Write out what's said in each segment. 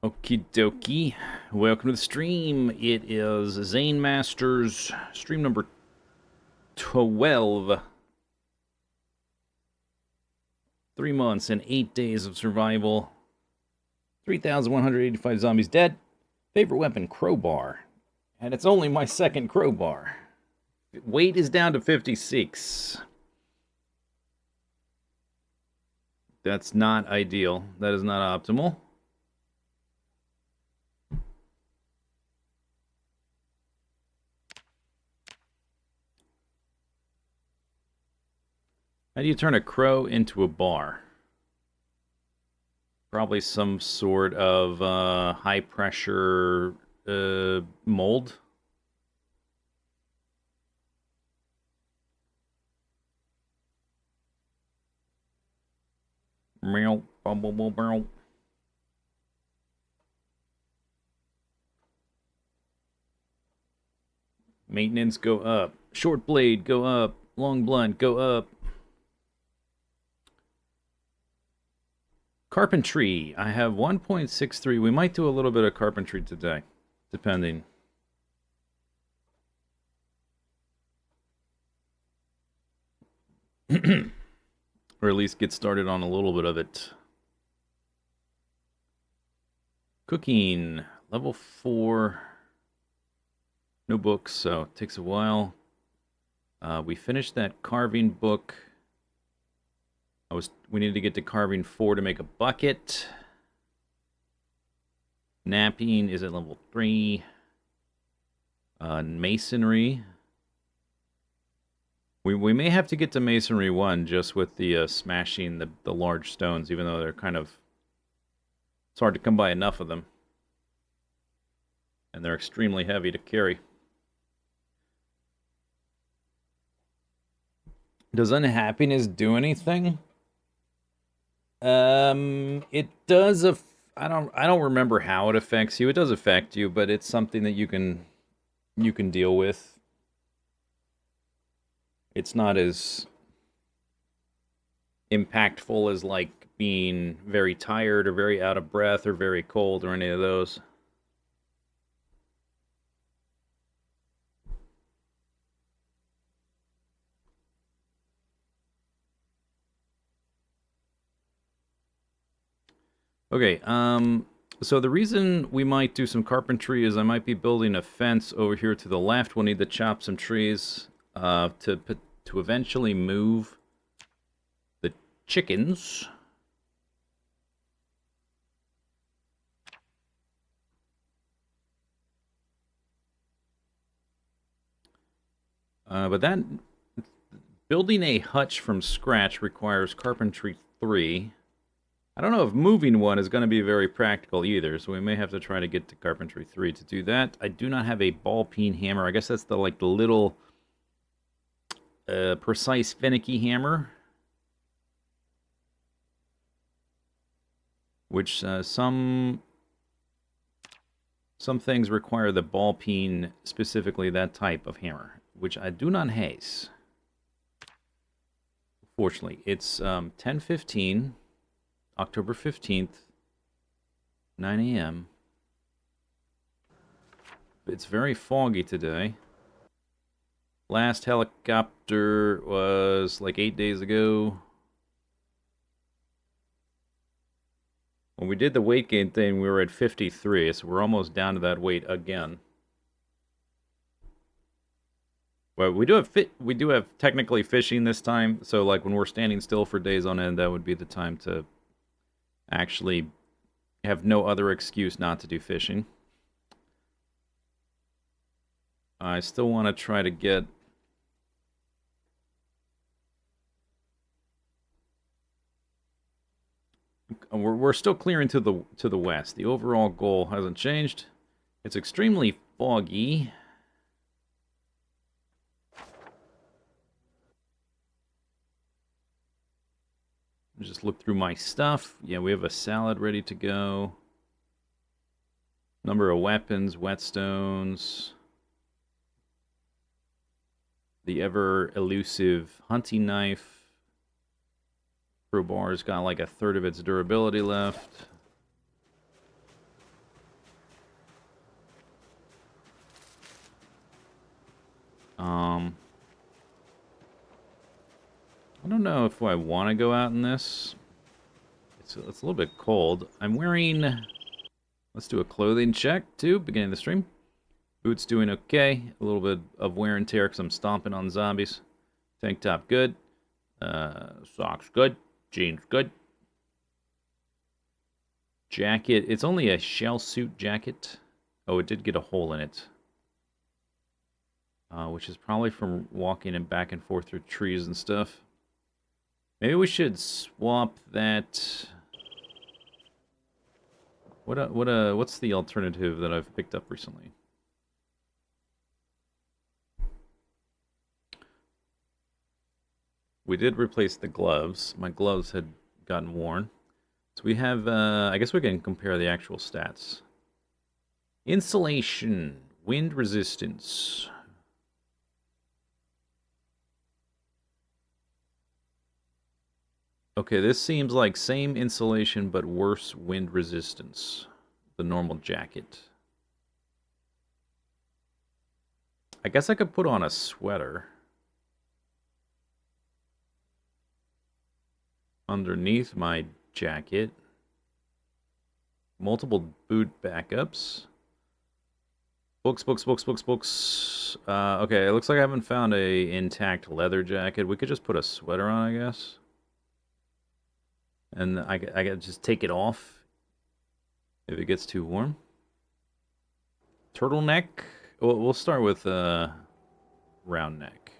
Okie dokie. Welcome to the stream. It is Zane Masters, stream number 12. 3 months and 8 days of survival. 3,185 zombies dead. Favorite weapon, crowbar. And it's only my second crowbar. Weight is down to 56. That's not ideal. That is not optimal. How do you turn a crow into a bar? Probably some sort of high pressure mold. Meow, bumble, barrel. Maintenance go up. Short blade go up. Long blunt go up. Carpentry. I have 1.63. We might do a little bit of carpentry today, depending. Or at least get started on a little bit of it. Cooking. Level 4. No books, so it takes a while. We finished that carving book. We needed to get to carving 4 to make a bucket. Napping is at level 3. Masonry. We may have to get to Masonry 1 just with the smashing the large stones, even though they're kind of... It's hard to come by enough of them. And they're extremely heavy to carry. Does unhappiness do anything? It does. I don't remember how it affects you. It does affect you, but it's something that you can deal with. It's not as impactful as like being very tired or very out of breath or very cold or any of those. Okay, so the reason we might do some carpentry is I might be building a fence over here to the left. We'll need to chop some trees to eventually move the chickens. But that building a hutch from scratch requires carpentry 3. I don't know if moving 1 is going to be very practical either, so we may have to try to get to carpentry 3 to do that. I do not have a ball-peen hammer. I guess that's the little precise finicky hammer, which some things require the ball-peen, specifically that type of hammer, which I do not have. Fortunately, it's 10:15. October 15th, 9 a.m. It's very foggy today. Last helicopter was like 8 days ago. When we did the weight gain thing, we were at 53, so we're almost down to that weight again. Well, we do have technically fishing this time, so like when we're standing still for days on end, that would be the time to actually have no other excuse not to do fishing. I still want to try to get... We're still clearing to the west. The overall goal hasn't changed. It's extremely foggy. Just look through my stuff. Yeah, we have a salad ready to go. Number of weapons, whetstones. The ever elusive hunting knife. Crowbar's got like a third of its durability left. I don't know if I want to go out in this. It's a little bit cold. I'm wearing... Let's do a clothing check, too, beginning of the stream. Boots doing okay. A little bit of wear and tear because I'm stomping on zombies. Tank top good. Socks good. Jeans good. Jacket. It's only a shell suit jacket. Oh, it did get a hole in it. Which is probably from walking and back and forth through trees and stuff. Maybe we should swap that... What's the alternative that I've picked up recently? We did replace the gloves. My gloves had gotten worn. So we have, I guess we can compare the actual stats. Insulation, wind resistance. Okay, this seems like same insulation but worse wind resistance. The normal jacket. I guess I could put on a sweater. Underneath my jacket. Multiple boot backups. Books. Okay, it looks like I haven't found a intact leather jacket. We could just put a sweater on, I guess. And I could just take it off if it gets too warm. Turtleneck. We'll start with round neck.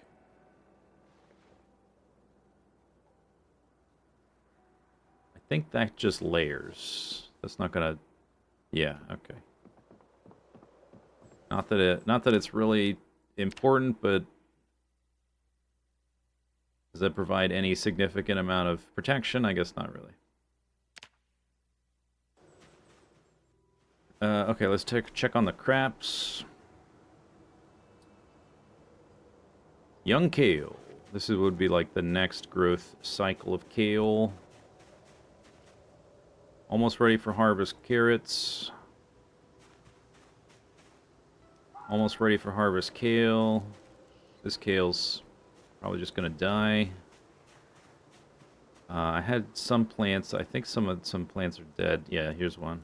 I think that just layers. That's not gonna. Yeah. Okay. Not that it's really important, but does that provide any significant amount of protection? I guess not really. Okay, let's check on the craps. Young kale. This would be like the next growth cycle of kale. Almost ready for harvest carrots. Almost ready for harvest kale. This kale's probably just gonna die. I had some plants. I think some plants are dead. Yeah, here's one.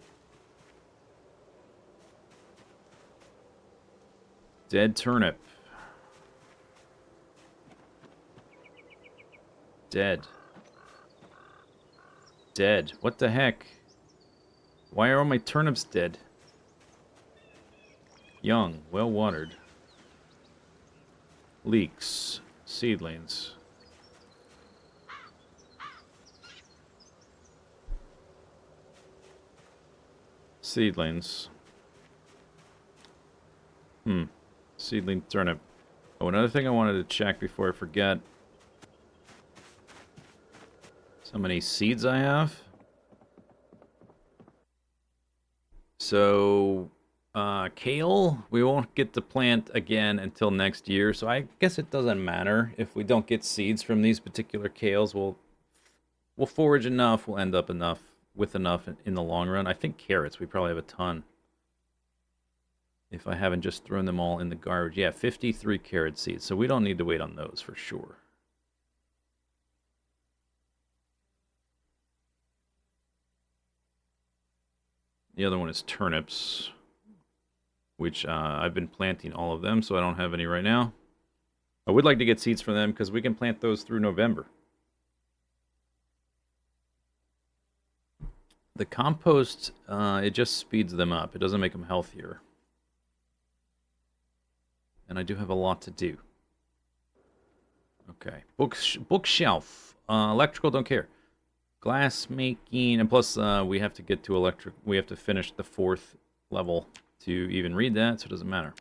Dead turnip. Dead. Dead. What the heck? Why are all my turnips dead? Young, well watered. Leeks. Seedlings. Seedlings. Seedling turnip. Oh, another thing I wanted to check before I forget. How many seeds I have. So, kale, we won't get to plant again until next year, so I guess it doesn't matter if we don't get seeds from these particular kales. We'll forage enough, we'll end up with enough in the long run. I think carrots, we probably have a ton. If I haven't just thrown them all in the garbage. Yeah, 53 carrot seeds, so we don't need to wait on those for sure. The other one is turnips, which I've been planting all of them, so I don't have any right now. I would like to get seeds from them because we can plant those through November. The compost, it just speeds them up. It doesn't make them healthier. And I do have a lot to do. Okay. Bookshelf. Electrical, don't care. Glass making, and plus we have to get to electric. We have to finish the 4th level to even read that, so it doesn't matter.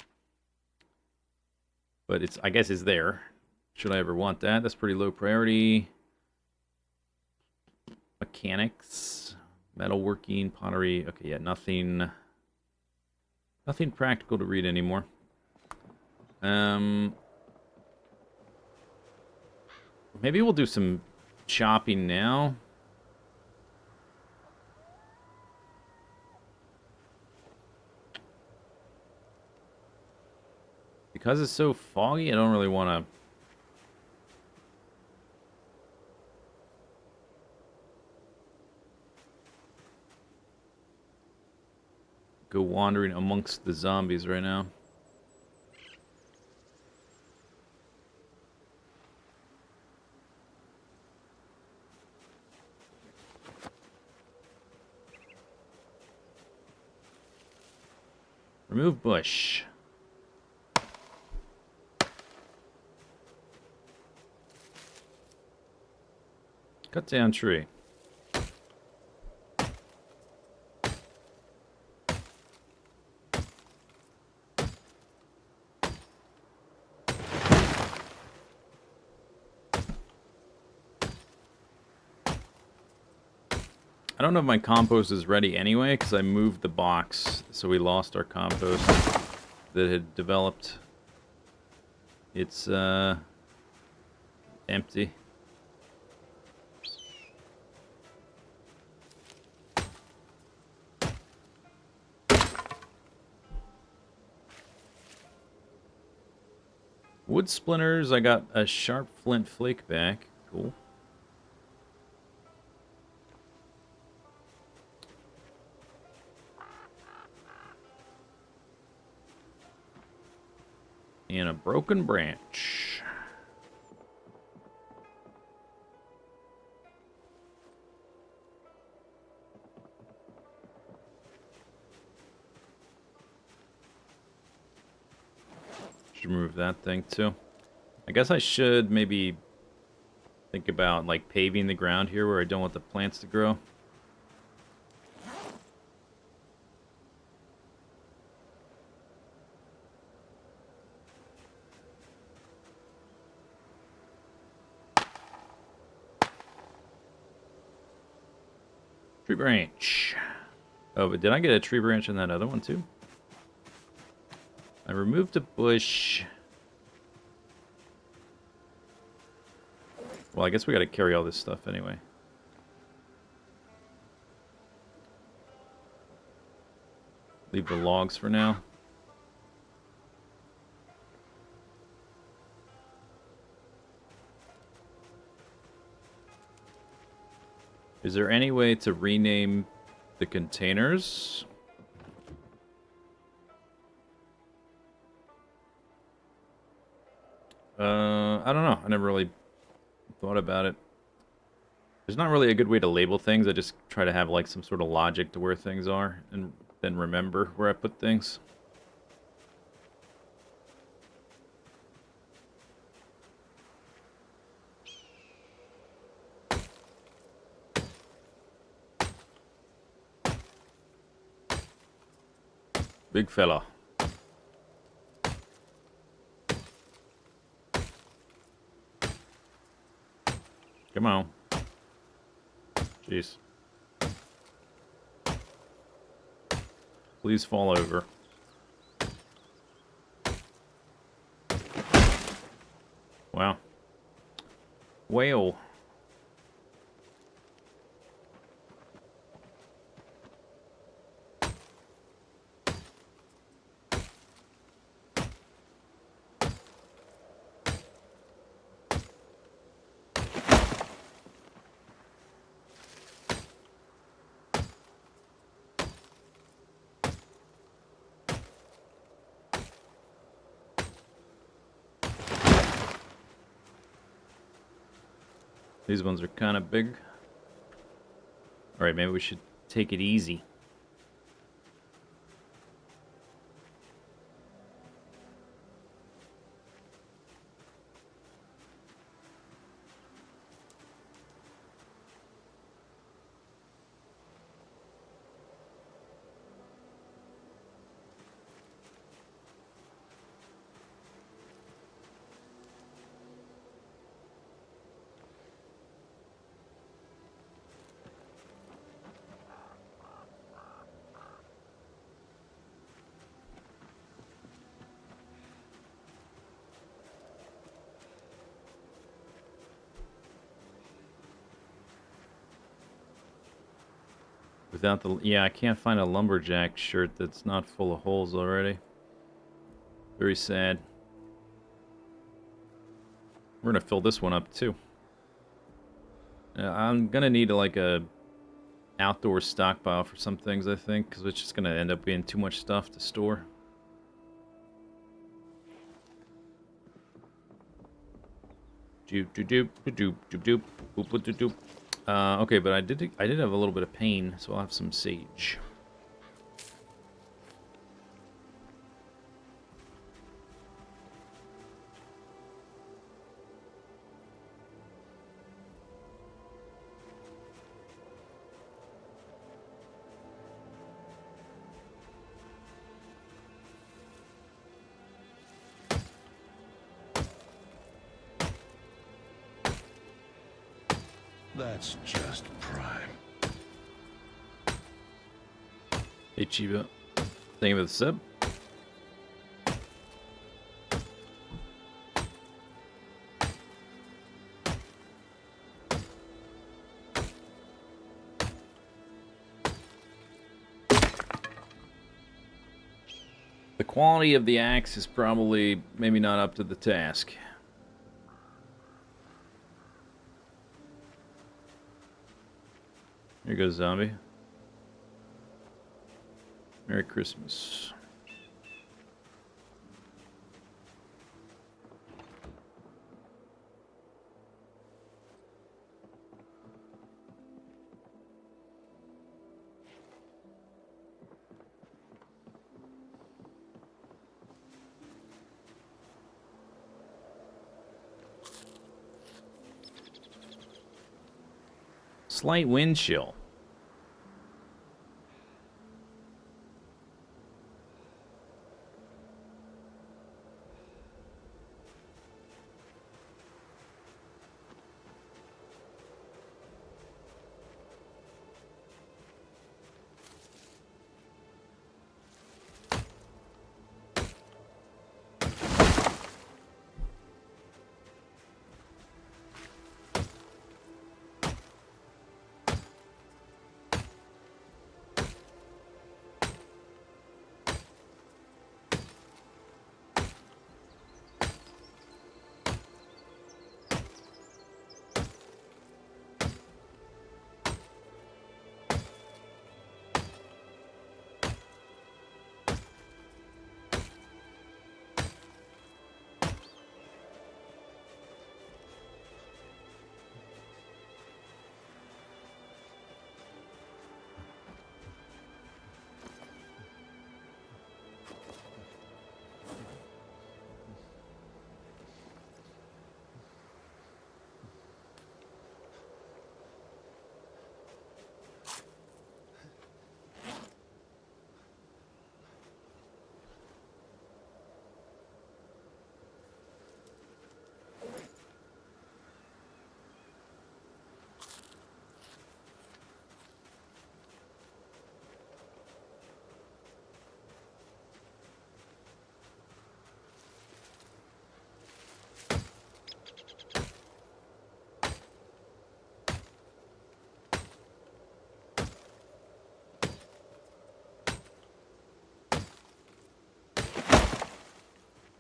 But I guess it's there. Should I ever want that? That's pretty low priority. Mechanics, metalworking, pottery. Okay, yeah, nothing practical to read anymore. Maybe we'll do some chopping now. because it's so foggy, I don't really want to... go wandering amongst the zombies right now. Remove bush. Cut down tree. I don't know if my compost is ready anyway, because I moved the box, so we lost our compost that had developed. It's, empty. Wood splinters, I got a sharp flint flake back. Cool. And a broken branch. Should remove that thing too. I guess I should maybe think about like paving the ground here where I don't want the plants to grow. Tree branch. Oh, but did I get a tree branch in that other one too? I removed a bush. Well, I guess we gotta carry all this stuff anyway. Leave the logs for now. Is there any way to rename the containers? I don't know. I never really thought about it. There's not really a good way to label things. I just try to have like some sort of logic to where things are and then remember where I put things. Big fella. Come on. Jeez. Please fall over. Wow. Whale. These ones are kind of big. Alright, maybe we should take it easy. Without the... Yeah, I can't find a lumberjack shirt that's not full of holes already. Very sad. We're gonna fill this one up too. I'm gonna need like a outdoor stockpile for some things, I think, because it's just gonna end up being too much stuff to store. Okay, but I did have a little bit of pain, so I'll have some sage. That's just prime. Hey, Chiba. Thank you for the sub. The quality of the axe is probably maybe not up to the task. Here goes Zombie. Merry Christmas. Slight wind chill.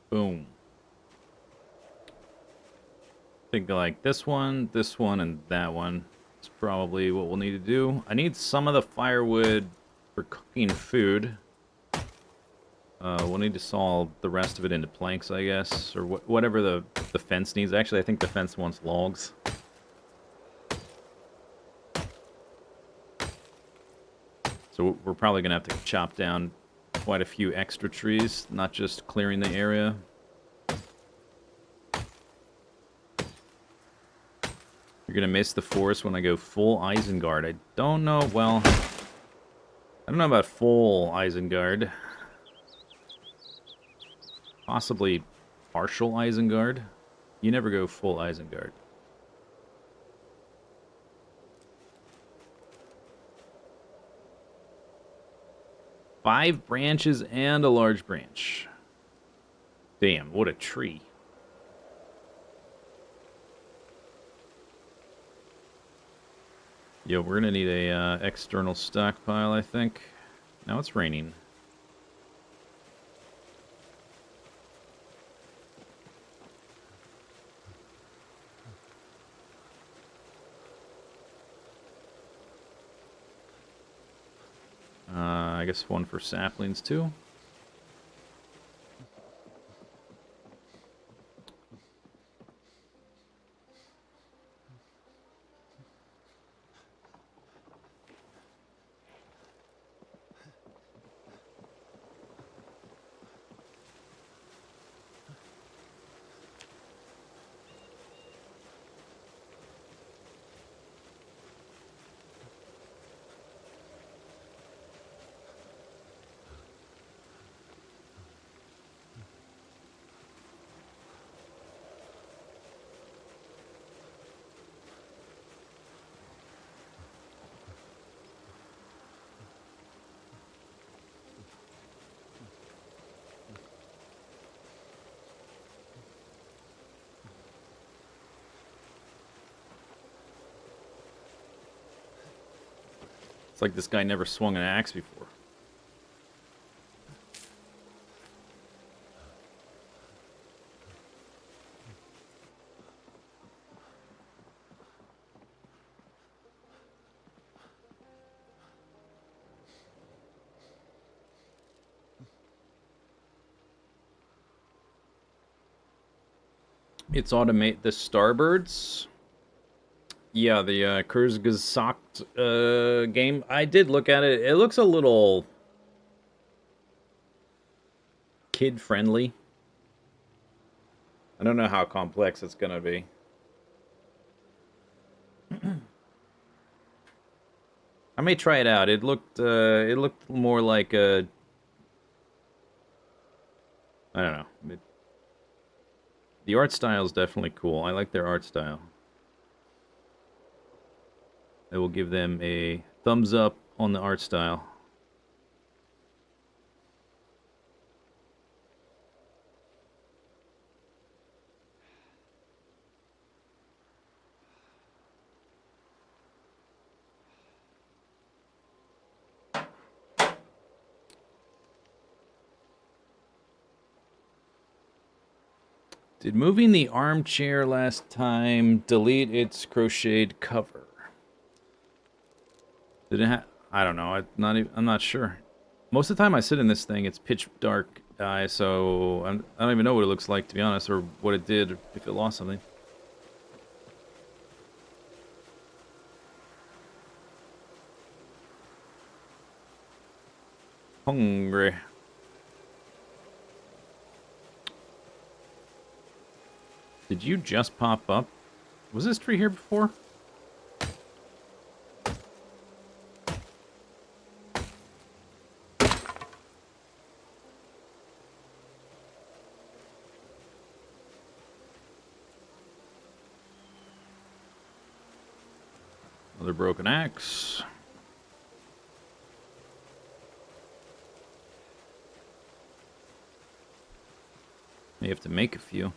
Boom. I think like this one, and that one is probably what we'll need to do. I need some of the firewood for cooking food. We'll need to saw the rest of it into planks, I guess, or whatever the fence needs. Actually, I think the fence wants logs. So we're probably going to have to chop down quite a few extra trees, not just clearing the area. You're going to miss the forest when I go full Isengard. I don't know, well, I don't know about full Isengard. Possibly partial Isengard. You never go full Isengard. Five branches and a large branch. Damn, what a tree. Yo, we're gonna need a external stockpile, I think. Now it's raining. I guess one for saplings too. It's like this guy never swung an axe before. It's automate the starbirds. Yeah, the Kurzgesagt game. I did look at it. It looks a little kid-friendly. I don't know how complex it's gonna be. I may try it out. It looked more like a, I don't know. The art style is definitely cool. I like their art style. I will give them a thumbs up on the art style. Did moving the armchair last time delete its crocheted cover? Did it I don't know. I'm not sure. Most of the time I sit in this thing, it's pitch dark, so I don't even know what it looks like, to be honest, or what it did, if it lost something. Hungry. Did you just pop up? Was this tree here before? Another broken axe. May have to make a few.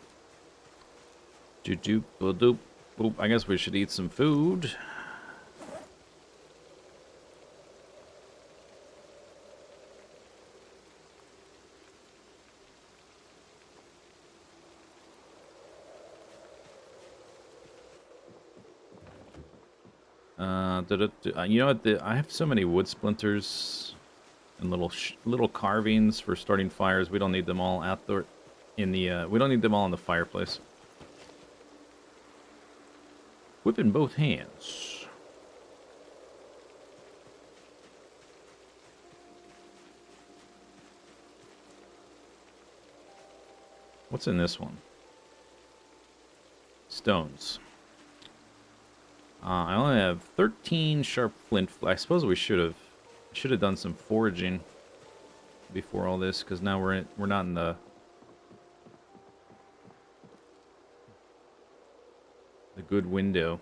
Doop doop doop doop. I guess we should eat some food. You know what? I have so many wood splinters and little carvings for starting fires. We don't need them all out there in the. We don't need them all in the fireplace. Whip in both hands. What's in this one? Stones. I only have 13 sharp flint. I suppose we should have done some foraging before all this, because now we're not in the good window.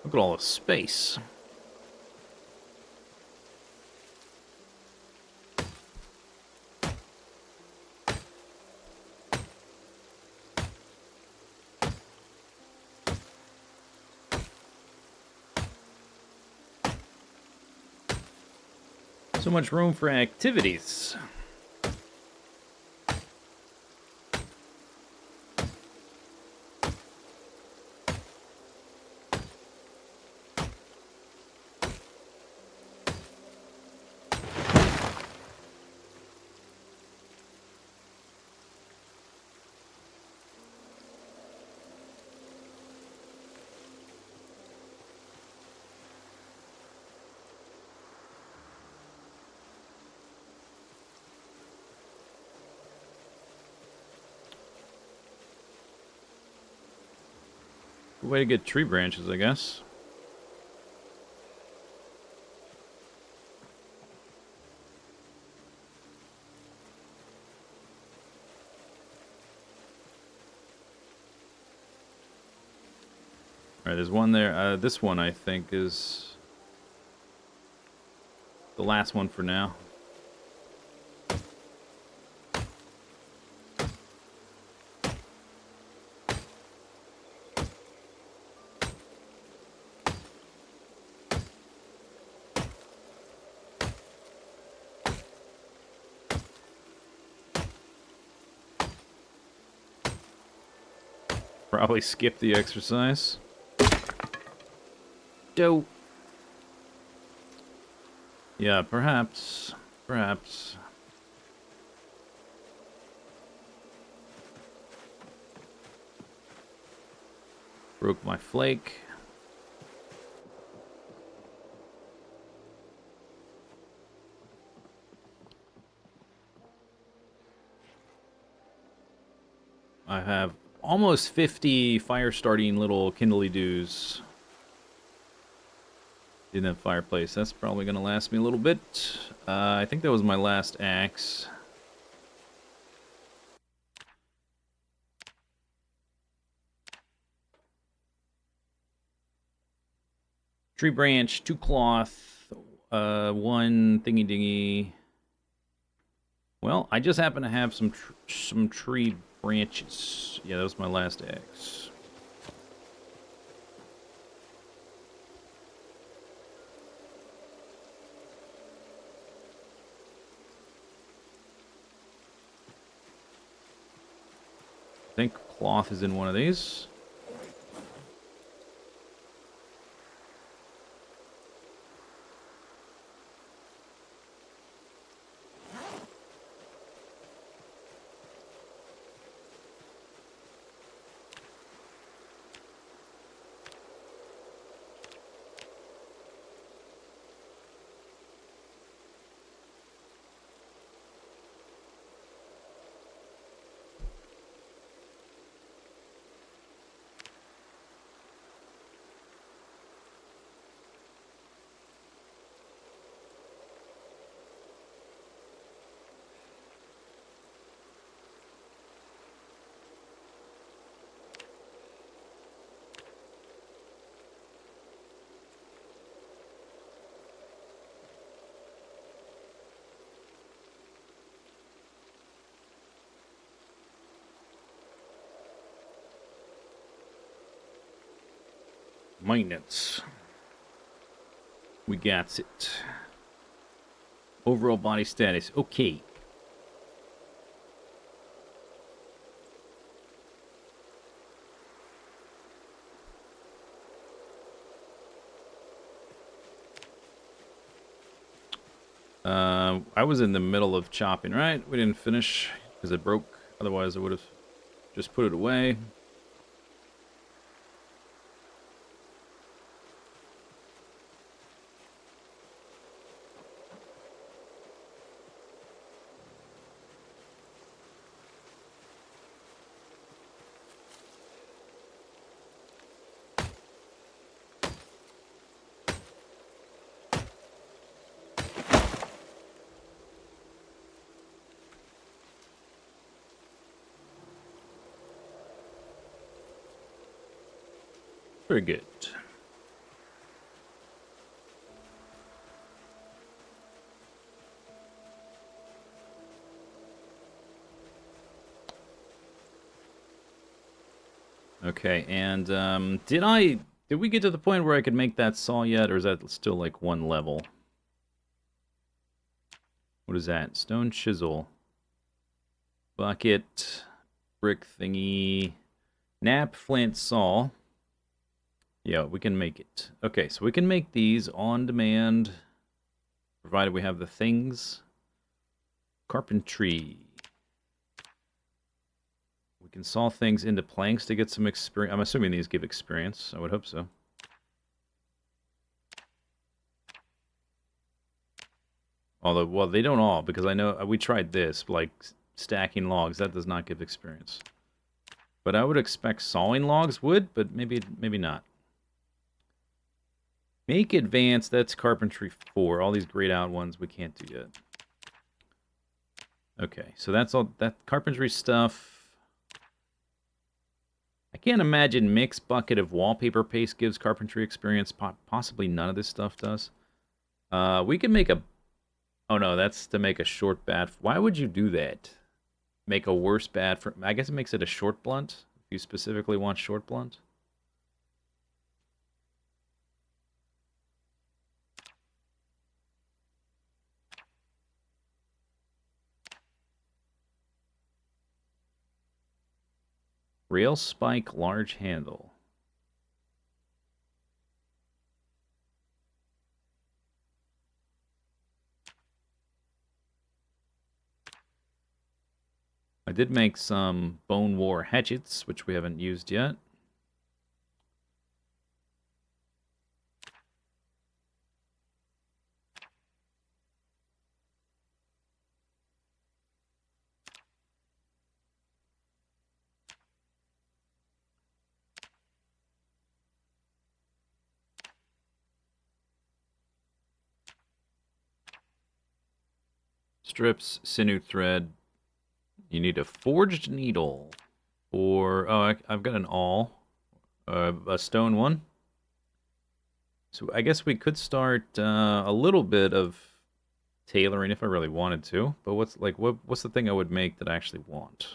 Look at all the space. So much room for activities. Good way to get tree branches, I guess. Alright, there's one there. This one, I think, is the last one for now. Probably skip the exercise. Dope. Yeah, perhaps. Perhaps. Broke my flake. I have almost 50 fire starting little kindly-doos in that fireplace. That's probably going to last me a little bit. I think that was my last axe. Tree branch, 2 cloth, 1 thingy-dingy. Well, I just happen to have some tree branches. Yeah, that was my last axe. I think cloth is in one of these. Maintenance. We got it. Overall body status. Okay. I was in the middle of chopping, right? We didn't finish because it broke. Otherwise, I would have just put it away. Very good. Okay, and did we get to the point where I could make that saw yet, or is that still like one level? What is that? Stone chisel. Bucket. Brick thingy. Nap, flint, saw. Yeah, we can make it. Okay, so we can make these on demand, provided we have the things. Carpentry. We can saw things into planks to get some experience. I'm assuming these give experience. I would hope so. Although, well, they don't all, because I know we tried this, like stacking logs. That does not give experience. But I would expect sawing logs would, but maybe not. Make advanced, that's carpentry 4. All these grayed out ones we can't do yet. Okay, so that's all that carpentry stuff. I can't imagine mix bucket of wallpaper paste gives carpentry experience. Possibly none of this stuff does. We can make a... Oh no, that's to make a short bat. Why would you do that? Make a worse bat for... I guess it makes it a short blunt. If you specifically want short blunt. Rail spike, large handle. I did make some Bone War hatchets, which we haven't used yet. Strips, sinew thread. You need a forged needle. Or, oh, I've got an awl. A stone one. So I guess we could start a little bit of tailoring if I really wanted to. But what's the thing I would make that I actually want?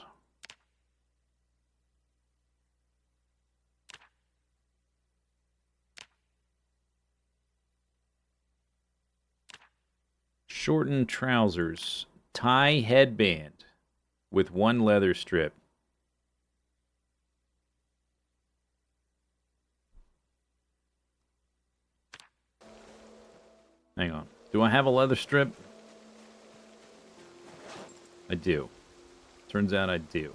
Shortened trousers. Tie headband with one leather strip. Hang on. Do I have a leather strip? I do. Turns out I do.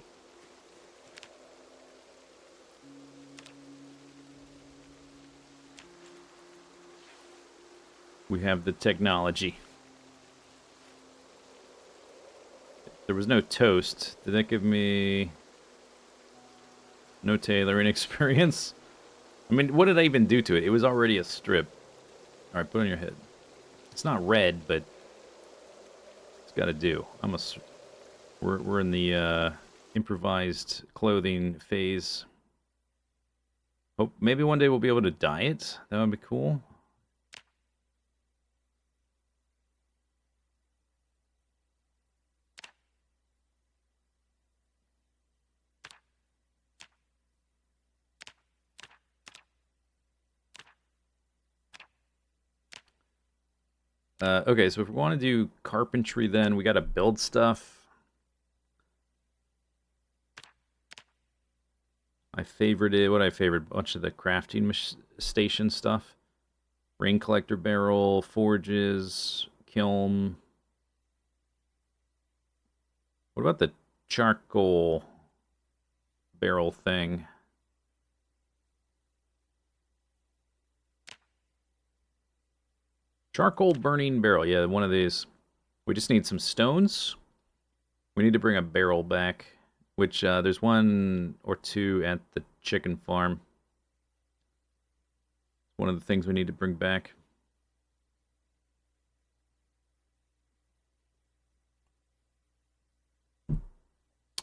We have the technology. There was no toast. Did that give me... No tailoring experience? I mean, what did I even do to it? It was already a strip. Alright, put it on your head. It's not red, but... It's gotta do. We're in the improvised clothing phase. Hope maybe one day we'll be able to dye it. That would be cool. Okay, so if we want to do carpentry, then we got to build stuff. I favorited what I favored a bunch of the crafting station stuff. Rain collector barrel, forges, kiln. What about the charcoal barrel thing? Charcoal burning barrel. Yeah, one of these. We just need some stones. We need to bring a barrel back, which there's one or two at the chicken farm. One of the things we need to bring back.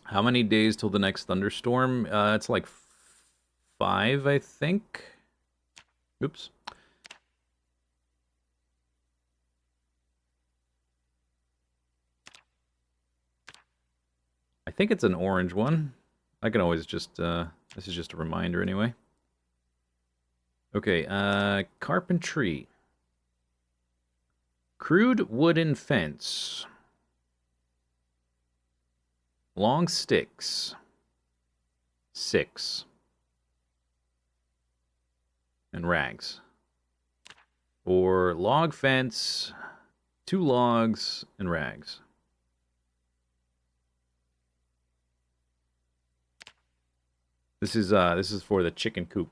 How many days till the next thunderstorm? It's like 5, I think. Oops. I think it's an orange one. I can always just, this is just a reminder anyway. Okay, carpentry. Crude wooden fence. Long sticks. 6. And rags. Or log fence, 2 logs, and rags. This is for the chicken coop.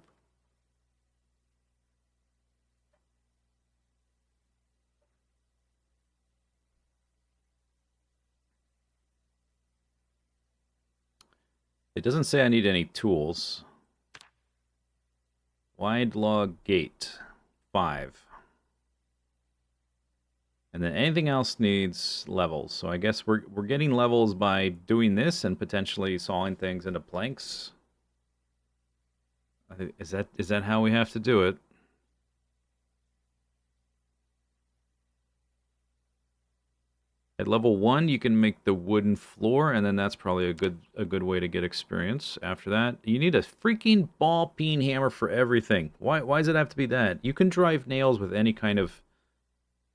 It doesn't say I need any tools. Wide log gate, 5. And then anything else needs levels. So I guess we're getting levels by doing this and potentially sawing things into planks. Is that how we have to do it? At level 1, you can make the wooden floor, and then that's probably a good way to get experience. After that, you need a freaking ball peen hammer for everything. Why does it have to be that? You can drive nails with any kind of...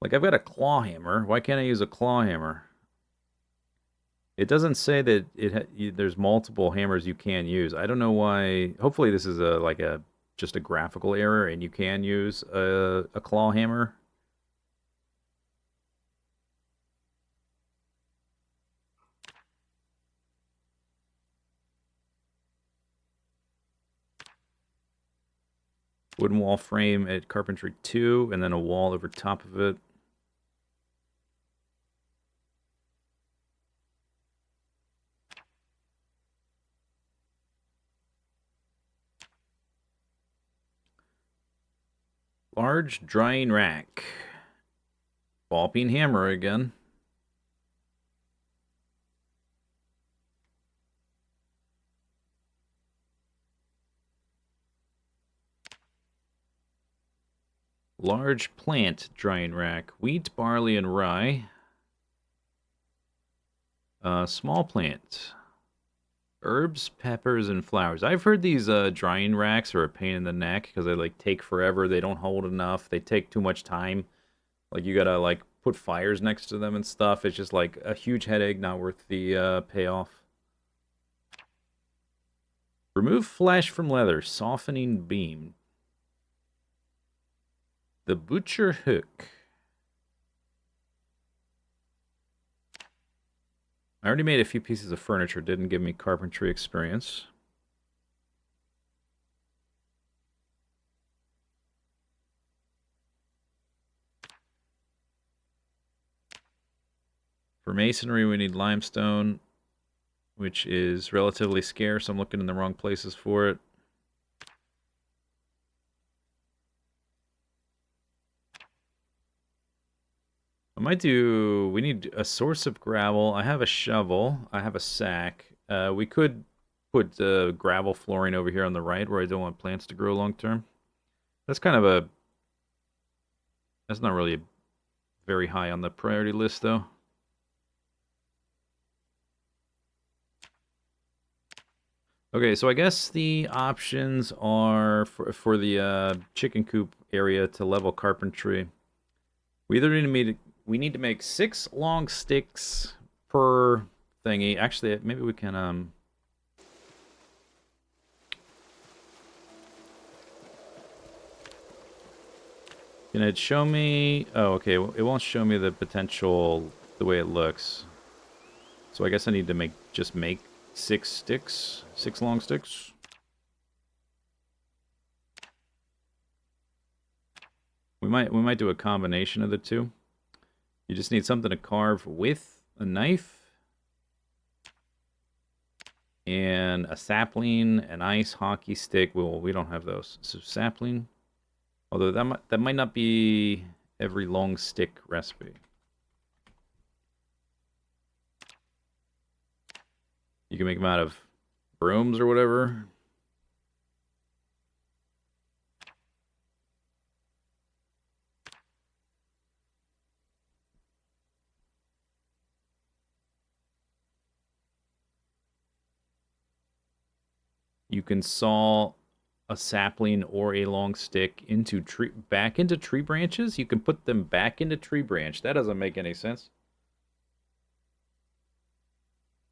Like, I've got a claw hammer. Why can't I use a claw hammer? It doesn't say that there's multiple hammers you can use. I don't know why. Hopefully this is just a graphical error, and you can use a claw hammer. Wooden wall frame at Carpentry 2, and then a wall over top of it. Large drying rack. Ball peen hammer again. Large plant drying rack. Wheat, barley, and rye. Small plant. Herbs, peppers, and flowers. I've heard these drying racks are a pain in the neck because they like take forever. They don't hold enough. They take too much time. Like you gotta like put fires next to them and stuff. It's just like a huge headache, not worth the payoff. Remove flesh from leather. Softening beam. The butcher hook. I already made a few pieces of furniture. Didn't give me carpentry experience. For masonry, we need limestone, which is relatively scarce. I'm looking in the wrong places for it. We need a source of gravel. I have a shovel. I have a sack. We could put gravel flooring over here on the right where I don't want plants to grow long term. That's that's not really very high on the priority list though. Okay, so I guess the options are for the chicken coop area to level carpentry. We either need to make 6 long sticks per thingy. Actually, maybe we can Can it show me? Oh, okay. It won't show me the potential the way it looks. So I guess I need to just make 6 sticks, 6 long sticks. We might do a combination of the two. You just need something to carve with a knife and a sapling, an ice hockey stick. Well, we don't have those. So sapling. Although that might not be every long stick recipe. You can make them out of brooms or whatever. You can saw a sapling or a long stick back into tree branches. You can put them back into tree branch. That doesn't make any sense.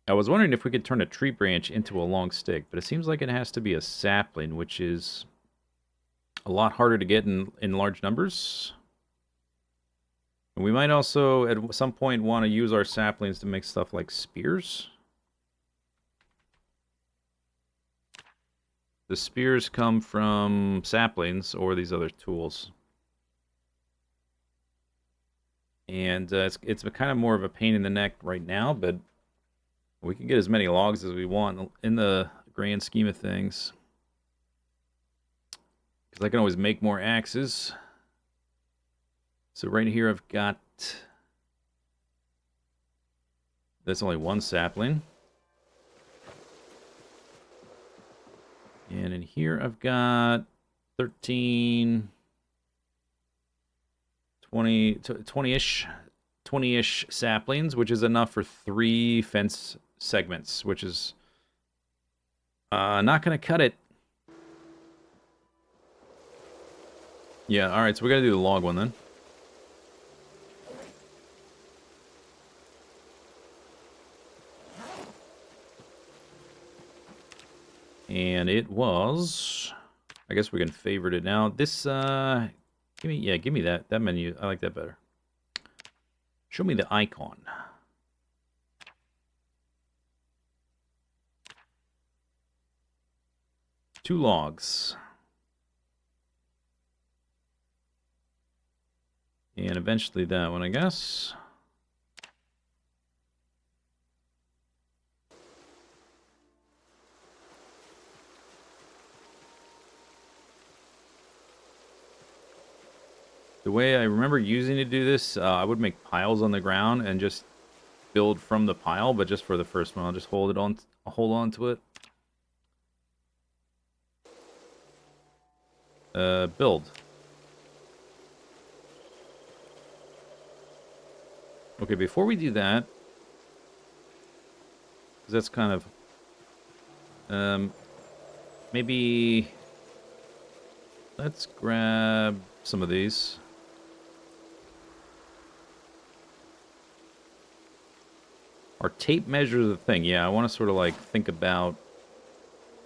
I was wondering if we could turn a tree branch into a long stick, but it seems like it has to be a sapling, which is a lot harder to get in large numbers. And we might also, at some point, want to use our saplings to make stuff like spears. The spears come from saplings or these other tools. And it's kind of more of a pain in the neck right now, but we can get as many logs as we want in the grand scheme of things. Because I can always make more axes. So right here I've got... That's only one sapling. And in here I've got 13... 20-ish 20-ish saplings, which is enough for 3 fence segments, which is not going to cut it. Yeah, alright, so we got to do the log one then. And it was... I guess we can favorite it now. This, give me that menu. I like that better. Show me the icon. Two logs. And eventually that one, I guess. The way I remember using to do this, I would make piles on the ground and just build from the pile, but just for the first one, I'll just hold on to it. Build. Okay, before we do that, because that's kind of, maybe let's grab some of these. Our tape measures the thing. Yeah, I want to sort of like think about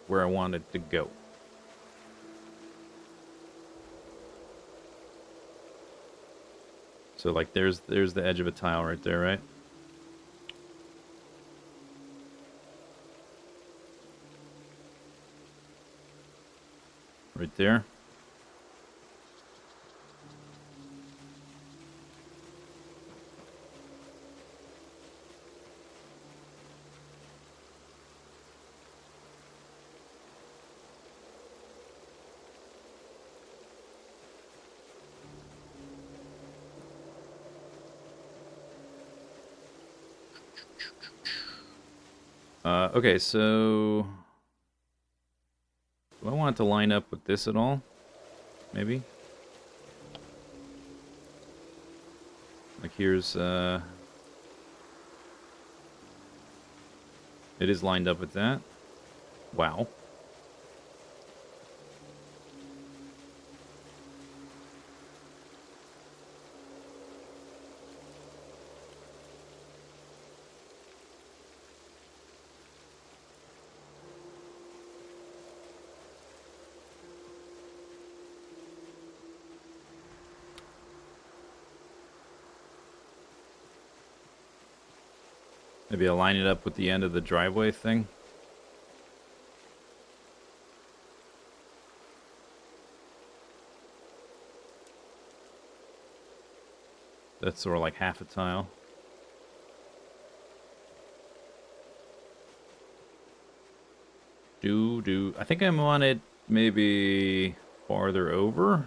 where I want it to go. So like there's the edge of a tile right there, right? Right there. Okay, so do I want it to line up with this at all? Maybe? Like here's, it is lined up with that. Wow. Maybe I'll line it up with the end of the driveway thing. That's sort of like half a tile. I think I want it maybe farther over.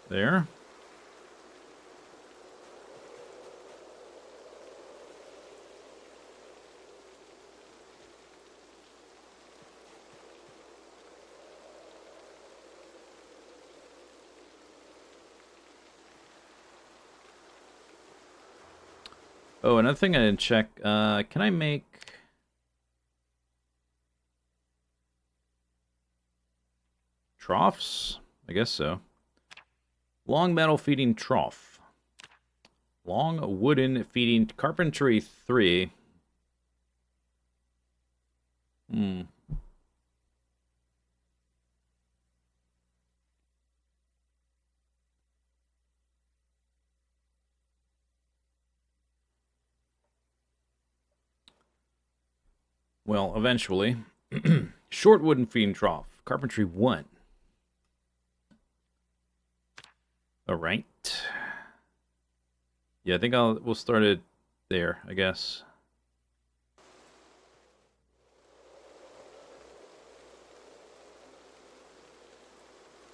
There. Oh, another thing I didn't check. Can I make... Troughs? I guess so. Long metal feeding trough. Long wooden feeding carpentry 3. Hmm. Well, eventually. Short wooden feeding trough. Carpentry 1. Alright. Yeah, I think we'll start it there, I guess.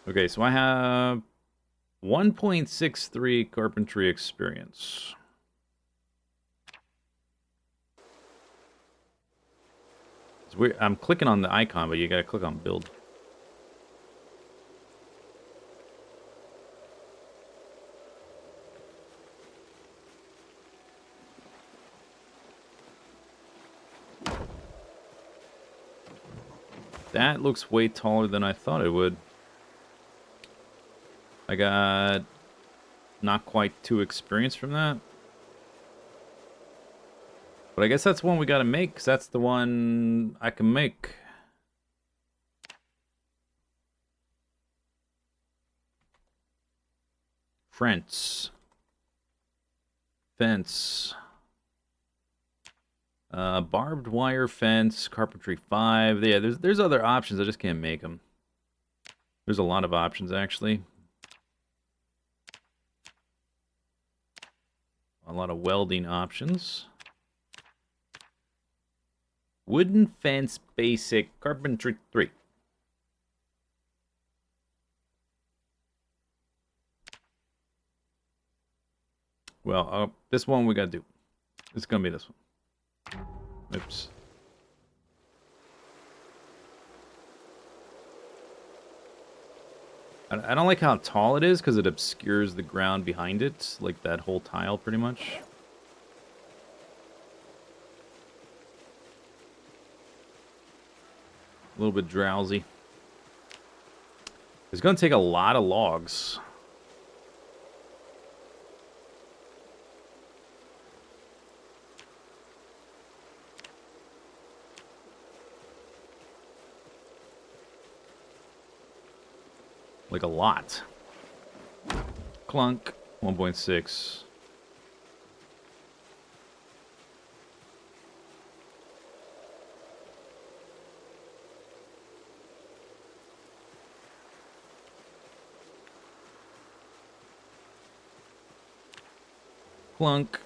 Okay, so I have 1.63 carpentry experience. It's weird. I'm clicking on the icon, but you gotta click on build. That looks way taller than I thought it would. I got not quite 2 experience from that. But I guess that's one we gotta make, because that's the one I can make. Fence. Fence. Barbed wire fence, carpentry 5. Yeah, there's other options. I just can't make them. There's a lot of options, actually. A lot of welding options. Wooden fence basic, carpentry 3. Well, this one we gotta do. It's gonna be this one. Oops. I don't like how tall it is because it obscures the ground behind it, like that whole tile pretty much. A little bit drowsy. It's gonna take a lot of logs. Like a lot. Clunk. 1.6. Clunk.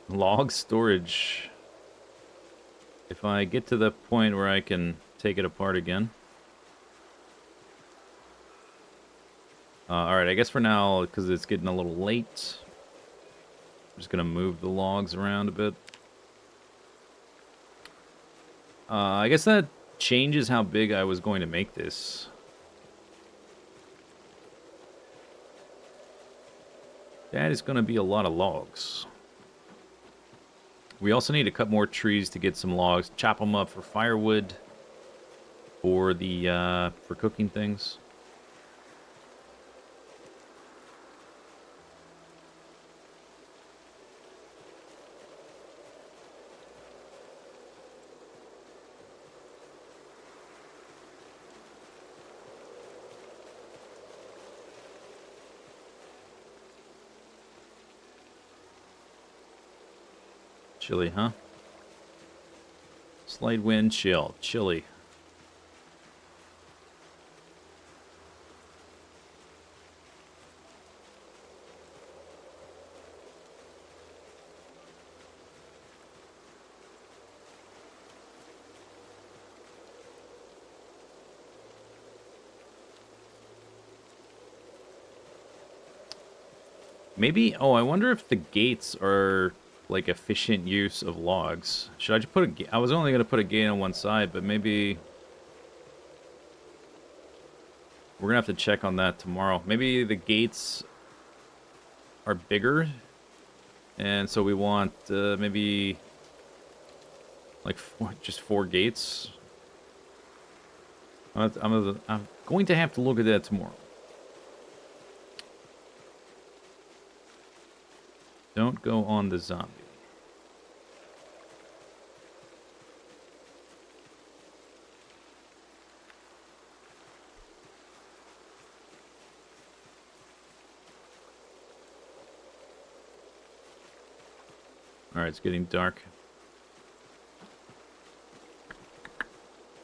Log storage. If I get to the point where I can take it apart again. Alright, I guess for now, because it's getting a little late, I'm just going to move the logs around a bit. I guess that changes how big I was going to make this. That is going to be a lot of logs. We also need to cut more trees to get some logs, chop them up for firewood, for the for cooking things. Chilly, huh? Slight wind, chill. Chilly. Maybe, oh, I wonder if the gates are like efficient use of logs. Should I just put a gate? I was only going to put a gate on one side, but maybe We're gonna have to check on that tomorrow. Maybe the gates are bigger, and so we want maybe like just 4 gates. I'm going to have to look at that tomorrow. Don't go on the zombie. Alright, it's getting dark.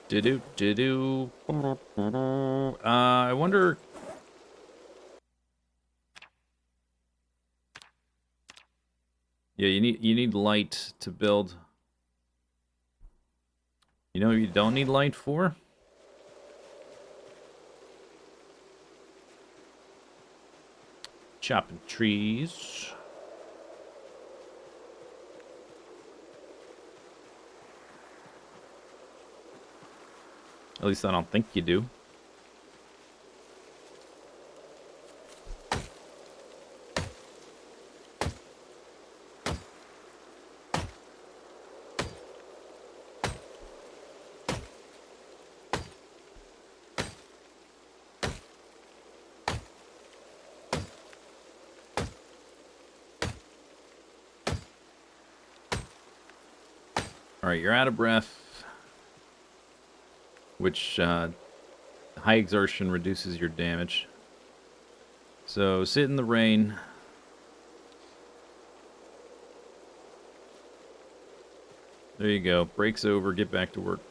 Didoo. I wonder... Yeah, you need light to build. You know what you don't need light for? Chopping trees. At least I don't think you do. Alright, you're out of breath, which high exertion reduces your damage. So sit in the rain. There you go. Break's over. Get back to work.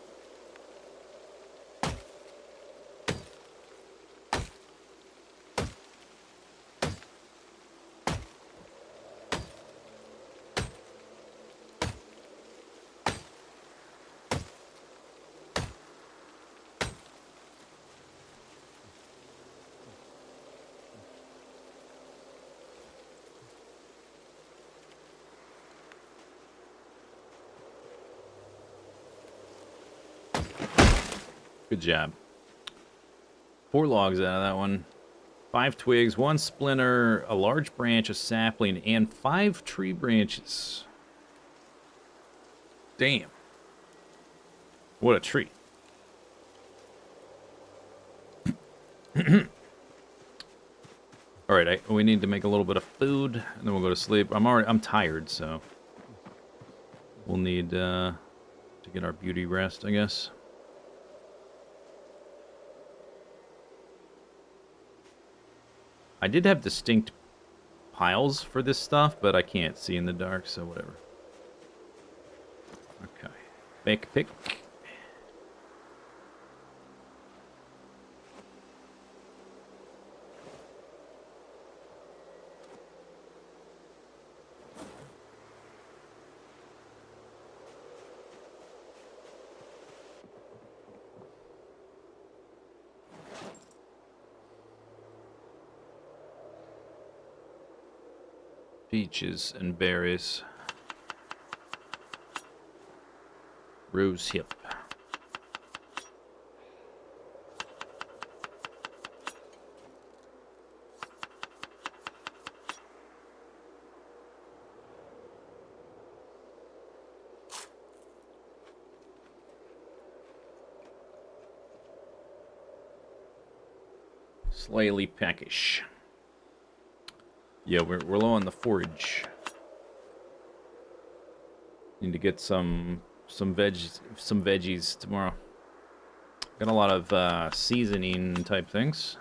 Good job. 4 logs out of that one. 5 twigs, 1 splinter, a large branch, a sapling, and 5 tree branches. Damn. What a tree. Alright, we need to make a little bit of food, and then we'll go to sleep. I'm tired, so we'll need to get our beauty rest, I guess. I did have distinct piles for this stuff, but I can't see in the dark, so whatever. Okay. Make pick. Peaches and berries. Rose hip. Slightly peckish. Yeah, we're low on the forage. Need to get some veggies tomorrow. Got a lot of seasoning type things.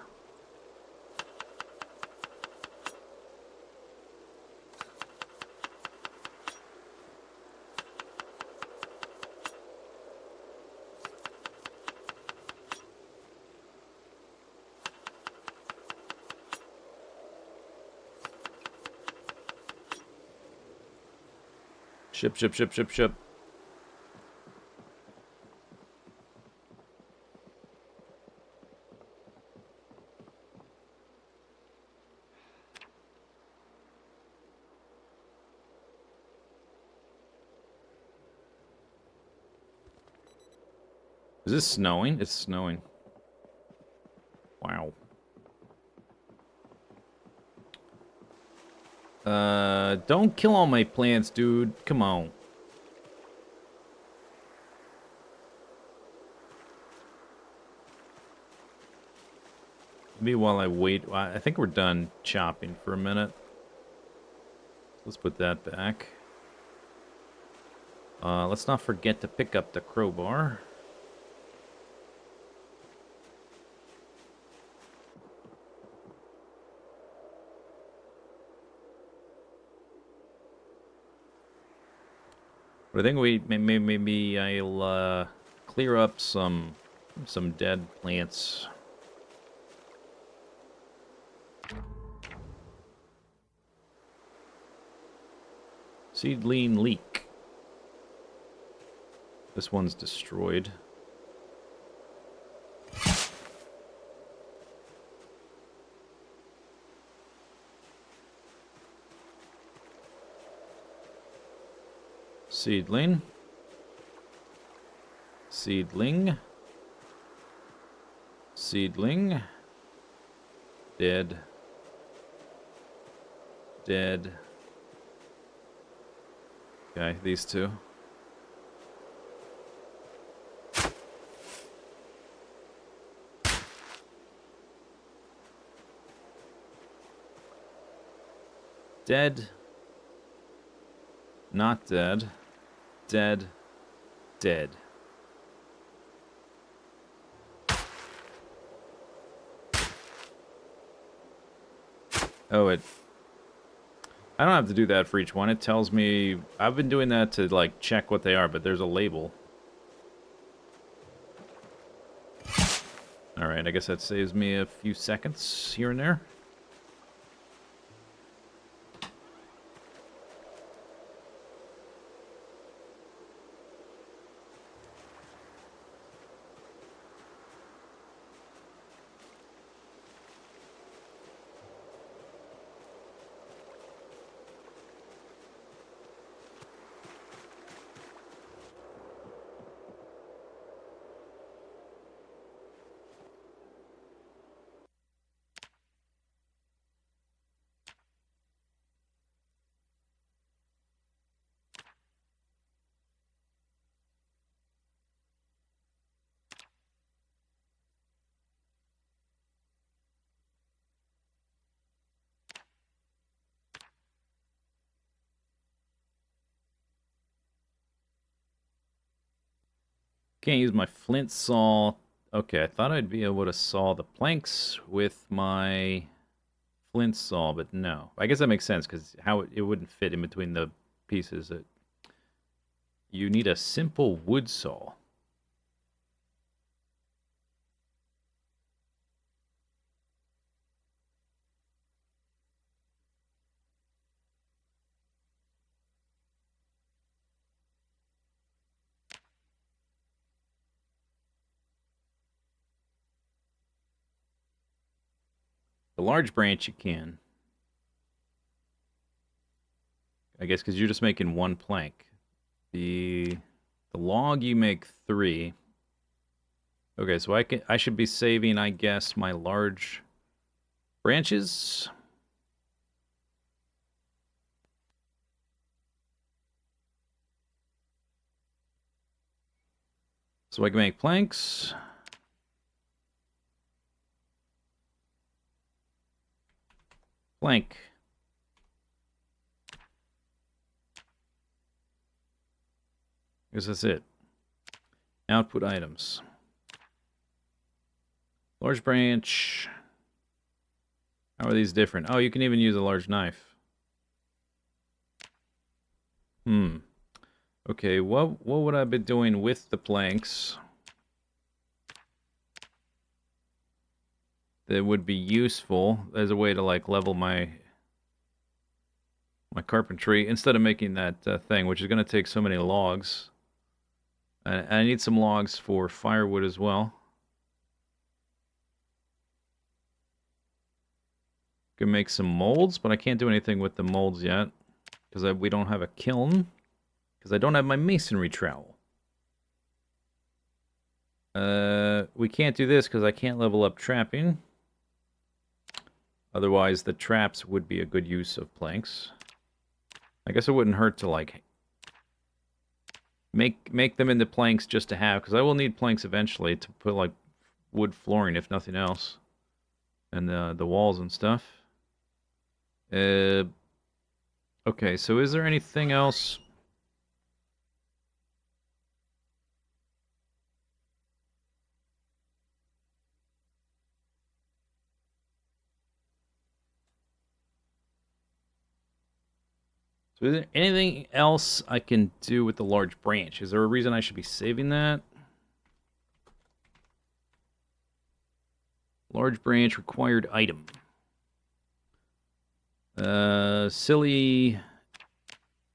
Ship. Is this snowing? It's snowing. Wow. Don't kill all my plants, dude. Come on. Maybe while I wait, I think we're done chopping for a minute. Let's put that back. Let's not forget to pick up the crowbar. But I think maybe I'll clear up some dead plants. Seedling leak. This one's destroyed. Seedling. Seedling. Seedling. Dead. Dead. Okay, these two. Dead. Not dead. Dead. Dead. Oh, I don't have to do that for each one. It tells me... I've been doing that to, like, check what they are, but there's a label. Alright, I guess that saves me a few seconds here and there. Can't use my flint saw. Okay, I thought I'd be able to saw the planks with my flint saw, but no. I guess that makes sense, because how it wouldn't fit in between the pieces. You need a simple wood saw. The large branch you can. I guess because you're just making one plank. The log you make 3. Okay, so I should be saving, I guess, my large branches. So I can make planks. Plank. I guess that's it. Output items. Large branch. How are these different? Oh, you can even use a large knife. Okay, what would I be doing with the planks that would be useful as a way to, like, level my carpentry instead of making that thing, which is going to take so many logs. I need some logs for firewood as well. Can make some molds, but I can't do anything with the molds yet because we don't have a kiln. Because I don't have my masonry trowel. We can't do this because I can't level up trapping. Otherwise, the traps would be a good use of planks. I guess it wouldn't hurt to, like, make them into planks just to have, because I will need planks eventually to put, like, wood flooring, if nothing else. And the walls and stuff. Okay, so is there anything else? So is there anything else I can do with the large branch? Is there a reason I should be saving that? Large branch required item. Silly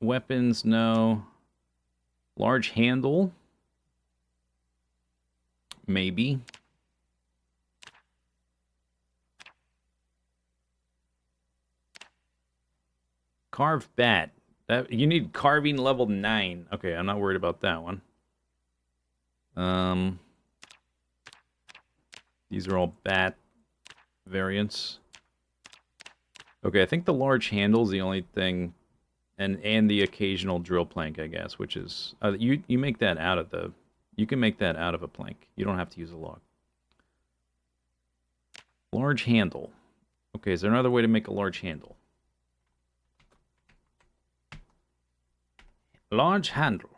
weapons, no. Large handle. Maybe. Carved bat. You need carving level 9. Okay, I'm not worried about that one. These are all bat variants. Okay, I think the large handle is the only thing, and the occasional drill plank, I guess, which is you make that out of the. You can make that out of a plank. You don't have to use a log. Large handle. Okay, is there another way to make a large handle? Large handle.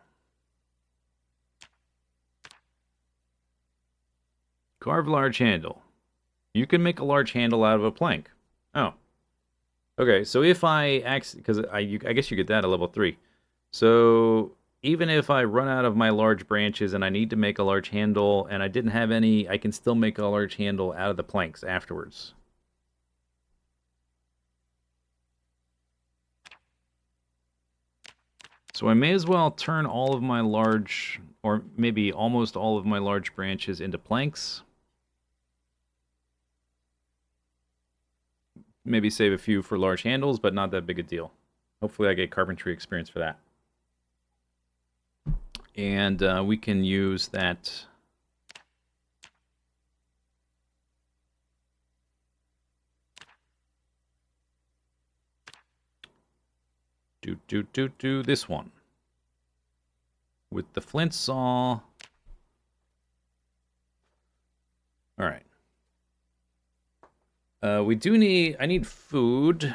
Carve large handle. You can make a large handle out of a plank. Oh. Okay, so if I because I guess you get that at level 3. So even if I run out of my large branches and I need to make a large handle and I didn't have any, I can still make a large handle out of the planks afterwards. So I may as well turn all of my large, or maybe almost all of my large branches into planks. Maybe save a few for large handles, but not that big a deal. Hopefully I get carpentry experience for that. And we can use that. Do this one. With the flint saw. Alright. We do need... I need food.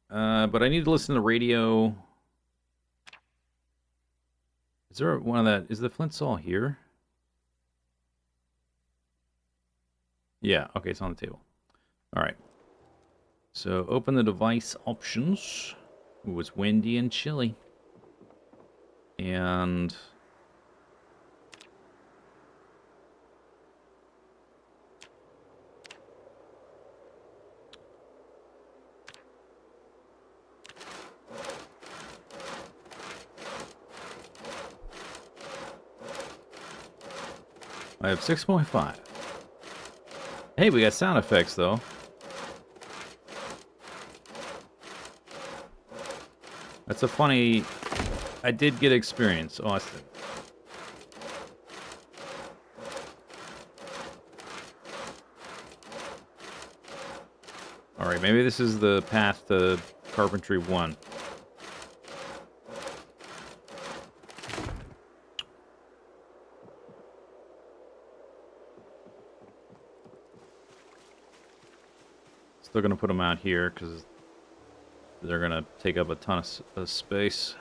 But I need to listen to the radio. Is there one of that... Is the flint saw here? Yeah, okay, it's on the table. Alright. So, open the device options. Ooh, it's windy and chilly. And... I have 6.5. Hey, we got sound effects, though. That's a funny... I did get experience. Awesome. Alright, maybe this is the path to Carpentry 1. Still gonna put them out here, because they're gonna take up a ton of space.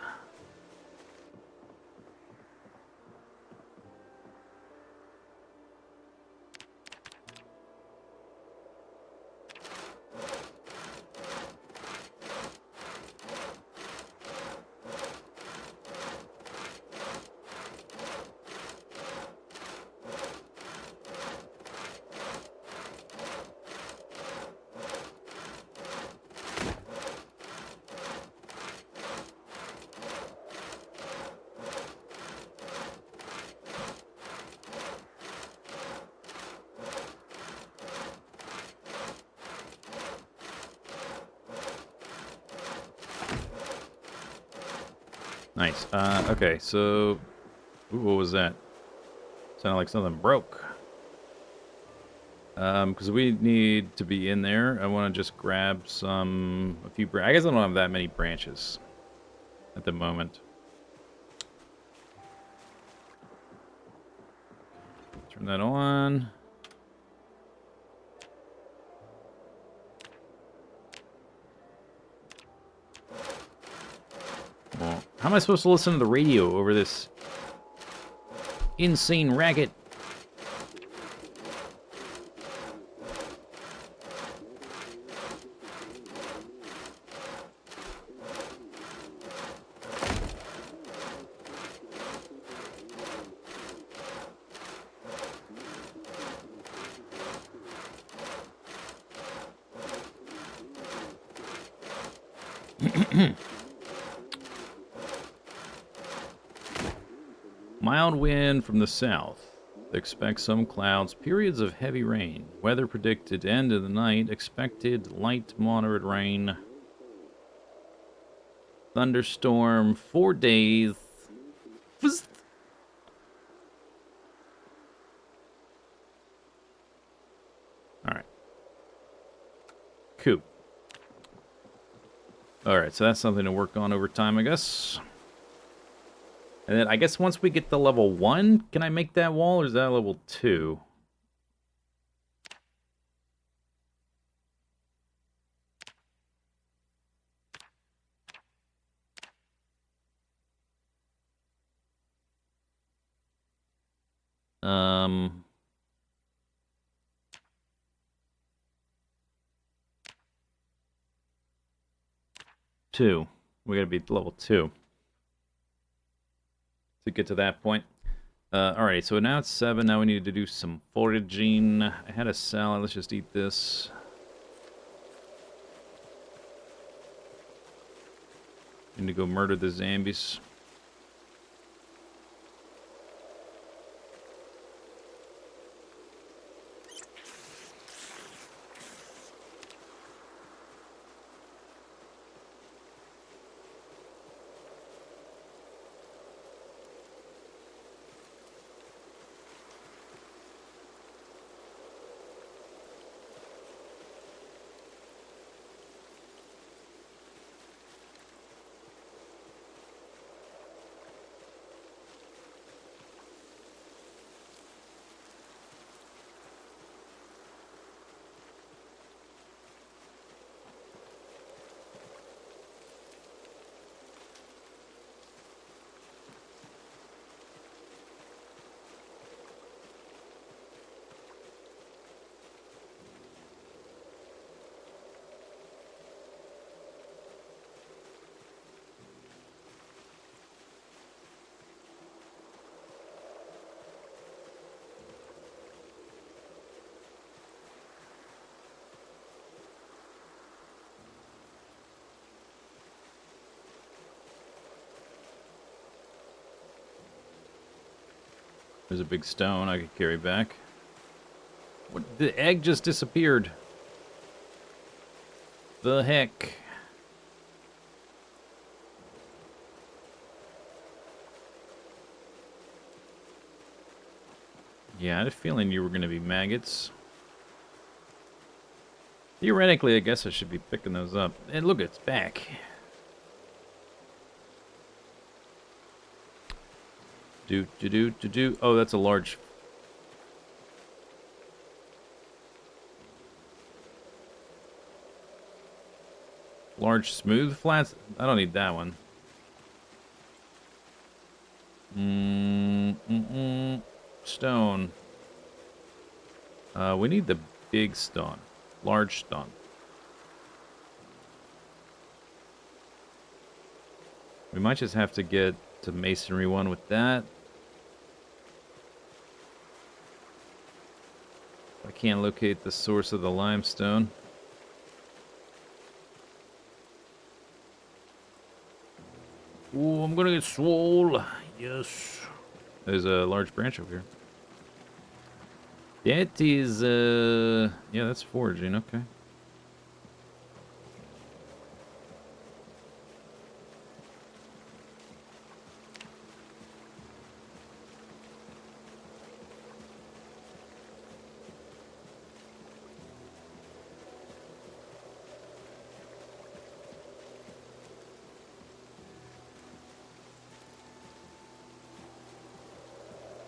Nice. Okay, so... Ooh, what was that? Sounded like something broke. Because we need to be in there. I want to just grab a few I guess I don't have that many branches. at the moment. Turn that on. Well, how am I supposed to listen to the radio over this insane racket? Mild wind from the south. Expect some clouds, periods of heavy rain. Weather predicted end of the night. Expected light moderate rain. Thunderstorm 4 days. Alright. Cool. Alright, so that's something to work on over time, I guess. And then I guess once we get to level 1, can I make that wall, or is that level 2? Two. We gotta be level 2 to get to that point. Alright, so now it's 7. Now we need to do some foraging. I had a salad. Let's just eat this. Need to go murder the zombies. There's a big stone I could carry back. What? The egg just disappeared. The heck? Yeah, I had a feeling you were going to be maggots. Theoretically, I guess I should be picking those up. And look, it's back. Oh, that's a large... Large smooth flats? I don't need that one. Stone. We need the big stone. Large stone. We might just have to get to masonry one with that. I can't locate the source of the limestone. Ooh, I'm gonna get swole. Yes. There's a large branch over here. That is, yeah, that's foraging, okay.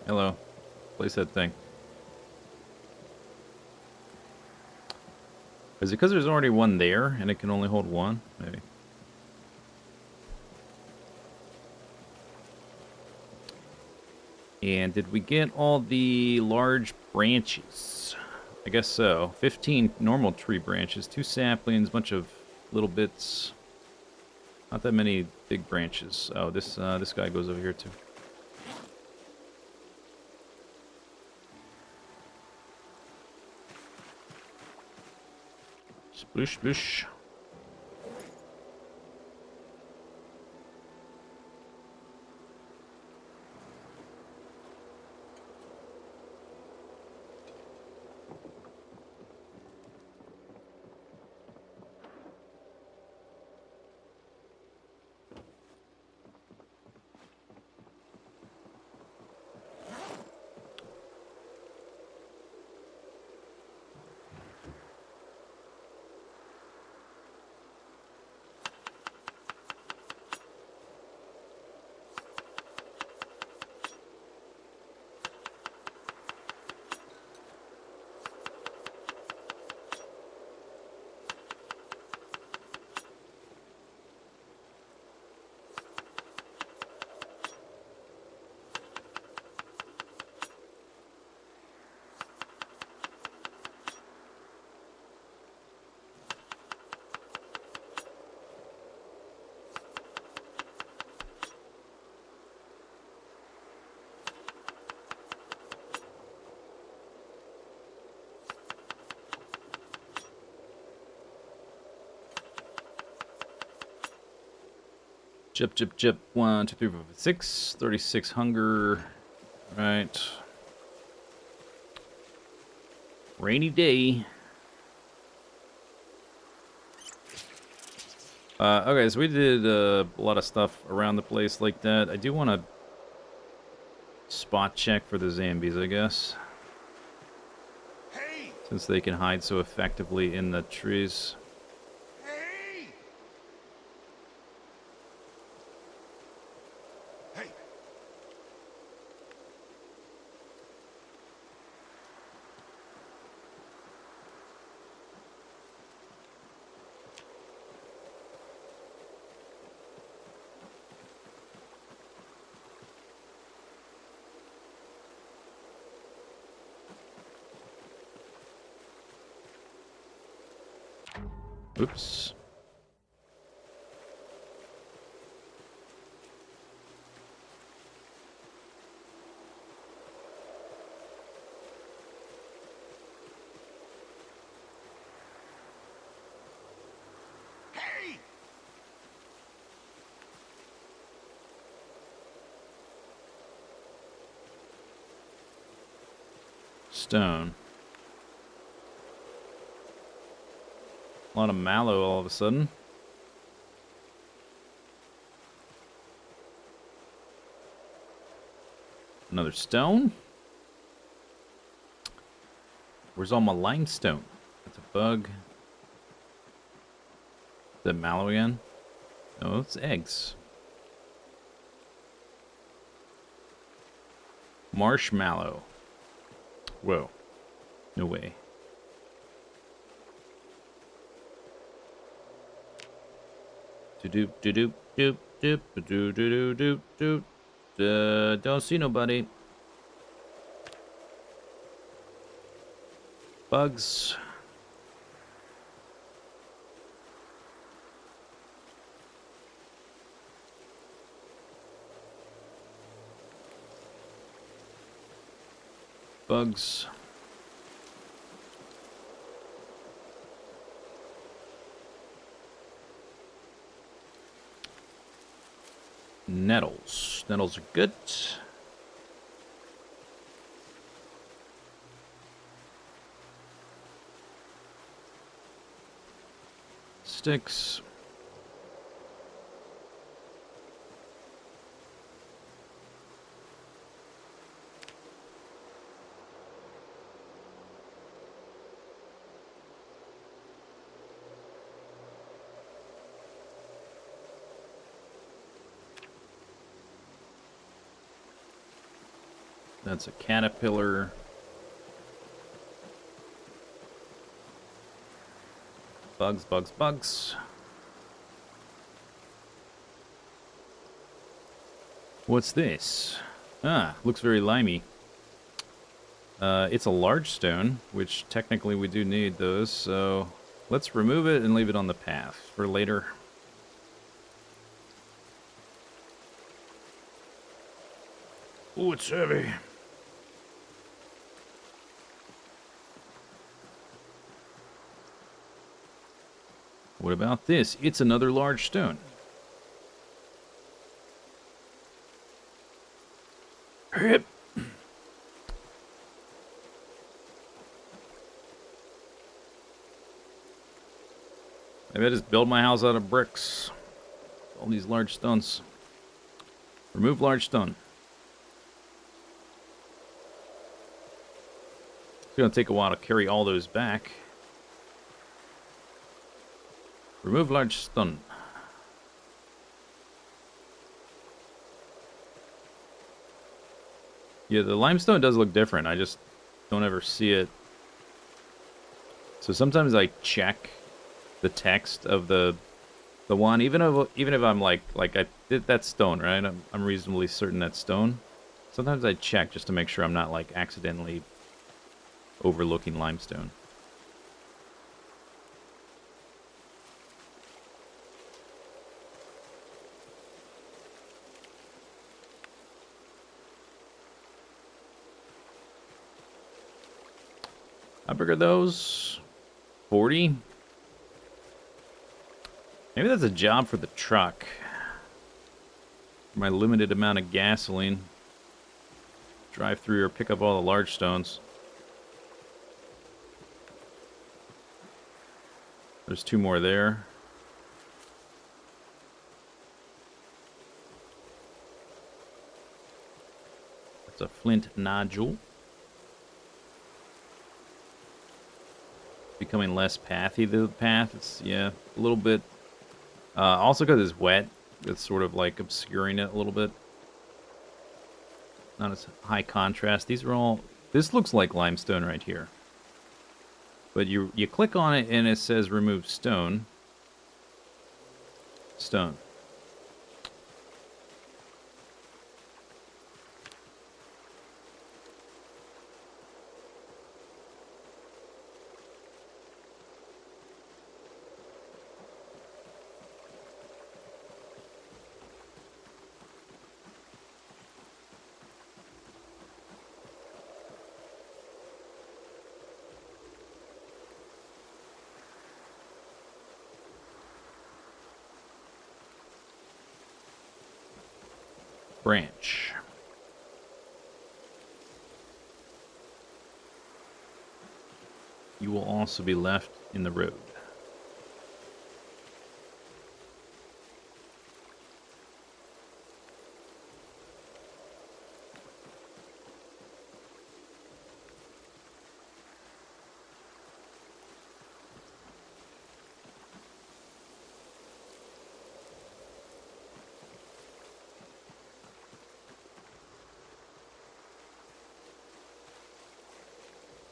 Hello. Place that thing. Is it because there's already one there and it can only hold one? Maybe. And did we get all the large branches? I guess so. 15 normal tree branches, 2 saplings, bunch of little bits. Not that many big branches. Oh, this guy goes over here too. Sploosh, sploosh. Chip, chip, chip. 1, 2, 3, 4, 5, 6. 36 hunger. Right. Rainy day. Okay, so we did a lot of stuff around the place like that. I do want to spot check for the zombies, I guess. Hey! Since they can hide so effectively in the trees. Hey! Hey! Oops. Hey! Stone. A lot of mallow all of a sudden. Another stone? Where's all my limestone? That's a bug. Is that mallow again? No, it's eggs. Marshmallow. Whoa. No way. Do-doop, do-doop, doop, doop, do-do-do-doop, doop. Don't see nobody. Bugs. Bugs. Nettles. Nettles are good. Sticks. That's a caterpillar. Bugs, bugs, bugs. What's this? Ah, looks very limey. It's a large stone, which technically we do need those, so let's remove it and leave it on the path for later. Ooh, it's heavy. What about this? It's another large stone. Hip. Maybe I just build my house out of bricks. All these large stones. Remove large stone. It's going to take a while to carry all those back. Remove large stone. Yeah, the limestone does look different. I just don't ever see it. So sometimes I check the text of the one, even if I'm like I did that stone, right? I'm reasonably certain that's stone. Sometimes I check just to make sure I'm not like accidentally overlooking limestone. How big are those? 40? Maybe that's a job for the truck. For my limited amount of gasoline. Drive through or pick up all the large stones. There's 2 more there. It's a flint nodule. Becoming less pathy, the path. It's, yeah, a little bit. Also because it's wet, it's sort of like obscuring it a little bit. Not as high contrast. These are all... This looks like limestone right here. But you click on it and it says remove stone. Stone. Branch. You will also be left in the road.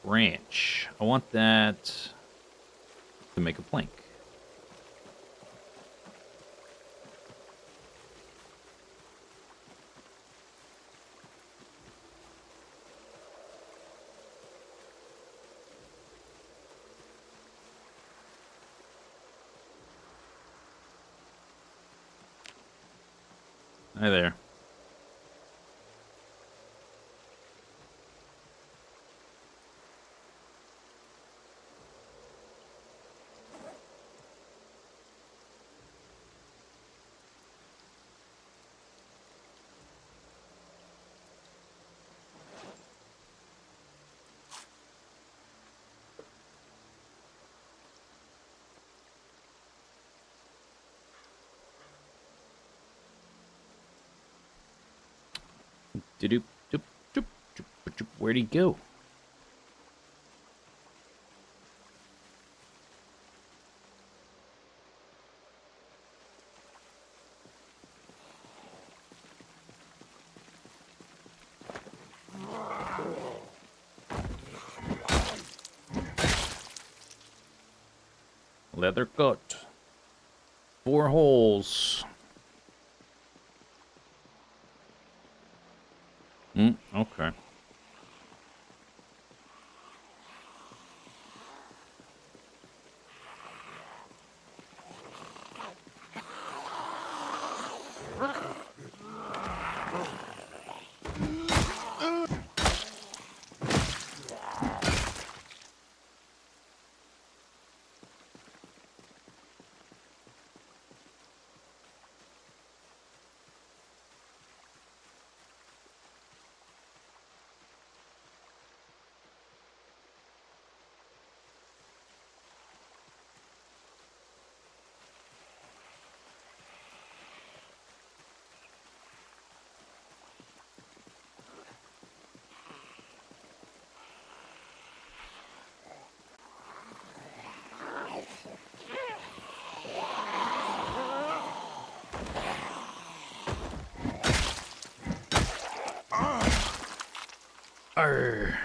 Branch. I want that to make a plank. Hi there. Where'd he go? Leather cut. 4 holes. Okay. Arr.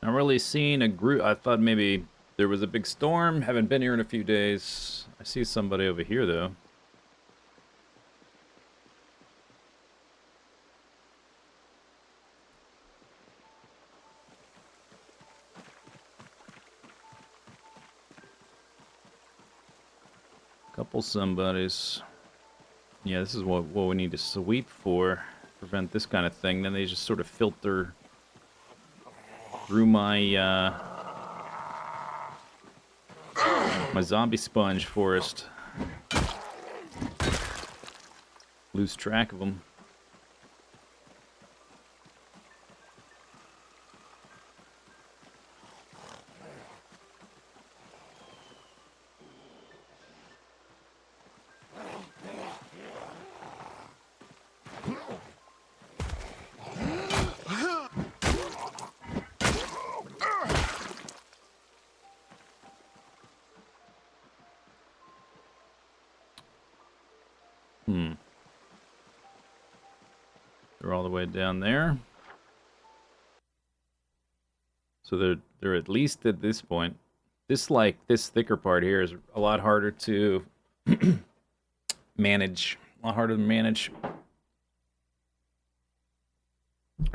Not really seeing a group. I thought maybe there was a big storm. Haven't been here in a few days. I see somebody over here, though. Couple somebodies. Yeah, this is what we need to sweep for. Prevent this kind of thing. Then they just sort of filter through my my zombie sponge forest. Lose track of them. They're all the way down there. So they're at least at this point. This thicker part here is a lot harder to manage. A lot harder to manage.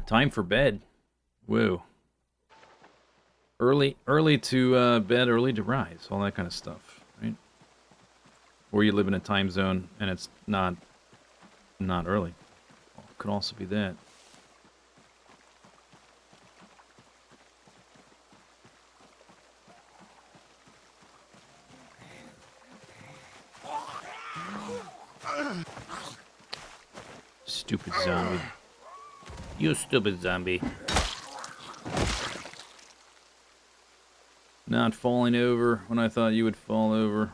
Time for bed. Woo. Early to bed, early to rise. All that kind of stuff, right? Or you live in a time zone and it's not early. Could also be that. Stupid zombie. You stupid zombie. Not falling over when I thought you would fall over.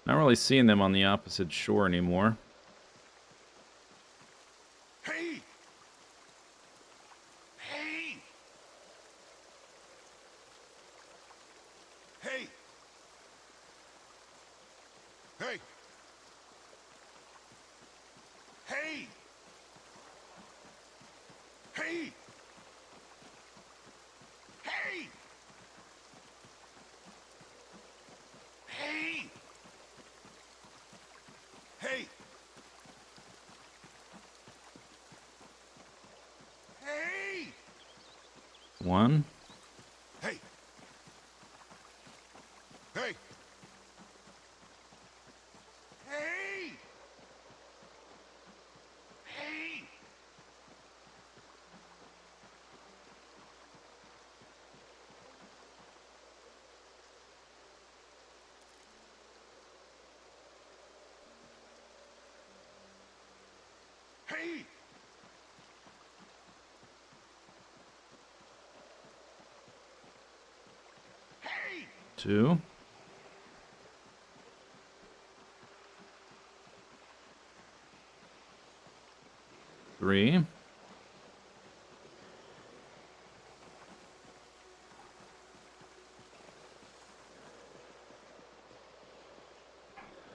Not really seeing them on the opposite shore anymore. Hey! Hey! Hey! Hey! Hey! Hey! Hey! Hey! Hey! Hey! One. Hey! Hey! Hey! Hey! 2. Three.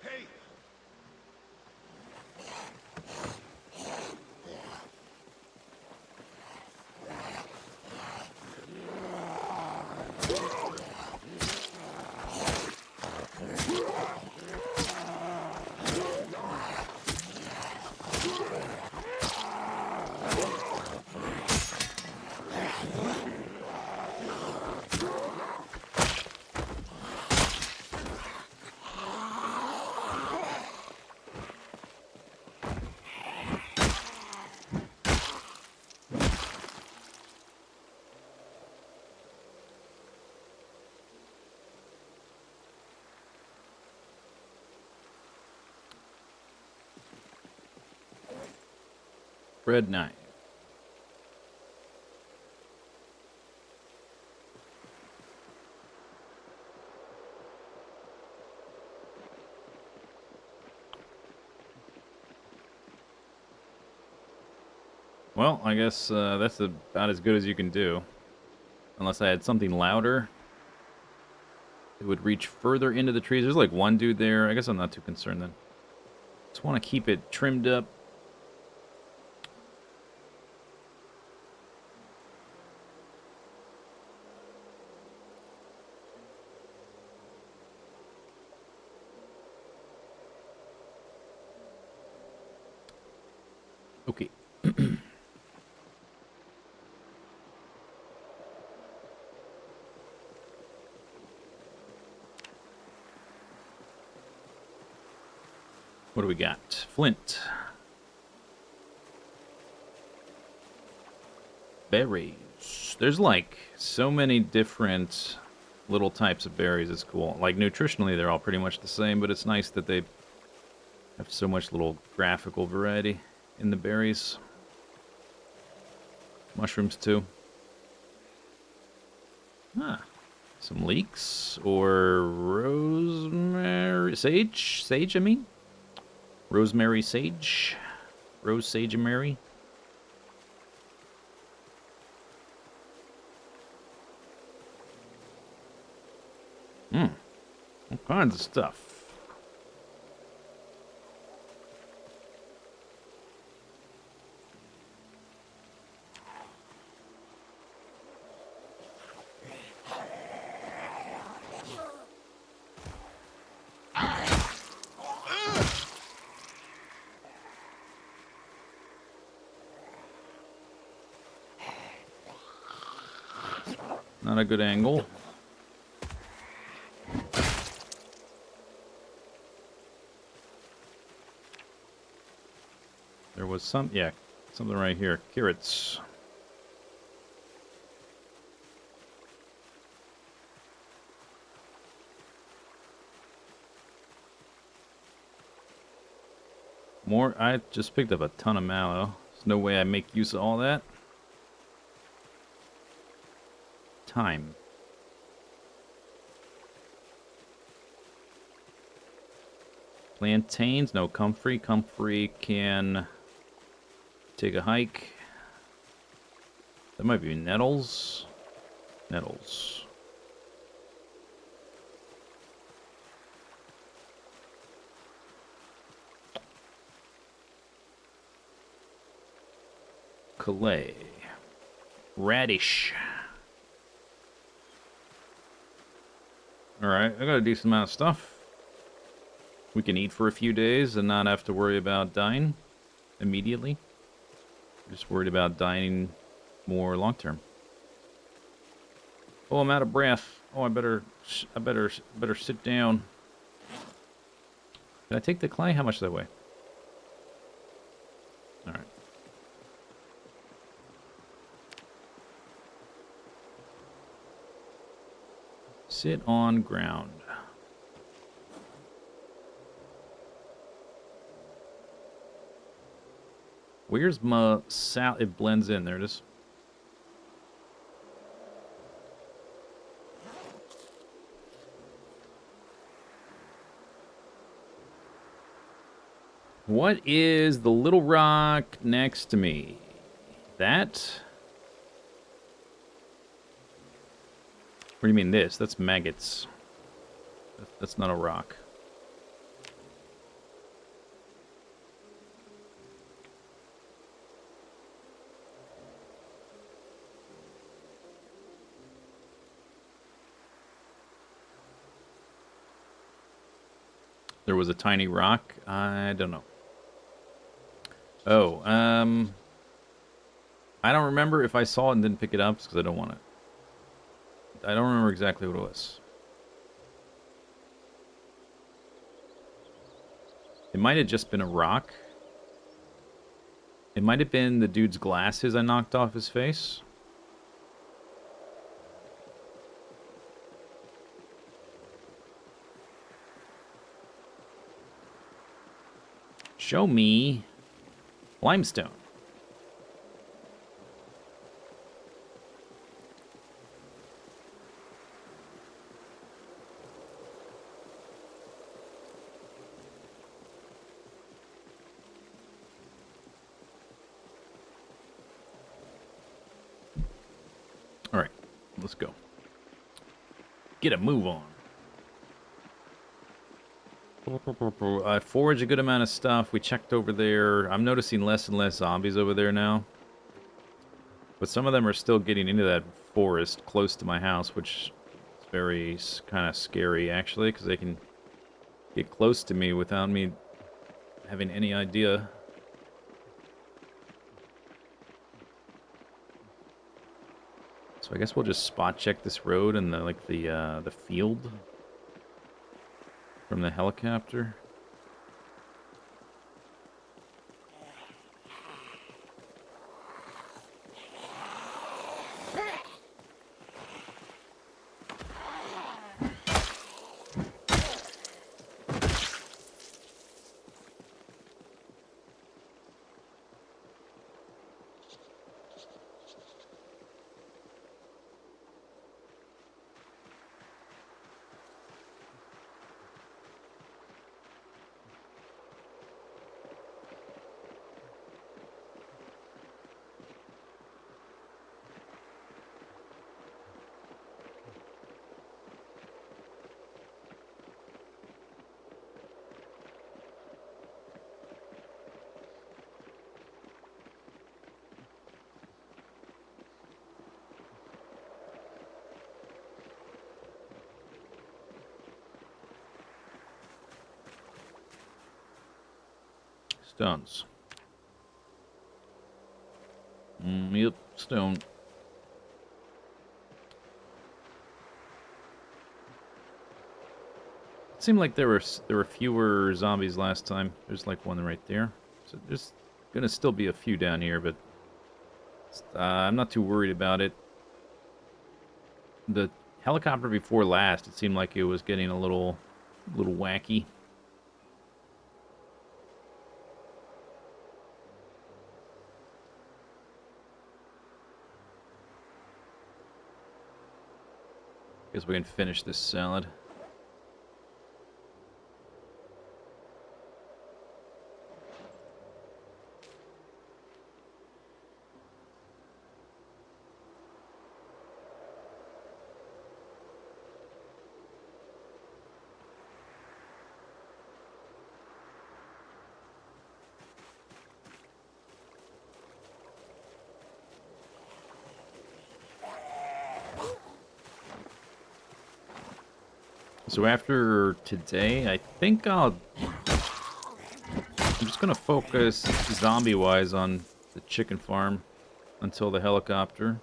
Hey! Bread knife. Well, I guess that's about as good as you can do. Unless I had something louder. It would reach further into the trees. There's like one dude there. I guess I'm not too concerned then. Just want to keep it trimmed up. Okay. What do we got? Flint. Berries. There's like so many different little types of berries. It's cool. Like nutritionally, they're all pretty much the same, but it's nice that they have so much little graphical variety in the berries. Mushrooms too. Ah, some leeks or rosemary, sage. I mean, rosemary, sage, rose, sage, and Mary. All kinds of stuff. Not a good angle. There was some, yeah, something right here. Carrots. More, I just picked up a ton of mallow. There's no way I make use of all that. Time. Plantains, no comfrey. Comfrey can take a hike. That might be nettles. Nettles. Calais. Radish. Alright, I got a decent amount of stuff. We can eat for a few days and not have to worry about dying immediately. Just worried about dying more long term. Oh, I'm out of breath. Oh, I better sit down. Did I take the clay? How much does that weigh? All right. Sit on ground. Where's my sal? It blends in. There it is. What is the little rock next to me? That? What do you mean this? That's maggots. That's not a rock. There was a tiny rock. I don't know. Oh, I don't remember if I saw it and didn't pick it up because I don't want it. I don't remember exactly what it was. It might have just been a rock. It might have been the dude's glasses I knocked off his face. Show me limestone. All right, let's go. Get a move on. I foraged a good amount of stuff. We checked over there. I'm noticing less and less zombies over there now. But some of them are still getting into that forest close to my house, which is very kind of scary, actually, because they can get close to me without me having any idea. So I guess we'll just spot check this road and the field from the helicopter. Stones. Yep, stone. It seemed like there were fewer zombies last time. There's like one right there. So there's gonna still be a few down here, but I'm not too worried about it. The helicopter before last, it seemed like it was getting a little wacky. Guess we can finish this salad. So after today, I think I'm just gonna focus zombie-wise on the chicken farm until the helicopter.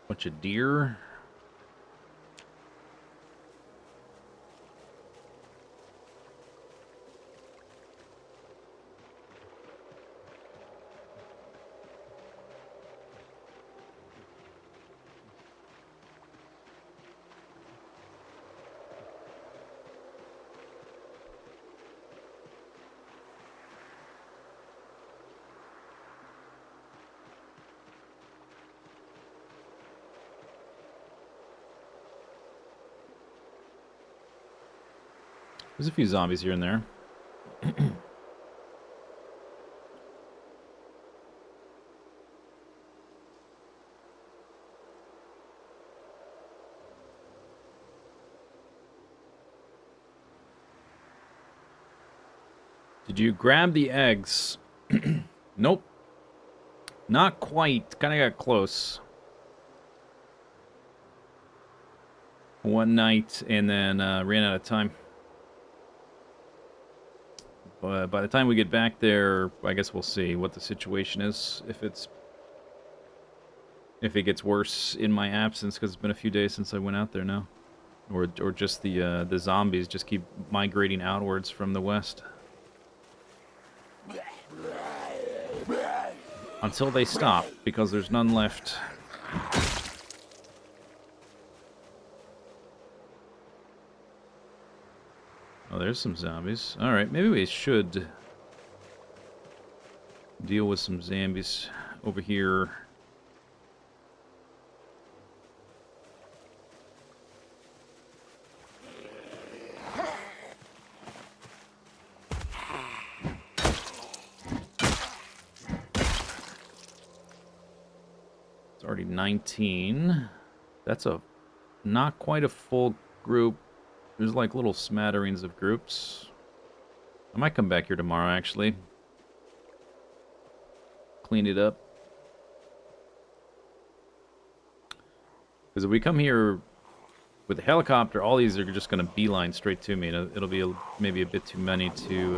Bunch of deer. There's a few zombies here and there. Did you grab the eggs? Nope. Not quite. Kind of got close. One night and then ran out of time. But by the time we get back there, I guess we'll see what the situation is. If it gets worse in my absence, because it's been a few days since I went out there now, or just the zombies just keep migrating outwards from the west until they stop, because there's none left. Oh, there's some zombies. All right, maybe we should deal with some zombies over here. It's already 19. That's not quite a full group. There's like little smatterings of groups. I might come back here tomorrow, actually. Clean it up. Because if we come here with a helicopter, all these are just going to beeline straight to me. And it'll be maybe a bit too many to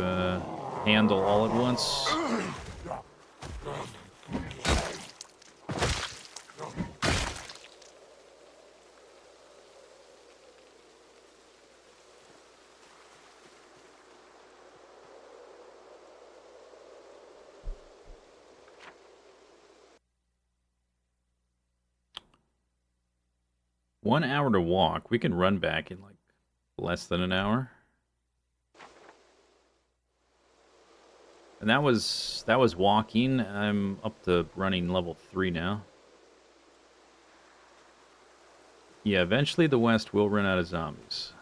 handle all at once. 1 hour to walk. We can run back in like less than an hour. And that was walking. I'm up to running level 3 now. Yeah, eventually the West will run out of zombies.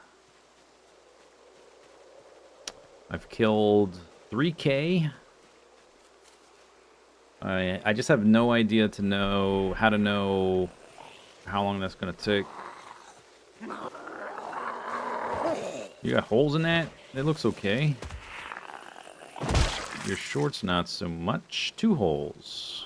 I've killed 3K. I just have no idea how to know how long that's gonna take. You got holes in that? It looks okay. Your shorts not so much. 2 holes.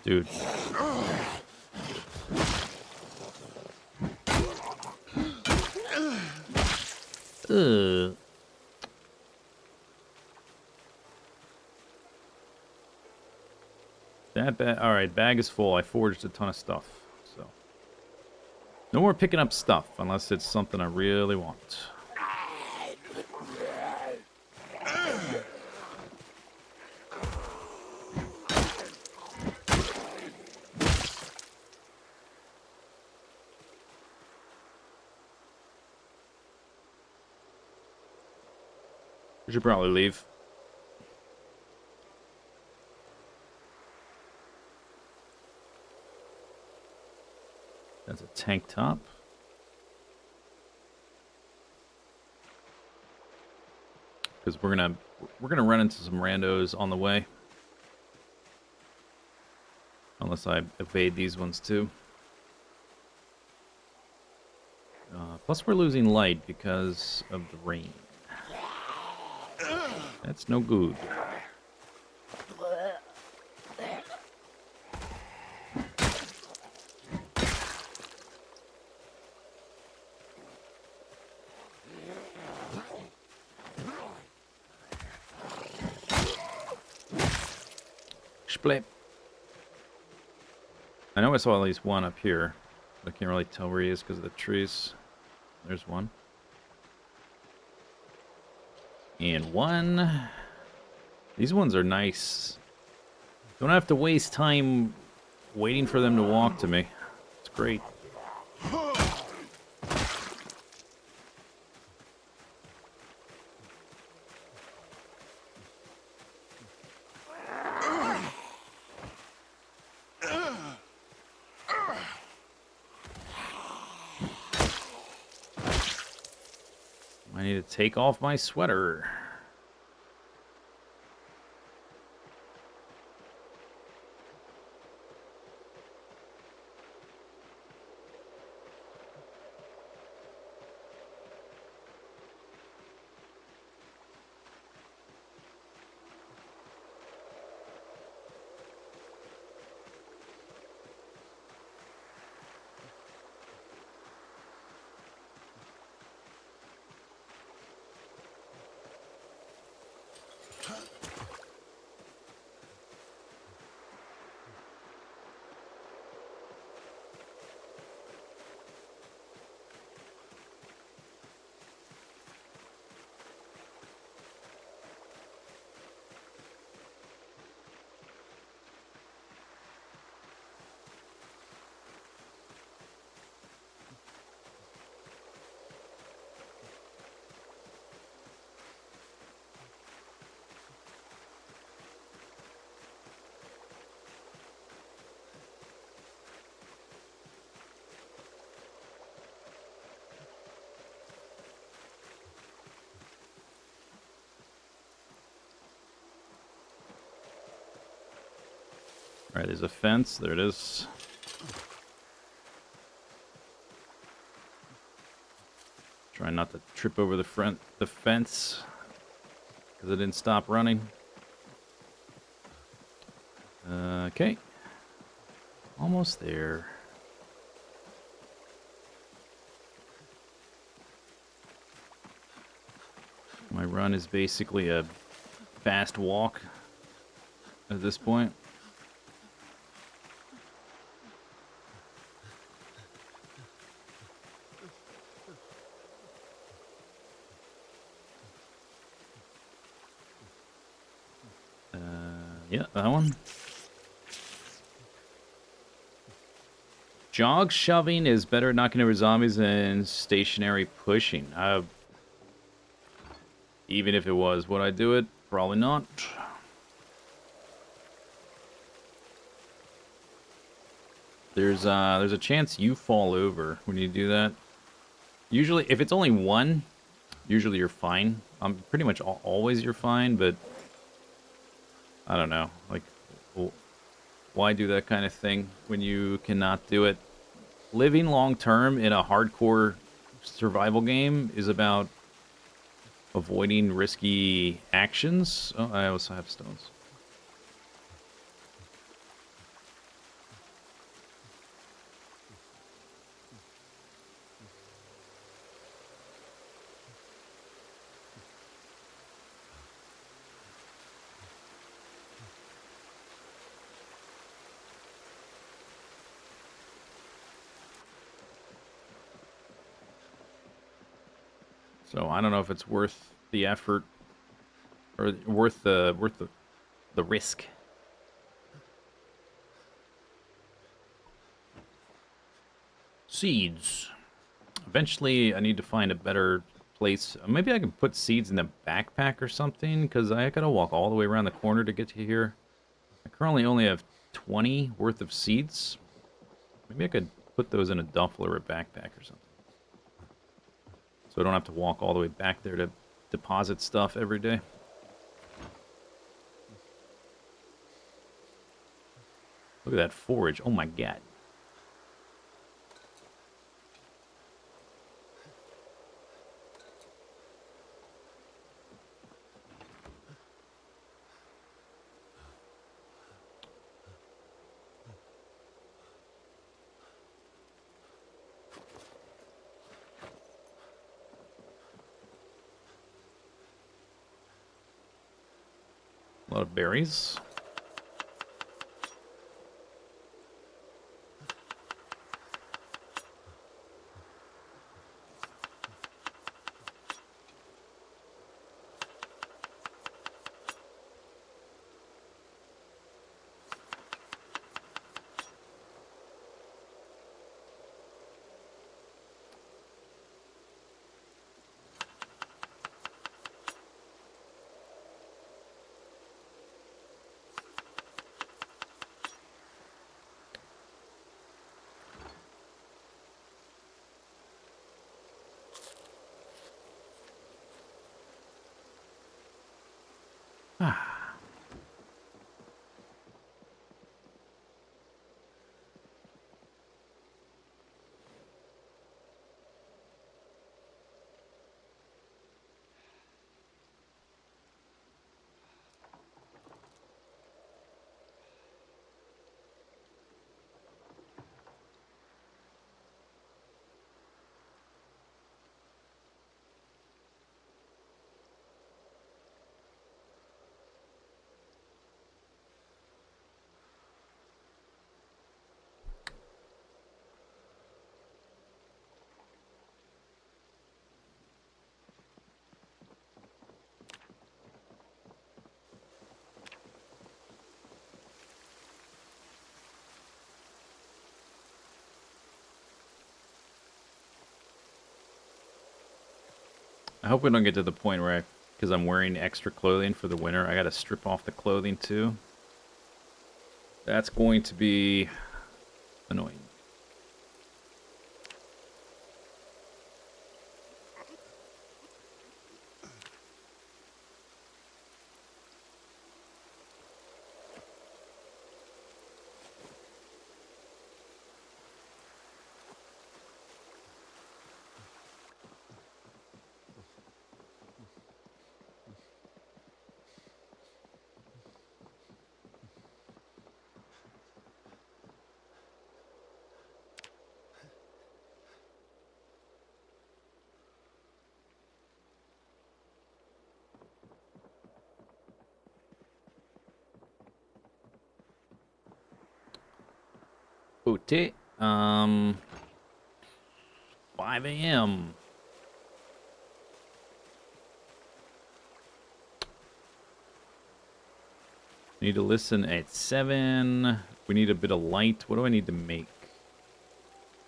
Dude. Ugh. That bag. Alright, bag is full. I forged a ton of stuff. So. No more picking up stuff unless it's something I really want. We should probably leave. That's a tank top. Because we're gonna run into some randos on the way. Unless I evade these ones too. Plus we're losing light because of the rain. That's no good. Split. I know I saw at least one up here. I can't really tell where he is because of the trees. there's one. And one. These ones are nice. Don't have to waste time waiting for them to walk to me. It's great. I need to take off my sweater. Alright, there's a fence. There it is. Try not to trip over the fence because I didn't stop running. Okay. Almost there. My run is basically a fast walk at this point. Yeah, that one. Jog shoving is better at knocking over zombies than stationary pushing. Even if it was, would I do it? Probably not. There's a chance you fall over when you do that. Usually, if it's only one, usually you're fine. Pretty much always you're fine, but I don't know. Like, why do that kind of thing when you cannot do it? Living long term in a hardcore survival game is about avoiding risky actions. Oh, I also have stones. So I don't know if it's worth the effort or worth the risk. Seeds. Eventually, I need to find a better place. Maybe I can put seeds in the backpack or something, because I gotta walk all the way around the corner to get to here. I currently only have 20 worth of seeds. Maybe I could put those in a duffel or a backpack or something. So I don't have to walk all the way back there to deposit stuff every day. Look at that forage. Oh my god. A lot of berries. I hope we don't get to the point where because I'm wearing extra clothing for the winter, I gotta strip off the clothing too. That's going to be annoying. Okay. 5 a.m. Need to listen at 7. We need a bit of light. What do I need to make?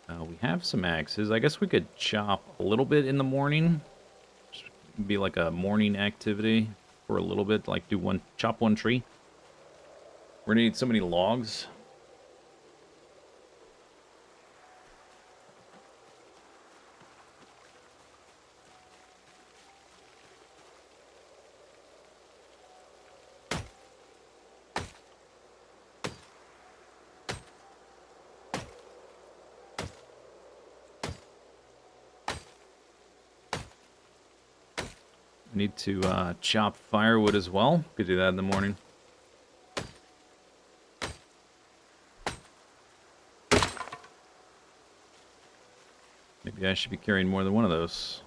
We have some axes. I guess we could chop a little bit in the morning. Just be like a morning activity for a little bit. Like chop one tree. We're gonna need so many logs. I need to chop firewood as well. Could do that in the morning. Maybe I should be carrying more than one of those.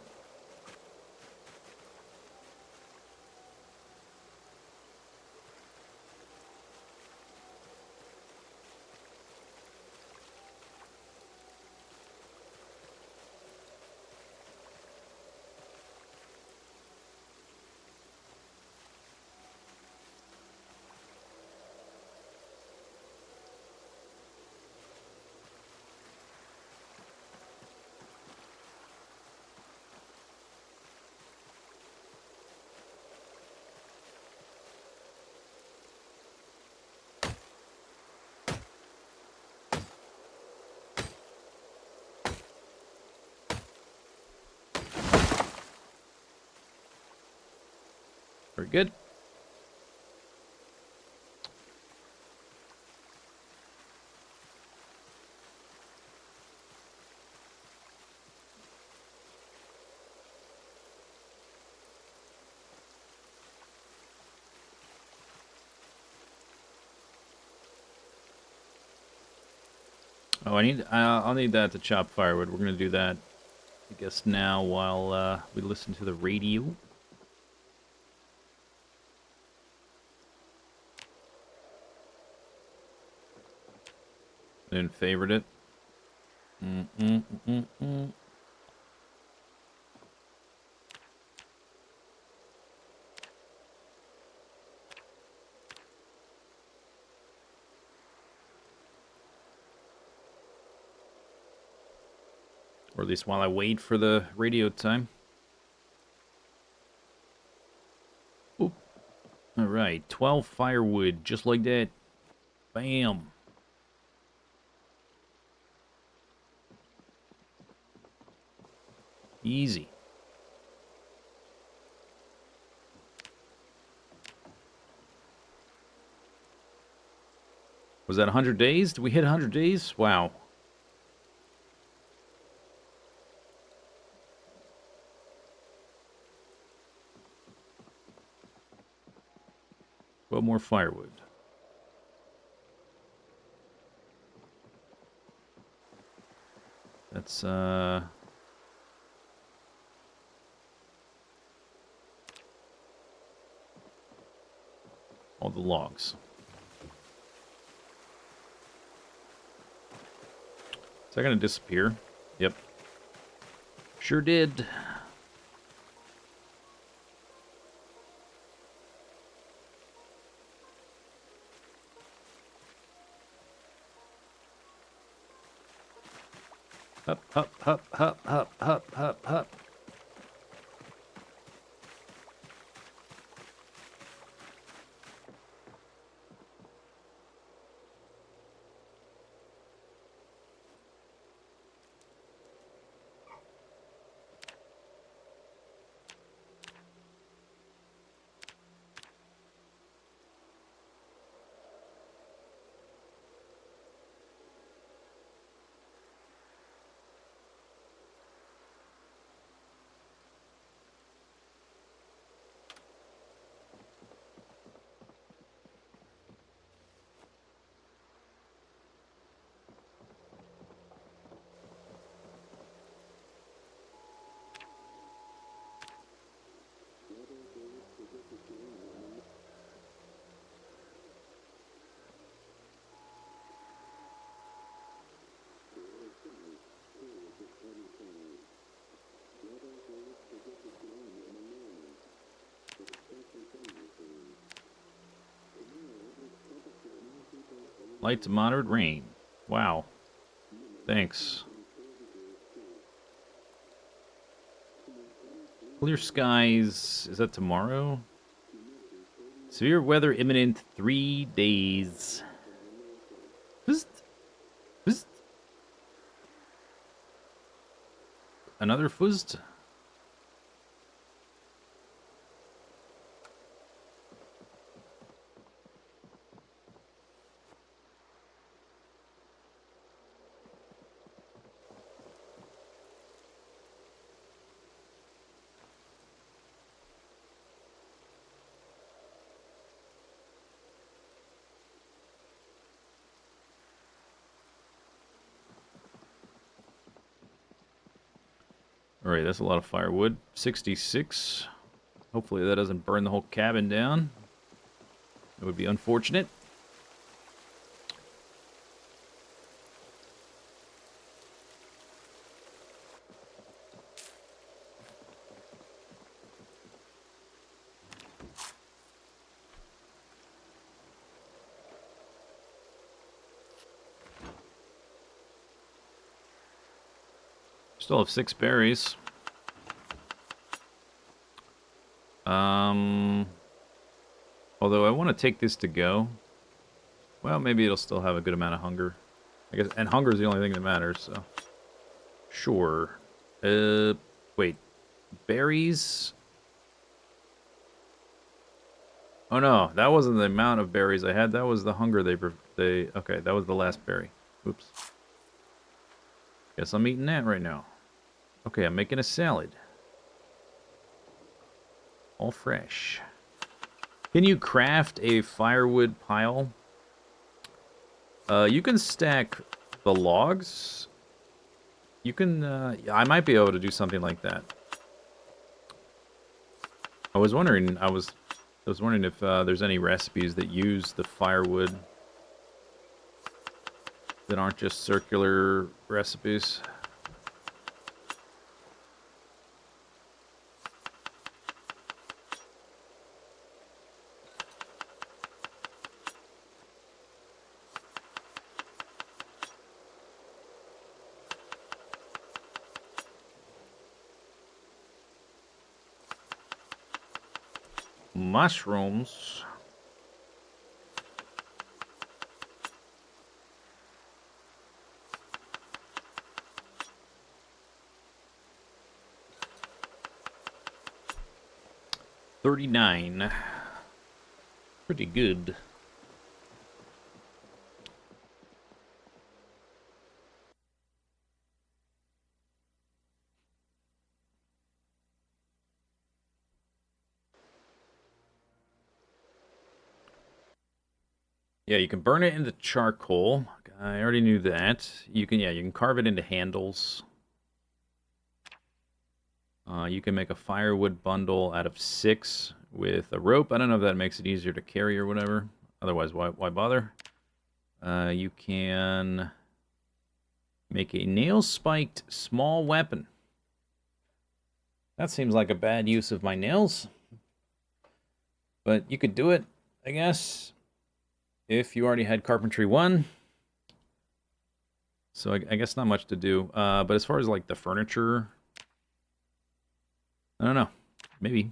Very good. Oh, I'll need that to chop firewood. We're gonna do that, I guess, now while we listen to the radio. Didn't favorite it. Mm-mm-mm-mm. Or at least while I wait for the radio time. Oop. Alright, 12 firewood, just like that. Bam. Easy. Was that 100 days? Did we hit 100 days? Wow. Well, more firewood. That's, all the logs. Is that gonna disappear? Yep. Sure did. Up, up, up, up, up, up, up, up. Light to moderate rain. Wow. Thanks. Clear skies. Is that tomorrow? Severe weather imminent 3 days. Bzzt. Bzzt. Another fuzzed? Alright, that's a lot of firewood. 66. Hopefully that doesn't burn the whole cabin down. It would be unfortunate. Still have 6 berries. Although I want to take this to go. Well, maybe it'll still have a good amount of hunger. I guess, and hunger is the only thing that matters, so. Sure. Wait. Berries? Oh no, that wasn't the amount of berries I had. That was the hunger okay, that was the last berry. Oops. Guess I'm eating that right now. Okay, I'm making a salad. All fresh. Can you craft a firewood pile? You can stack the logs. You can, I might be able to do something like that. I was wondering if there's any recipes that use the firewood that aren't just circular recipes. Mushrooms. $39. Pretty good. Yeah, you can burn it into charcoal. I already knew that. You can carve it into handles. You can make a firewood bundle out of 6 with a rope. I don't know if that makes it easier to carry or whatever. Otherwise, why bother? You can make a nail-spiked small weapon. That seems like a bad use of my nails. But you could do it, I guess, if you already had Carpentry 1. So I guess not much to do. But as far as like the furniture, I don't know. Maybe.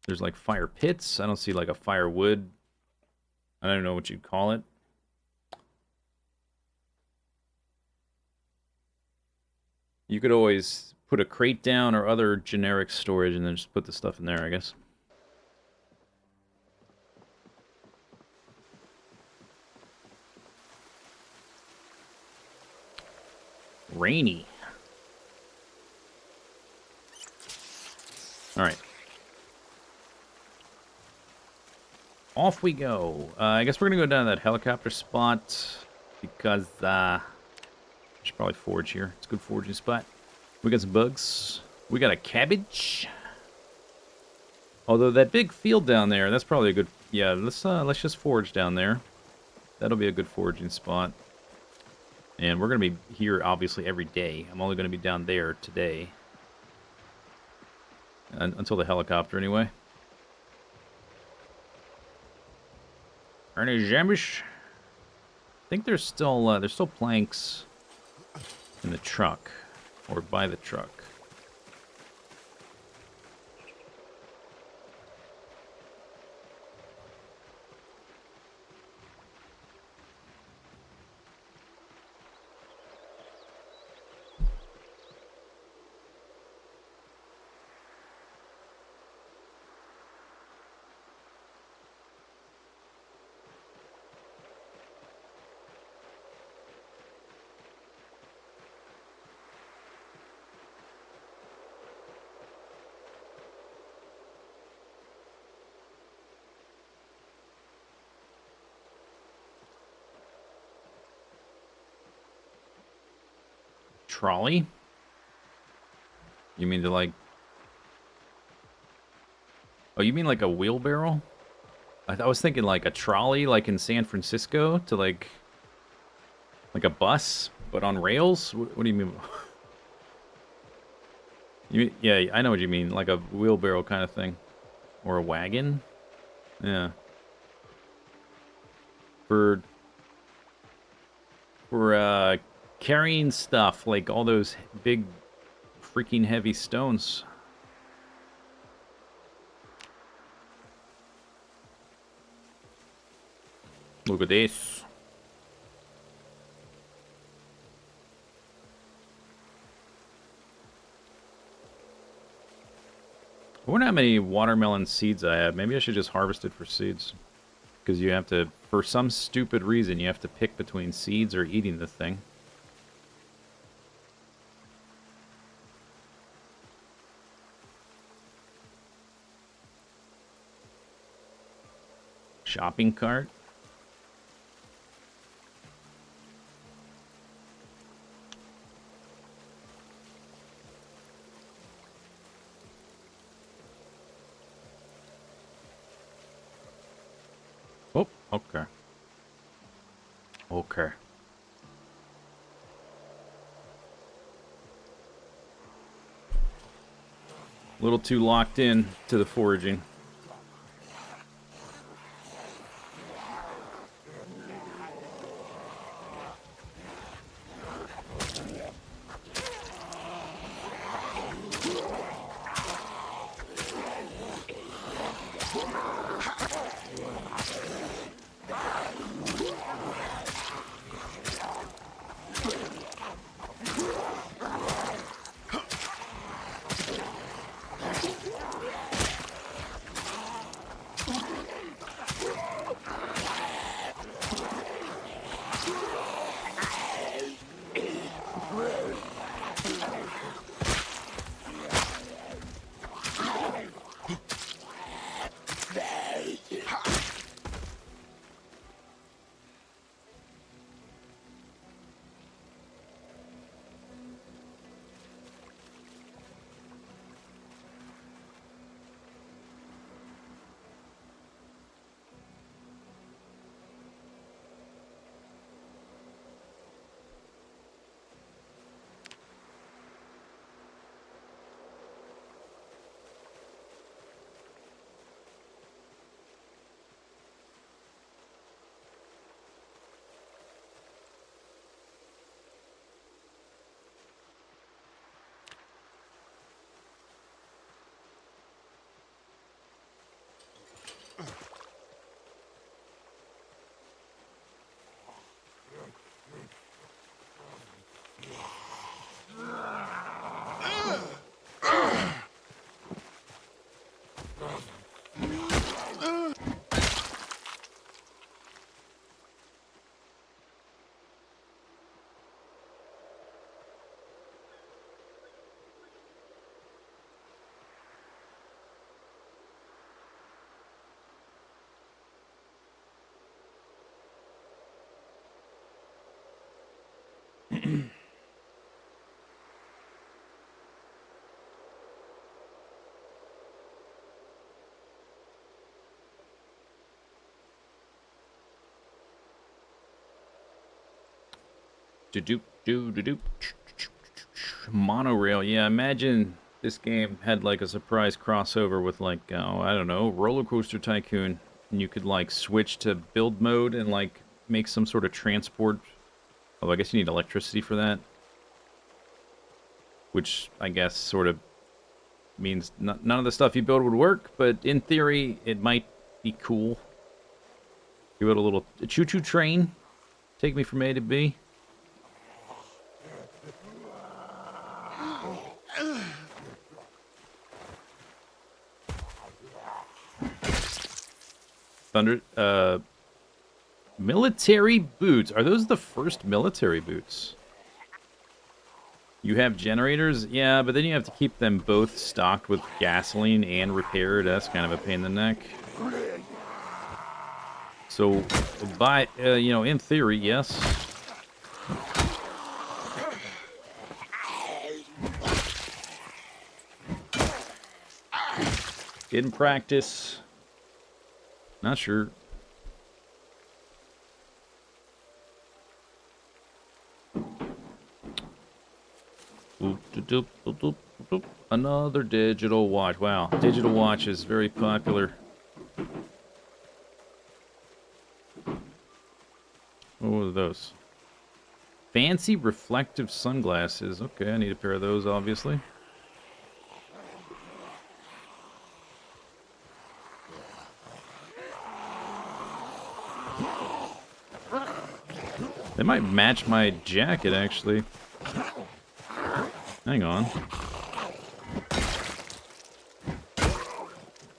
There's like fire pits. I don't see like a firewood. I don't know what you'd call it. You could always put a crate down or other generic storage and then just put the stuff in there, I guess. Rainy. Alright. Off we go. I guess we're going to go down to that helicopter spot because I should probably forge here. It's a good foraging spot. We got some bugs. We got a cabbage. Although that big field down there, that's probably a good... Yeah, let's just forage down there. That'll be a good foraging spot. And we're going to be here, obviously, every day. I'm only going to be down there today. Until the helicopter, anyway. Ernie Jamish. I think there's still planks in the truck, or by the truck. Trolley? You mean to like... Oh, you mean like a wheelbarrow? I was thinking like a trolley, like in San Francisco, to like a bus, but on rails? What do you mean? Yeah, I know what you mean, like a wheelbarrow kind of thing. Or a wagon? Yeah. For for carrying stuff, like all those big freaking heavy stones. Look at this. I wonder how many watermelon seeds I have. Maybe I should just harvest it for seeds. Because you have to, for some stupid reason, you have to pick between seeds or eating the thing. Shopping cart? Oh, okay. Okay. A little too locked in to the foraging. Do-do-do-do-do. Monorail. Yeah, imagine this game had like a surprise crossover with like, oh, I don't know, Roller Coaster Tycoon. And you could, like, switch to build mode and, like, make some sort of transport. Oh, I guess you need electricity for that. Which, I guess, sort of means none of the stuff you build would work, but in theory, it might be cool. You build a little choo-choo train. Take me from A to B. Military boots. Are those the first military boots? You have generators? Yeah, but then you have to keep them both stocked with gasoline and repaired. That's kind of a pain in the neck. So, in theory, yes. In practice, not sure. Another digital watch. Wow, digital watch is very popular. What were those? Fancy reflective sunglasses. Okay, I need a pair of those, obviously. They might match my jacket, actually. Hang on.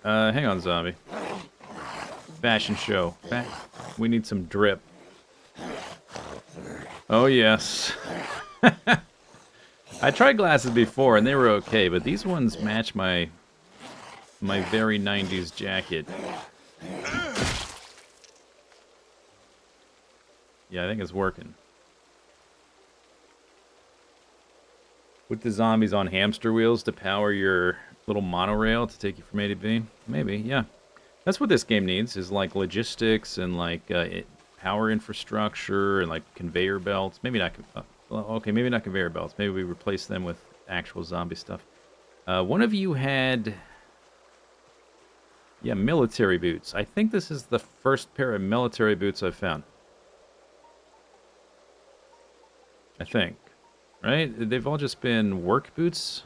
Hang on, zombie. Fashion show. We need some drip. Oh, yes. I tried glasses before, and they were okay, but these ones match my very 90s jacket. Yeah, I think it's working. With the zombies on hamster wheels to power your little monorail to take you from A to B? Maybe, yeah. That's what this game needs, is like logistics and like power infrastructure and like conveyor belts. Maybe not, okay, maybe not conveyor belts. Maybe we replace them with actual zombie stuff. One of you had, yeah, military boots. I think this is the first pair of military boots I've found. I think. Right? They've all just been work boots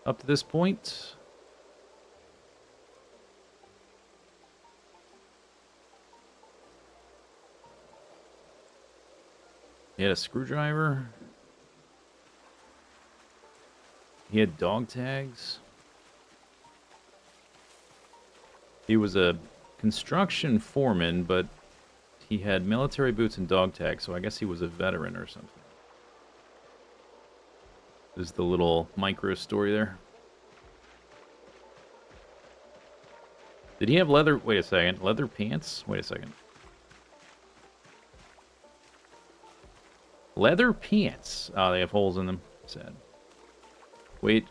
up to this point. He had a screwdriver. He had dog tags. He was a construction foreman, but he had military boots and dog tags, so I guess he was a veteran or something. This is the little micro story there. Did he have leather? Wait a second. Leather pants? Wait a second. Leather pants. Oh, they have holes in them. Sad. Wait.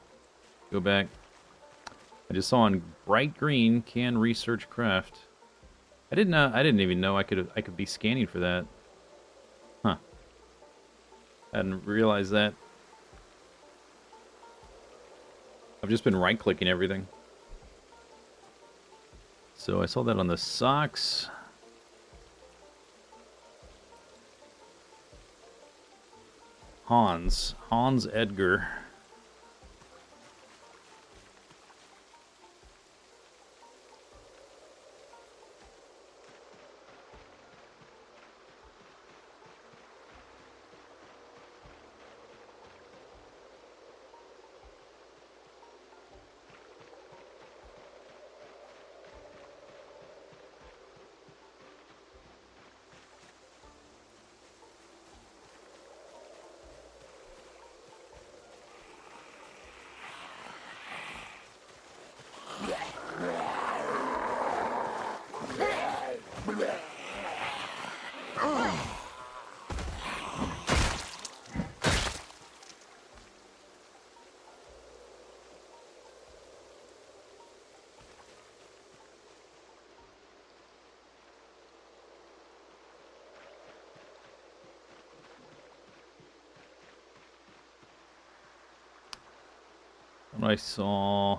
Go back. I just saw on bright green can research craft. I didn't even know I could be scanning for that. Huh. I hadn't realized that. I've just been right-clicking everything. So I saw that on the socks. Hans Edgar. What I saw.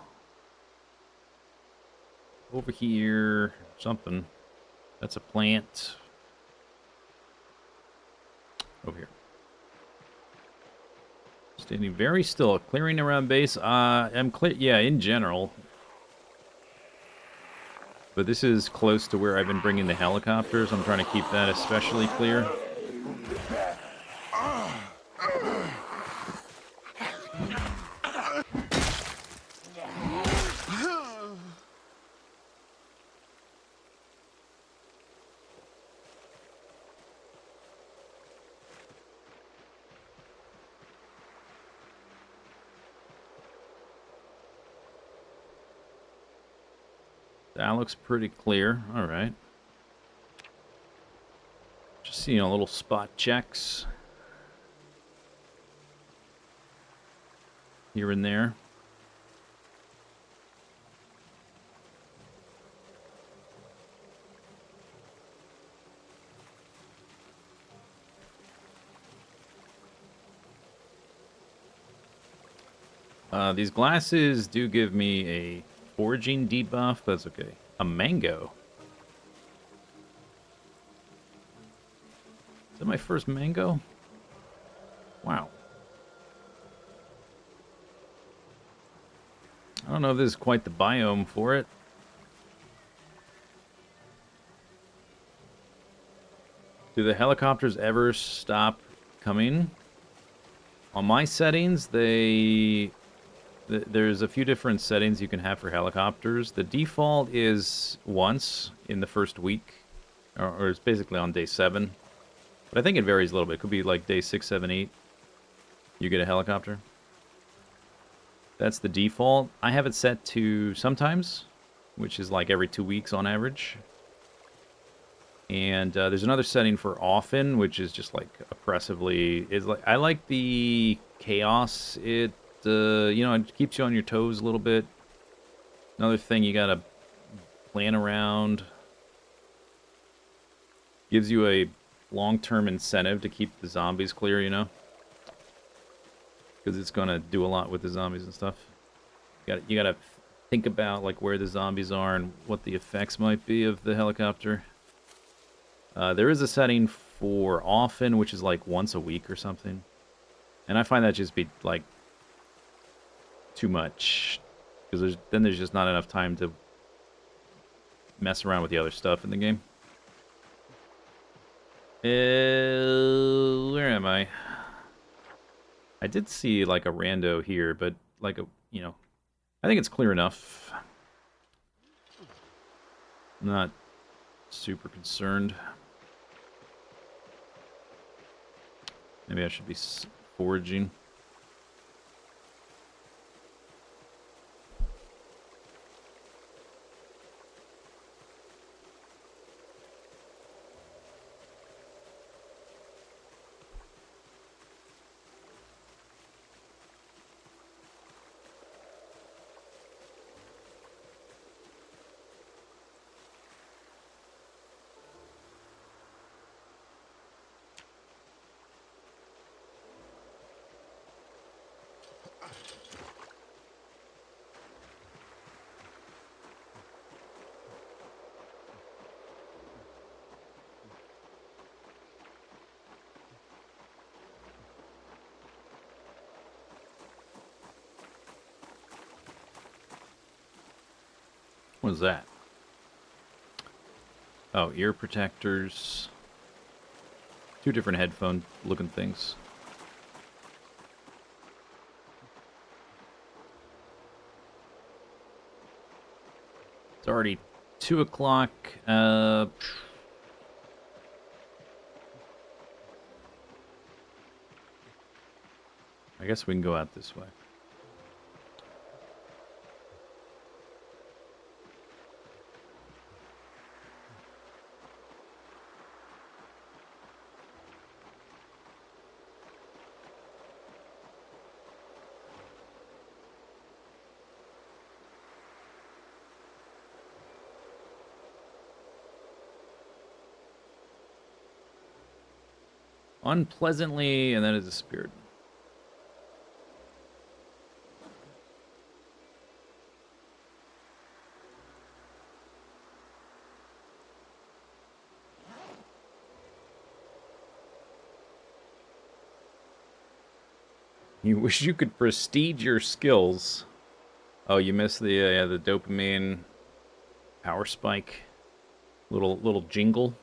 over here. Something. That's a plant. Over here. Standing very still. Clearing around base. I'm clear. Yeah, in general. But this is close to where I've been bringing the helicopters. I'm trying to keep that especially clear. That looks pretty clear. All right. Just seeing a little spot checks here and there. These glasses do give me a foraging debuff, but that's okay. A mango. Is that my first mango? Wow. I don't know if this is quite the biome for it. Do the helicopters ever stop coming? On my settings, there's a few different settings you can have for helicopters. The default is once in the first week, or it's basically on day 7. But I think it varies a little bit. It could be like day 6, 7, 8. You get a helicopter. That's the default. I have it set to sometimes, which is like every 2 weeks on average. And there's another setting for often, which is just like oppressively. Is like I like the chaos. It it keeps you on your toes a little bit. Another thing you gotta plan around. Gives you a long-term incentive to keep the zombies clear, because it's gonna do a lot with the zombies and stuff. You gotta think about like where the zombies are and what the effects might be of the helicopter. There is a setting for often, which is like once a week or something, and I find that just be like too much, because then there's just not enough time to mess around with the other stuff in the game. Where am I? I did see like a rando here, but like I think it's clear enough. Not super concerned. Maybe I should be foraging. What is that? Oh, ear protectors. 2 different headphone looking things. It's already 2 o'clock. I guess we can go out this way. Unpleasantly, and then it disappeared. You wish you could prestige your skills. Oh, you missed the yeah, the dopamine power spike. Little jingle.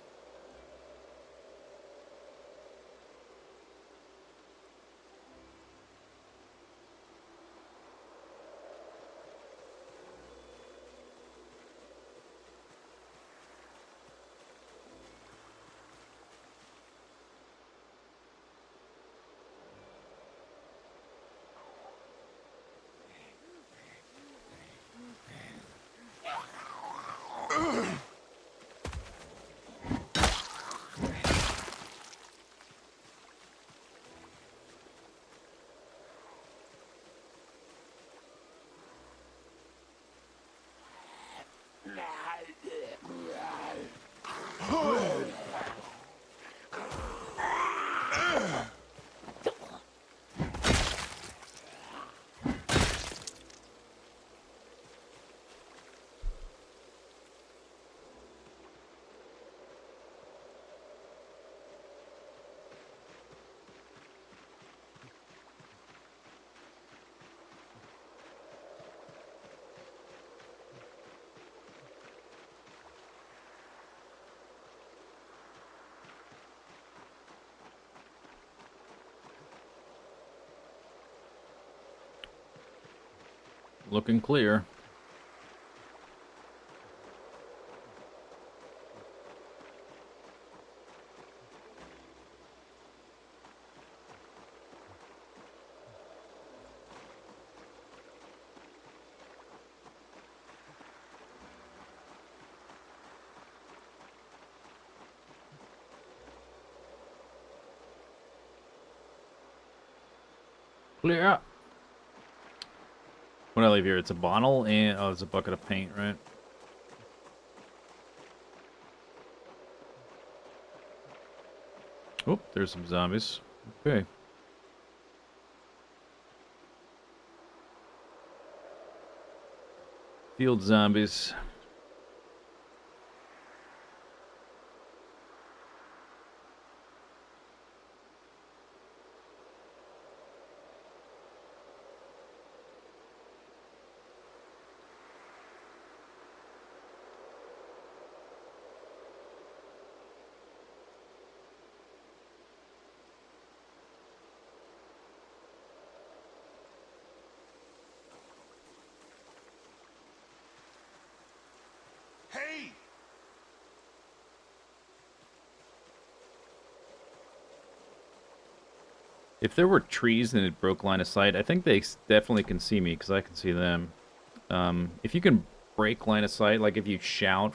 Looking clear. Clear. What do I leave here? It's a bottle and oh, it's a bucket of paint, right? Oh, there's some zombies. Okay. Field zombies. Hey! If there were trees and it broke line of sight, I think they definitely can see me because I can see them. If you can break line of sight, like if you shout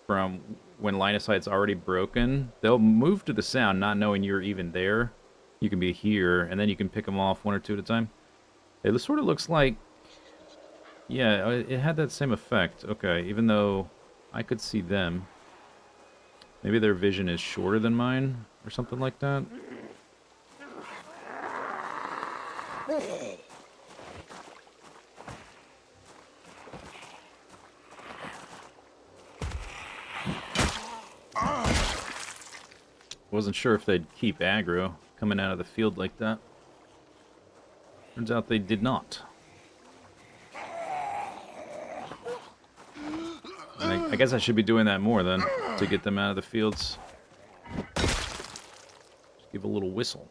from when line of sight's already broken, they'll move to the sound not knowing you're even there. You can be here, and then you can pick them off one or two at a time. It sort of looks like... Yeah, it had that same effect. Okay, even though I could see them. Maybe their vision is shorter than mine, or something like that. Wasn't sure if they'd keep aggro coming out of the field like that. Turns out they did not. And I guess I should be doing that more then, to get them out of the fields. Just give a little whistle.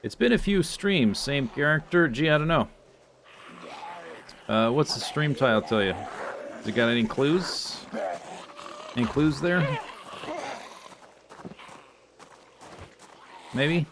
It's been a few streams, same character. Gee, I don't know. What's the stream title tell you? Has it got any clues? Any clues there? Maybe?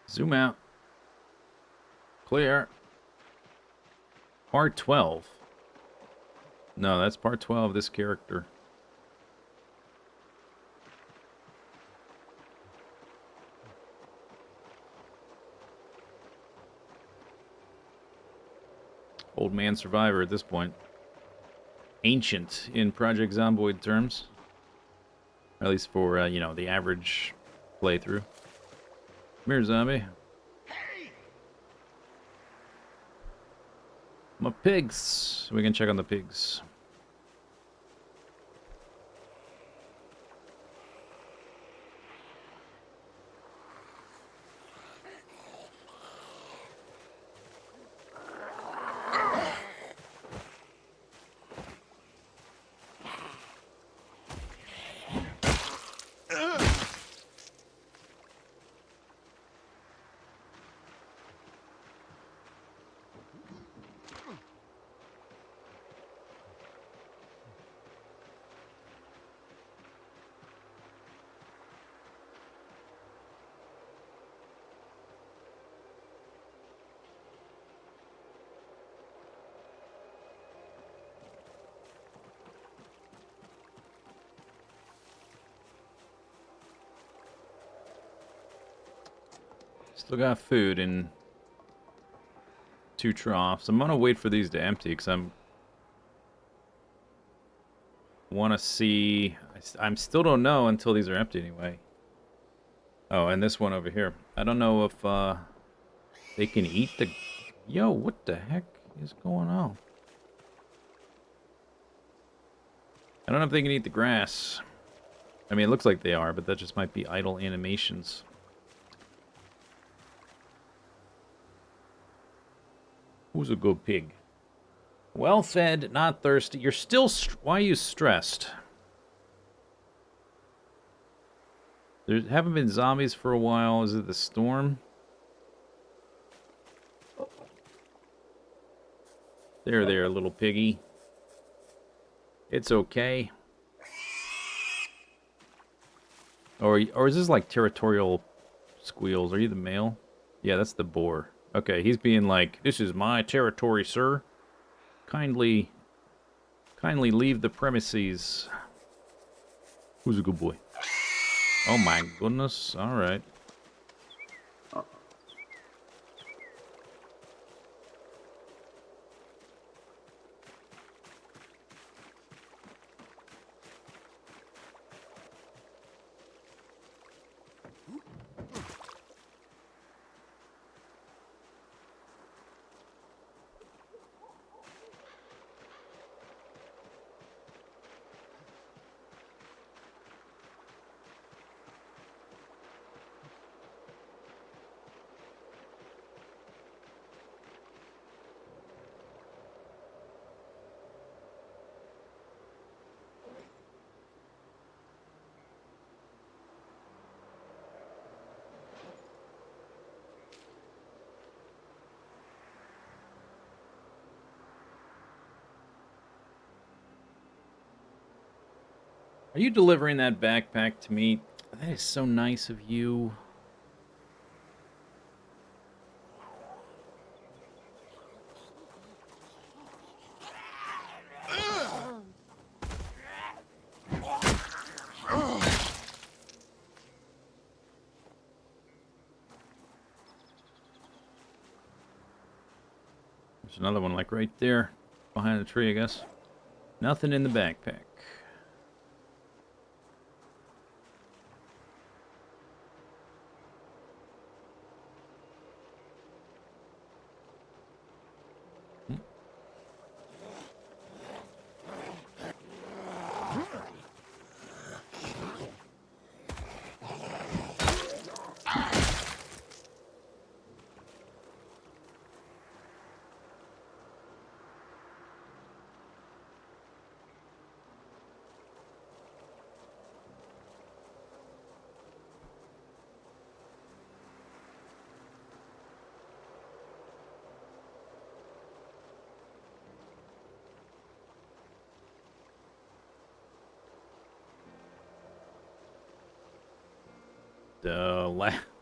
Zoom out. Clear. Part 12. No, that's part 12 of this character. Old man survivor at this point. Ancient in Project Zomboid terms. Or at least for, you know, the average playthrough. Come here, zombie. Hey! My pigs. We can check on the pigs. Still got food in 2 troughs. I'm gonna wait for these to empty because want to see. I'm still don't know until these are empty anyway. Oh, and this one over here. I don't know if they can eat the. Yo, what the heck is going on? I don't know if they can eat the grass. I mean, it looks like they are, but that just might be idle animations. Who's a good pig? Well fed, not thirsty. You're still... Why are you stressed? There haven't been zombies for a while. Is it the storm? There, little piggy. It's okay. Or is this like territorial squeals? Are you the male? Yeah, that's the boar. Okay, he's being like, this is my territory, sir. Kindly leave the premises. Who's a good boy? Oh my goodness. Alright. Are you delivering that backpack to me? That is so nice of you. There's another one like right there. Behind the tree, I guess. Nothing in the backpack.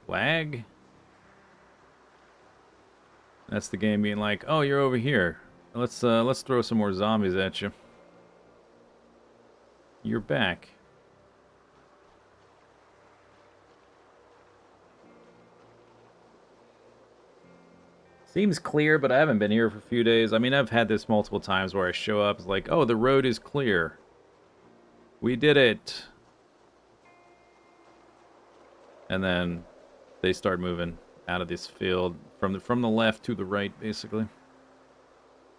Lag? That's the game being like, oh, you're over here. Let's throw some more zombies at you. You're back. Seems clear, but I haven't been here for a few days. I mean, I've had this multiple times where I show up, it's like, oh, the road is clear. We did it. And then they start moving out of this field from the left to the right, basically.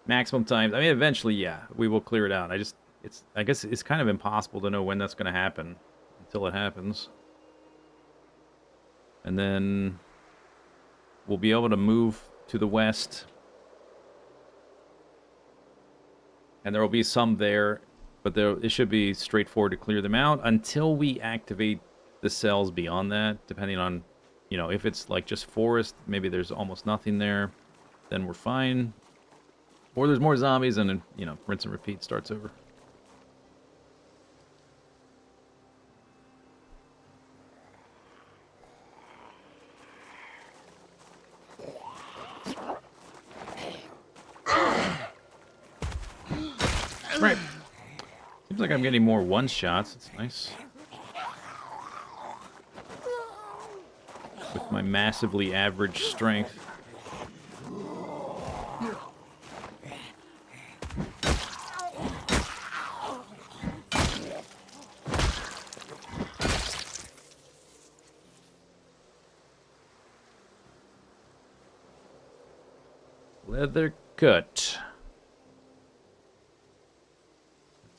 Maximum times. I mean, eventually, yeah, we will clear it out. I guess it's kind of impossible to know when that's going to happen until it happens. And then we'll be able to move to the west. And there will be some there, but it should be straightforward to clear them out until we activate the cells beyond that, depending on, if it's like just forest, maybe there's almost nothing there, then we're fine. Or there's more zombies and then, rinse and repeat starts over. Right. Seems like I'm getting more one-shots. It's nice. With my massively average strength. Leather cut.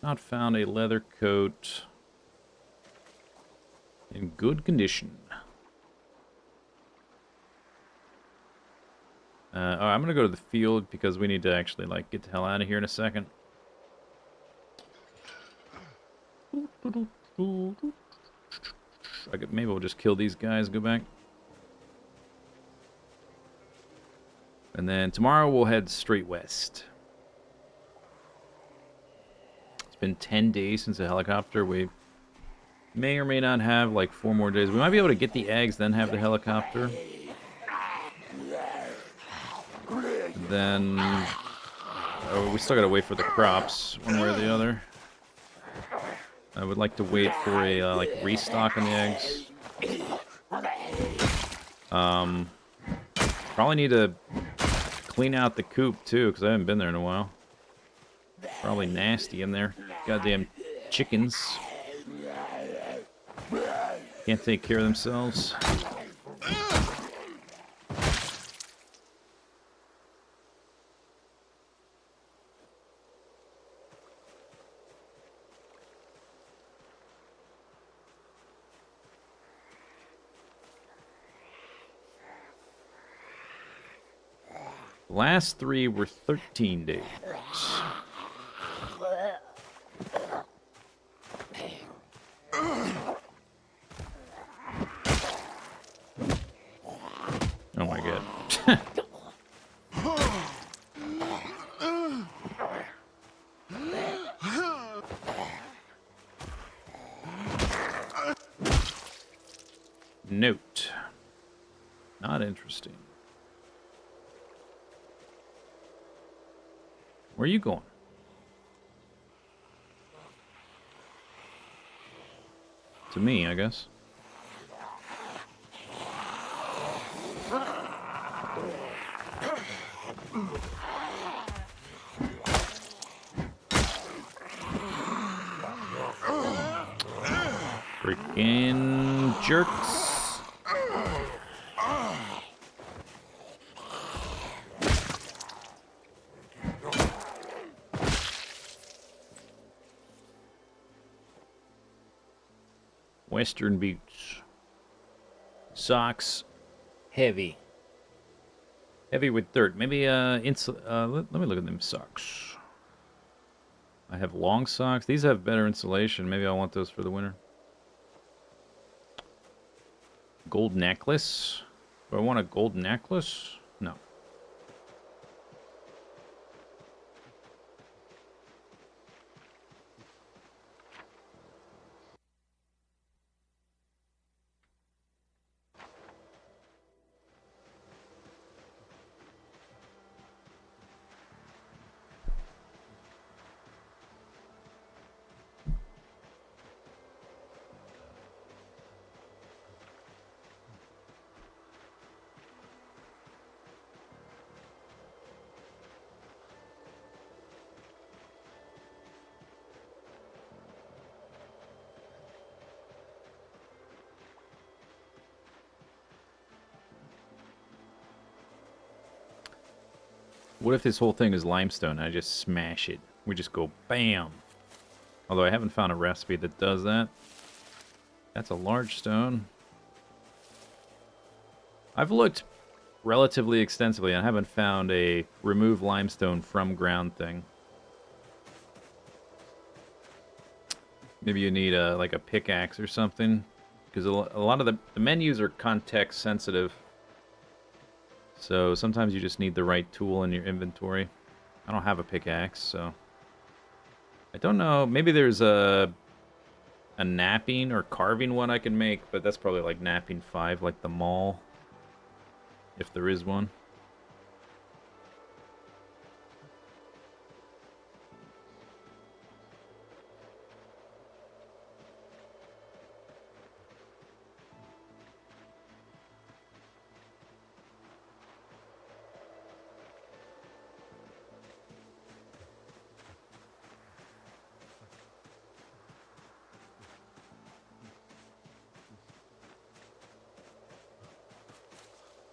Not found a leather coat in good condition. Alright, I'm gonna go to the field because we need to actually, get the hell out of here in a second. Maybe we'll just kill these guys, go back. And then tomorrow we'll head straight west. It's been 10 days since the helicopter. We may or may not have, 4 more days. We might be able to get the eggs, then have the helicopter. Then we still gotta wait for the crops, one way or the other. I would like to wait for a restock on the eggs. Probably need to clean out the coop too, because I haven't been there in a while. Probably nasty in there. Goddamn chickens. Can't take care of themselves. The last 3 were 13 days. Oh my god. Note. Not interesting. Where are you going? To me, I guess. Freaking jerks. Western boots. Socks. Heavy. Heavy with dirt. Maybe, let me look at them socks. I have long socks. These have better insulation. Maybe I want those for the winter. Gold necklace. Do I want a gold necklace? No. What if this whole thing is limestone and I just smash it? We just go bam. Although I haven't found a recipe that does that. That's a large stone. I've looked relatively extensively and I haven't found a remove limestone from ground thing. Maybe you need a like a pickaxe or something, because a lot of the menus are context sensitive. So sometimes you just need the right tool in your inventory. I don't have a pickaxe, so I don't know. Maybe there's a napping or carving one I can make, but that's probably like napping 5, like the mall, if there is one.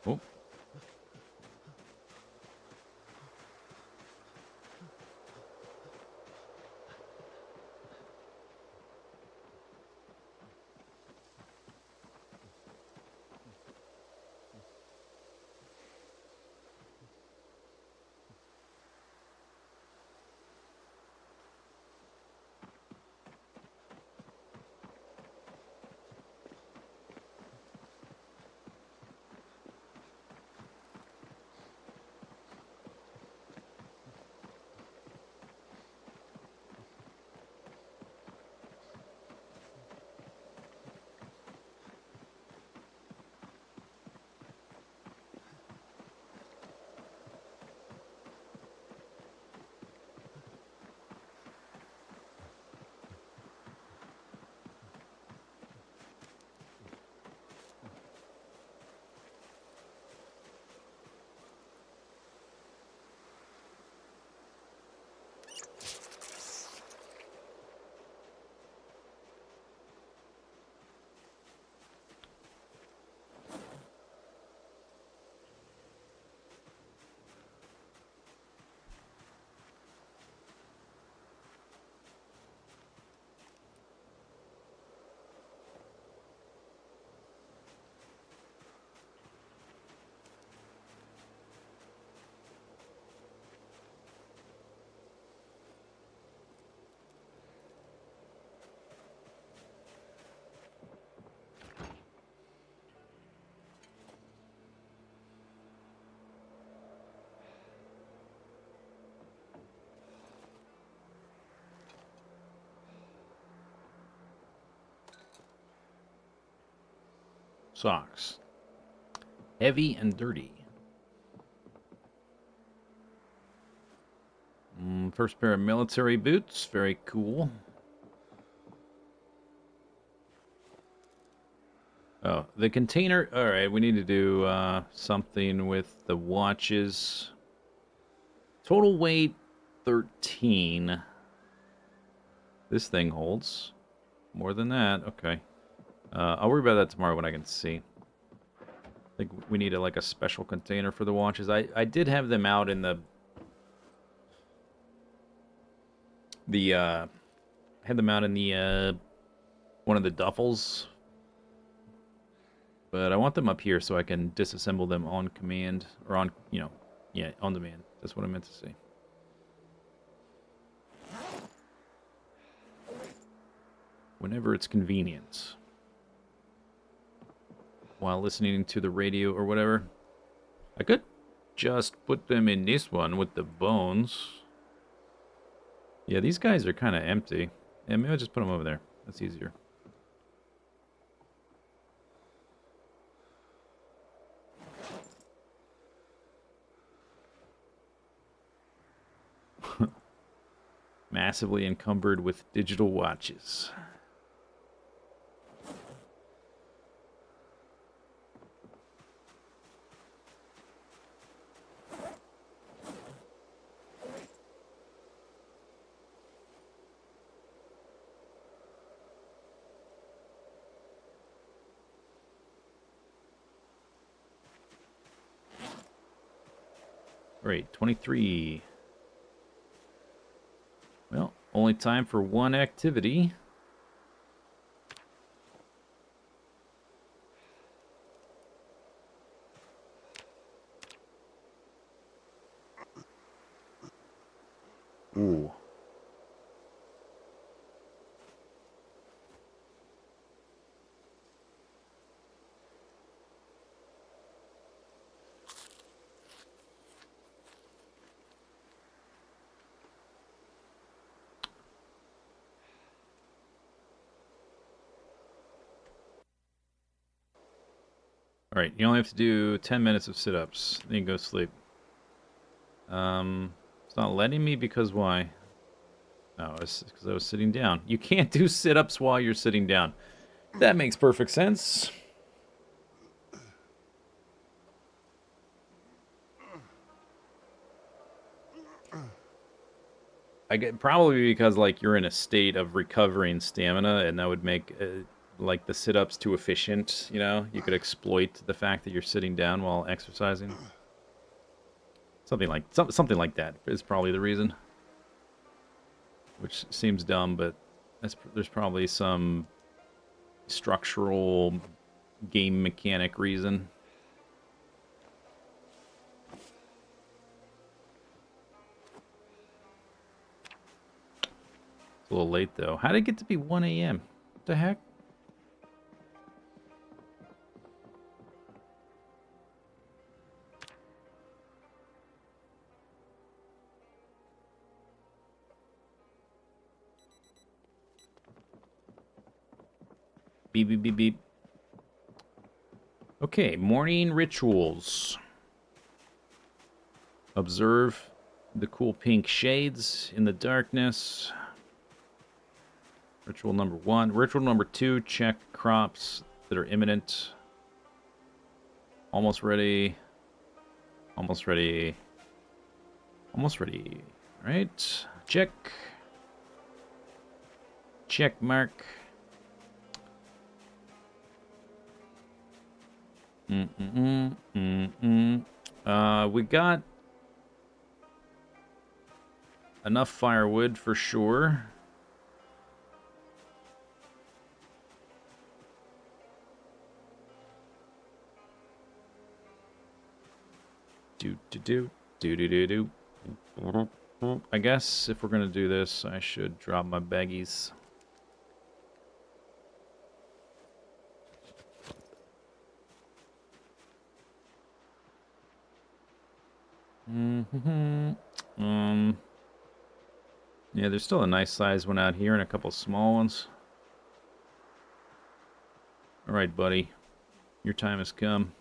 Oh. Socks. Heavy and dirty. First pair of military boots. Very cool. Oh, the container. All right, we need to do something with the watches. Total weight 13. This thing holds more than that. Okay. I'll worry about that tomorrow when I can see. I think we need like a special container for the watches. I did have them out in the had them out in the one of the duffels, but I want them up here so I can disassemble them on command or on yeah, on demand. That's what I meant to say. Whenever it's convenient. While listening to the radio or whatever. I could just put them in this one with the bones. Yeah, these guys are kind of empty. Yeah, maybe I'll just put them over there. That's easier. Massively encumbered with digital watches. Great, 23. Well, only time for one activity. Ooh. Alright, you only have to do 10 minutes of sit-ups. Then you go sleep. It's not letting me because why? No, it's because I was sitting down. You can't do sit-ups while you're sitting down. That makes perfect sense. I get probably because like you're in a state of recovering stamina, and that would make like the sit-ups too efficient. You know, you could exploit the fact that you're sitting down while exercising. Something like that is probably the reason. Which seems dumb, but there's probably some structural game mechanic reason. It's a little late though. How did it get to be 1 a.m.? What the heck? Beep, beep, beep, beep. Okay, morning rituals. Observe the cool pink shades in the darkness. Ritual number 1. Ritual number 2, check crops that are imminent. Almost ready. Almost ready. Almost ready. Alright. Check. Check mark. We got enough firewood for sure. Do. I guess if we're gonna do this, I should drop my baggies. Yeah, there's still a nice size one out here and a couple small ones. All right, buddy, your time has come.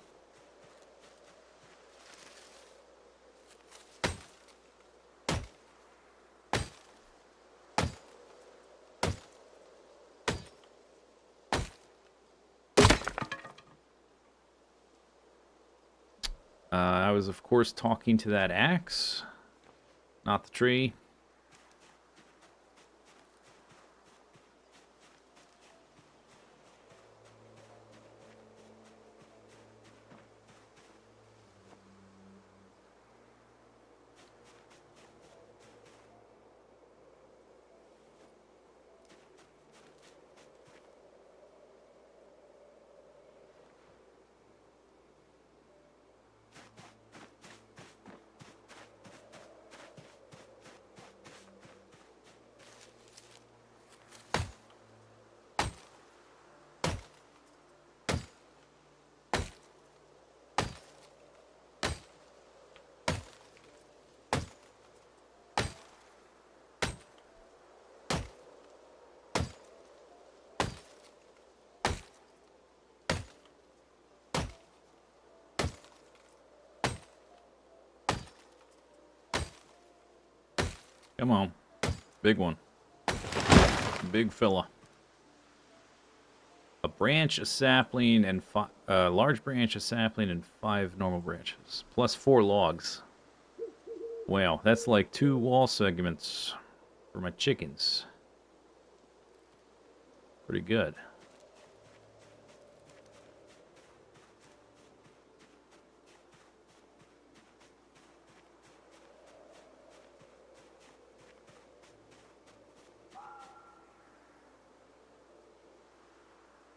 I was, of course, talking to that axe, not the tree. Come on, big one, big fella. A branch, a sapling, and a large branch, a sapling, and 5 normal branches, plus 4 logs. Wow, that's like 2 wall segments for my chickens. Pretty good.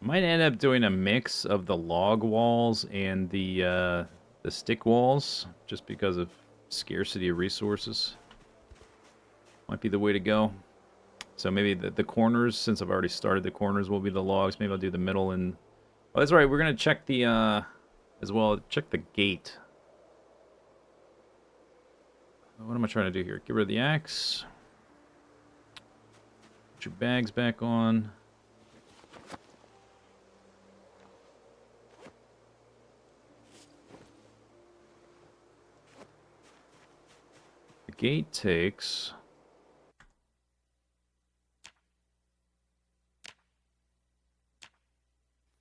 Might end up doing a mix of the log walls and the stick walls, just because of scarcity of resources. Might be the way to go. So maybe the corners, since I've already started the corners, will be the logs. Maybe I'll do the middle and... Oh, that's right. We're going to check the, as well, check the gate. What am I trying to do here? Get rid of the axe. Put your bags back on. The gate takes...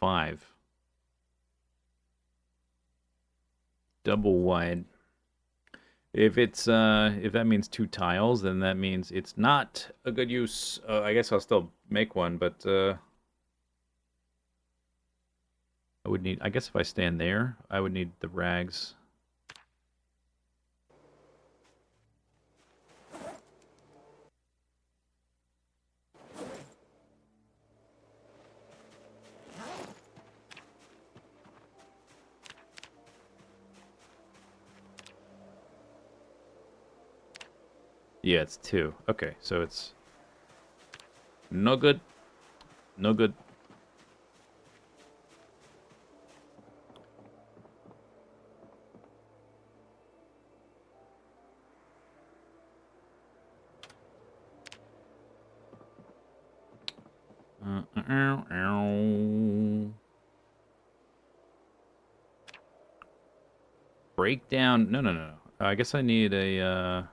5. Double wide. If it's if that means 2 tiles, then that means it's not a good use. I guess I'll still make one, but I would need. I guess if I stand there, I would need the rags. Yeah, it's 2. Okay, so it's no good. No good. Breakdown. No, no, no, no. I guess I need a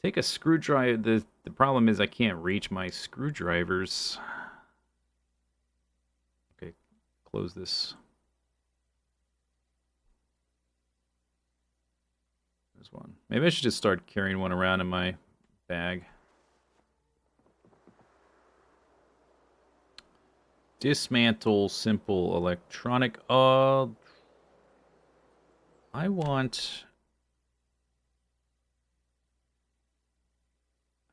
take a screwdriver. The problem is I can't reach my screwdrivers. Okay, close this. There's one. Maybe I should just start carrying one around in my bag. Dismantle simple electronic. I want...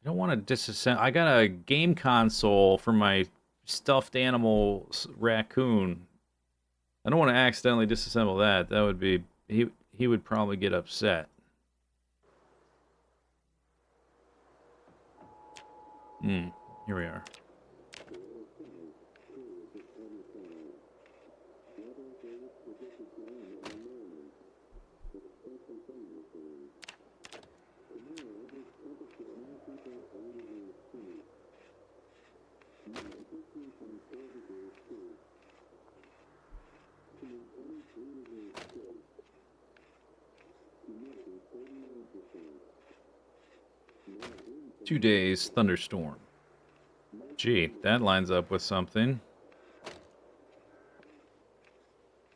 I don't want to disassemble. I got a game console for my stuffed animal raccoon. I don't want to accidentally disassemble that. That would be... He would probably get upset. Here we are. Two days, thunderstorm. Gee, that lines up with something.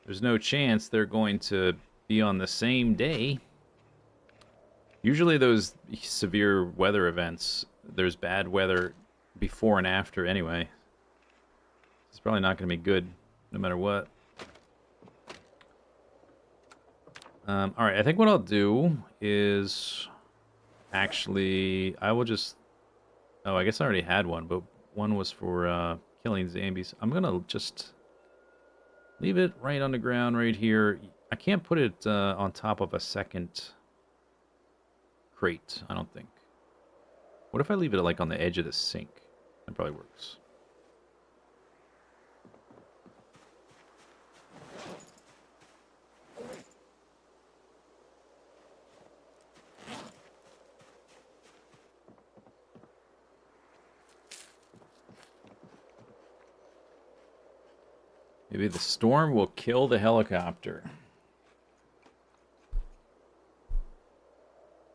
There's no chance they're going to be on the same day. Usually those severe weather events, there's bad weather before and after anyway. It's probably not going to be good no matter what. Alright, I think what I'll do is... Actually, I will just... Oh, I guess I already had one, but one was for killing zombies. I'm going to just leave it right on the ground right here. I can't put it on top of a second crate, I don't think. What if I leave it like on the edge of the sink? That probably works. Maybe the storm will kill the helicopter.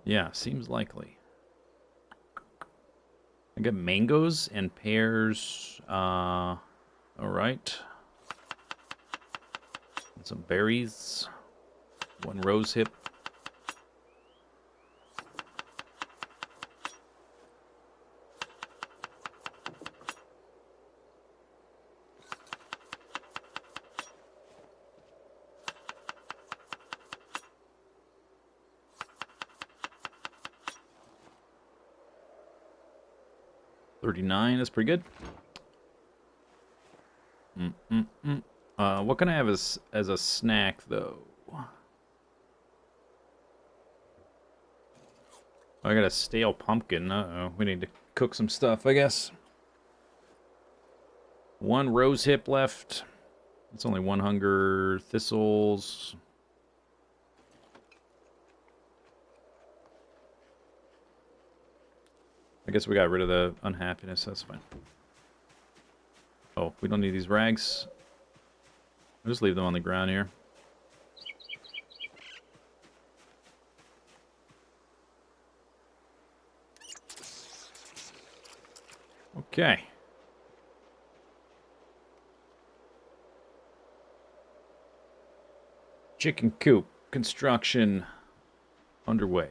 Yeah, seems likely. I got mangoes and pears. All right. And some berries. One rose hip. $39, that's pretty good. What can I have as a snack though? I got a stale pumpkin. Uh-oh. We need to cook some stuff, I guess. One rose hip left. It's only one hunger. Thistles. I guess we got rid of the unhappiness. That's fine. Oh, we don't need these rags. I'll just leave them on the ground here. Okay. Chicken coop construction underway.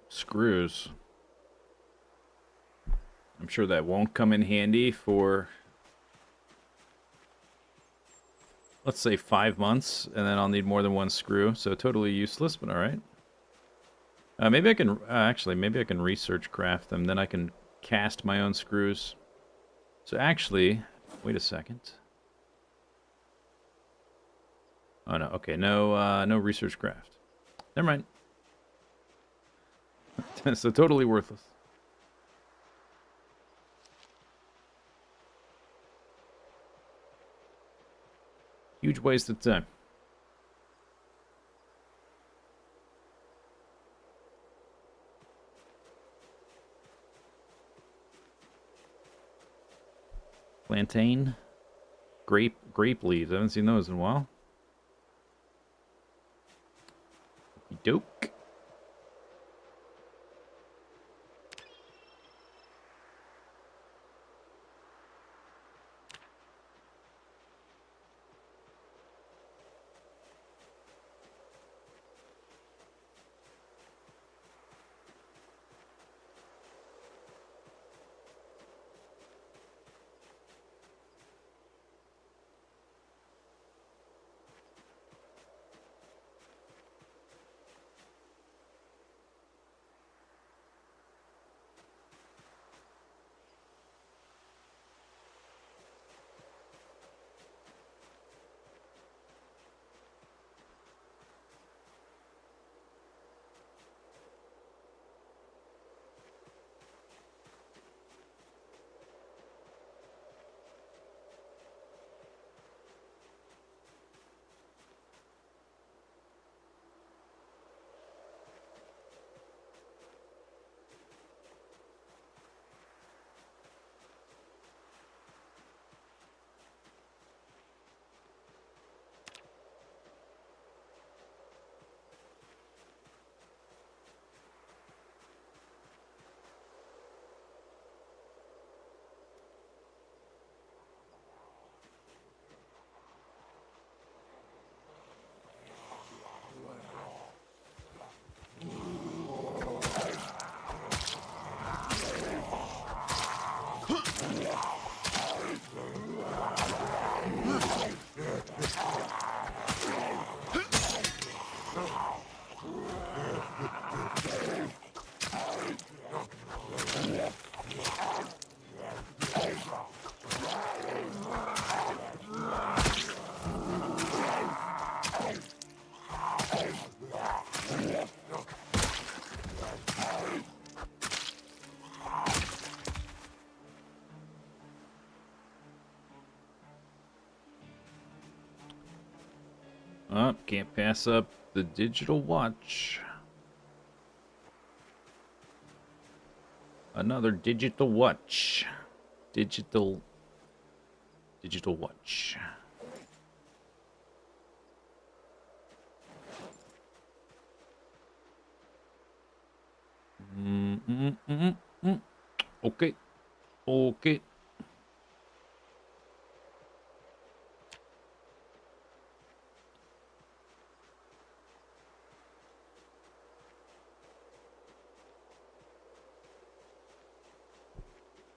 Screws. I'm sure that won't come in handy for, let's say, 5 months, and then I'll need more than one screw, so totally useless, but alright. Maybe I can, actually, maybe I can research craft them, then I can cast my own screws. So actually, wait a second. Oh no, okay, no research craft. Never mind. So totally worthless. Huge waste of time. Plantain. Grape leaves. I haven't seen those in a while. Doke. Oh, can't pass up the digital watch. Another digital watch. Digital watch. Okay. Okay.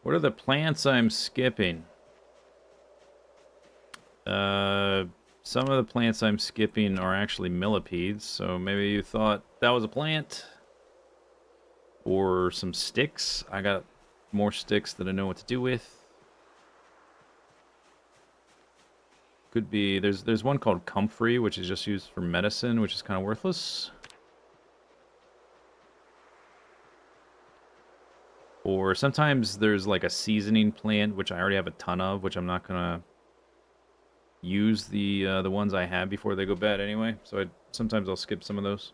What are the plants I'm skipping? Some of the plants I'm skipping are actually millipedes, so maybe you thought that was a plant. Or some sticks. I got more sticks that I know what to do with. Could be, there's one called comfrey, which is just used for medicine, which is kind of worthless. Or sometimes there's like a seasoning plant, which I already have a ton of, which I'm not gonna use the ones I have before they go bad anyway. So sometimes I'll skip some of those.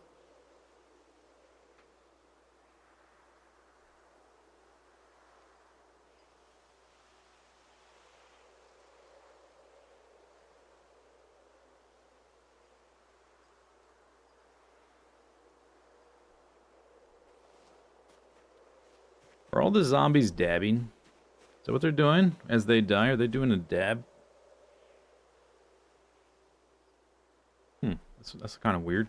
Are all the zombies dabbing? Is that what they're doing as they die? Are they doing a dab? That's kind of weird.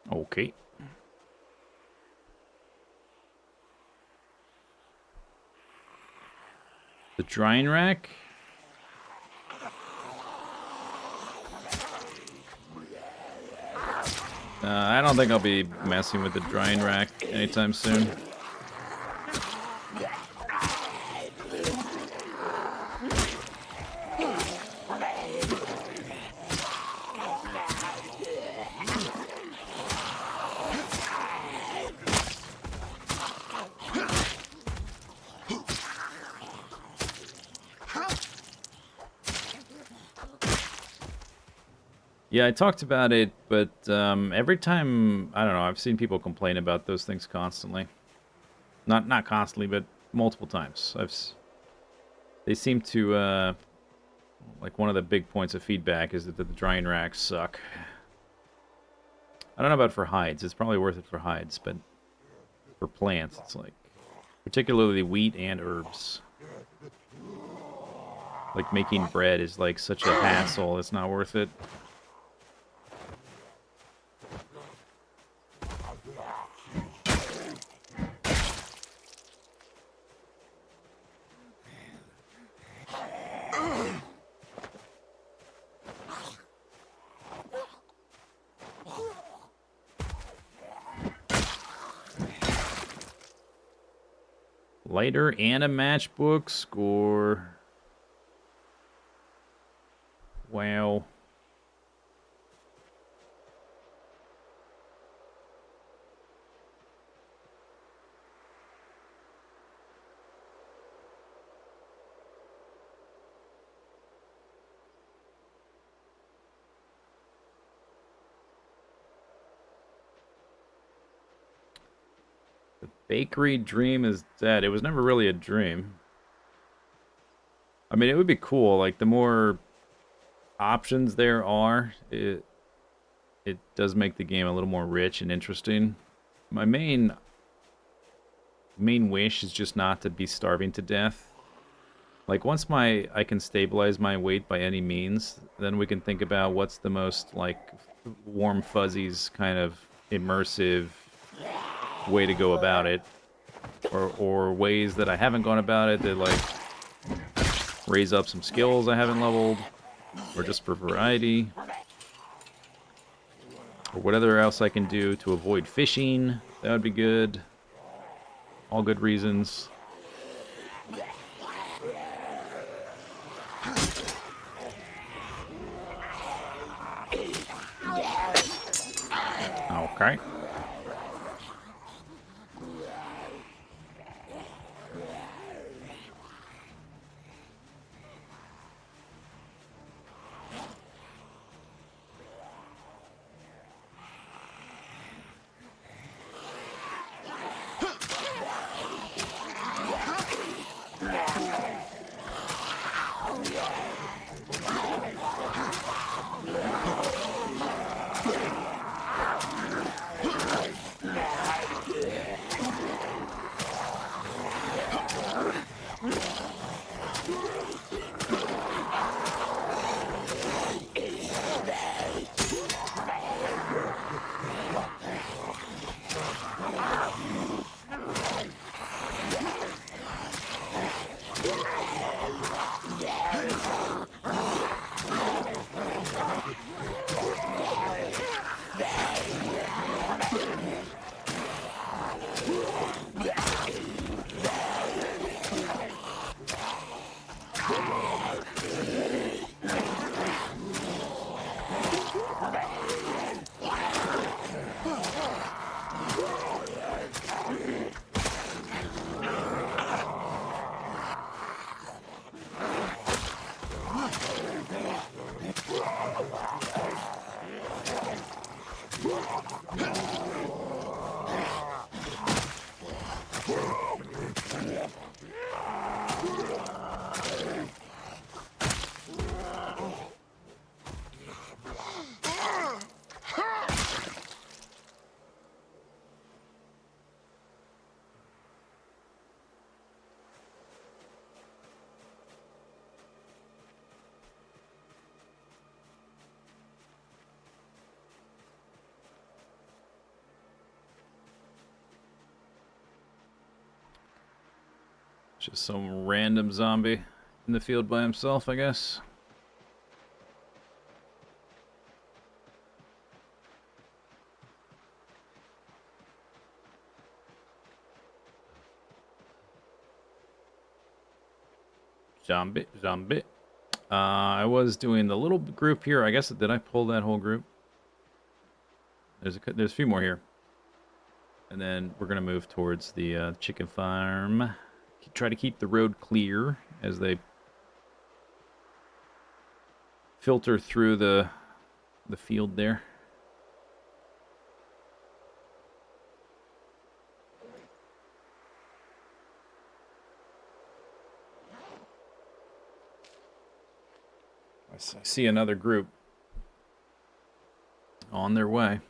Okay. The drying rack? I don't think I'll be messing with the drying rack anytime soon. Yeah, I talked about it, but every time, I don't know, I've seen people complain about those things constantly. Not constantly, but multiple times. They seem to, like one of the big points of feedback is that the drying racks suck. I don't know about for hides. It's probably worth it for hides, but for plants, it's like, particularly wheat and herbs. Like making bread is like such a hassle, it's not worth it. Lighter and a matchbook score. Wow. Bakery dream is dead. It was never really a dream. I mean, it would be cool. Like, the more options there are, it does make the game a little more rich and interesting. My main wish is just not to be starving to death. Like, once I can stabilize my weight by any means, then we can think about what's the most, like, warm fuzzies kind of immersive way to go about it, or ways that I haven't gone about it that like raise up some skills I haven't leveled, or just for variety. Or whatever else I can do to avoid fishing. That would be good. All good reasons. Okay. Just some random zombie in the field by himself, I guess. Zombie, zombie. I was doing the little group here. I guess, did I pull that whole group? There's a few more here. And then we're going to move towards the chicken farm. Try to keep the road clear as they filter through the field there. I see another group on their way.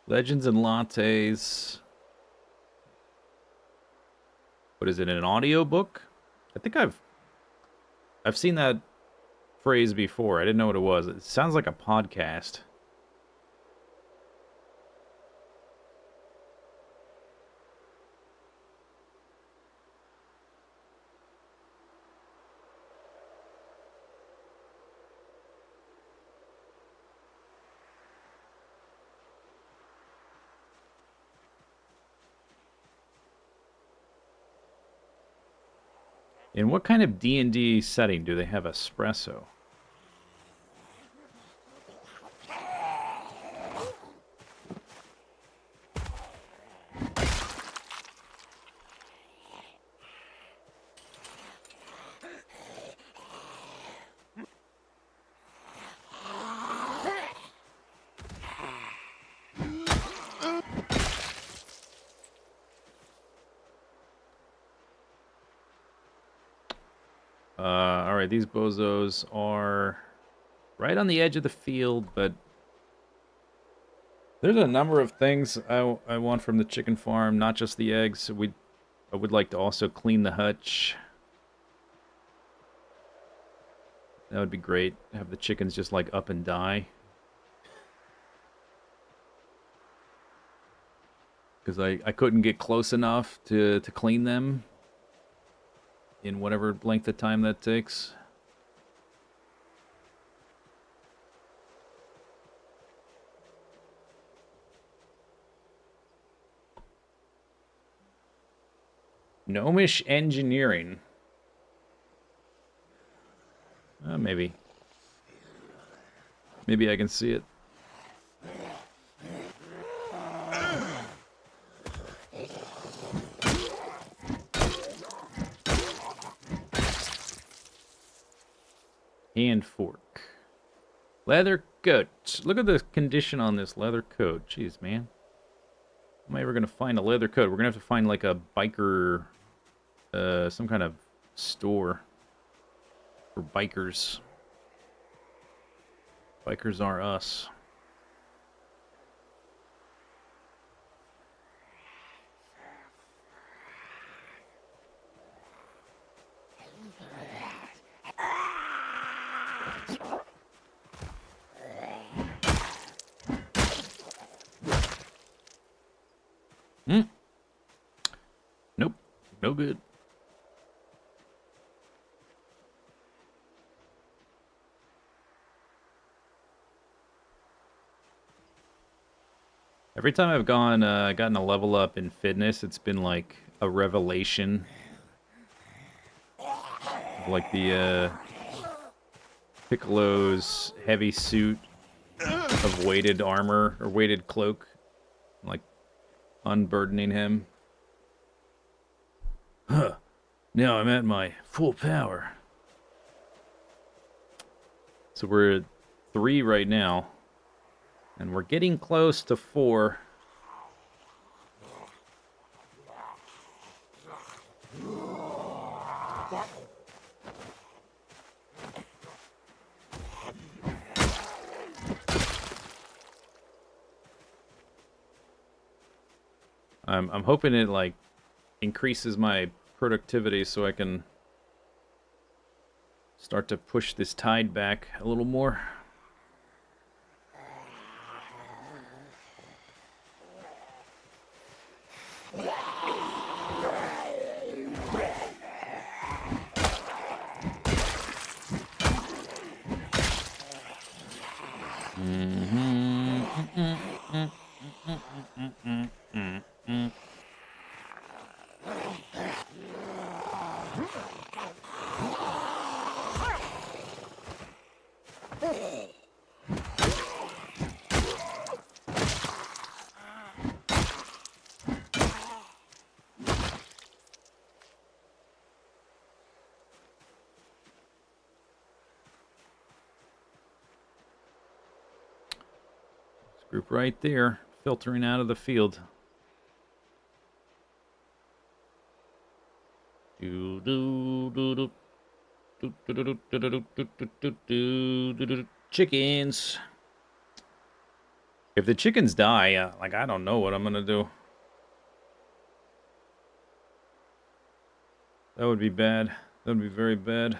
Legends and Lattes. What is it, an audiobook? I think I've seen that phrase before. I didn't know what it was. It sounds like a podcast. In what kind of D&D setting do they have espresso? Alright, these bozos are right on the edge of the field, but there's a number of things I want from the chicken farm, not just the eggs. I would like to also clean the hutch. That would be great. Have the chickens just like up and die. Because I couldn't get close enough to clean them in whatever length of time that takes. Gnomish engineering. Maybe. Maybe I can see it. Hand fork. Leather coat. Look at the condition on this leather coat. Jeez, man. How am I ever going to find a leather coat? We're going to have to find like a biker, some kind of store for bikers. Bikers are us. Nope. No good. Every time I've gotten a level up in fitness, it's been like a revelation. Like the Piccolo's heavy suit of weighted armor or weighted cloak, like unburdening him. Huh. Now I'm at my full power. So we're at 3 right now. And we're getting close to 4. I'm hoping it like increases my productivity so I can start to push this tide back a little more. Group right there, filtering out of the field. Chickens. If the chickens die, like I don't know what I'm gonna do. That would be bad. That would be very bad.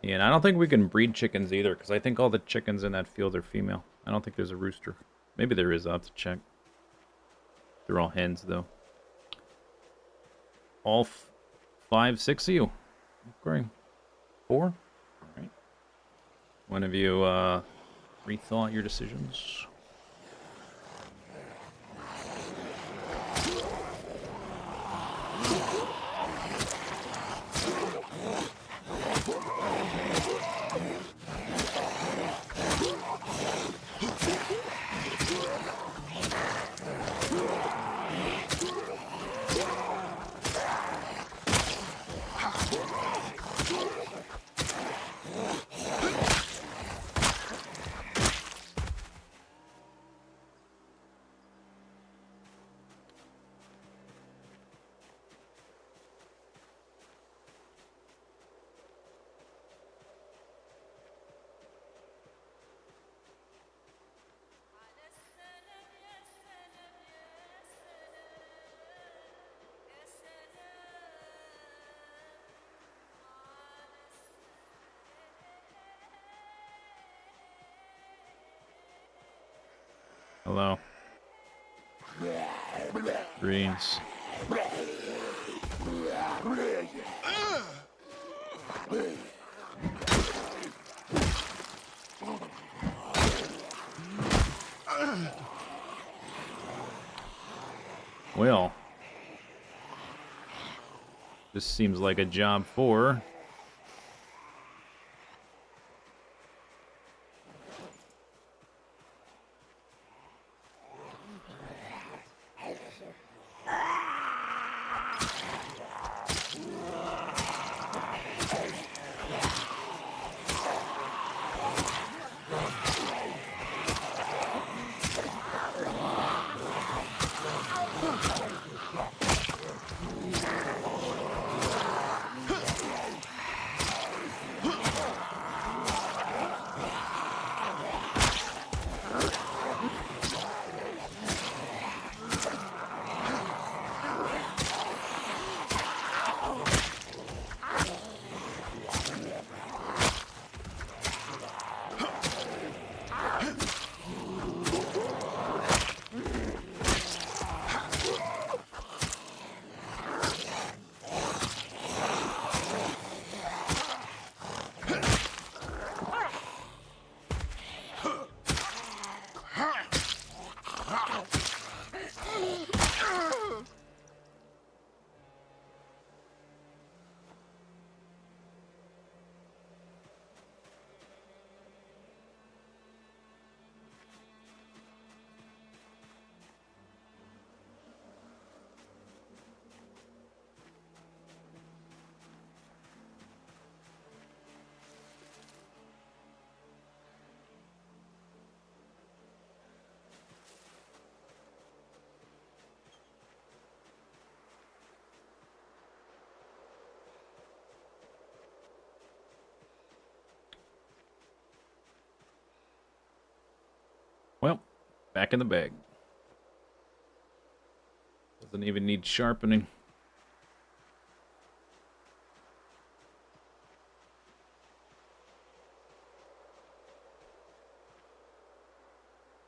Yeah, and I don't think we can breed chickens either, because I think all the chickens in that field are female. I don't think there's a rooster. Maybe there is, I'll have to check. They're all hens, though. All 5, 6 of you. Great. 4? Alright. One of you, rethought your decisions. Hello. Greens. Well, this seems like a job for... Well, back in the bag. Doesn't even need sharpening.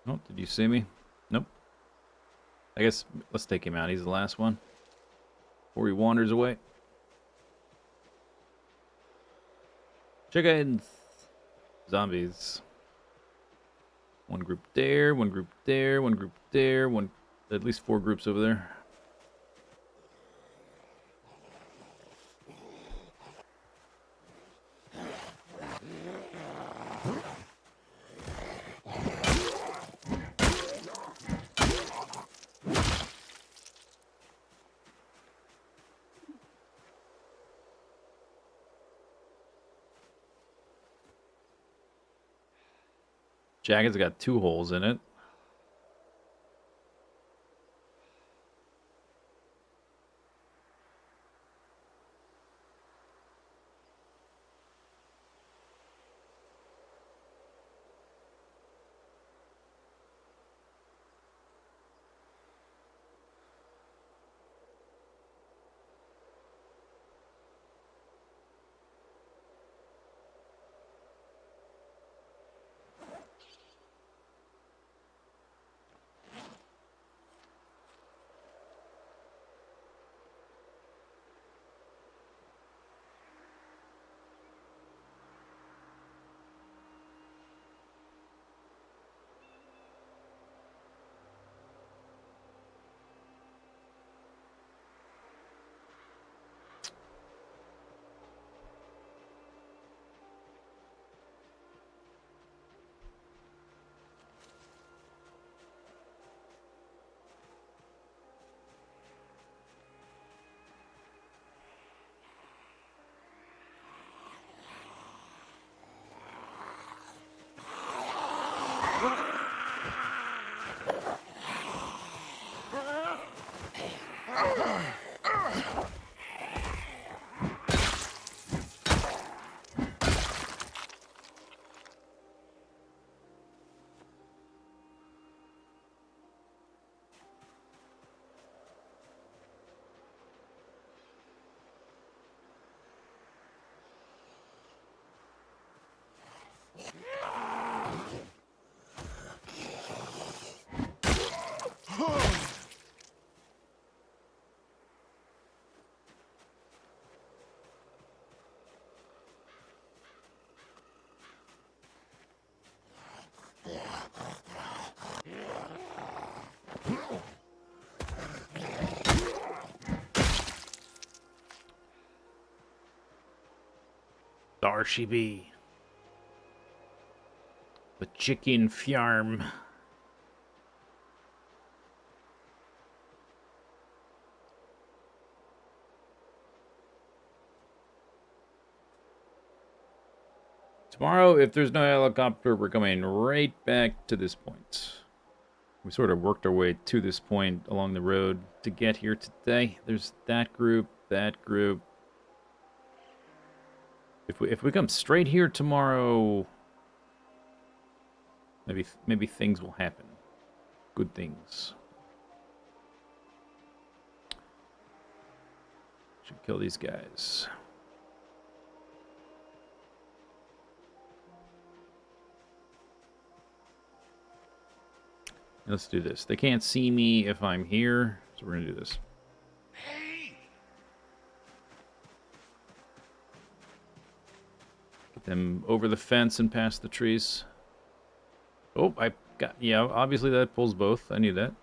Oh, did you see me? Nope. I guess let's take him out. He's the last one. Before he wanders away. Chickens! Zombies. One group there, one group there, one group there, one... At least 4 groups over there. Jacket's got 2 holes in it. RCB. The chicken farm. Tomorrow, if there's no helicopter, we're coming right back to this point. We sort of worked our way to this point along the road to get here today. There's that group, that group. If we come straight here tomorrow, maybe things will happen. Good things. Should kill these guys. Let's do this. They can't see me if I'm here, so we're gonna do this. Hey! Get them over the fence and past the trees. Oh, I got... Yeah, obviously that pulls both. I knew that.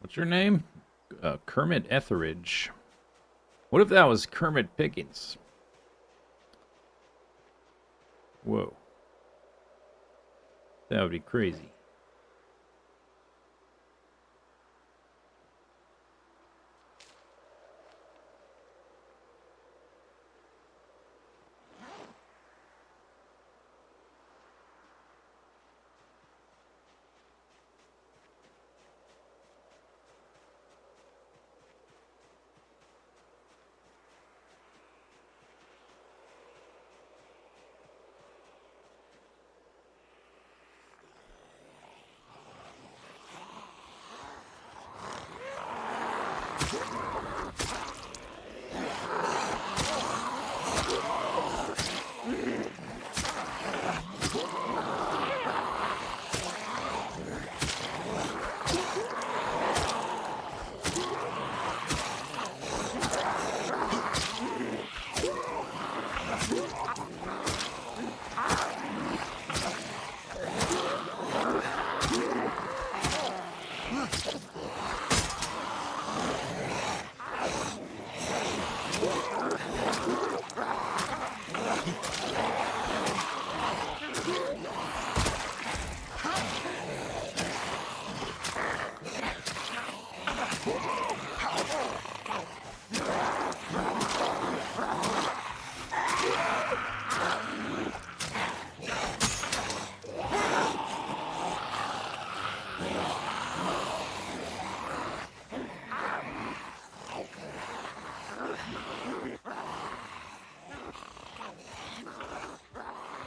What's your name? Kermit Etheridge. What if that was Kermit Pickens? Whoa. That would be crazy.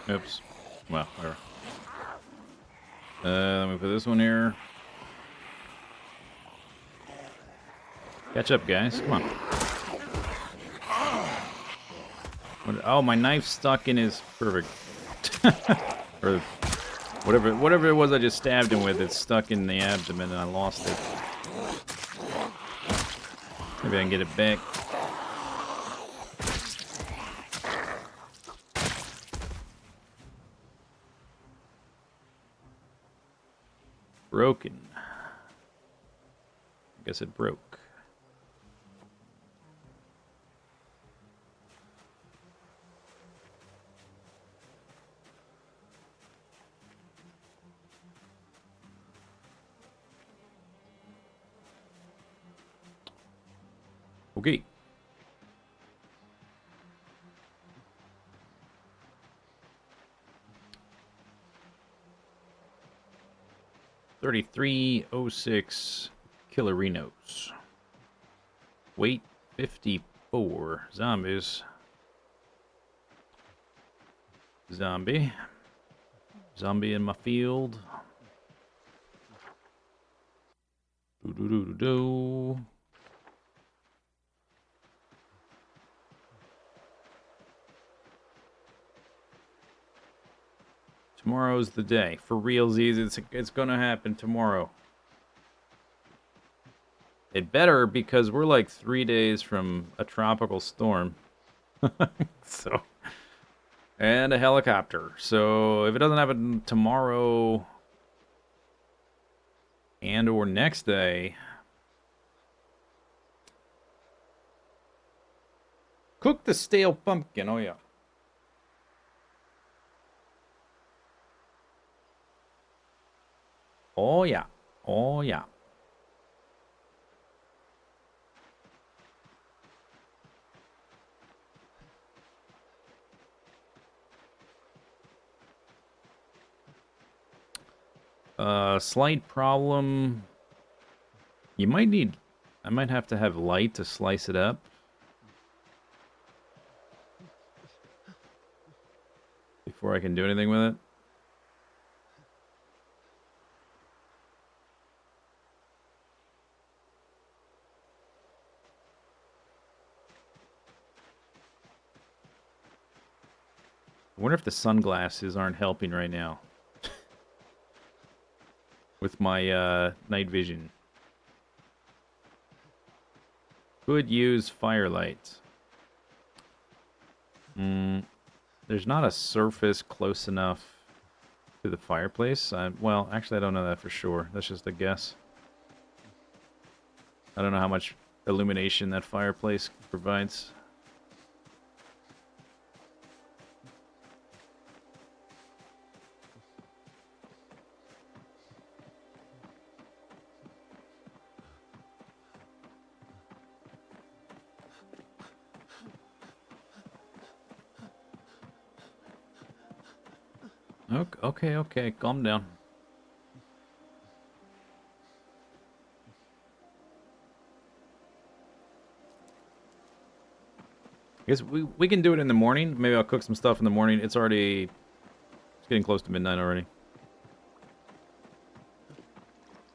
Oops. Well, whatever. Let me put this one here. Catch up, guys. Come on. Oh, my knife's stuck in his... Perfect. Or whatever it was I just stabbed him with, it's stuck in the abdomen and I lost it. Maybe I can get it back. Broken. I guess it broke. Okay. $33.06 Killerinos. Weight 54. Zombies. Zombie. Zombie in my field. Do. Tomorrow's the day. For realsies, it's gonna happen tomorrow. It better, because we're like 3 days from a tropical storm. So, and a helicopter. So if it doesn't happen tomorrow and or next day, cook the stale pumpkin. Oh yeah. Oh yeah. Oh yeah. Slight problem. You might need... I might have to have light to slice it up. Before I can do anything with it. I wonder if the sunglasses aren't helping right now. With my night vision. Could use firelight. There's not a surface close enough to the fireplace. Well, actually, I don't know that for sure. That's just a guess. I don't know how much illumination that fireplace provides. Okay, calm down. I guess we can do it in the morning. Maybe I'll cook some stuff in the morning. It's getting close to midnight already.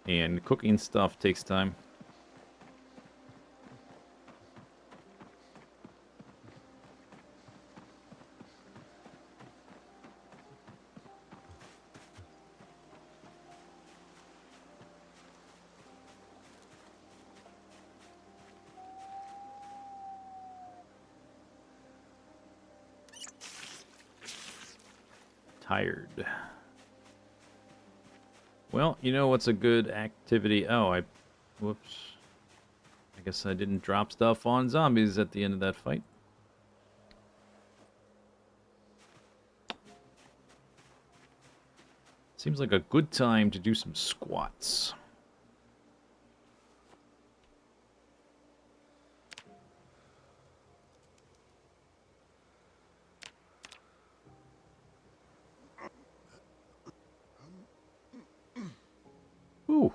And cooking stuff takes time. Tired. Well, you know what's a good activity? Oh, whoops. I guess I didn't drop stuff on zombies at the end of that fight. Seems like a good time to do some squats. Ooh.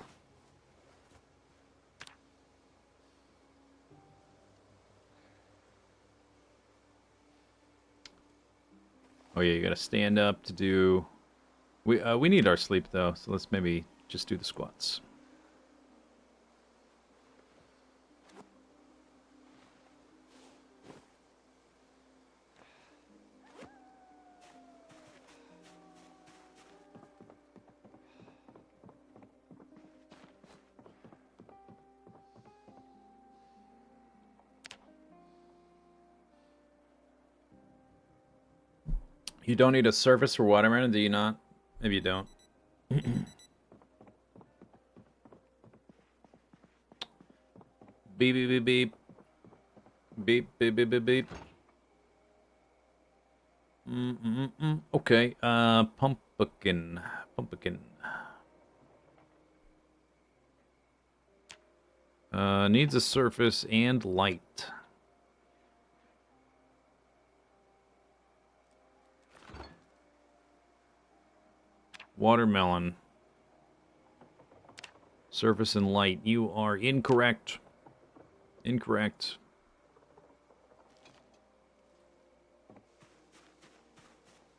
Oh yeah, you gotta stand up to do... We need our sleep though, so let's maybe just do the squats. You don't need a surface for watermelon, do you not? Maybe you don't. Beep, beep, beep, beep. Beep, beep, beep, beep, beep. Okay, pumpkin. Pumpkin. Needs a surface and light. Watermelon. Surface and light. You are incorrect. Incorrect.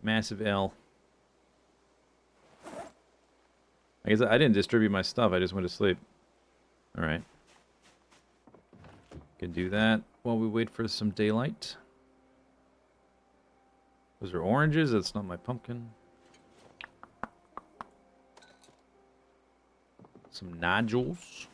Massive L. I guess I didn't distribute my stuff. I just went to sleep. Alright. Can do that while we wait for some daylight. Those are oranges. That's not my pumpkin. Some nodules.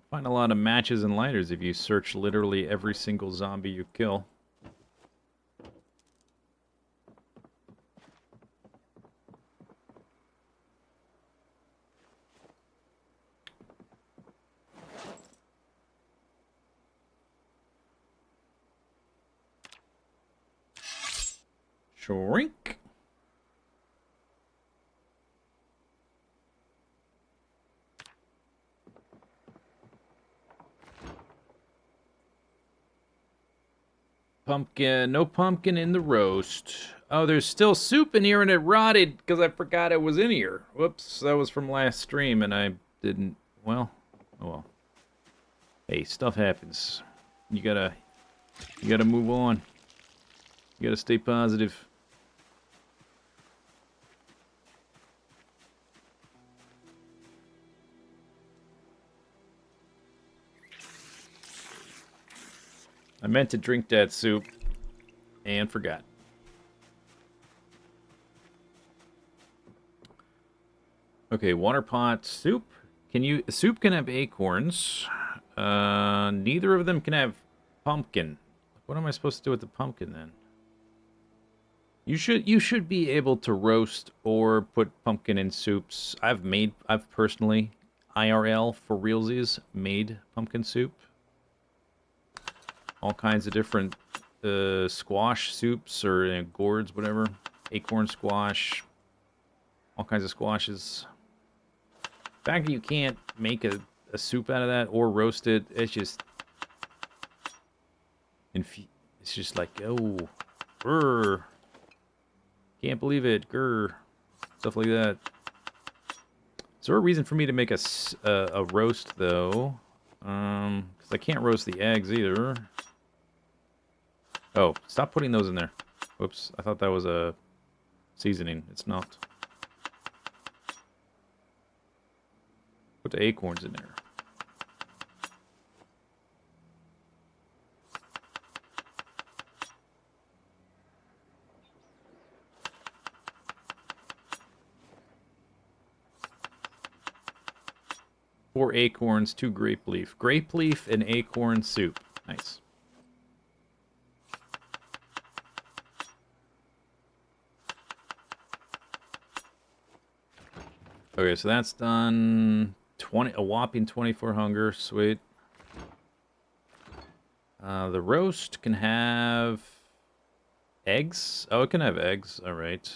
Find a lot of matches and lighters if you search literally every single zombie you kill. Shrink. Pumpkin. No pumpkin in the roast. Oh, there's still soup in here and it rotted because I forgot it was in here. Whoops, that was from last stream and I didn't... Well, oh well. Hey, stuff happens. You gotta move on. You gotta stay positive. I meant to drink that soup and forgot. Okay, water pot, soup. Soup can have acorns. Neither of them can have pumpkin. What am I supposed to do with the pumpkin then? You should be able to roast or put pumpkin in soups. I've personally IRL for realsies made pumpkin soup. All kinds of different squash soups or gourds, whatever. Acorn squash. All kinds of squashes. The fact that you can't make a soup out of that or roast it, it's just... It's just like, oh, grr. Can't believe it, grr. Stuff like that. Is there a reason for me to make a roast, though? Because I can't roast the eggs either. Oh, stop putting those in there. Whoops, I thought that was a seasoning. It's not. Put the acorns in there. Four acorns, 2 grape leaf. Grape leaf and acorn soup. Nice. Okay, so that's done. a whopping 24 hunger. Sweet. The roast can have eggs. Oh, it can have eggs. All right.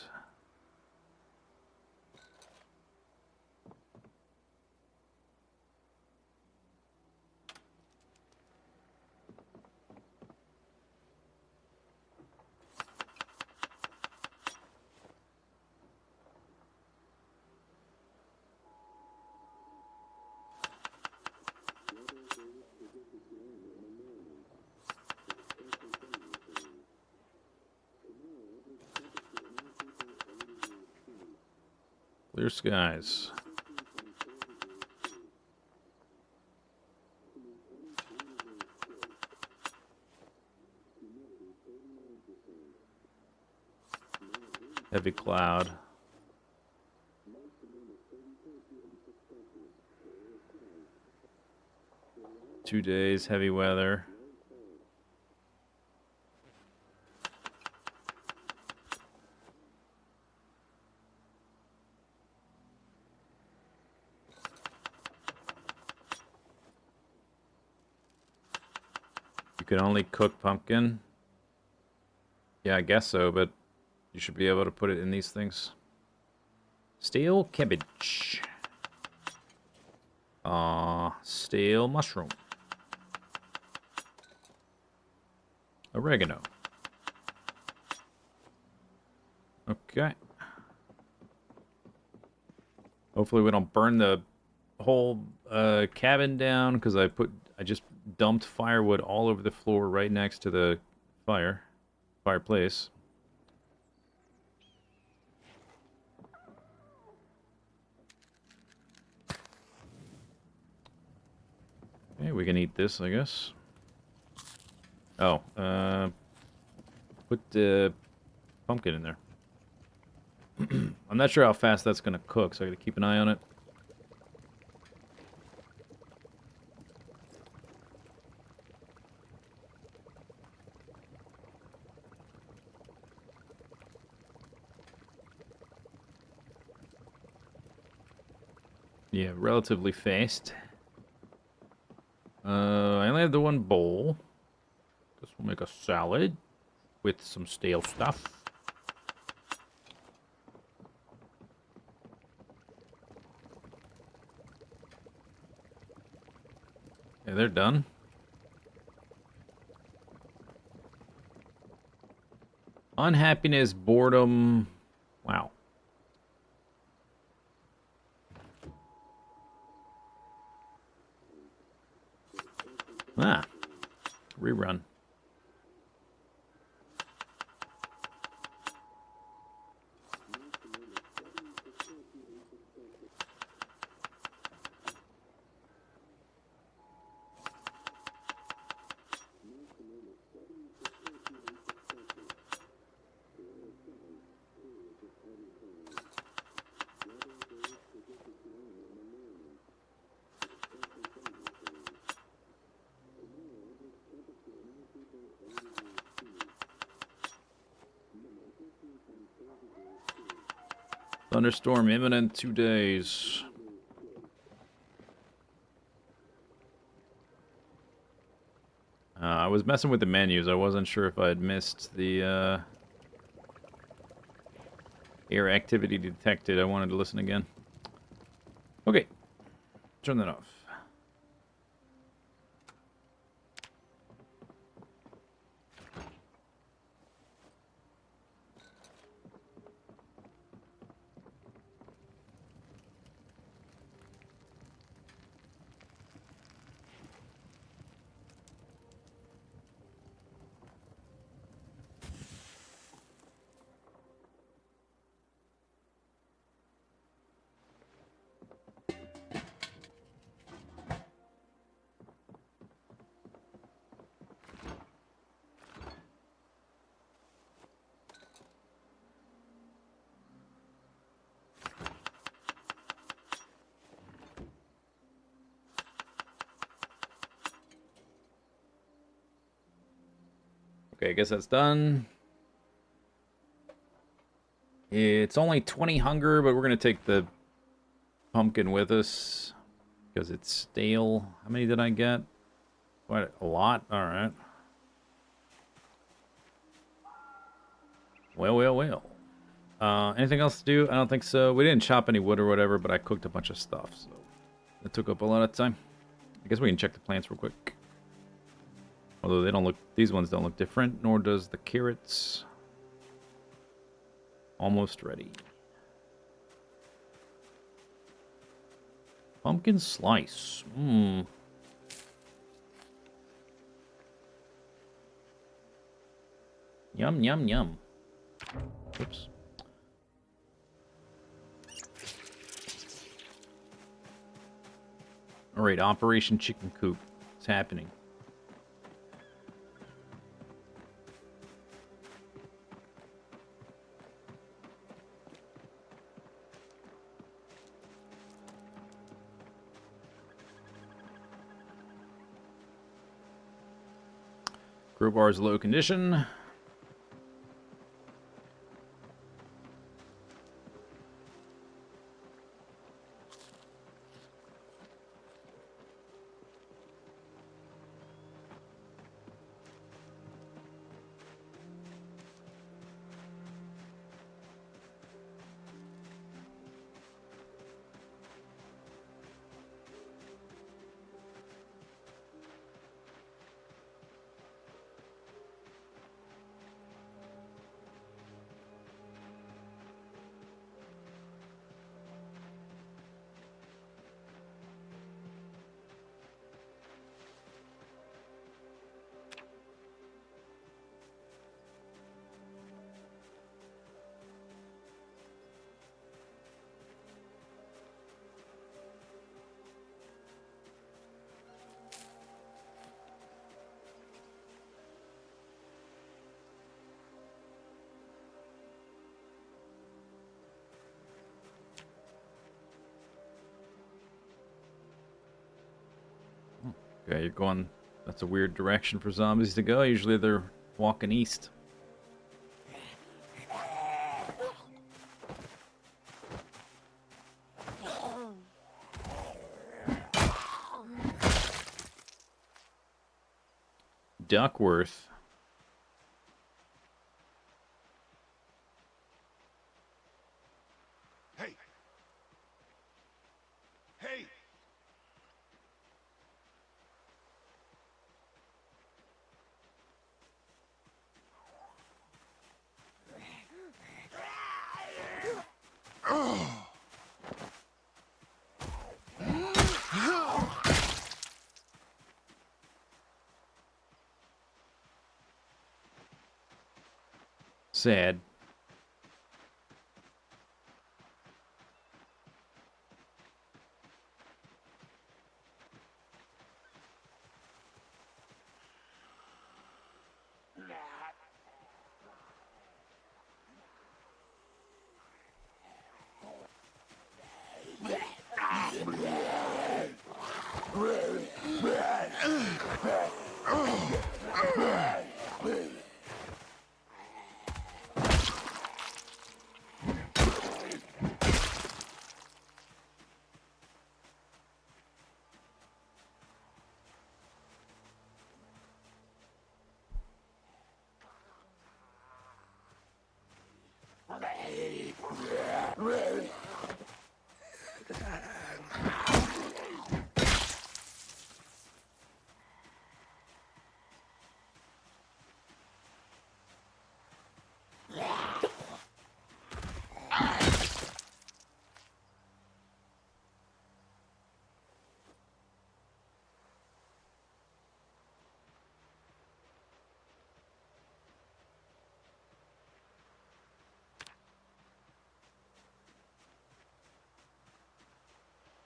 Clear skies. Heavy cloud. 2 days, heavy weather. You can only cook pumpkin. Yeah, I guess so, but you should be able to put it in these things. Stale cabbage. Stale mushroom. Oregano. Okay. Hopefully we don't burn the whole cabin down, because I just dumped firewood all over the floor right next to the fireplace. Okay, we can eat this, I guess. Oh, put the pumpkin in there. I'm not sure how fast that's gonna cook, so I gotta keep an eye on it. Yeah, relatively fast. I only have the one bowl. Guess we'll make a salad with some stale stuff. Yeah, they're done. Unhappiness, boredom. Wow. Ah, rerun. Thunderstorm imminent, 2 days. I was messing with the menus. I wasn't sure if I had missed the air activity detected. I wanted to listen again. Okay, turn that off. Okay, I guess that's done. It's only 20 hunger, but we're going to take the pumpkin with us. Because it's stale. How many did I get? What, a lot? Alright. Well, well, well. Anything else to do? I don't think so. We didn't chop any wood or whatever, but I cooked a bunch of stuff, so that took up a lot of time. I guess we can check the plants real quick. Although they don't look, these ones don't look different, nor does the carrots. Almost ready. Pumpkin slice. Mmm. Yum, yum, yum. Oops. Alright, Operation Chicken Coop. It's happening. Crowbar's low condition. Okay, you're going... That's a weird direction for zombies to go. Usually they're walking east. Duckworth. Hey! Hey! Sad.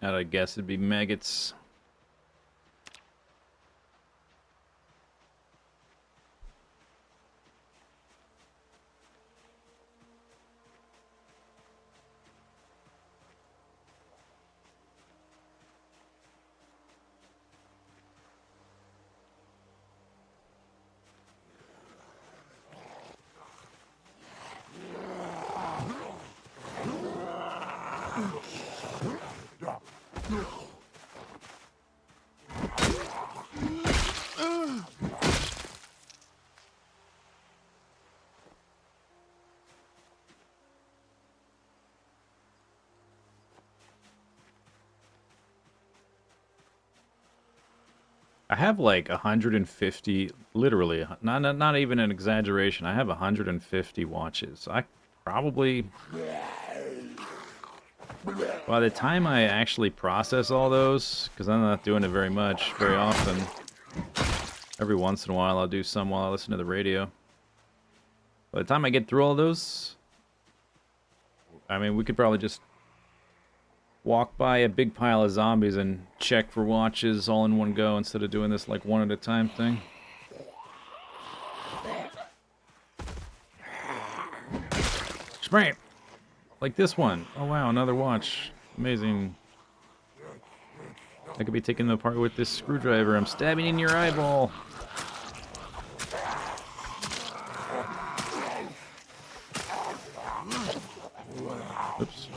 I'd guess it'd be maggots. I have like 150, literally, not even an exaggeration. I have 150 watches. I probably, by the time I actually process all those, because I'm not doing it very often. Every once in a while I'll do some while I listen to the radio. By the time I get through all those, I mean, we could probably just walk by a big pile of zombies and check for watches all in one go instead of doing this like one at a time thing. Spray! Like this one. Oh wow, another watch. Amazing. I could be taking them apart with this screwdriver. I'm stabbing in your eyeball. Oops.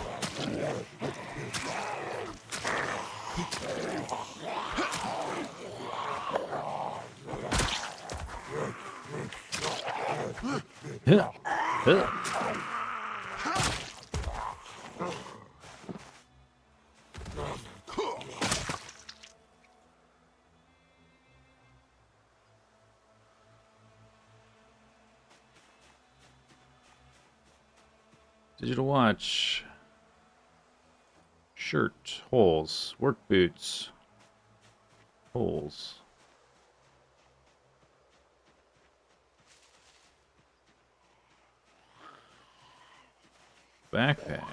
Digital watch. Shirt. Holes. Work boots. Holes. Backpack.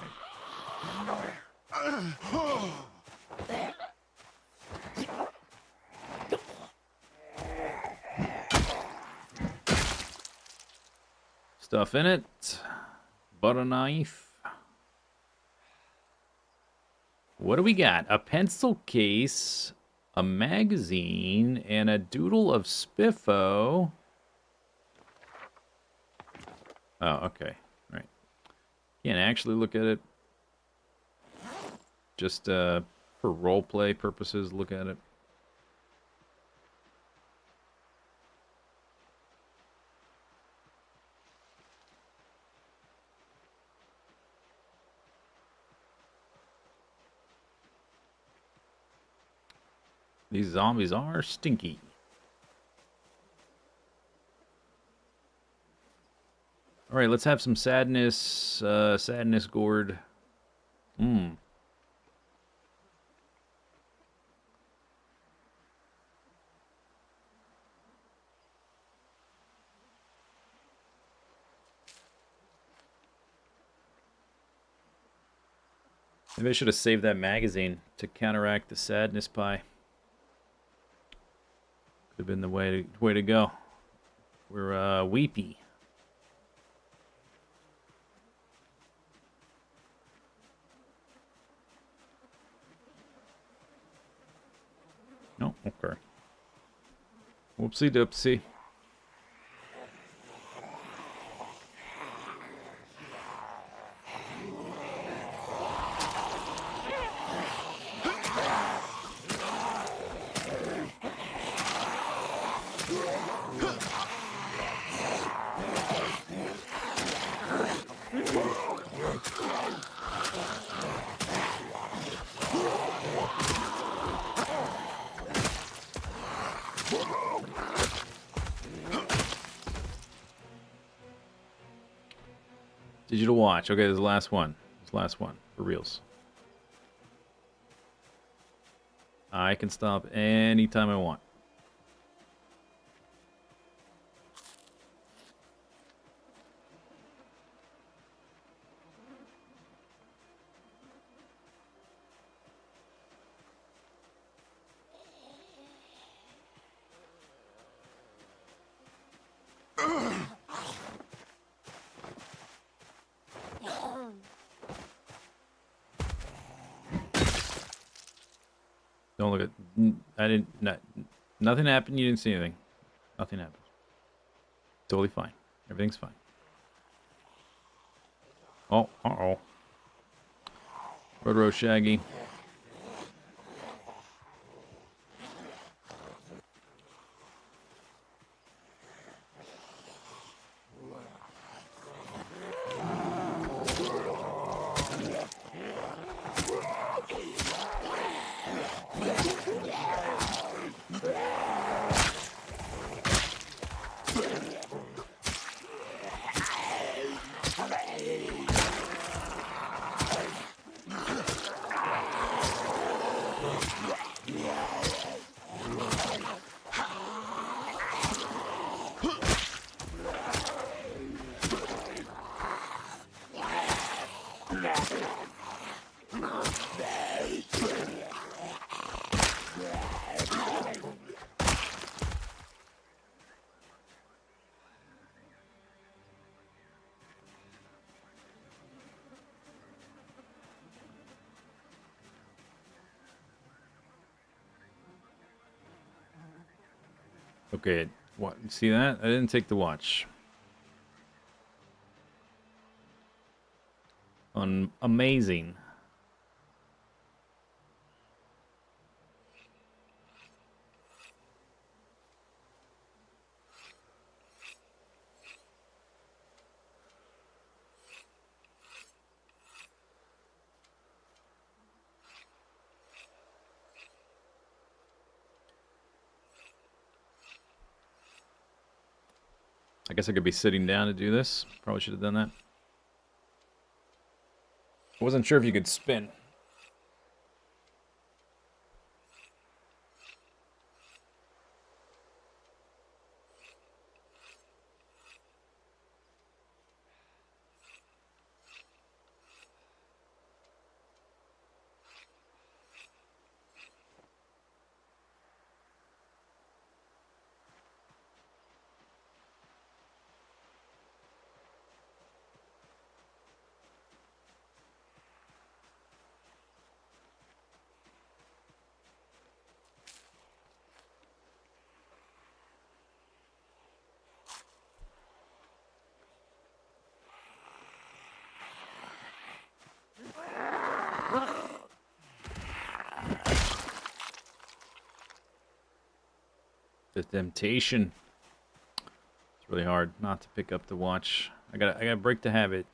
Stuff in it. Butter knife. What do we got? A pencil case, a magazine, and a doodle of Spiffo. Oh, okay. All right. Can't actually look at it. Just for roleplay purposes, look at it. These zombies are stinky. All right, let's have some sadness. Sadness gourd. Mmm. Maybe I should have saved that magazine to counteract the sadness pie. Could have been the way to go. We're weepy. No, okay. Whoopsie doopsie. Digital watch. Okay, this is the last one. This is the last one. For reals. I can stop anytime I want. Don't look at. I didn't. Nothing happened. You didn't see anything. Nothing happened. Totally fine. Everything's fine. Oh, uh-oh. Road Shaggy. Okay, what? See that? I didn't take the watch. Amazing. I guess I could be sitting down to do this. Probably should have done that. I wasn't sure if you could spin. The temptation. It's really hard not to pick up the watch. I gotta break the habit.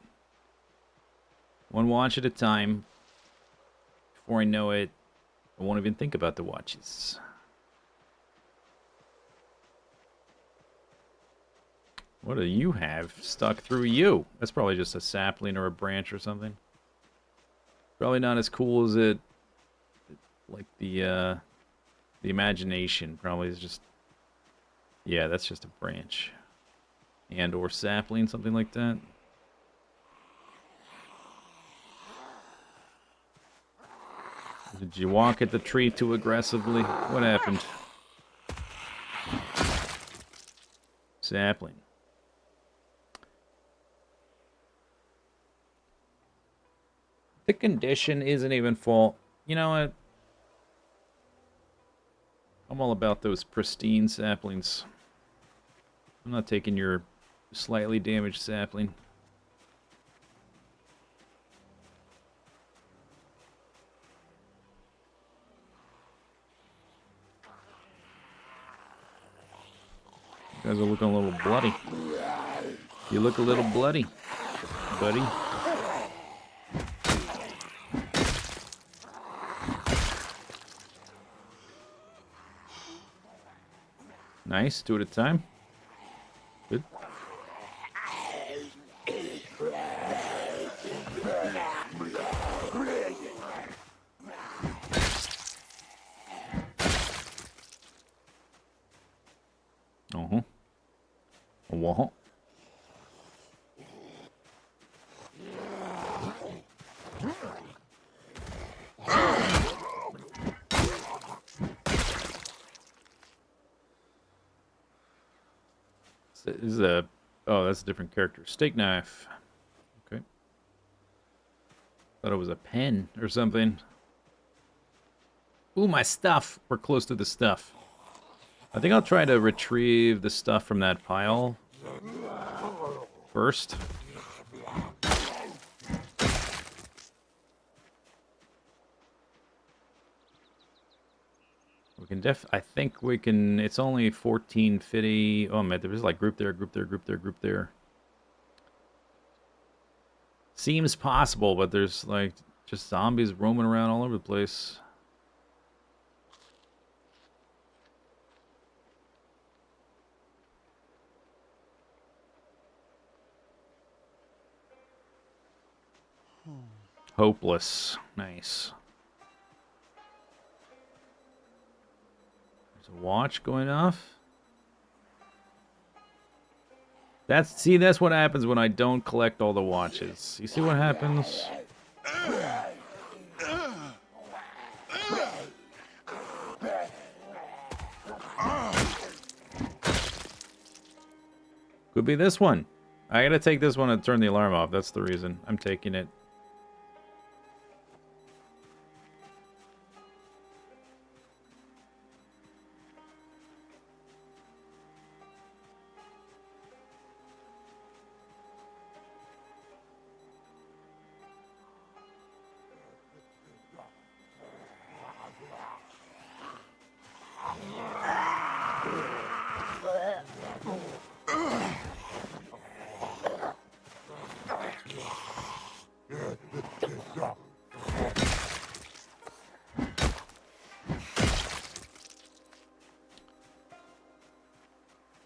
One watch at a time. Before I know it, I won't even think about the watches. What do you have stuck through you? That's probably just a sapling or a branch or something. Probably not as cool as it, like the imagination. Probably is just, yeah, that's just a branch. And or sapling, something like that. Did you walk at the tree too aggressively? What happened? Sapling. The condition isn't even full. You know what? I'm all about those pristine saplings. I'm not taking your slightly damaged sapling. You guys are looking a little bloody. You look a little bloody, buddy. Nice, two at a time. Good. Uh-huh. Uh-huh. This is a... Oh, that's a different character. Steak knife. Okay. Thought it was a pen or something. Ooh, my stuff. We're close to the stuff. I think I'll try to retrieve the stuff from that pile first. We can I think we can... It's only 1450... Oh, man, there's like group there, group there, group there, group there. Seems possible, but there's like just zombies roaming around all over the place. Hopeless. Nice. There's a watch going off. That's what happens when I don't collect all the watches. You see what happens? Could be this one. I gotta take this one and turn the alarm off. That's the reason I'm taking it.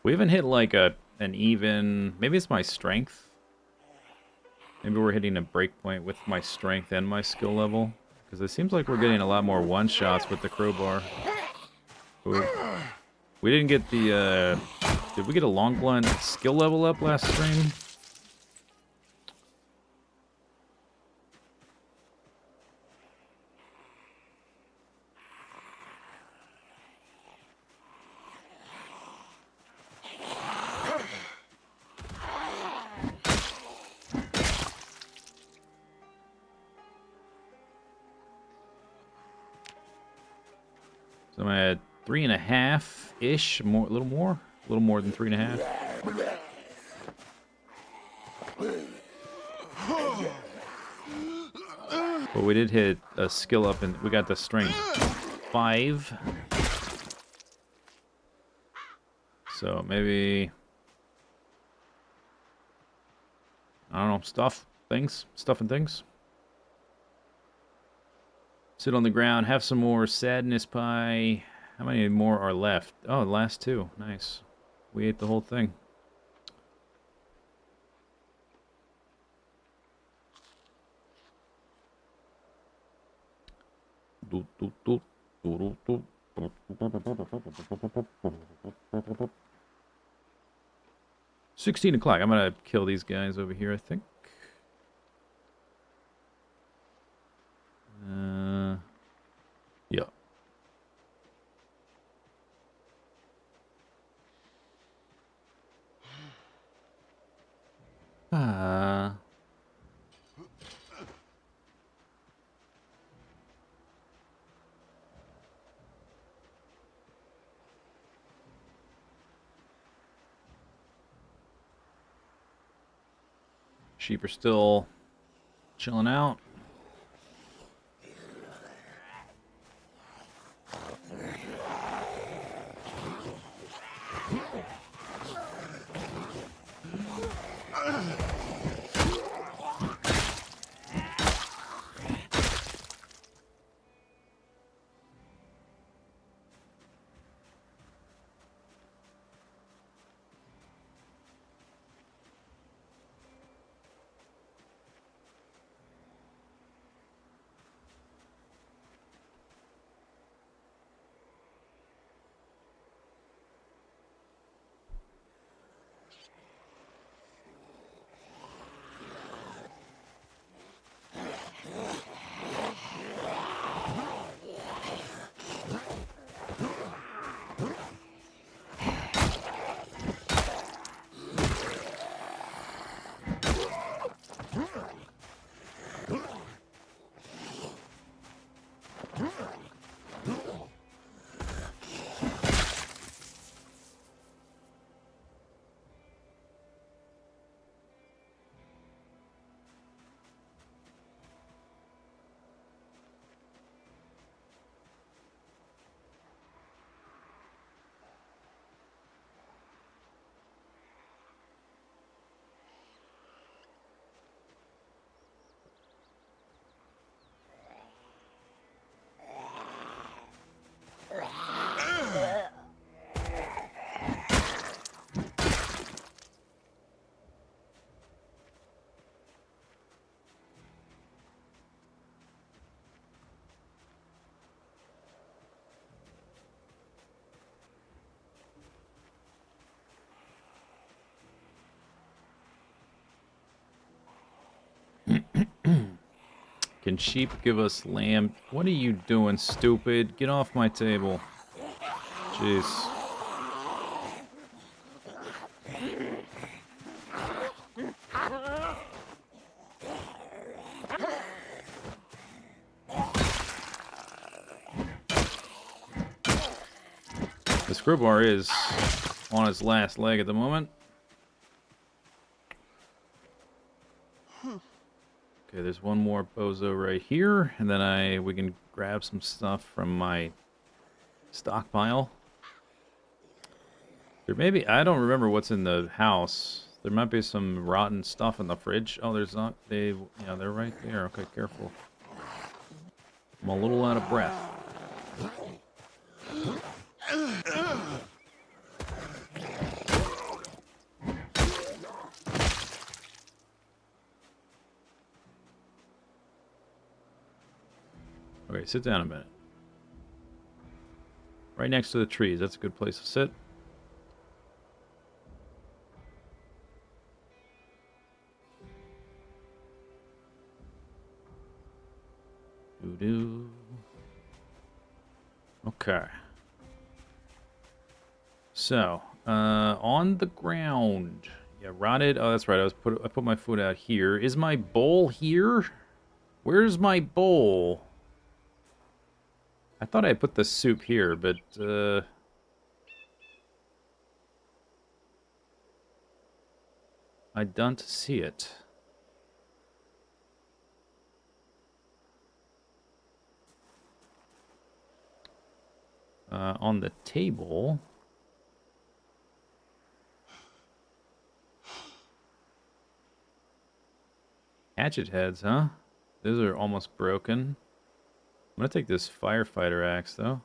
We haven't hit like an even... Maybe it's my strength. Maybe we're hitting a breakpoint with my strength and my skill level. Because it seems like we're getting a lot more one-shots with the crowbar. Ooh. We didn't get the... Did we get a long blunt skill level up last stream? So I'm at 3.5-ish, a little more than 3.5. But we did hit a skill up, and we got the strength 5. So maybe, I don't know, stuff and things. Sit on the ground, have some more sadness pie. How many more are left? Oh, the last 2. Nice. We ate the whole thing. Doot. 16 o'clock. I'm gonna kill these guys over here, I think. Yeah. Sheep are still chilling out. Can sheep give us lamb? What are you doing, stupid? Get off my table. Jeez. The screwbar is on its last leg at the moment. Okay, there's one more bozo right here, and then we can grab some stuff from my stockpile. There may be, I don't remember what's in the house. There might be some rotten stuff in the fridge. Oh, there's not, yeah, they're right there. Okay, careful. I'm a little out of breath. Okay, sit down a minute. Right next to the trees. That's a good place to sit. Doo-doo. Okay. So, on the ground. Yeah, rotted. Oh, that's right. I put my foot out here. Is my bowl here? Where's my bowl? I thought I put the soup here, but I don't see it. On the table. Hatchet heads, huh? Those are almost broken. I'm gonna take this firefighter axe, though.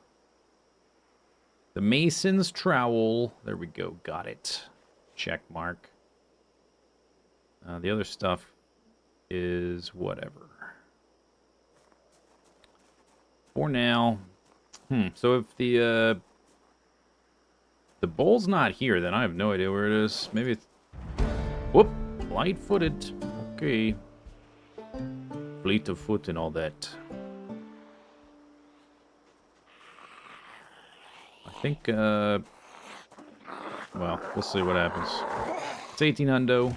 The mason's trowel. There we go. Got it. Check mark. The other stuff is whatever. For now. So if the bowl's not here, then I have no idea where it is. Maybe it's... Whoop! Light-footed. Okay. Fleet of foot and all that. I think, well, we'll see what happens. It's 18 hundo.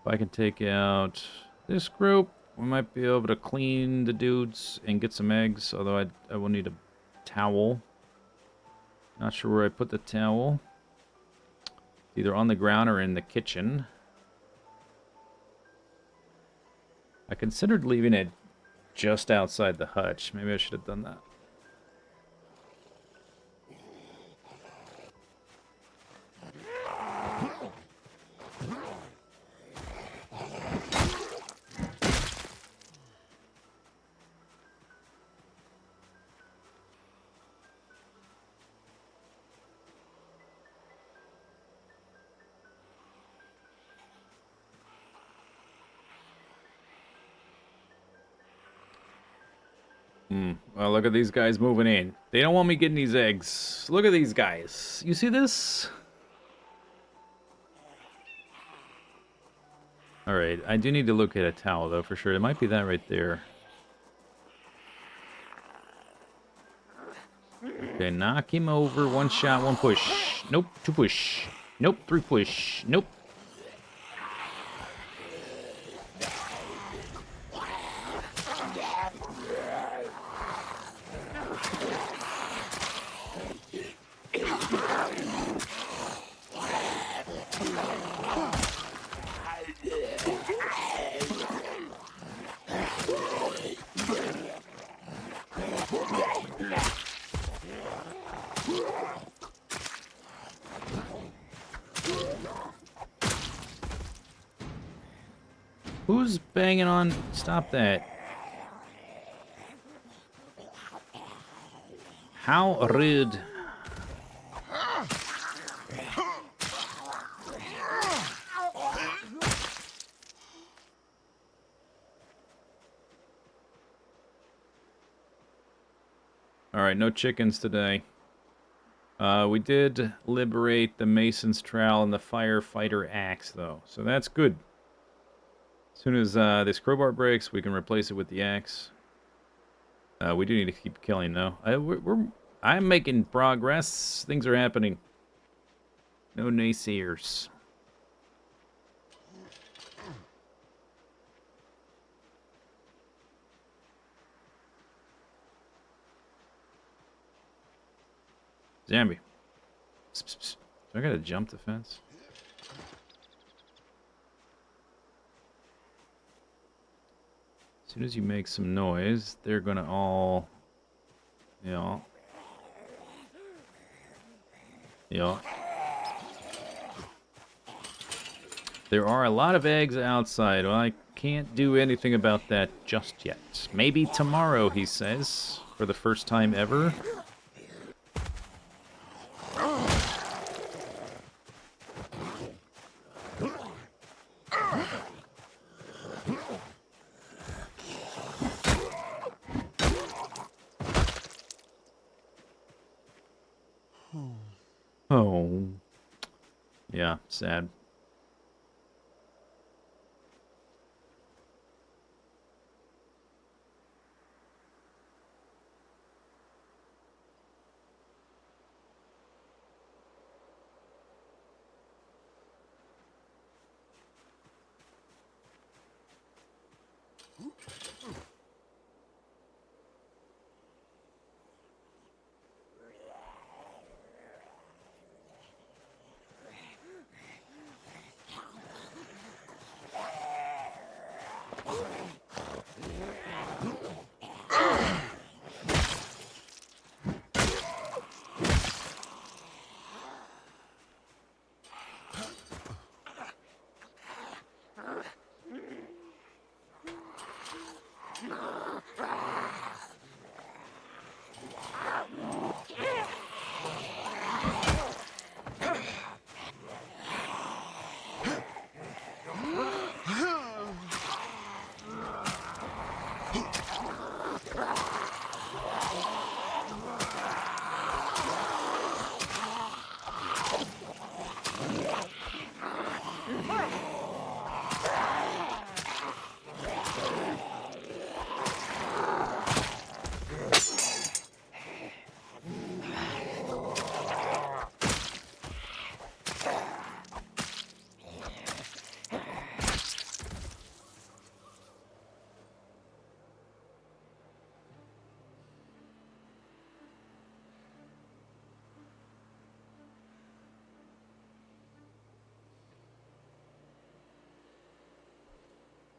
If I can take out this group, we might be able to clean the dudes and get some eggs, although I will need a towel. Not sure where I put the towel. It's either on the ground or in the kitchen. I considered leaving it just outside the hutch. Maybe I should have done that. Well, look at these guys moving in. They don't want me getting these eggs. Look at these guys. You see this? Alright, I do need to look at a towel, though, for sure. It might be that right there. Okay, knock him over. One shot, one push. Nope, two push. Nope, three push. Nope. Who's banging on? Stop that. How rude. Alright, no chickens today. We did liberate the Mason's Trowel and the Firefighter Axe, though, so that's good. As soon as this crowbar breaks, we can replace it with the axe. We do need to keep killing, though. I'm making progress. Things are happening. No naysayers. Zombie. Psst, psst, psst. Do I gotta jump the fence? As soon as you make some noise, they're gonna all... Yeah. Yeah. There are a lot of eggs outside. Well, I can't do anything about that just yet. Maybe tomorrow, he says, for the first time ever. Oh. Yeah, sad.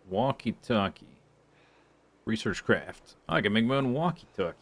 Walkie-talkie. Research craft. Oh, I can make my own walkie-talkie.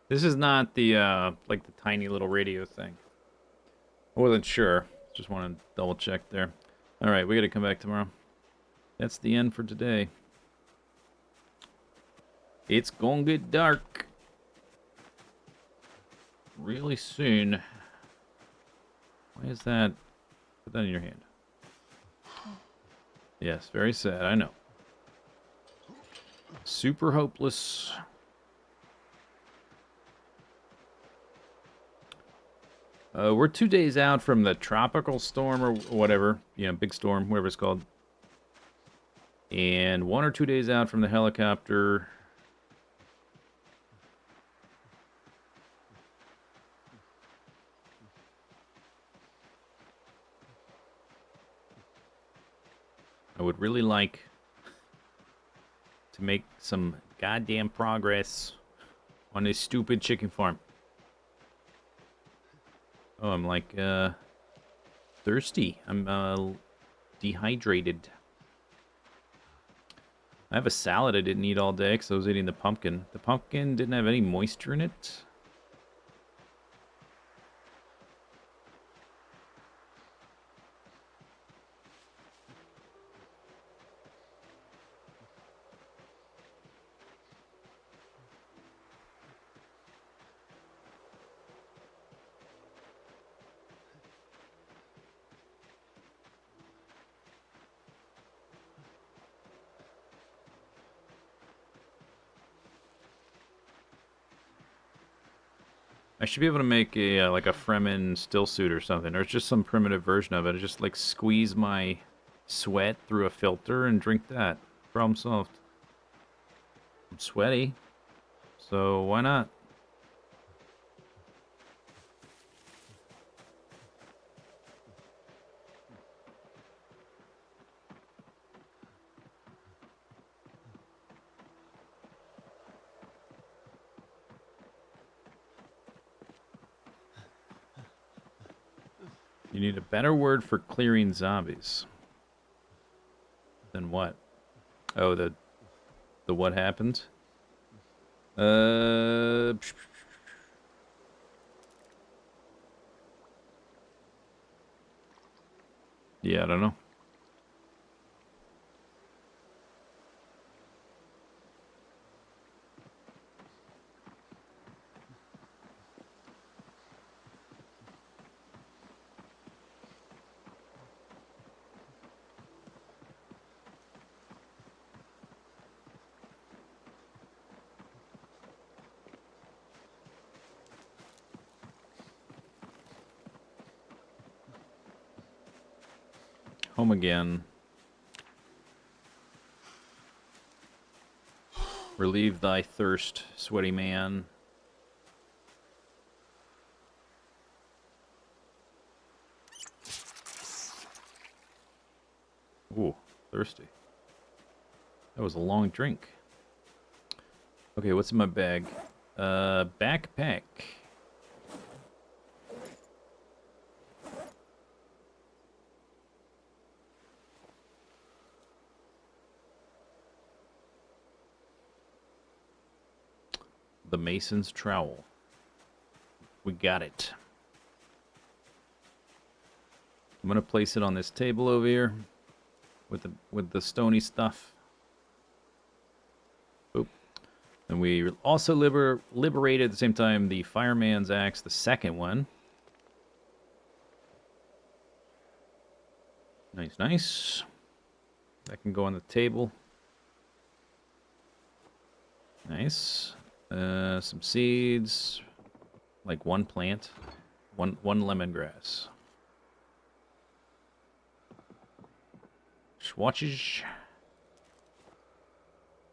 This is not the, like the tiny little radio thing. I wasn't sure. Just want to double check there. Alright, we gotta come back tomorrow. That's the end for today. It's gonna get dark really soon. Why is that? Put that in your hand. Yes, very sad, I know. Super hopeless. We're 2 days out from the tropical storm or whatever. You know, big storm, whatever it's called. And 1 or 2 days out from the helicopter. I would really like to make some goddamn progress on this stupid chicken farm. Oh, I'm like, thirsty. I'm, dehydrated. I have a salad I didn't eat all day because I was eating the pumpkin. The pumpkin didn't have any moisture in it. I should be able to make a like a Fremen still suit or something, or it's just some primitive version of it. I just like squeeze my sweat through a filter and drink that. Problem solved. I'm sweaty, so why not? You need a better word for clearing zombies. Than what? Oh, the what happened? Uh, yeah, I don't know. Home again. Relieve thy thirst, sweaty man. Ooh, thirsty. That was a long drink. Okay, what's in my bag? Backpack. The Mason's trowel. We got it. I'm gonna place it on this table over here with the stony stuff. Oop. And we also liberated at the same time the fireman's axe, the second one. Nice, nice. That can go on the table. Nice. Some seeds, like one plant, one lemongrass. Swatches.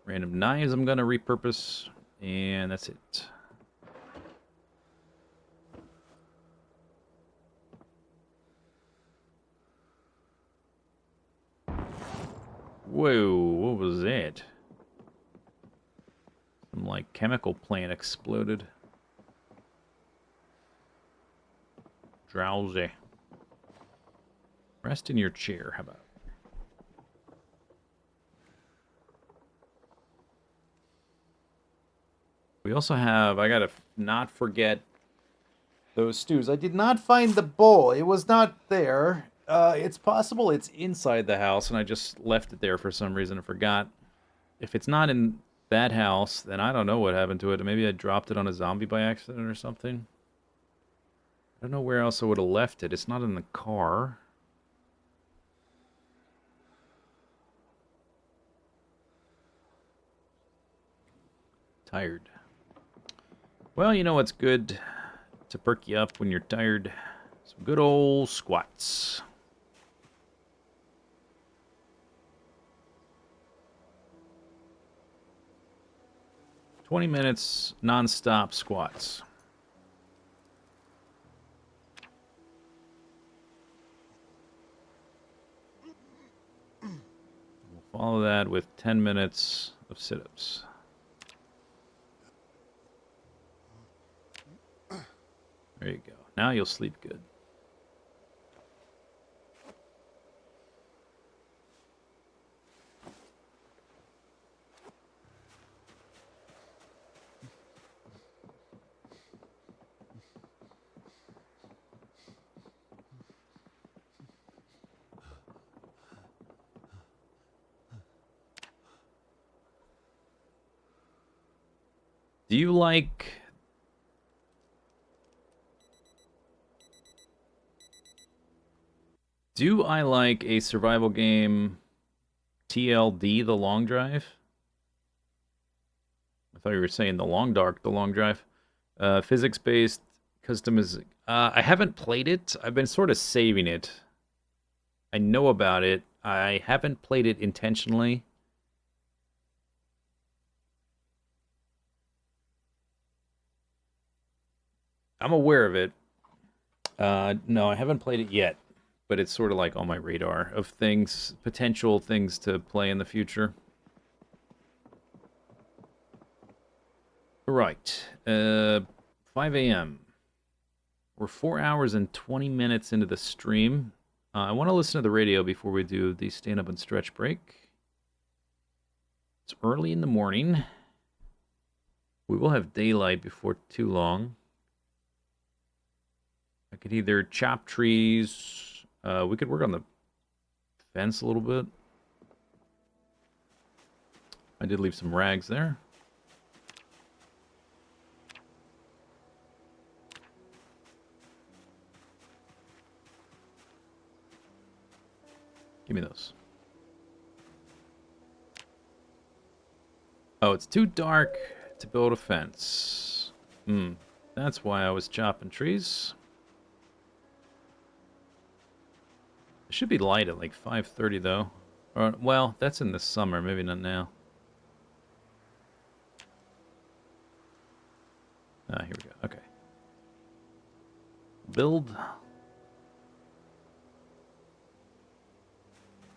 Random knives I'm gonna repurpose, and that's it. Whoa, what was that? Some like chemical plant exploded. Drowsy. Rest in your chair, how about? We also have, I gotta not forget those stews. I did not find the bowl. It was not there. It's possible it's inside the house and I just left it there for some reason and forgot. If it's not in that house, then I don't know what happened to it. Maybe I dropped it on a zombie by accident or something. I don't know where else I would have left it. It's not in the car. Tired. Well, you know what's good to perk you up when you're tired? Some good old squats. "20 minutes non-stop squats." We'll follow that with 10 minutes of sit-ups. There you go. Now you'll sleep good. Do you like... Do I like a survival game TLD, The Long Drive? I thought you were saying The Long Dark, The Long Drive. Physics-based Customiz. I haven't played it. I've been sort of saving it. I know about it. I haven't played it intentionally. I'm aware of it. No, I haven't played it yet, but it's sort of like on my radar of things, potential things to play in the future. Right. 5 a.m. We're 4 hours and 20 minutes into the stream. I want to listen to the radio before we do the stand up and stretch break. It's early in the morning. We will have daylight before too long. I could either chop trees. We could work on the fence a little bit. I did leave some rags there. Give me those. Oh, it's too dark to build a fence. That's why I was chopping trees. It should be light at like 5:30 though. Or, well, that's in the summer, maybe not now. Ah, here we go. Okay. Build.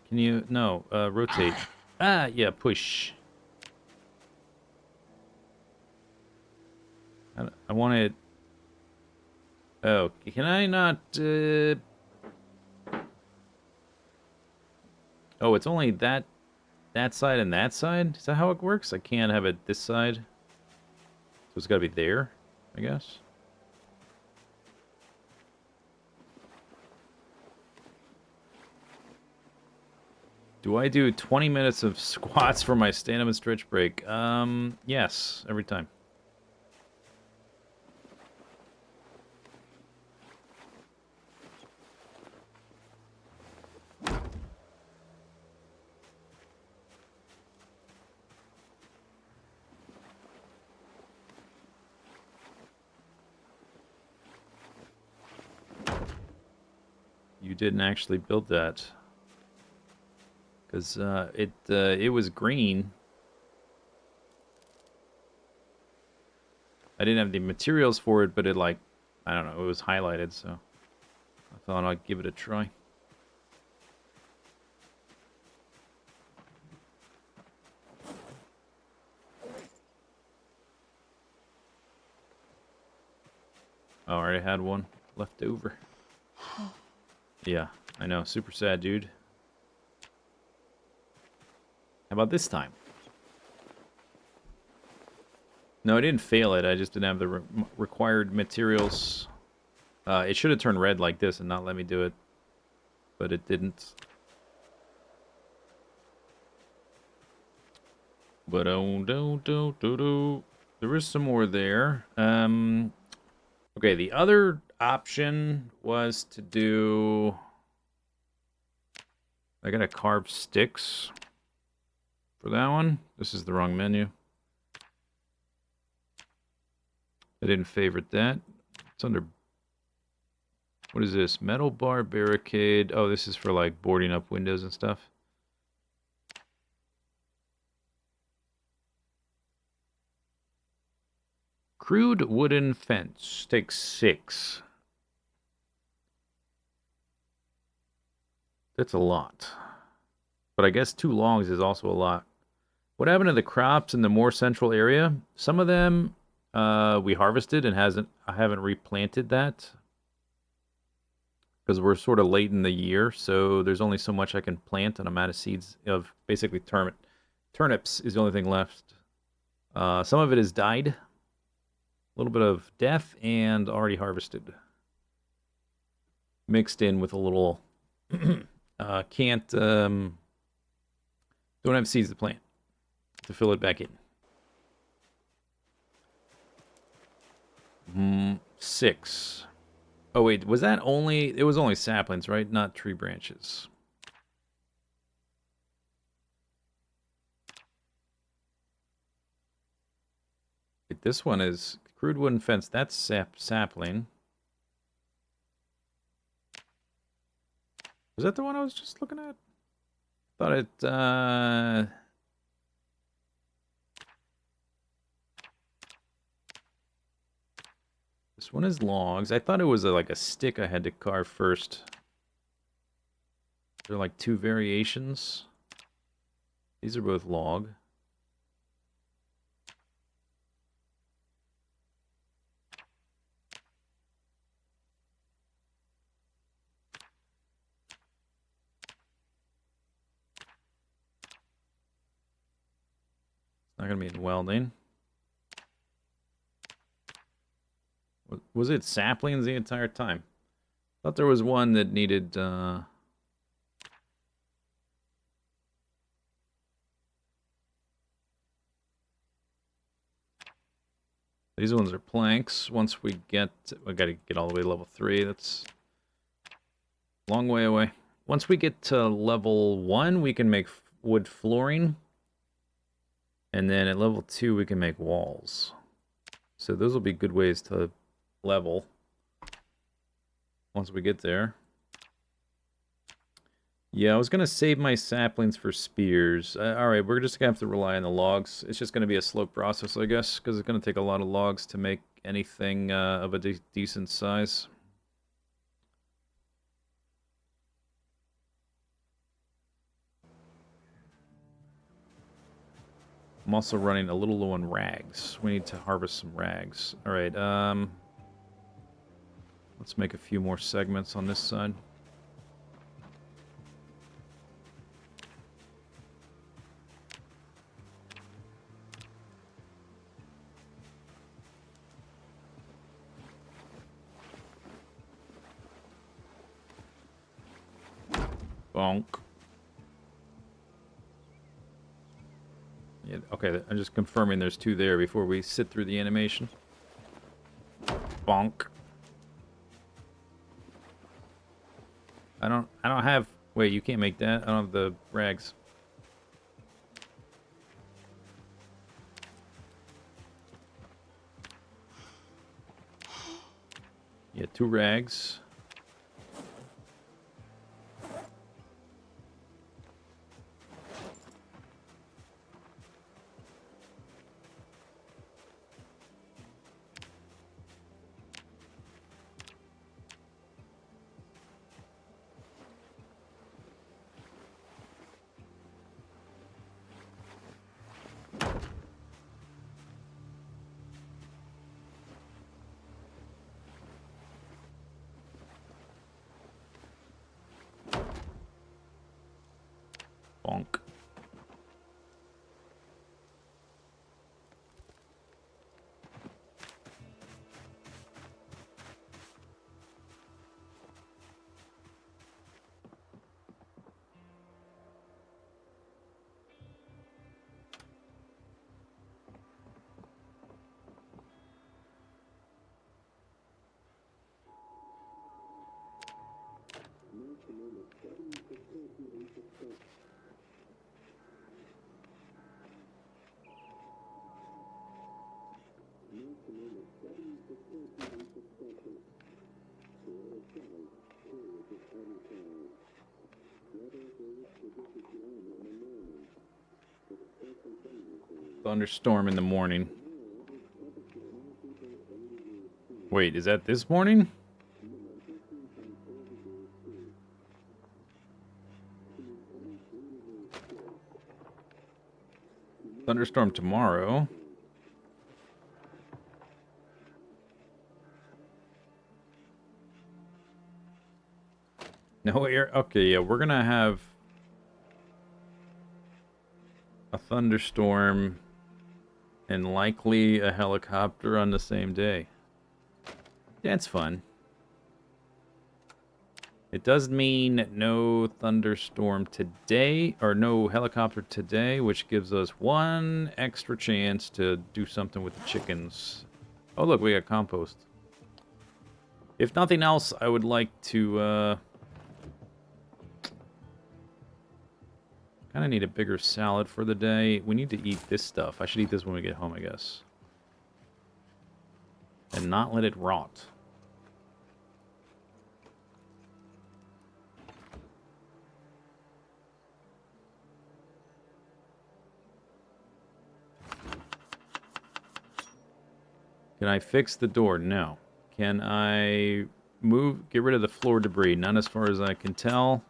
Can you... No, rotate. Ah, yeah, push. I want it... Oh, can I not... Oh, it's only that side and that side? Is that how it works? I can't have it this side? So it's gotta be there, I guess? Do I do 20 minutes of squats for my stand-up and stretch break? Yes, every time. You didn't actually build that. Because it was green. I didn't have the materials for it, but it, like, I don't know, it was highlighted, so I thought I'd give it a try. Oh, I already had one left over. Yeah, I know, super sad, dude. How about this time? No, I didn't fail it. I just didn't have the required materials. It should have turned red like this and not let me do it. But it didn't. But there is some more there. Okay, the other option was to do... I gotta carve sticks for that one. This is the wrong menu. I didn't favorite that. It's under... What is this? Metal bar barricade. Oh, this is for like boarding up windows and stuff. Crude wooden fence. Takes 6. That's a lot. But I guess 2 longs is also a lot. What happened to the crops in the more central area? Some of them we harvested and I haven't replanted that. Because we're sort of late in the year, so there's only so much I can plant, and I'm out of seeds of basically turnips is the only thing left. Some of it has died. A little bit of death and already harvested. Mixed in with a little... don't have seeds to plant to fill it back in. 6. Oh wait, was that only... It was only saplings, right? Not tree branches. Wait, this one is crude wooden fence. That's sapling. Was that the one I was just looking at? Thought it, this one is logs. I thought it was like a stick I had to carve first. There are like two variations. These are both log. Not gonna be in welding. Was it saplings the entire time? Thought there was one that needed, these ones are planks. Once we gotta get all the way to level 3. That's a long way away. Once we get to level 1, we can make wood flooring. And then at level 2, we can make walls. So those will be good ways to level once we get there. Yeah, I was going to save my saplings for spears. Alright, we're just going to have to rely on the logs. It's just going to be a slow process, I guess, because it's going to take a lot of logs to make anything of a decent size. I'm also running a little low on rags. We need to harvest some rags. Alright, let's make a few more segments on this side. Bonk. Yeah, okay, I'm just confirming there's 2 there before we sit through the animation. Bonk. I don't have... Wait, you can't make that? I don't have the rags. Yeah, 2 rags. Bonk. Thunderstorm in the morning. Wait, is that this morning? Thunderstorm tomorrow. No air. Okay, yeah, we're gonna have a thunderstorm and likely a helicopter on the same day. That's fun. It does mean no thunderstorm today, or no helicopter today, which gives us 1 extra chance to do something with the chickens. Oh, look, we got compost. If nothing else, I would like to, kind of need a bigger salad for the day. We need to eat this stuff. I should eat this when we get home, I guess. And not let it rot. Can I fix the door? No. Can I get rid of the floor debris? Not as far as I can tell.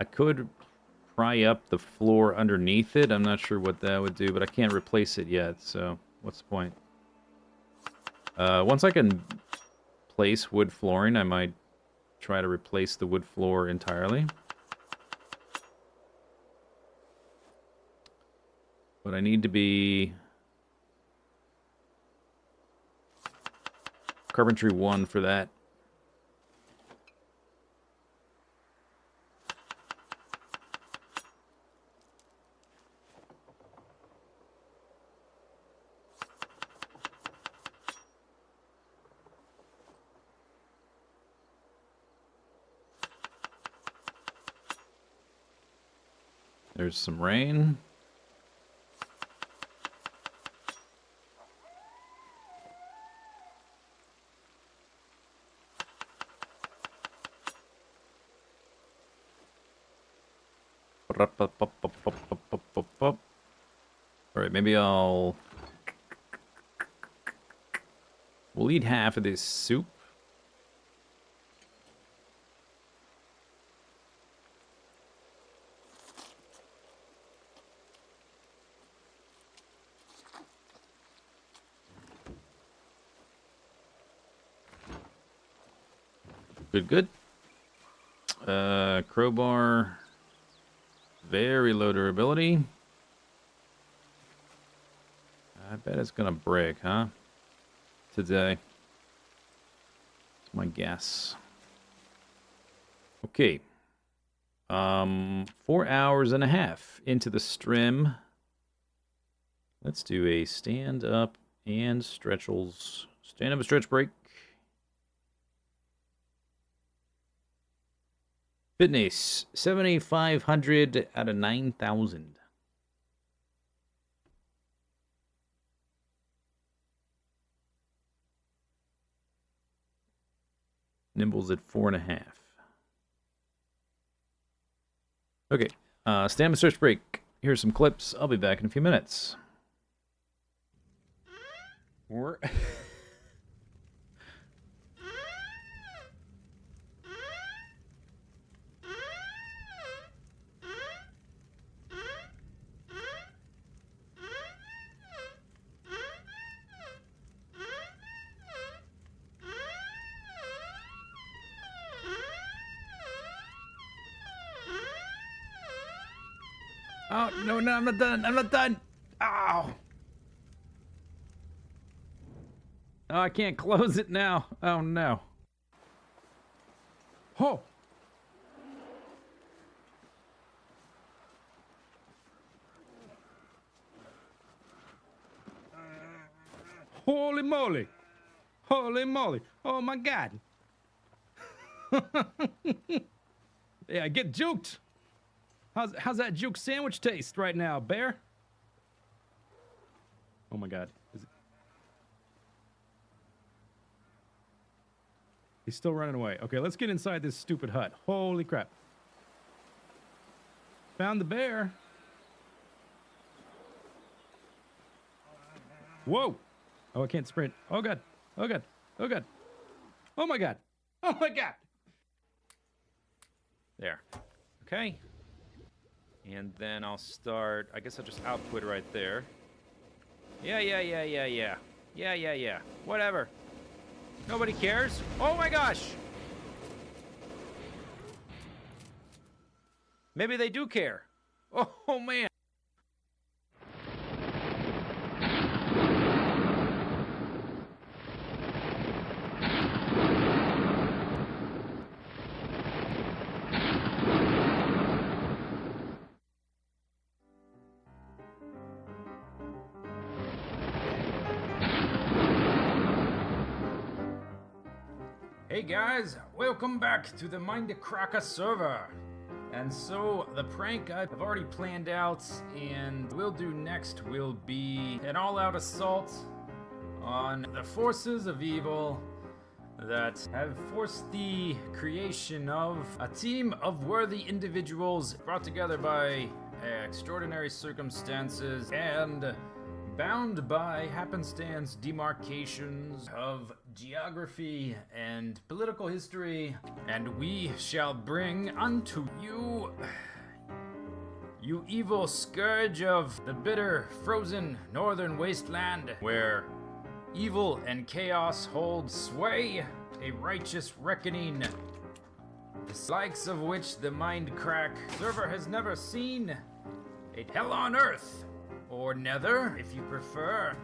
I could pry up the floor underneath it. I'm not sure what that would do, but I can't replace it yet, so what's the point? Once I can place wood flooring, I might try to replace the wood floor entirely. But I need to be Carpentry 1 for that. There's some rain. Alright, maybe we'll eat half of this soup. Good. Crowbar. Very low durability. I bet it's gonna break, huh? Today. That's my guess. Okay. 4.5 hours into the stream. Let's do a stand up and stretchels. Stand up and stretch break. Fitness, 7,500 out of 9,000. Nimble's at 4.5. Okay, stand up search break. Here's some clips. I'll be back in a few minutes. Oh, no, I'm not done. I'm not done. Ow. Oh, I can't close it now. Oh, no. Oh. Holy moly. Holy moly. Oh, my God. Yeah, get juked. How's that juke sandwich taste right now, Bear? Oh my God. He's still running away. Okay, let's get inside this stupid hut. Holy crap. Found the bear. Whoa. Oh, I can't sprint. Oh God. Oh God. Oh God. Oh my God. Oh my God. There. Okay. And then I'll start, I guess I'll just output right there. Yeah. Whatever. Nobody cares. Oh my gosh. Maybe they do care. Oh man. Hey guys, welcome back to the Mindcracker server. And so the prank I've already planned out and we'll do next will be an all-out assault on the forces of evil that have forced the creation of a team of worthy individuals brought together by extraordinary circumstances and bound by happenstance demarcations of geography and political history, and we shall bring unto you, you evil scourge of the bitter, frozen northern wasteland, where evil and chaos hold sway, a righteous reckoning, the likes of which the mind crack server has never seen, a hell on earth, or nether, if you prefer.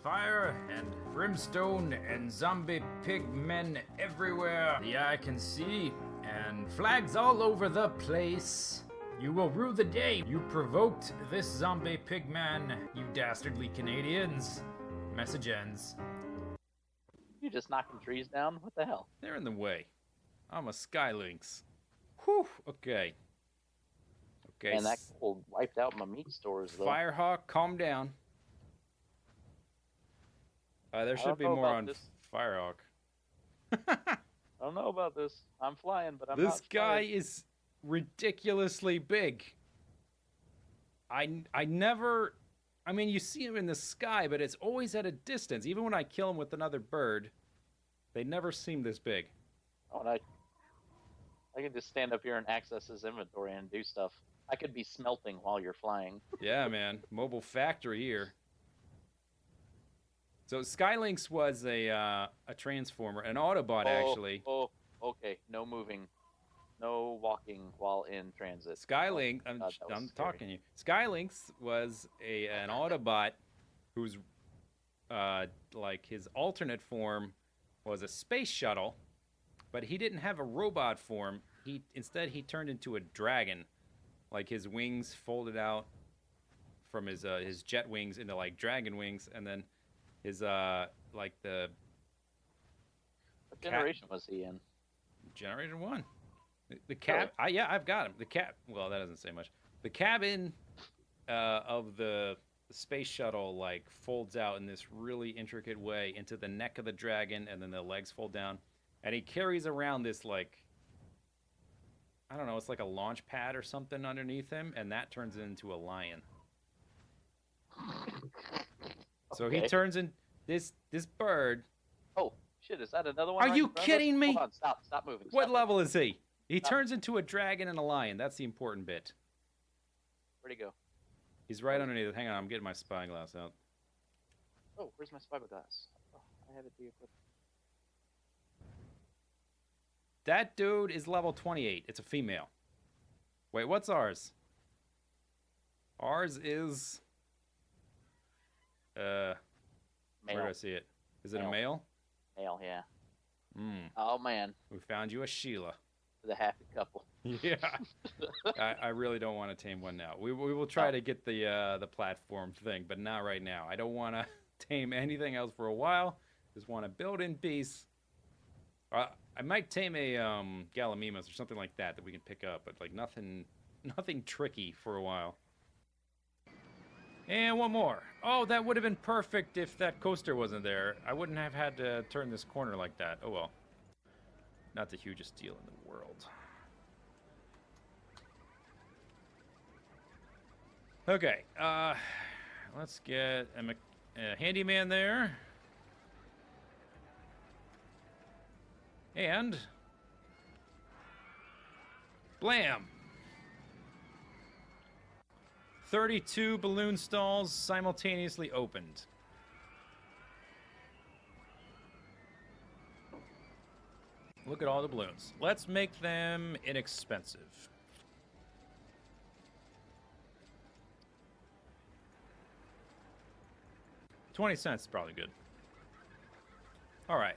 Fire and brimstone and zombie pig men everywhere the eye can see, and flags all over the place. You will rue the day you provoked this zombie pig man, you dastardly Canadians. Message ends. You just knocking trees down? What the hell? They're in the way. I'm a Skylynx. Whew, okay. Okay. And that cold wiped out my meat stores, though. Firehawk, calm down. There should be more on this. Firehawk. I don't know about this. I'm flying, but I'm This not guy flying. is ridiculously big. I never... I mean, you see him in the sky, but it's always at a distance. Even when I kill him with another bird, they never seem this big. Oh, and I can just stand up here and access his inventory and do stuff. I could be smelting while you're flying. Yeah, man. Mobile factory here. So Skylynx was a transformer, an Autobot, actually. Oh, okay. No moving. No walking while in transit. Skylynx, Oh, God, that was I'm scary. talking to you. Skylynx was an Autobot whose, like, his alternate form was a space shuttle, but he didn't have a robot form. Instead, he turned into a dragon. Like, his wings folded out from his jet wings into, like, dragon wings, and then his, like, the... What generation was he in? Generation 1. The cab... yeah, I've got him. The cab... Well, that doesn't say much. The cabin of the space shuttle, like, folds out in this really intricate way into the neck of the dragon, and then the legs fold down. And he carries around this, like... I don't know, it's like a launch pad or something underneath him, and that turns into a lion. So he Okay. turns in... This bird... Oh, shit, is that another one? Are right you in front of us? kidding me? Hold on, stop moving. What stop level is he? He Stop. turns into a dragon and a lion. That's the important bit. moving. Where'd he go? He's right underneath it. Hang on, I'm getting my spyglass out. Oh, where's my spyglass? Oh, I have it de-equipped. That dude is level 28. It's a female. Wait, what's ours? Ours is... Where do I Male. see it? Is it a Male. male? Male, yeah. Hmm. Oh, man. We found you a Sheila. The happy couple. Yeah. I really don't want to tame one now. We will try to get the platform thing, but not right now. I don't want to tame anything else for a while. Just want to build in peace. I might tame a Gallimimus or something like that we can pick up, but like nothing tricky for a while. And one more. Oh, that would have been perfect if that coaster wasn't there. I wouldn't have had to turn this corner like that. Oh well. Not the hugest deal in the world. Okay, let's get a handyman there. And... blam! 32 balloon stalls simultaneously opened. Look at all the balloons. Let's make them inexpensive. $0.20 is probably good. All right.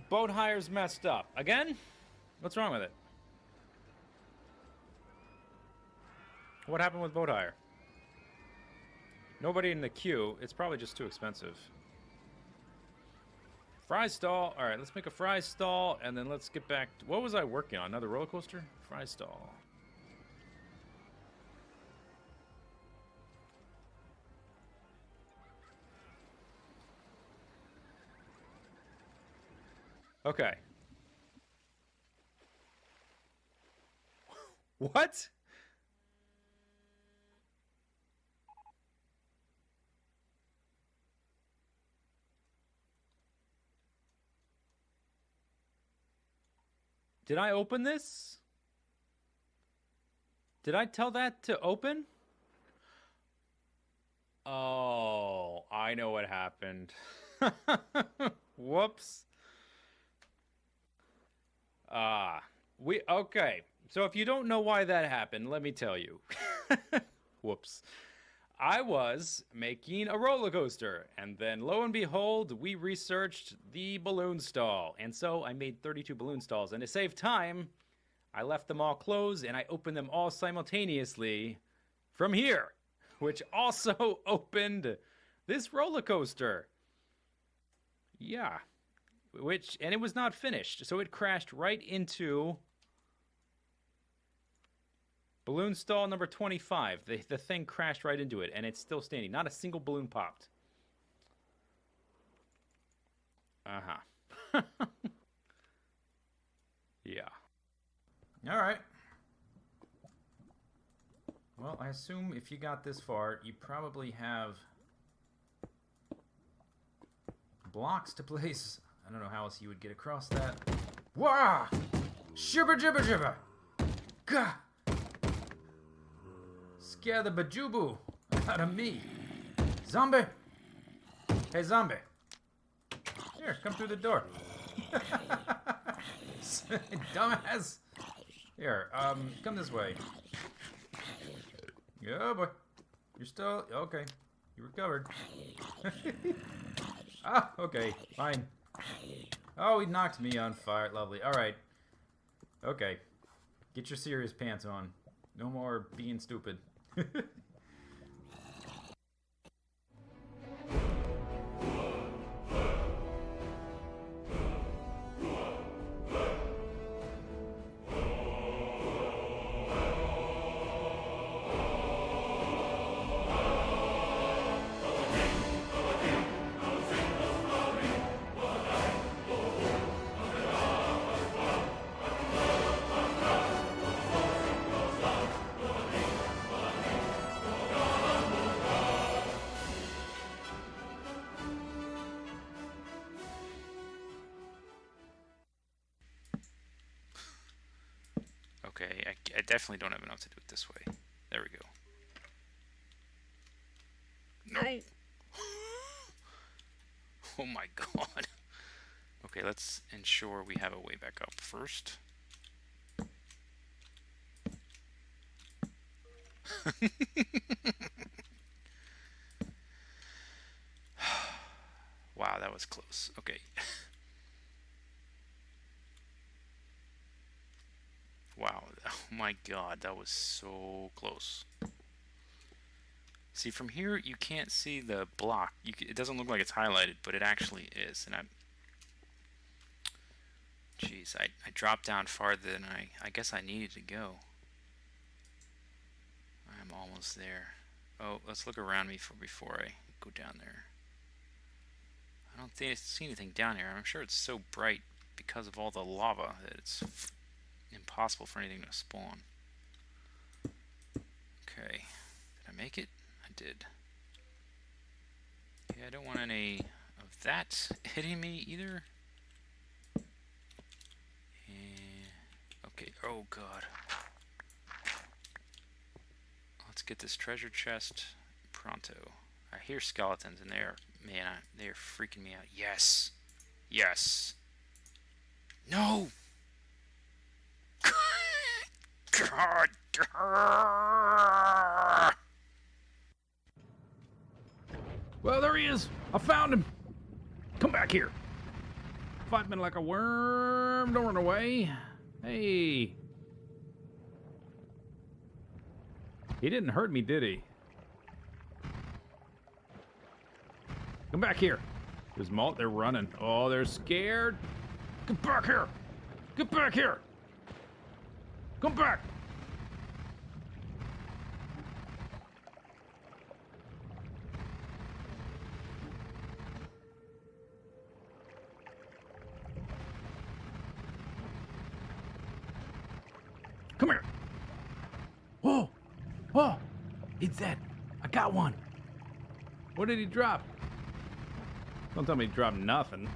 Boat hire's messed up. Again? What's wrong with it? What happened with boat hire? Nobody in the queue. It's probably just too expensive. Fry stall. All right, let's make a fry stall, and then let's get back to... What was I working on? Another roller coaster? Fry stall. Okay. What? Did I open this? Did I tell that to open? Oh, I know what happened. Whoops. Okay. So if you don't know why that happened, let me tell you. Whoops. I was making a roller coaster, and then lo and behold, we researched the balloon stall. And so I made 32 balloon stalls, and to save time, I left them all closed and I opened them all simultaneously from here, which also opened this roller coaster. Yeah. And it was not finished, so it crashed right into balloon stall number 25. The thing crashed right into it, and it's still standing. Not a single balloon popped. Uh-huh. Yeah. All right. Well, I assume if you got this far, you probably have blocks to place. I don't know how else you would get across that. Wah! Shibber jibber jibber! Gah! Scare the bajubu out of me. Zombie! Hey, zombie. Here, come through the door. Dumbass! Here, come this way. Oh boy. You're still... Okay. You recovered. Ah, okay. Fine. Oh, he knocked me on fire. Lovely. Alright. Okay. Get your serious pants on. No more being stupid. Okay, I definitely don't have enough to do it this way. There we go. No! Oh my god. Okay, let's ensure we have a way back up first. Wow, that was close. Okay. Wow. Oh my god, that was so close. See, from here, you can't see the block. It doesn't look like it's highlighted, but it actually is. And jeez, I dropped down farther than I guess I needed to go. I'm almost there. Oh, let's look around me before I go down there. I don't see anything down here. I'm sure it's so bright because of all the lava that it's impossible for anything to spawn. Okay. Did I make it? I did. Yeah, I don't want any of that hitting me either. Okay. Oh, God. Let's get this treasure chest pronto. I hear skeletons in there. Man, they're freaking me out. Yes. Yes. No! God. Well, there he is. I found him. Come back here. Fight me like a worm. Don't run away. Hey. He didn't hurt me, did he? Come back here. There's Malt. They're running. Oh, they're scared. Get back here. Get back here. Come back. Come here. Eat that. I got one. What did he drop? Don't tell me he dropped nothing.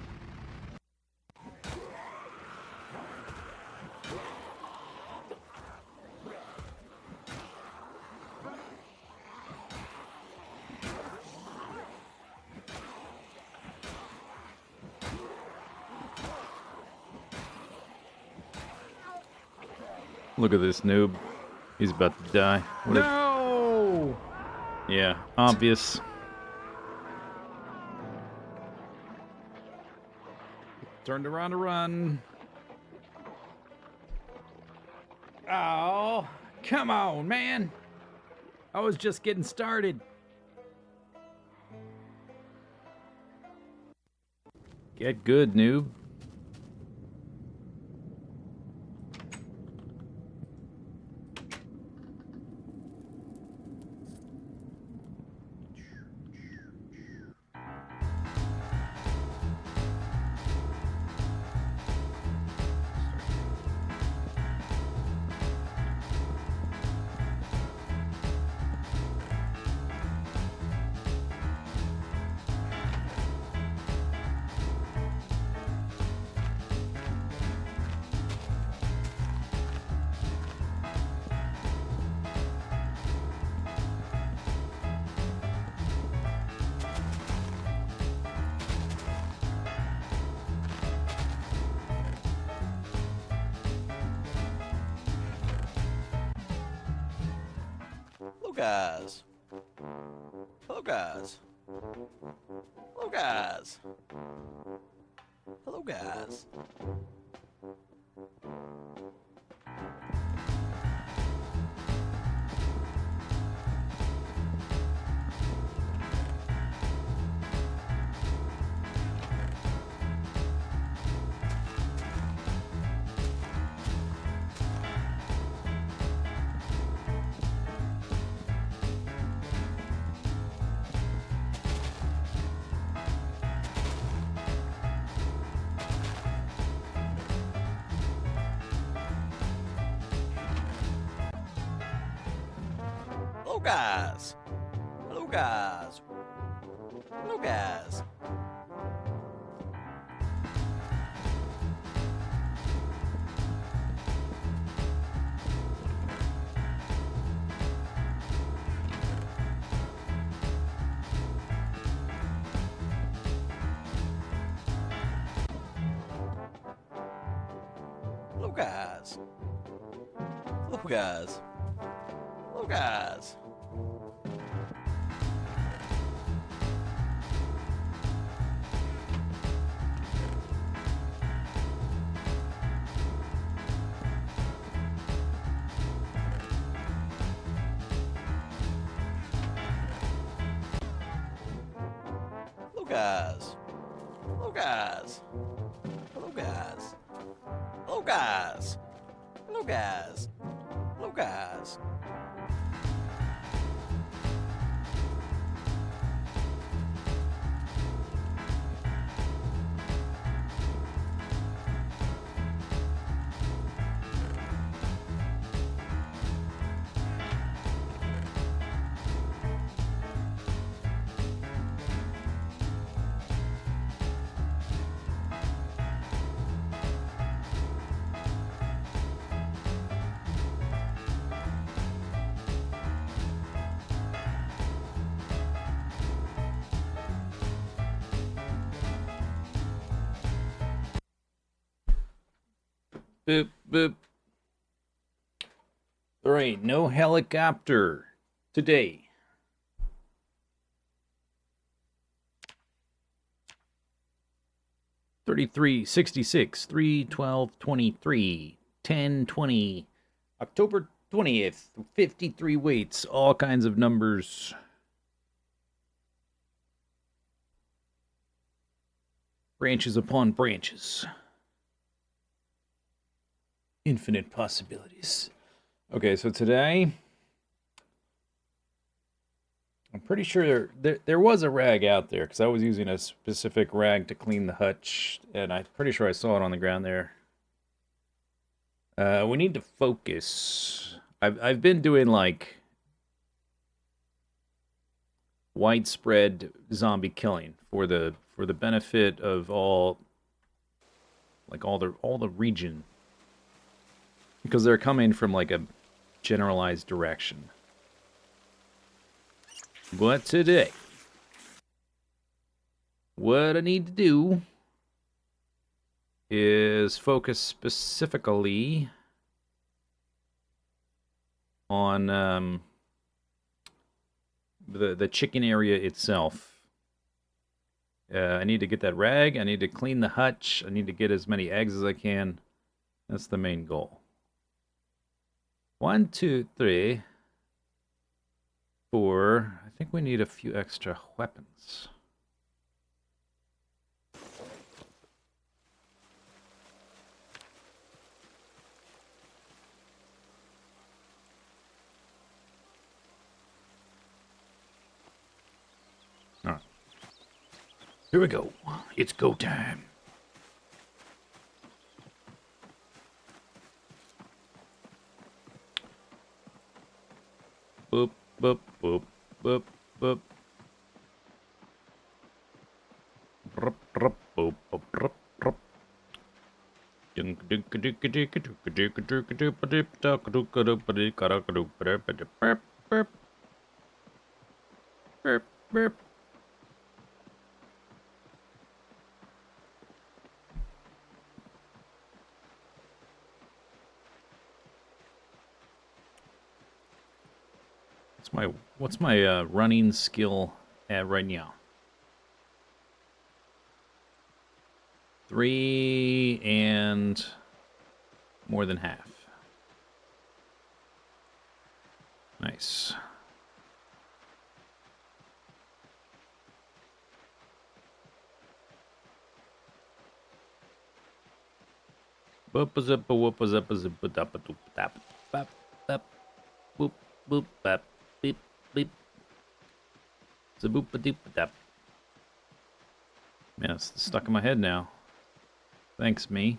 Look at this noob. He's about to die. No! Yeah, obvious. Turned around to run. Oh, come on, man. I was just getting started. Get good, noob. Hello guys. Hello guys. Hello guys. Hello guys. Hello guys. Hello guys. Hello guys. Hello guys. Hello guys. Hello guys. Hello guys. Hello guys. Hello guys. Hello guys. Hello guys. Hello guys. Boop, boop. There ain't no helicopter today. $33.66, 3/12/23, 10/20, October 20th, 53 weights, all kinds of numbers. Branches upon branches. Infinite possibilities. Okay, so today, I'm pretty sure there was a rag out there, because I was using a specific rag to clean the hutch, and I'm pretty sure I saw it on the ground there. We need to focus. I've been doing, like, widespread zombie killing for the benefit of all the region, because they're coming from like a generalized direction. But today, what I need to do is focus specifically on the chicken area itself. I need to get that rag. I need to clean the hutch. I need to get as many eggs as I can. That's the main goal. 1, 2, 3, 4. I think we need a few extra weapons. All right. Here we go. It's go time. Boop, boop, boop, boop, boop. Rup, rup, boop, boop, rup, rup. Dunk, dunk, dunk, dunk, dunk, dunk, dunk, dunk, dunk, dunk, dunk, dunk, dunk, dunk, burp, burp. Burp, burp. What's my running skill at right now? 3 and more than half. Nice. Boop zip whoop zip zip dap doop tap bap bap boop boop bap beep beep zaboop doop dap. Man, it's stuck in my head now. Thanks, me.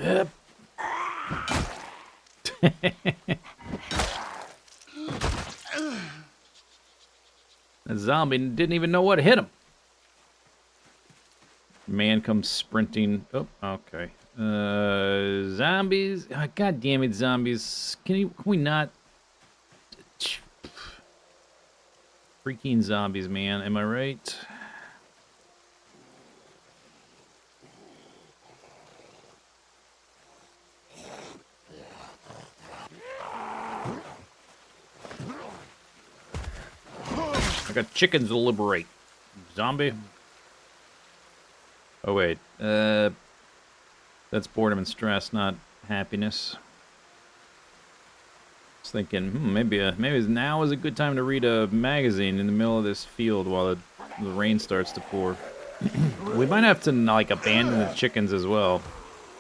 Yep. The zombie didn't even know what hit him. Man comes sprinting. Oh, okay. Zombies. Oh, God damn it, zombies. Can we not? Freaking zombies, man. Am I right? I got chickens to liberate. Zombie. Oh, wait. That's boredom and stress, not happiness. I was thinking, maybe now is a good time to read a magazine in the middle of this field while the rain starts to pour. We might have to, like, abandon the chickens as well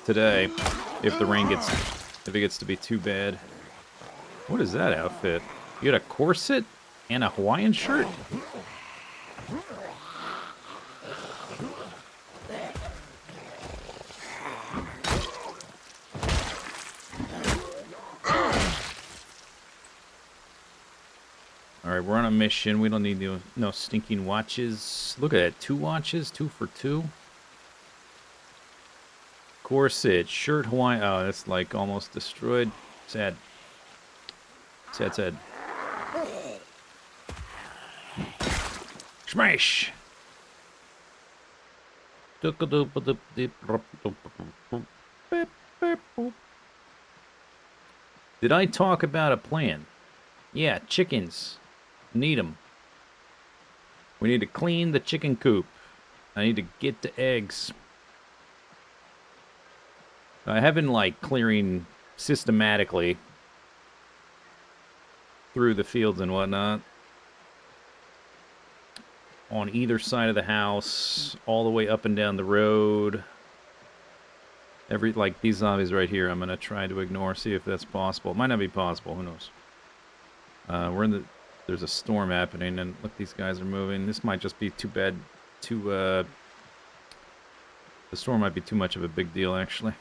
today if it gets to be too bad. What is that outfit? You got a corset and a Hawaiian shirt? Alright, we're on a mission. We don't need no stinking watches. Look at that. 2 watches. 2 for 2. Corset. Shirt. Hawaiian. Oh, that's like almost destroyed. Sad. Sad, sad. Smash! Did I talk about a plan? Yeah, chickens. Need them. We need to clean the chicken coop. I need to get the eggs. I have been, like, clearing systematically through the fields and whatnot. On either side of the house, all the way up and down the road. Like, these zombies right here, I'm going to try to ignore, see if that's possible. It might not be possible, who knows. There's a storm happening, and look, these guys are moving. This might just be too bad. The storm might be too much of a big deal, actually.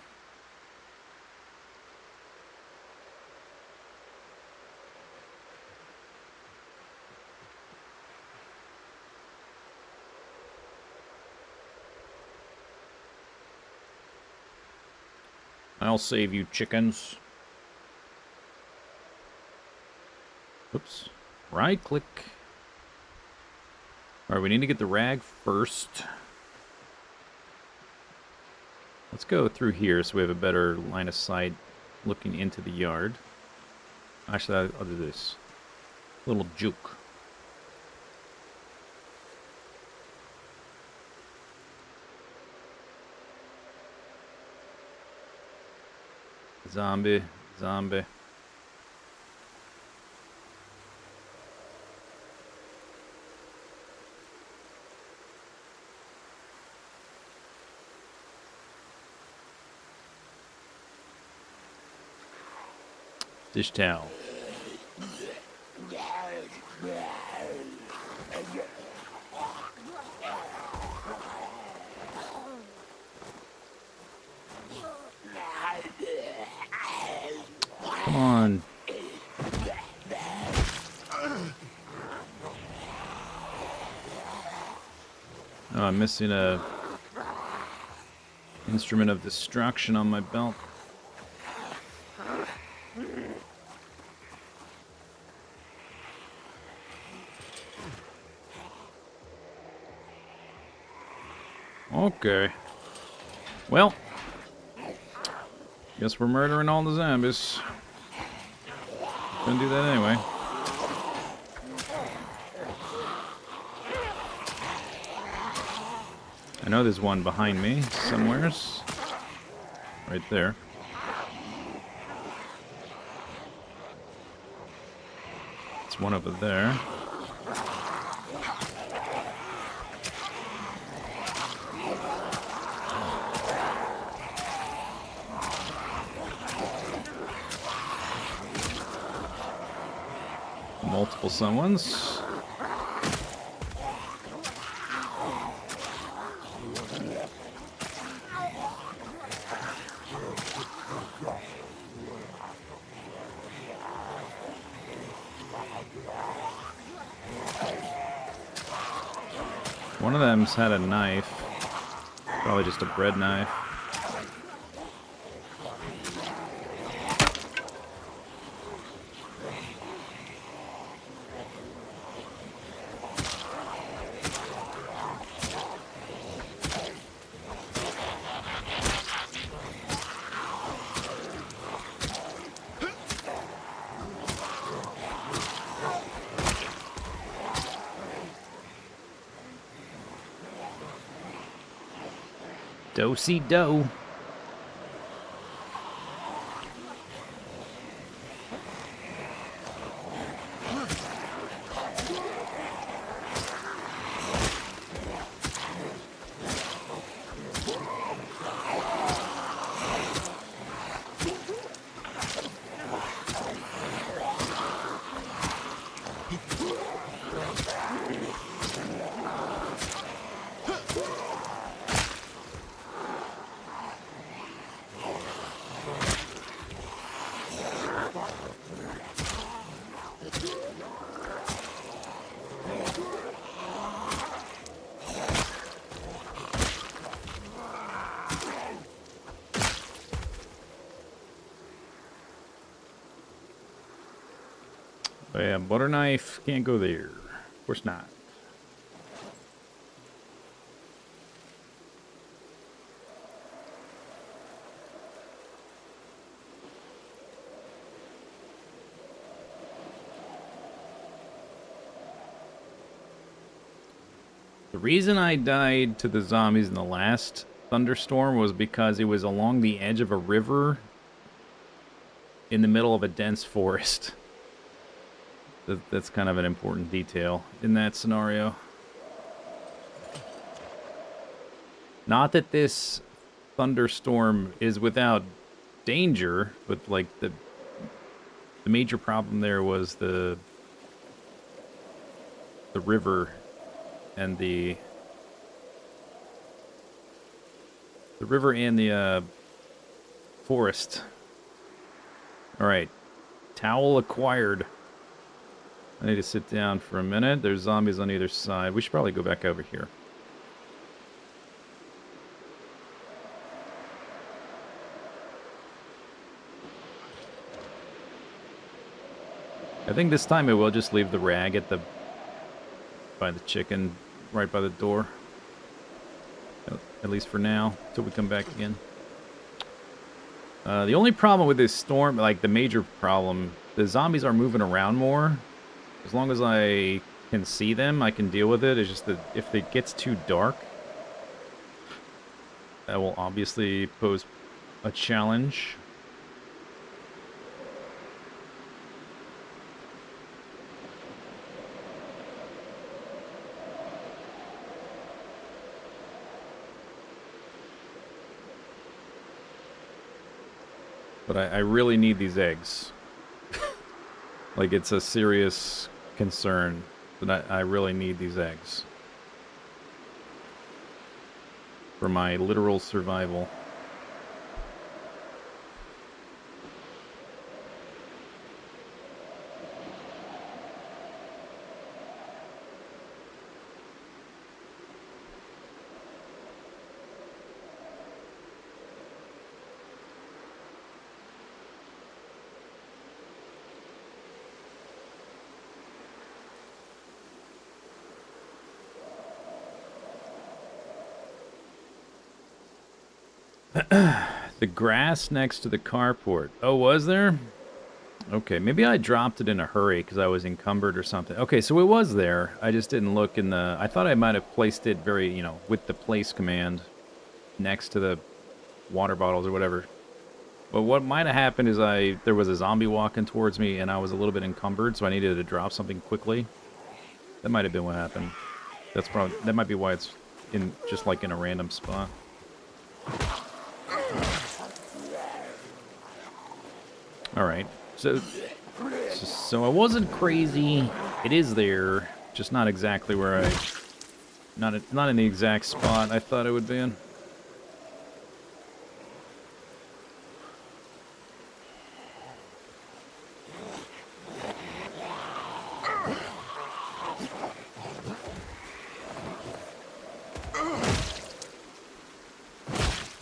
I'll save you, chickens. Oops. Right click. Alright, we need to get the rag first. Let's go through here so we have a better line of sight looking into the yard. Actually, I'll do this. Little juke. Zombie. Zombie. Dish towel. Come on. Oh, I'm missing a instrument of destruction on my belt. Okay. Well, guess we're murdering all the zombies. Gonna do that anyway. I know there's one behind me somewheres. Right there. It's one over there. Multiple someones. One of them's had a knife. Probably just a bread knife. Do-si-do. Oh yeah, butter knife can't go there. Of course not. The reason I died to the zombies in the last thunderstorm was because it was along the edge of a river in the middle of a dense forest. That's kind of an important detail in that scenario. Not that this thunderstorm is without danger, but like the major problem there was the river and the river and the forest. All right, towel acquired. I need to sit down for a minute. There's zombies on either side. We should probably go back over here. I think this time I will just leave the rag at the by the chicken, right by the door. At least for now, till we come back again. The only problem with this storm, like the major problem, the zombies are moving around more. As long as I can see them, I can deal with it. It's just that if it gets too dark, that will obviously pose a challenge. But I really need these eggs. Like, it's a serious concern that I really need these eggs. For my literal survival. The grass next to the carport. Oh, was there? Okay, maybe I dropped it in a hurry because I was encumbered or something. Okay, so it was there. I just didn't look in the... I thought I might have placed it very, you know, with the place command next to the water bottles or whatever. But what might have happened is there was a zombie walking towards me and I was a little bit encumbered, so I needed to drop something quickly. That might have been what happened. That might be why it's in just like in a random spot. All right, so I wasn't crazy. It is there, just not exactly where not in the exact spot I thought it would be in.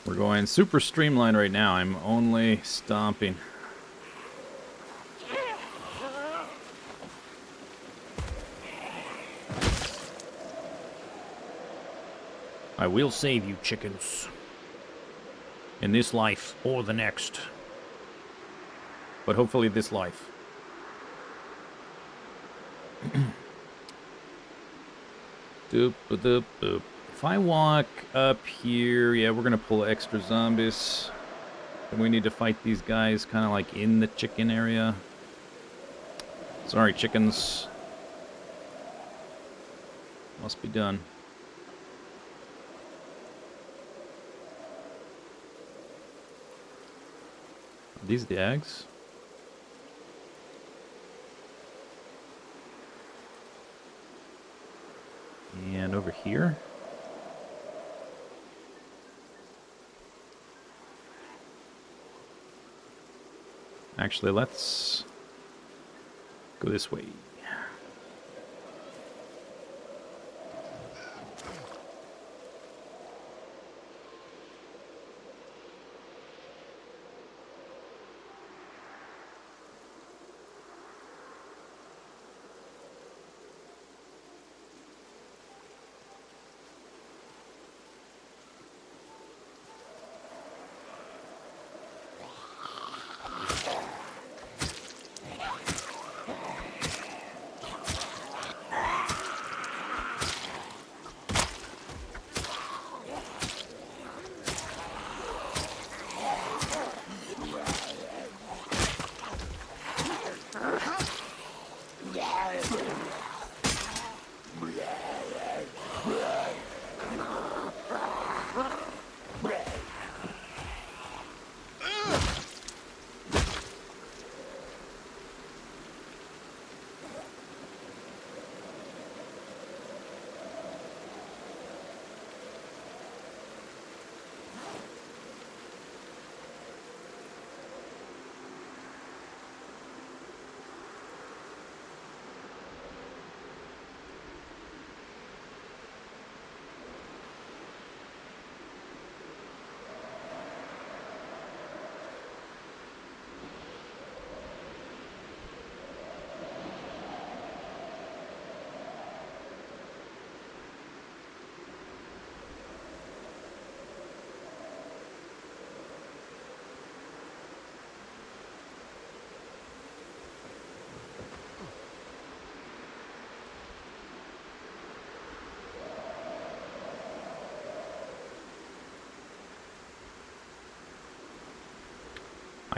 We're going super streamlined right now. I'm only stomping. I will save you, chickens. In this life or the next. But hopefully this life. Doop, doop, doop. If I walk up here, yeah, we're gonna pull extra zombies. And we need to fight these guys kind of like in the chicken area. Sorry, chickens. Must be done. Are these the eggs? And over here? Actually, let's go this way.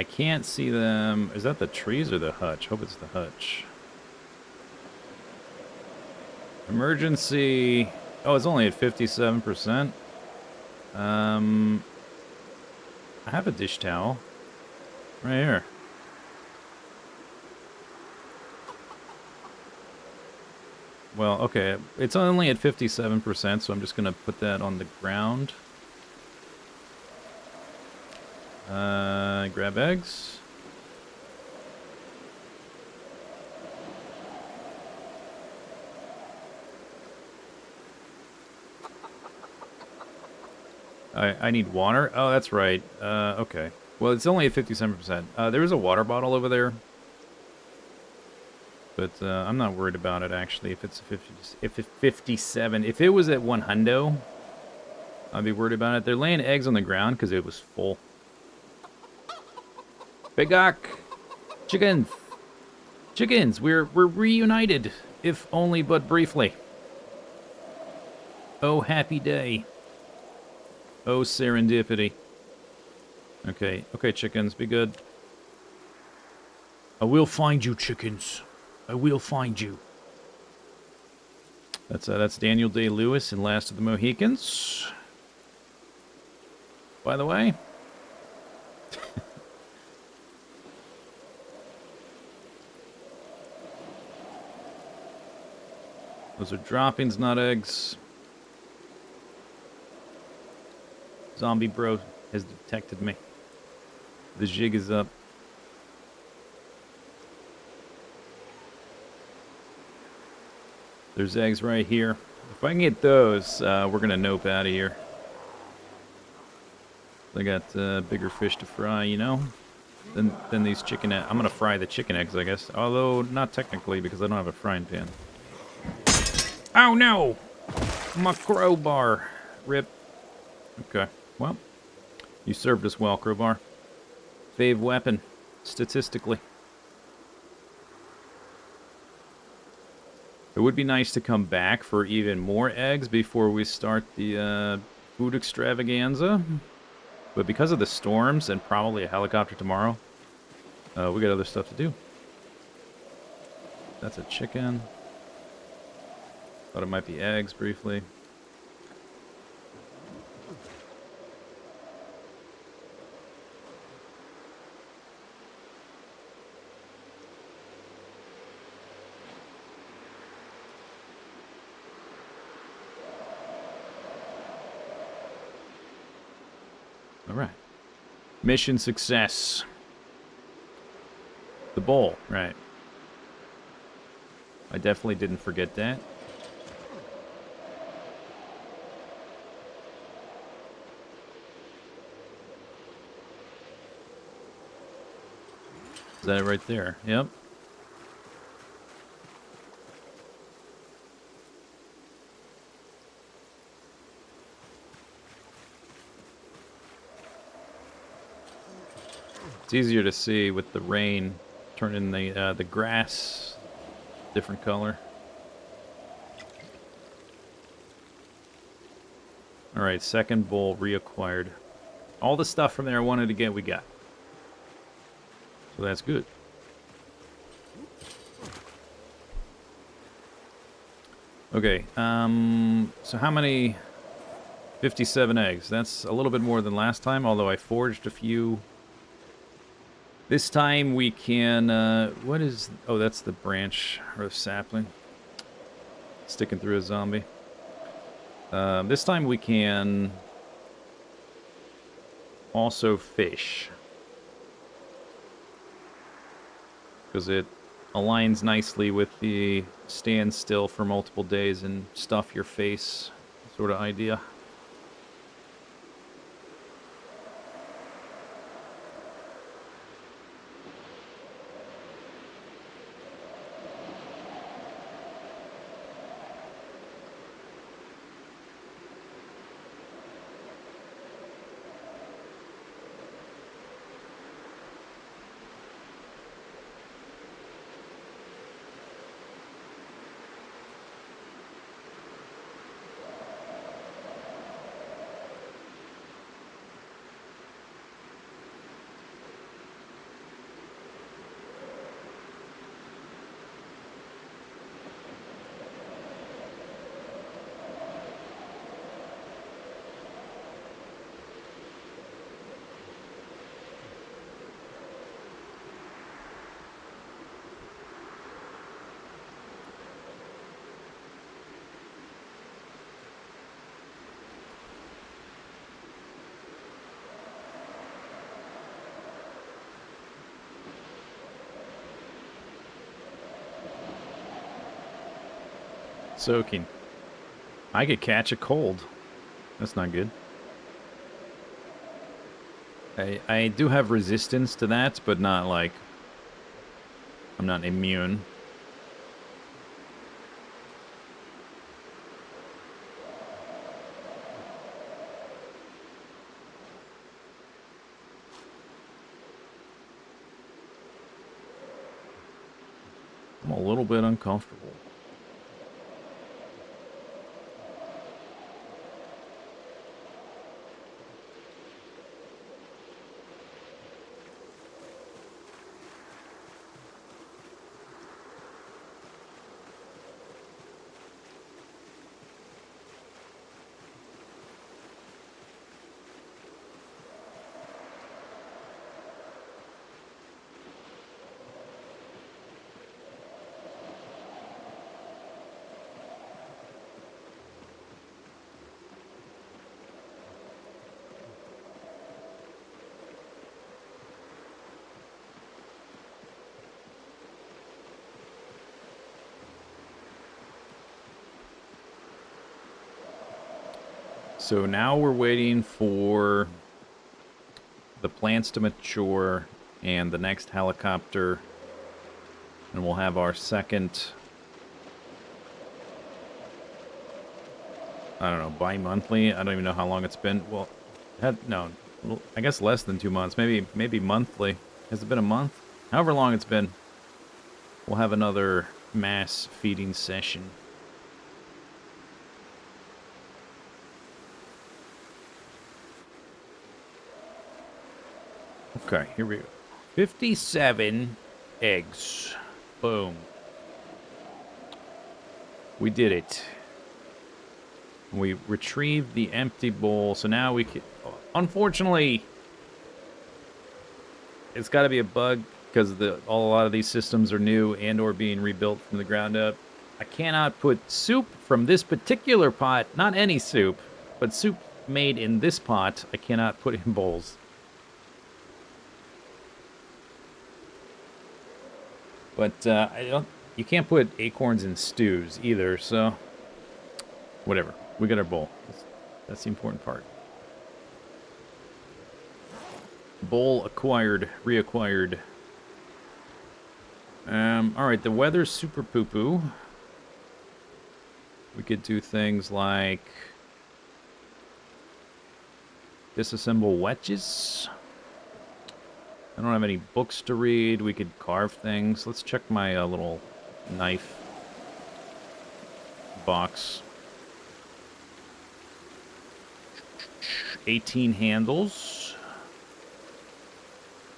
I can't see them. Is that the trees or the hutch? Hope it's the hutch. Emergency. Oh, it's only at 57%. I have a dish towel. Right here. Well, okay. It's only at 57%, so I'm just going to put that on the ground. Grab eggs. I need water. Oh, that's right. Okay. Well, it's only at 57%. There is a water bottle over there. But I'm not worried about it, actually, if it's 50, if it's 57. If it was at 100, I'd be worried about it. They're laying eggs on the ground because it was full. Bigok! Chickens! Chickens! We're reunited, if only but briefly. Oh, happy day. Oh, serendipity. Okay, okay, chickens, be good. I will find you, chickens. I will find you. That's Daniel Day-Lewis in Last of the Mohicans. By the way. Those are droppings, not eggs. Zombie bro has detected me. The jig is up. There's eggs right here. If I can get those, we're gonna nope out of here. I got bigger fish to fry, you know, than these chicken eggs. I'm gonna fry the chicken eggs, I guess. Although not technically because I don't have a frying pan. Oh no! My crowbar. Rip. Okay. Well, you served us well, crowbar. Fave weapon, statistically. It would be nice to come back for even more eggs before we start the food extravaganza. But because of the storms and probably a helicopter tomorrow, we got other stuff to do. That's a chicken. Thought it might be eggs briefly. All right. Mission success. The bowl, right. I definitely didn't forget that. Is that it right there? Yep. It's easier to see with the rain turning the grass different color. All right, second bowl reacquired. All the stuff from there I wanted to get, we got. So that's good. Okay, so how many? 57 eggs. That's a little bit more than last time, although I forged a few. This time we can, what is, oh, that's the branch, or the sapling. Sticking through a zombie. This time we can also fish. Because it aligns nicely with the stand still for multiple days and stuff your face sort of idea. Soaking. I could catch a cold. That's not good. I do have resistance to that, but not like... I'm not immune. I'm a little bit uncomfortable. So now we're waiting for the plants to mature and the next helicopter, and we'll have our second, I don't know, bi-monthly. I don't even know how long it's been. Well, no, I guess less than 2 months. Maybe monthly. Has it been a month? However long it's been, we'll have another mass feeding session. Okay, here we go. 57 eggs. Boom. We did it. We retrieved the empty bowl, so now we can... Unfortunately, it's got to be a bug because a lot of these systems are new and or being rebuilt from the ground up. I cannot put soup from this particular pot, not any soup, but soup made in this pot, I cannot put in bowls. But you can't put acorns in stews either, so whatever. We got our bowl. That's the important part. Bowl acquired, reacquired. Alright, the weather's super poo-poo. We could do things like disassemble wedges. I don't have any books to read. We could carve things. Let's check my little knife box. 18 handles.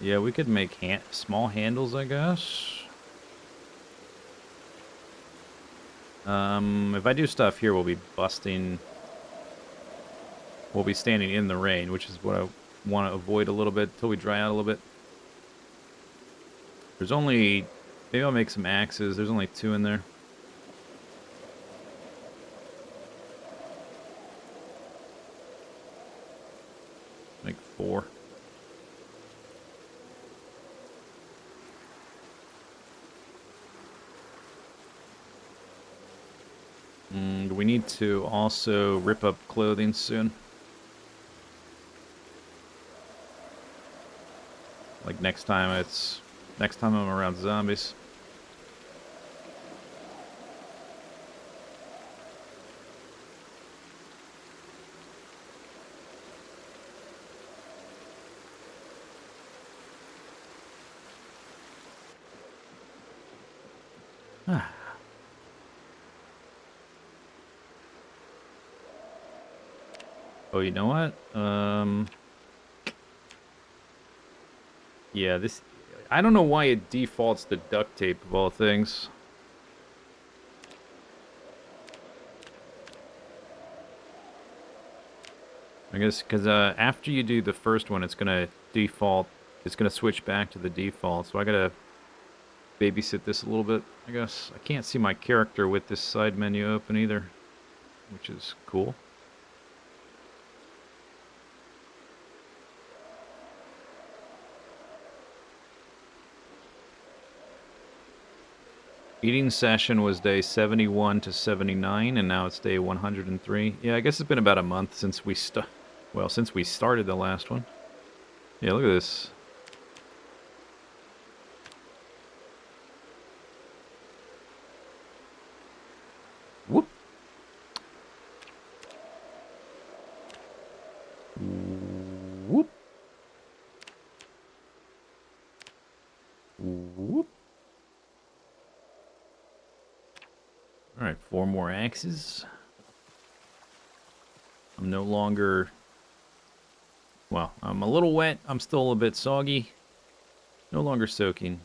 Yeah, we could make small handles, I guess. If I do stuff here, we'll be busting... We'll be standing in the rain, which is what I want to avoid a little bit until we dry out a little bit. There's only... Maybe I'll make some axes. There's only 2 in there. Make 4. We need to also rip up clothing soon. Like next time I'm around zombies. Oh, you know what? Yeah, this... I don't know why it defaults to duct tape of all things. I guess because after you do the first one, it's gonna default. It's gonna switch back to the default. So I gotta babysit this a little bit. I guess I can't see my character with this side menu open either, which is cool. Eating session was day 71 to 79, and now it's day 103. Yeah, I guess it's been about a month since we since we started the last one. Yeah, look at this. Whoop. Whoop. Whoop. Alright, 4 more axes. I'm no longer... Well, I'm a little wet. I'm still a bit soggy. No longer soaking.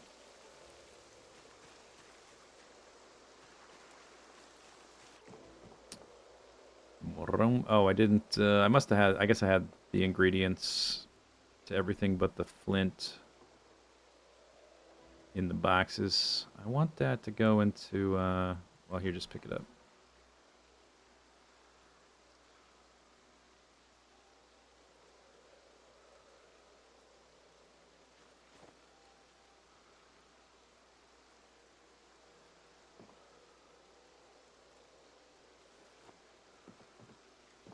Oh, I didn't... I must have had... I guess I had the ingredients to everything but the flint in the boxes. I want that to go into... well, here, just pick it up.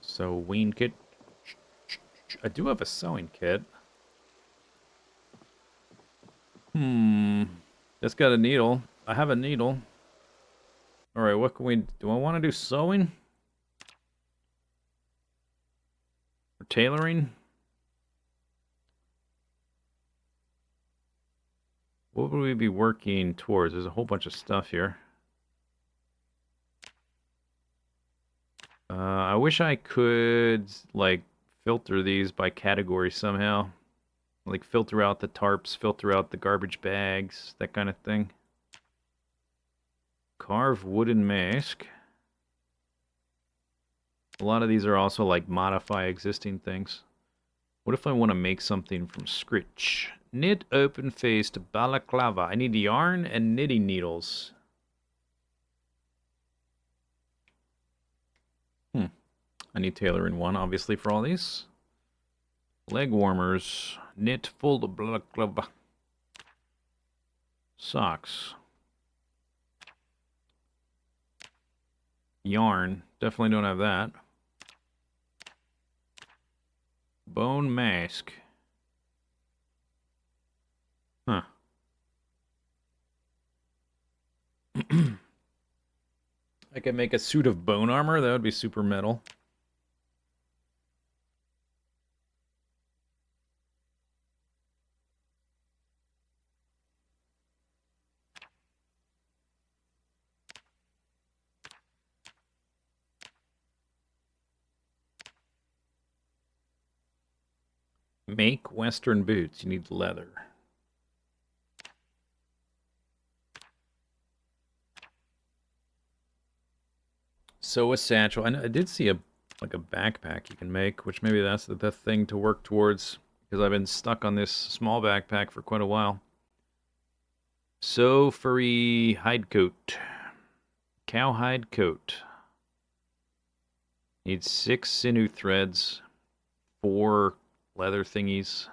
Sewing kit. I do have a sewing kit. That's got a needle. I have a needle. Alright, what can we... Do I want to do sewing? Or tailoring? What would we be working towards? There's a whole bunch of stuff here. I wish I could, like, filter these by category somehow. Like, filter out the tarps, filter out the garbage bags, that kind of thing. Carve wooden mask. A lot of these are also, like, modify existing things. What if I want to make something from scratch? Knit open-faced balaclava. I need yarn and knitting needles. I need tailoring one, obviously, for all these. Leg warmers. Knit full balaclava. Socks. Yarn. Definitely don't have that. Bone mask. Huh. I could make a suit of bone armor. That would be super metal. Make Western boots. You need leather. Sew a satchel. I did see a backpack you can make, which maybe that's the thing to work towards, because I've been stuck on this small backpack for quite a while. Sew furry hide coat. Cowhide coat. Needs 6 sinew threads, 4 leather thingies.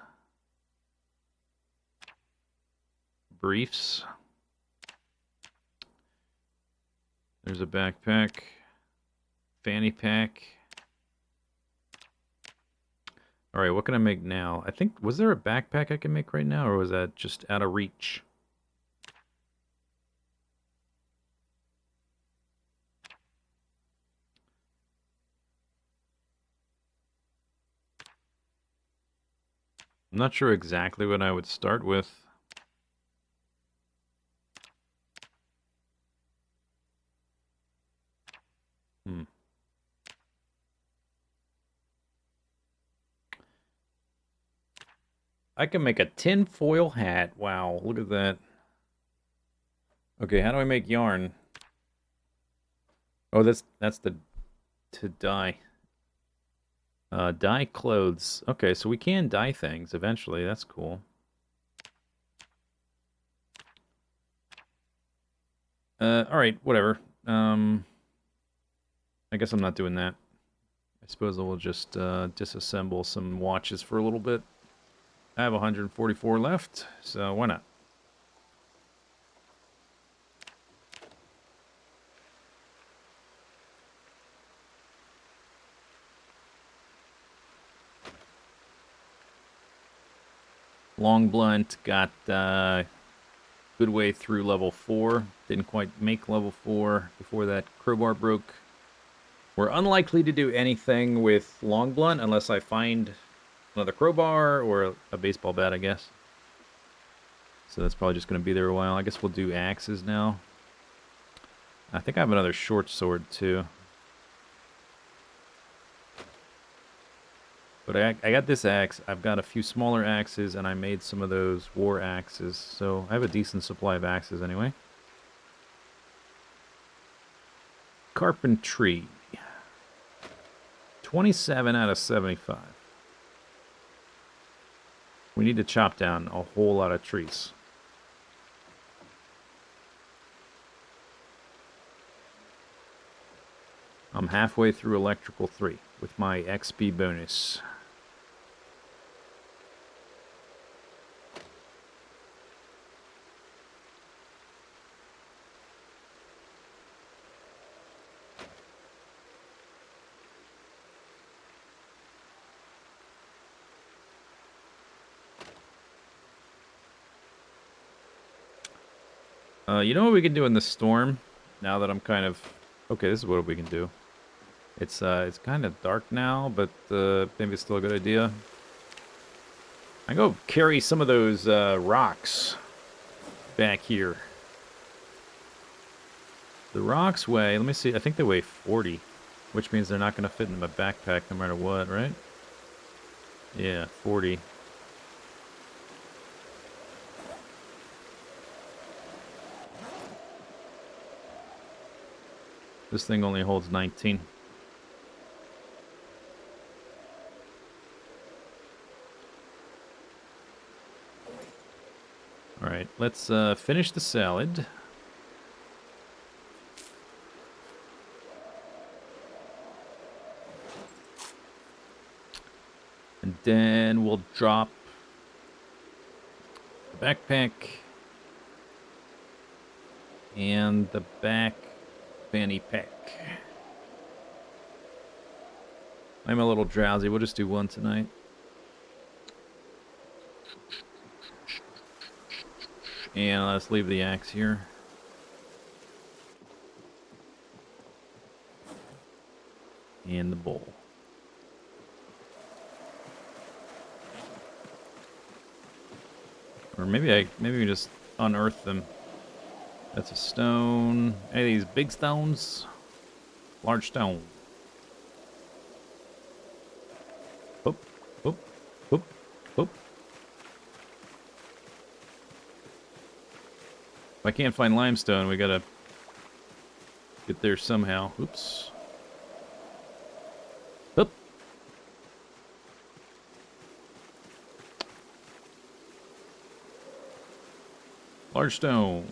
Briefs. There's a backpack. Fanny pack. Alright, what can I make now? I think, was there a backpack I can make right now, or was that just out of reach? I'm not sure exactly what I would start with. I can make a tinfoil hat. Wow, look at that. Okay, how do I make yarn? Oh, that's the to dye. Dye clothes. Okay, so we can dye things eventually. That's cool. Alright, whatever. I guess I'm not doing that. I suppose I will just disassemble some watches for a little bit. I have 144 left, so why not? Long blunt got good way through level 4. Didn't quite make level 4 before that crowbar broke. We're unlikely to do anything with long blunt unless I find another crowbar or a baseball bat, I guess. So that's probably just going to be there a while. I guess we'll do axes now. I think I have another short sword, too. But I got this axe. I've got a few smaller axes, and I made some of those war axes. So I have a decent supply of axes anyway. Carpentry. 27 out of 75. We need to chop down a whole lot of trees. I'm halfway through Electrical 3 with my XP bonus. You know what we can do in the storm? Now that I'm kind of... Okay, this is what we can do. It's kind of dark now, but maybe it's still a good idea. I go carry some of those rocks back here. The rocks weigh... Let me see. I think they weigh 40, which means they're not going to fit in my backpack no matter what, right? Yeah, 40. This thing only holds 19. Alright, let's finish the salad. And then we'll drop the backpack and the back fanny pack. I'm a little drowsy. We'll just do one tonight. And let's leave the axe here. And the bowl. Or maybe we just unearth them. That's a stone. Hey, these big stones. Large stone. Boop, boop, boop, boop. If I can't find limestone, we gotta get there somehow. Oops. Oop. Large stone.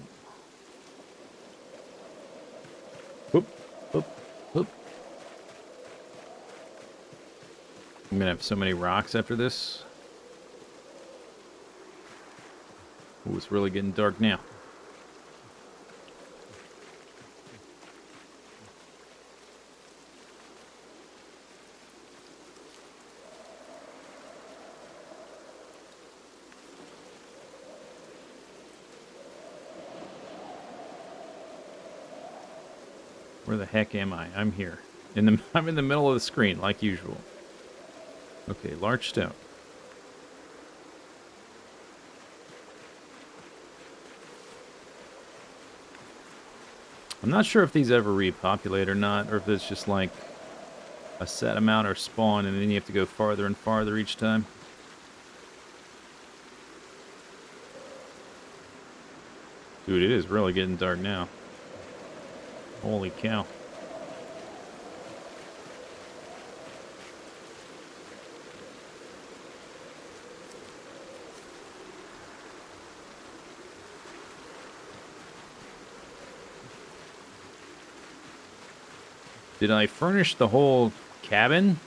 Boop, boop, boop. I'm gonna have so many rocks after this. Ooh, it's really getting dark now. Where the heck am I? I'm here. I'm in the middle of the screen, like usual. Okay, large stone. I'm not sure if these ever repopulate or not, or if it's just like a set amount or spawn, and then you have to go farther and farther each time. Dude, it is really getting dark now. Holy cow. Did I furnish the whole cabin?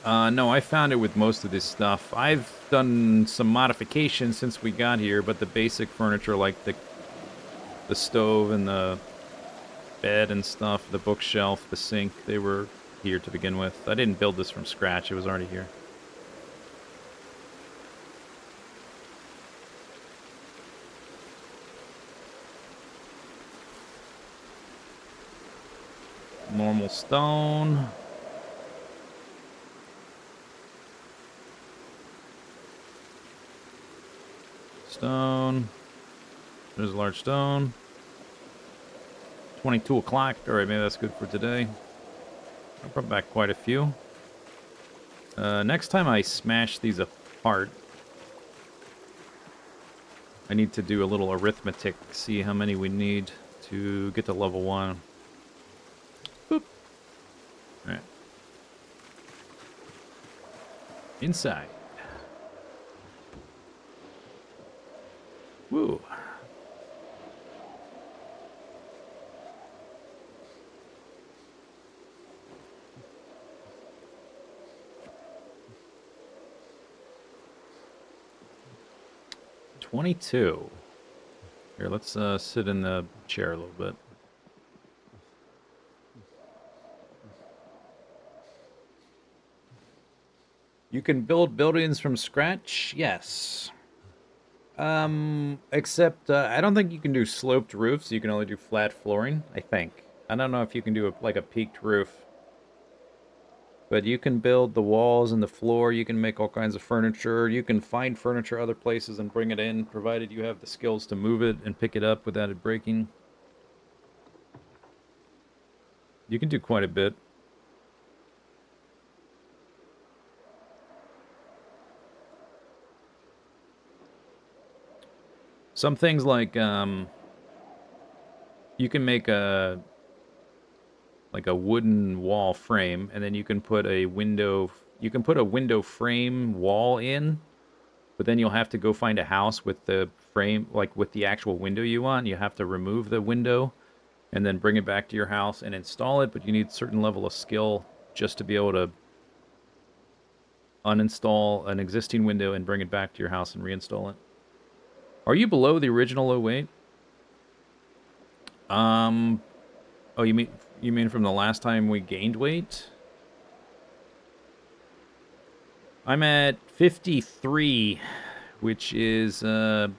No, I found it with most of this stuff. I've done some modifications since we got here, but the basic furniture, like the stove and the bed and stuff, the bookshelf, the sink, they were here to begin with. I didn't build this from scratch, it was already here. Normal stone. Stone. There's a large stone. 22 o'clock. Alright, maybe that's good for today. I brought back quite a few. Next time I smash these apart, I need to do a little arithmetic, see how many we need to get to level 1. Boop. Alright. Inside. Woo. $22. Here, let's sit in the chair a little bit. You can build buildings from scratch? Yes. Except I don't think you can do sloped roofs. You can only do flat flooring, I think. I don't know if you can do like a peaked roof. But you can build the walls and the floor. You can make all kinds of furniture. You can find furniture other places and bring it in, provided you have the skills to move it and pick it up without it breaking. You can do quite a bit. Some things like, you can make a wooden wall frame, and then you can put a window frame wall in, but then you'll have to go find a house with the frame, like with the actual window you want. You have to remove the window and then bring it back to your house and install it, but you need a certain level of skill just to be able to uninstall an existing window and bring it back to your house and reinstall it. Are you below the original 08? Oh, you mean from the last time we gained weight? I'm at 53, which is the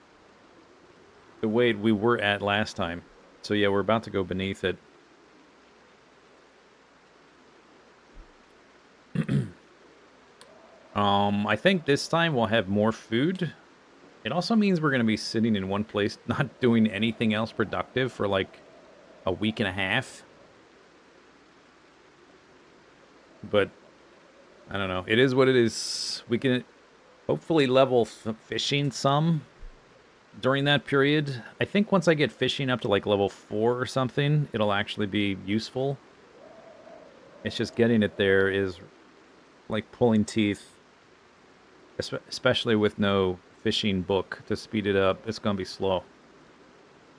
weight we were at last time. So yeah, we're about to go beneath it. I think this time we'll have more food. It also means we're going to be sitting in one place, not doing anything else productive for like a week and a half. But I don't know. It is what it is. We can hopefully level fishing some during that period. I think once I get fishing up to like level 4 or something, it'll actually be useful. It's just getting it there is like pulling teeth. Especially with no fishing book to speed it up. It's going to be slow.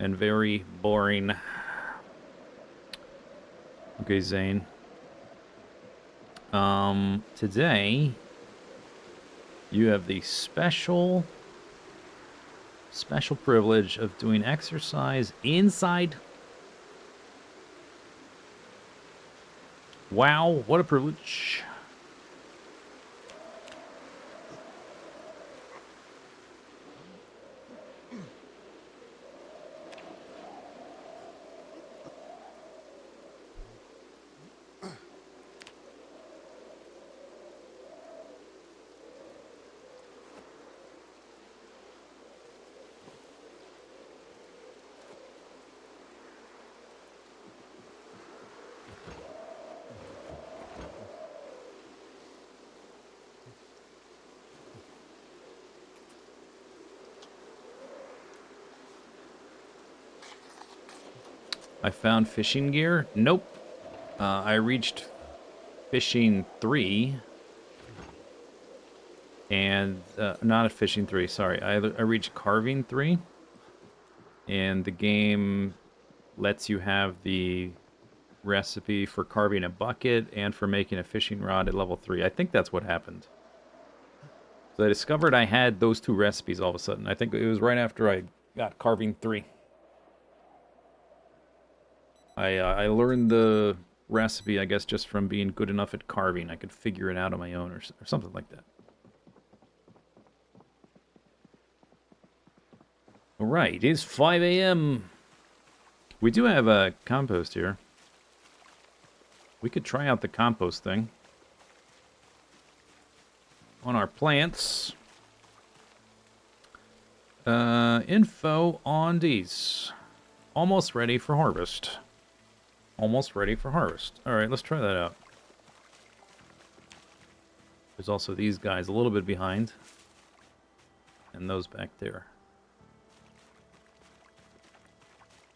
And very boring. Okay, Zane. Today, you have the special privilege of doing exercise inside. Wow, what a privilege. I found fishing gear? Nope. I reached fishing 3. And, not a fishing 3, sorry. I reached carving 3. And the game lets you have the recipe for carving a bucket and for making a fishing rod at level 3. I think that's what happened. So I discovered I had those 2 recipes all of a sudden. I think it was right after I got carving 3. I learned the recipe, I guess, just from being good enough at carving. I could figure it out on my own or something like that. Alright, it is 5 a.m. We do have a compost here. We could try out the compost thing on our plants. Info on these. Almost ready for harvest. Almost ready for harvest. Alright, let's try that out. There's also these guys a little bit behind. And those back there.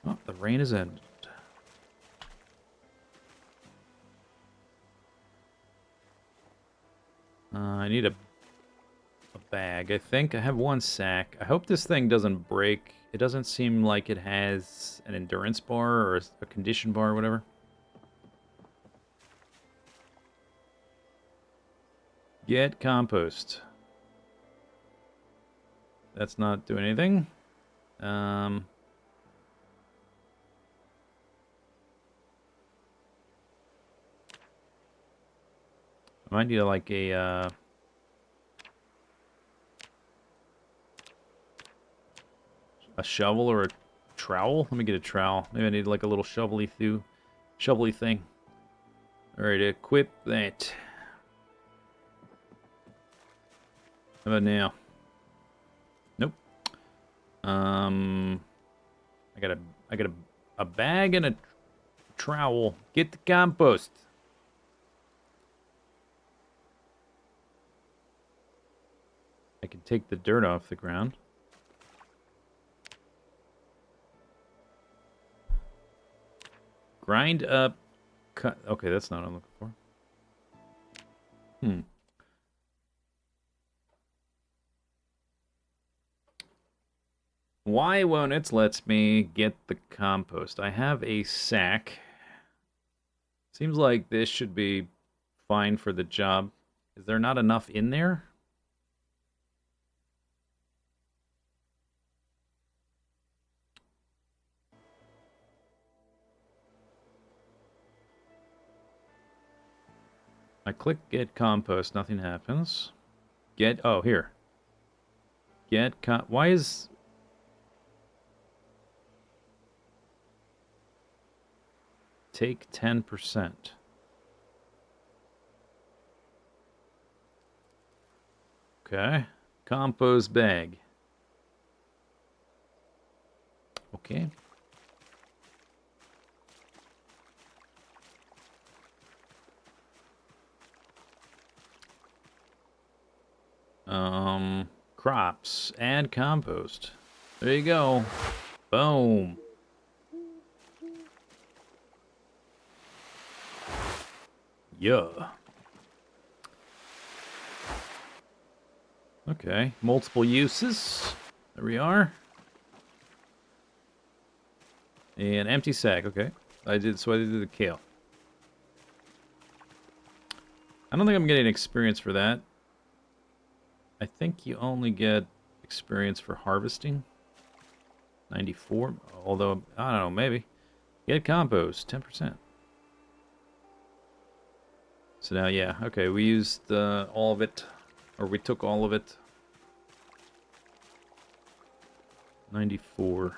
Oh, the rain has ended. I need a bag, I think. I have one sack. I hope this thing doesn't break. It doesn't seem like it has an endurance bar or a condition bar or whatever. Get compost. That's not doing anything. I might need like a shovel or a trowel. Let me get a trowel. Maybe I need like a little shovelly thing. All right, equip that. How about now? Nope. I got a bag and a trowel. Get the compost. I can take the dirt off the ground. Grind up. Cut. Okay, that's not what I'm looking for. Why won't it let me get the compost? I have a sack. Seems like this should be fine for the job. Is there not enough in there? I click get compost, nothing happens. Get, oh, here. Why is... Take 10%. Okay. Compost bag. Okay. Crops. Add compost. There you go. Boom. Yeah. Okay. Multiple uses. There we are. An empty sack. Okay. I did the kale. I don't think I'm getting experience for that. I think you only get experience for harvesting. 94. Although, I don't know, maybe. Get compost. 10%. So now, yeah. Okay, we used all of it. Or we took all of it. 94.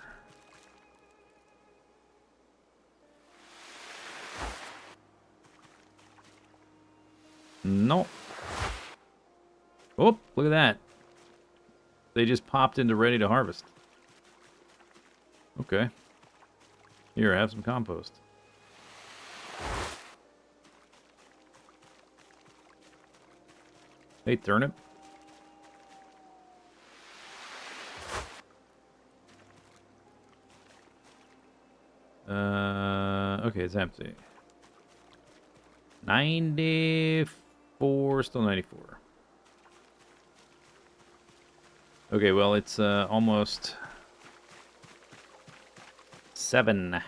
Nope. Oh, look at that. They just popped into ready to harvest. Okay. Here, have some compost. Hey, turnip. Okay, it's empty. 94, still 94. Okay, well, it's almost 7.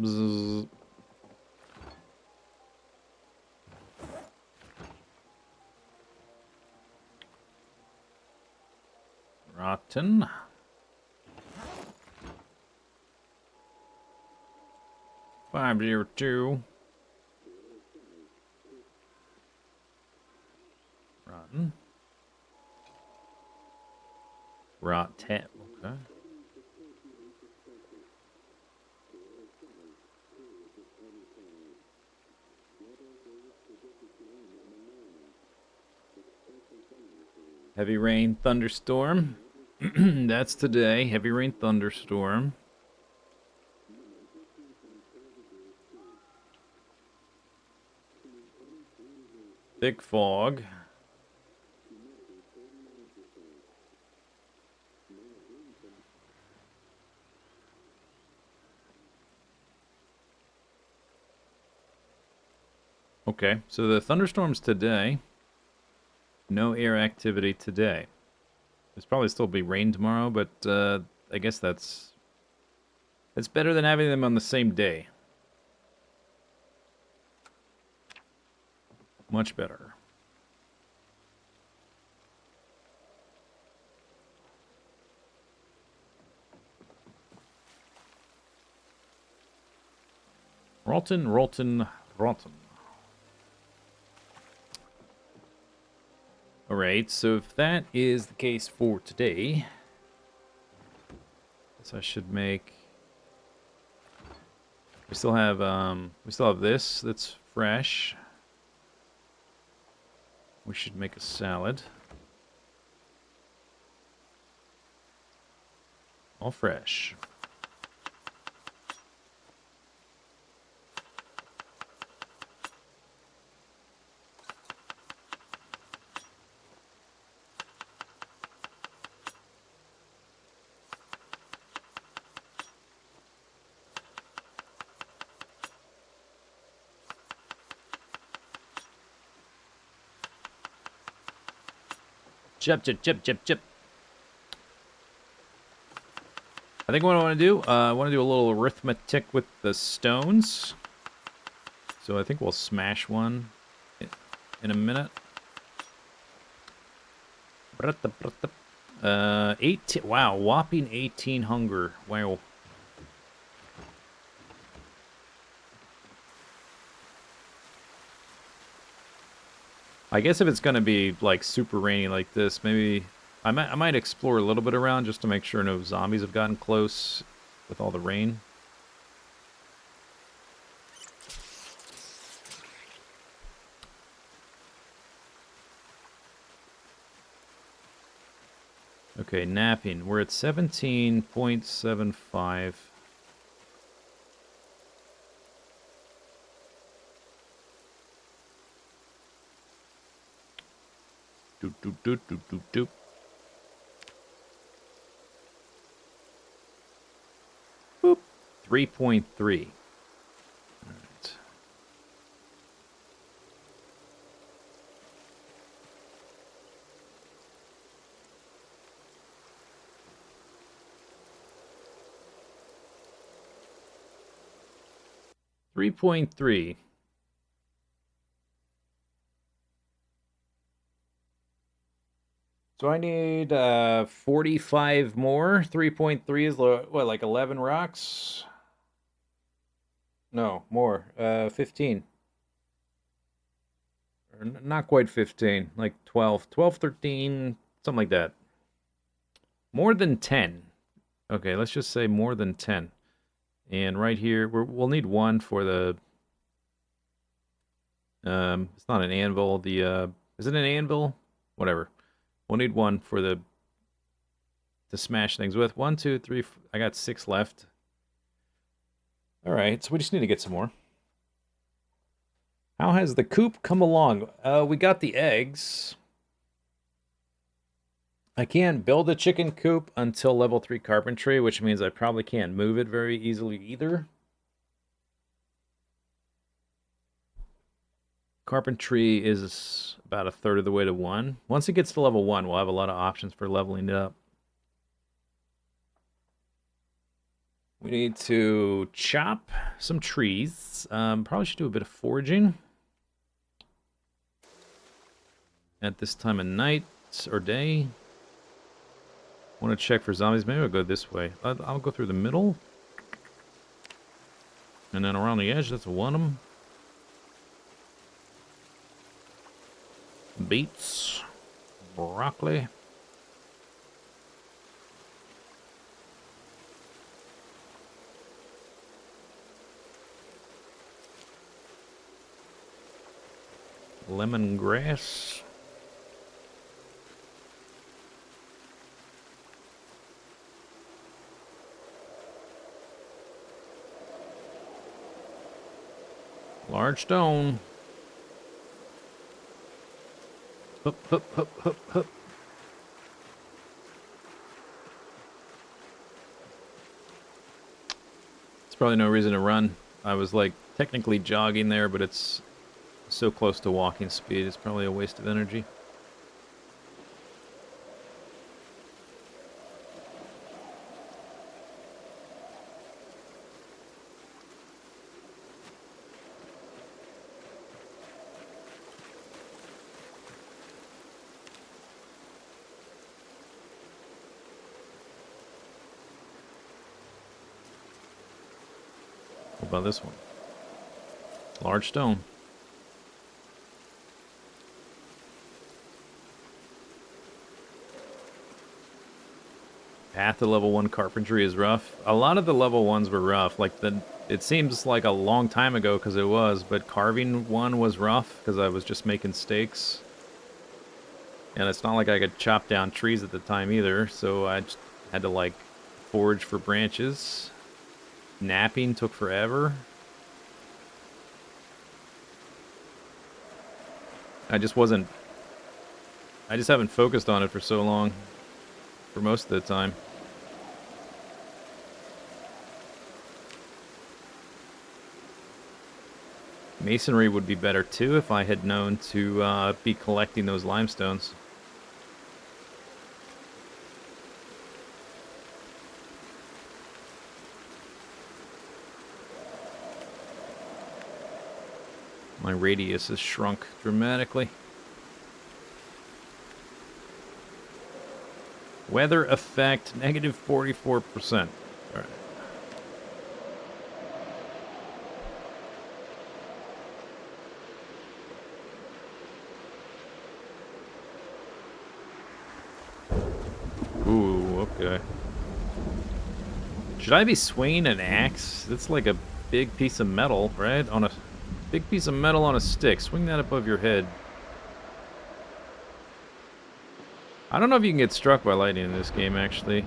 Bzzz. Rotten. 502. Rotten. Rot 10. Okay. Heavy rain, thunderstorm. That's today. Heavy rain, thunderstorm. Thick fog. Okay, so the thunderstorms today. No air activity today. There's probably still be rain tomorrow, but I guess that's better than having them on the same day. Much better. Rolton, Rolton, Rolton. Alright, so if that is the case for today, I guess I should make... We still have this that's fresh. We should make a salad. All fresh. Chip, chip, chip, chip, chip. I think what I want to do, I want to do a little arithmetic with the stones. So I think we'll smash one in a minute. 18, wow, whopping 18 hunger. Wow. I guess if it's going to be like super rainy like this, maybe I might explore a little bit around just to make sure no zombies have gotten close with all the rain. Okay, napping. We're at 17.75. Doop, doop, doop, doop, doop, doop. Boop. 3.3. All right. .3. So I need 45 more. 3.3 is what, like 11 rocks? No, more. 15. Or not quite 15, like 12. 12, 13, something like that. More than 10. Okay, let's just say more than 10. And right here, we'll need one for the... it's not an anvil. Is it an anvil? Whatever. We'll need one for to smash things with. 1, 2, 3, I got 6 left. Alright, so we just need to get some more. How has the coop come along? We got the eggs. I can't build a chicken coop until level 3 carpentry, which means I probably can't move it very easily either. Carpentry is about a third of the way to 1. Once it gets to level 1, we'll have a lot of options for leveling it up. We need to chop some trees. Probably should do a bit of foraging at this time of night or day. Want to check for zombies. Maybe I'll go this way. I'll go through the middle. And then around the edge, that's one of them. Beets. Broccoli. Lemongrass. Large stone. Hup, hup, hup, hup, hup. There's probably no reason to run. I was like technically jogging there, but it's so close to walking speed. It's probably a waste of energy. What about this one? Large stone. Path to level 1 carpentry is rough. A lot of the level 1s were rough. Like it seems like a long time ago because it was, but carving one was rough because I was just making stakes. And it's not like I could chop down trees at the time either, so I just had to like forage for branches. Napping took forever. I just haven't focused on it for so long. For most of the time. Masonry would be better too if I had known to be collecting those limestones. My radius has shrunk dramatically. Weather effect, negative 44%. All right. Ooh, okay. Should I be swinging an axe? That's like a big piece of metal, right? On a big piece of metal on a stick. Swing that above your head. I don't know if you can get struck by lightning in this game, actually.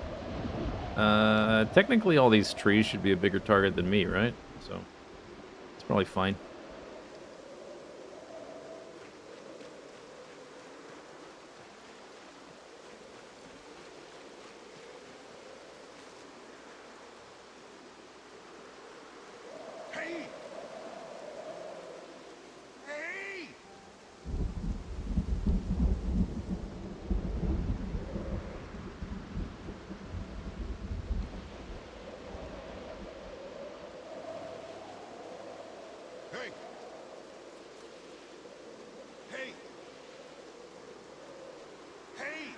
Technically all these trees should be a bigger target than me, right? So, it's probably fine. Hey! Hey! Hey! Hey! Hey!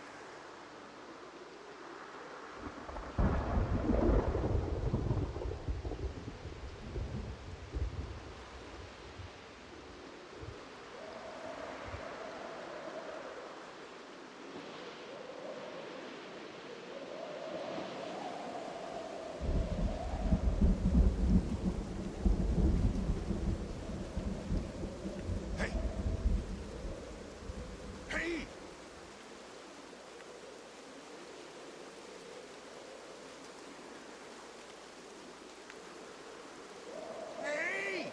Hey! Hey! Hey!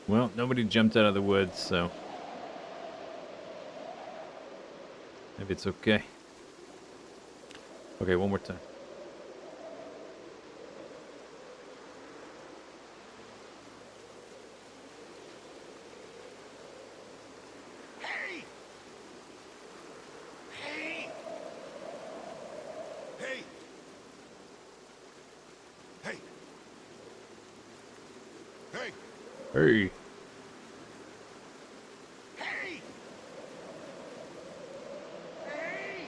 Well, nobody jumped out of the woods, so maybe it's okay. Okay, one more time. Hey! Hey! Hey! Hey! Hey! Hey. Hey! Hey!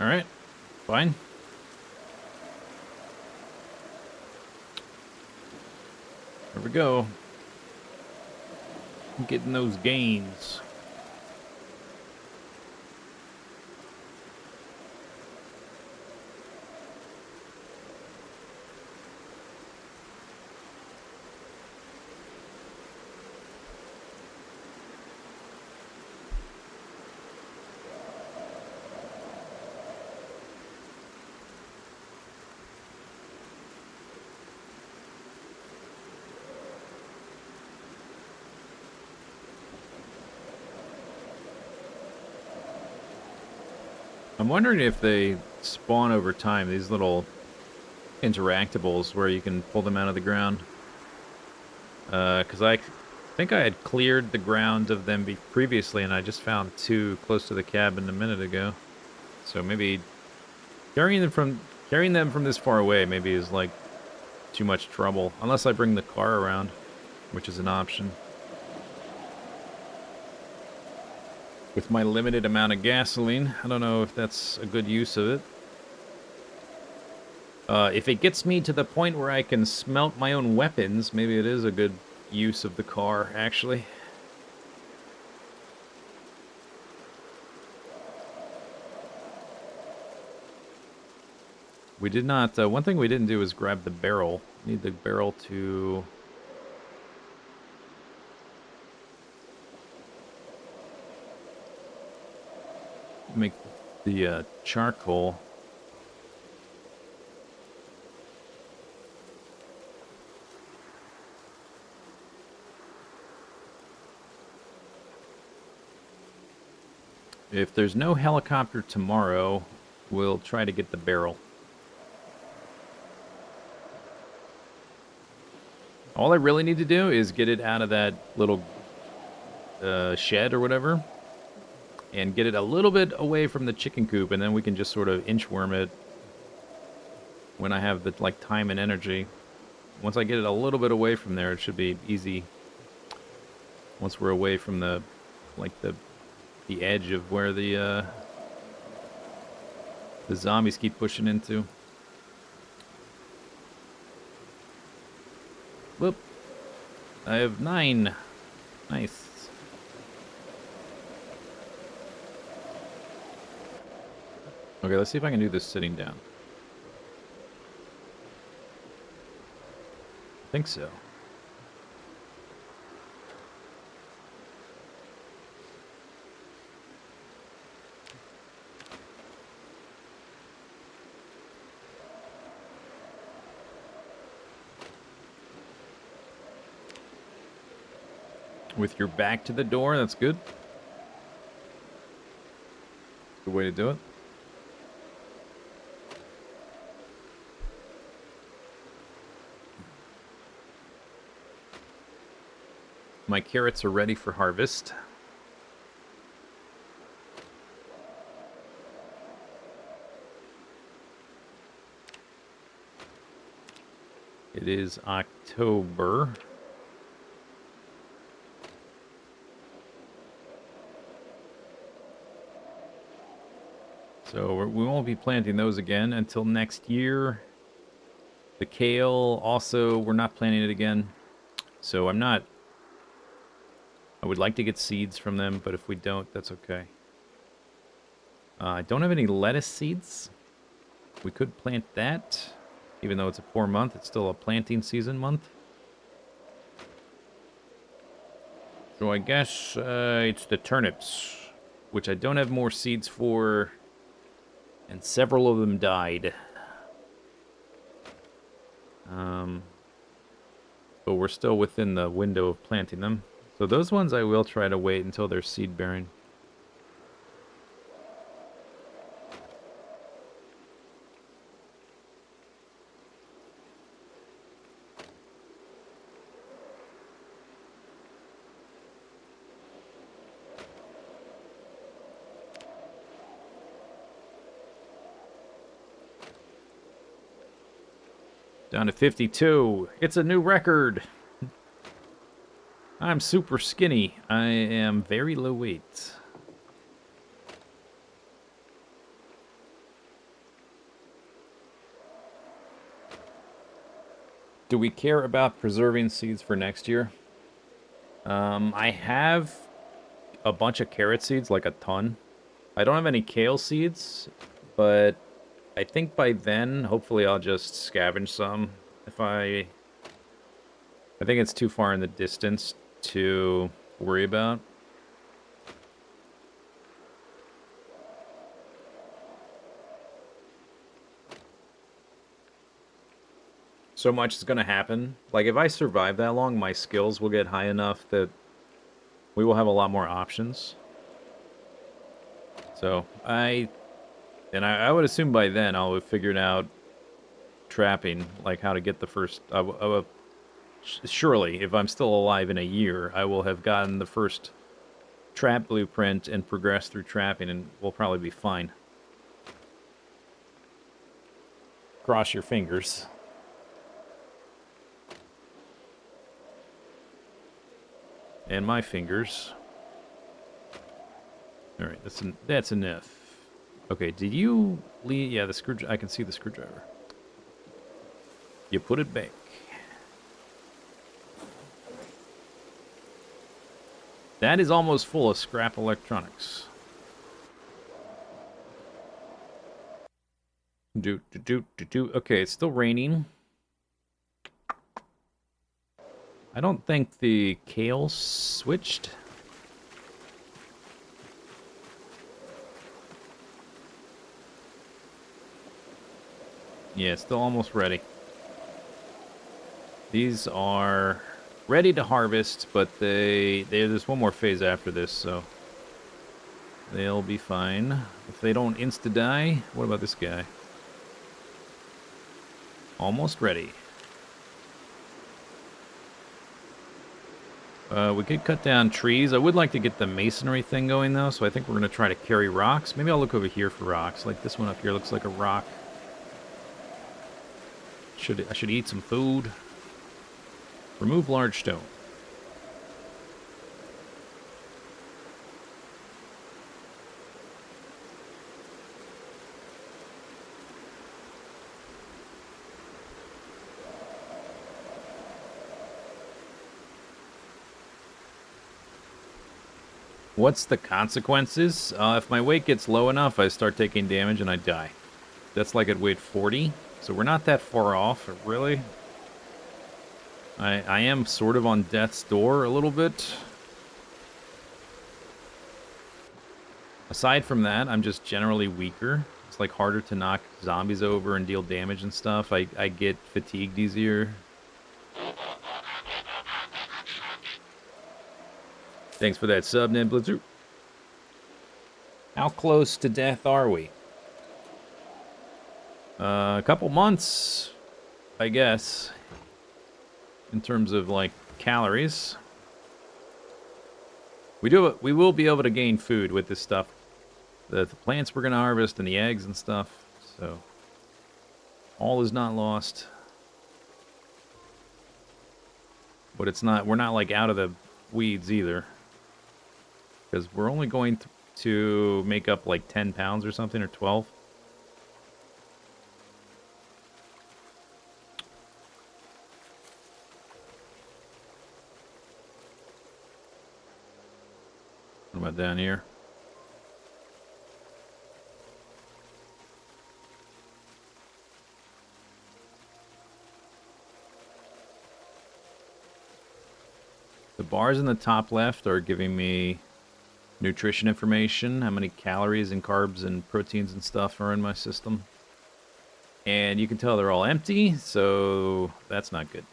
All right. Fine. Here we go. Getting those gains. I'm wondering if they spawn over time, these little interactables where you can pull them out of the ground. Because I think I had cleared the ground of them previously, and I just found two close to the cabin a minute ago. So maybe carrying them from this far away maybe is like too much trouble, unless I bring the car around, which is an option. With my limited amount of gasoline, I don't know if that's a good use of it. If it gets me to the point where I can smelt my own weapons, maybe it is a good use of the car, actually. We did not, one thing we didn't do is grab the barrel. Need the barrel to... make the charcoal. If there's no helicopter tomorrow, we'll try to get the barrel. All I really need to do is get it out of that little shed or whatever, and get it a little bit away from the chicken coop, and then we can just sort of inchworm it when I have the like time and energy. Once I get it a little bit away from there, it should be easy. Once we're away from the like the edge of where the zombies keep pushing into. Whoop. I have 9. Nice. Okay, let's see if I can do this sitting down. I think so. With your back to the door, that's good. Good way to do it. My carrots are ready for harvest. It is October. So we won't be planting those again until next year. The kale, also, we're not planting it again. So I would like to get seeds from them, but if we don't, that's okay. I don't have any lettuce seeds. We could plant that. Even though it's a poor month, it's still a planting season month. So I guess it's the turnips, which I don't have more seeds for, and several of them died. But we're still within the window of planting them. So those ones I will try to wait until they're seed bearing. Down to 52. It's a new record. I'm super skinny. I am very low weight. Do we care about preserving seeds for next year? I have a bunch of carrot seeds, like a ton. I don't have any kale seeds, but I think by then, hopefully I'll just scavenge some. I think it's too far in the distance to worry about. So much is going to happen. Like, if I survive that long, my skills will get high enough that we will have a lot more options. So, I would assume by then I'll have figured out trapping, like how to get the first... surely, if I'm still alive in a year, I will have gotten the first trap blueprint and progressed through trapping, and we'll probably be fine. Cross your fingers. And my fingers. Alright, that's enough. Okay, did you leave... Yeah, the screwdriver... I can see the screwdriver. You put it back. That is almost full of scrap electronics. Okay, it's still raining. I don't think the kale switched. Yeah, it's still almost ready. These are ready to harvest, but there's one more phase after this, so they'll be fine. If they don't insta-die, what about this guy? Almost ready. We could cut down trees. I would like to get the masonry thing going, though, so I think we're going to try to carry rocks. Maybe I'll look over here for rocks. Like this one up here looks like a rock. I should eat some food. Remove large stone. What's the consequences? If my weight gets low enough, I start taking damage and I die. That's like at weight 40, so we're not that far off, really. I am sort of on death's door a little bit. Aside from that, I'm just generally weaker. It's like harder to knock zombies over and deal damage and stuff. I get fatigued easier. Thanks for that sub, Ned Blitzer. How close to death are we? A couple months, I guess, in terms of, like, calories. We will be able to gain food with this stuff. The plants we're going to harvest and the eggs and stuff, so all is not lost. But we're not, like, out of the weeds either. Because we're only going to make up, like, 10 pounds or something, or 12. What about down here? The bars in the top left are giving me nutrition information, how many calories and carbs and proteins and stuff are in my system. And you can tell they're all empty, so that's not good.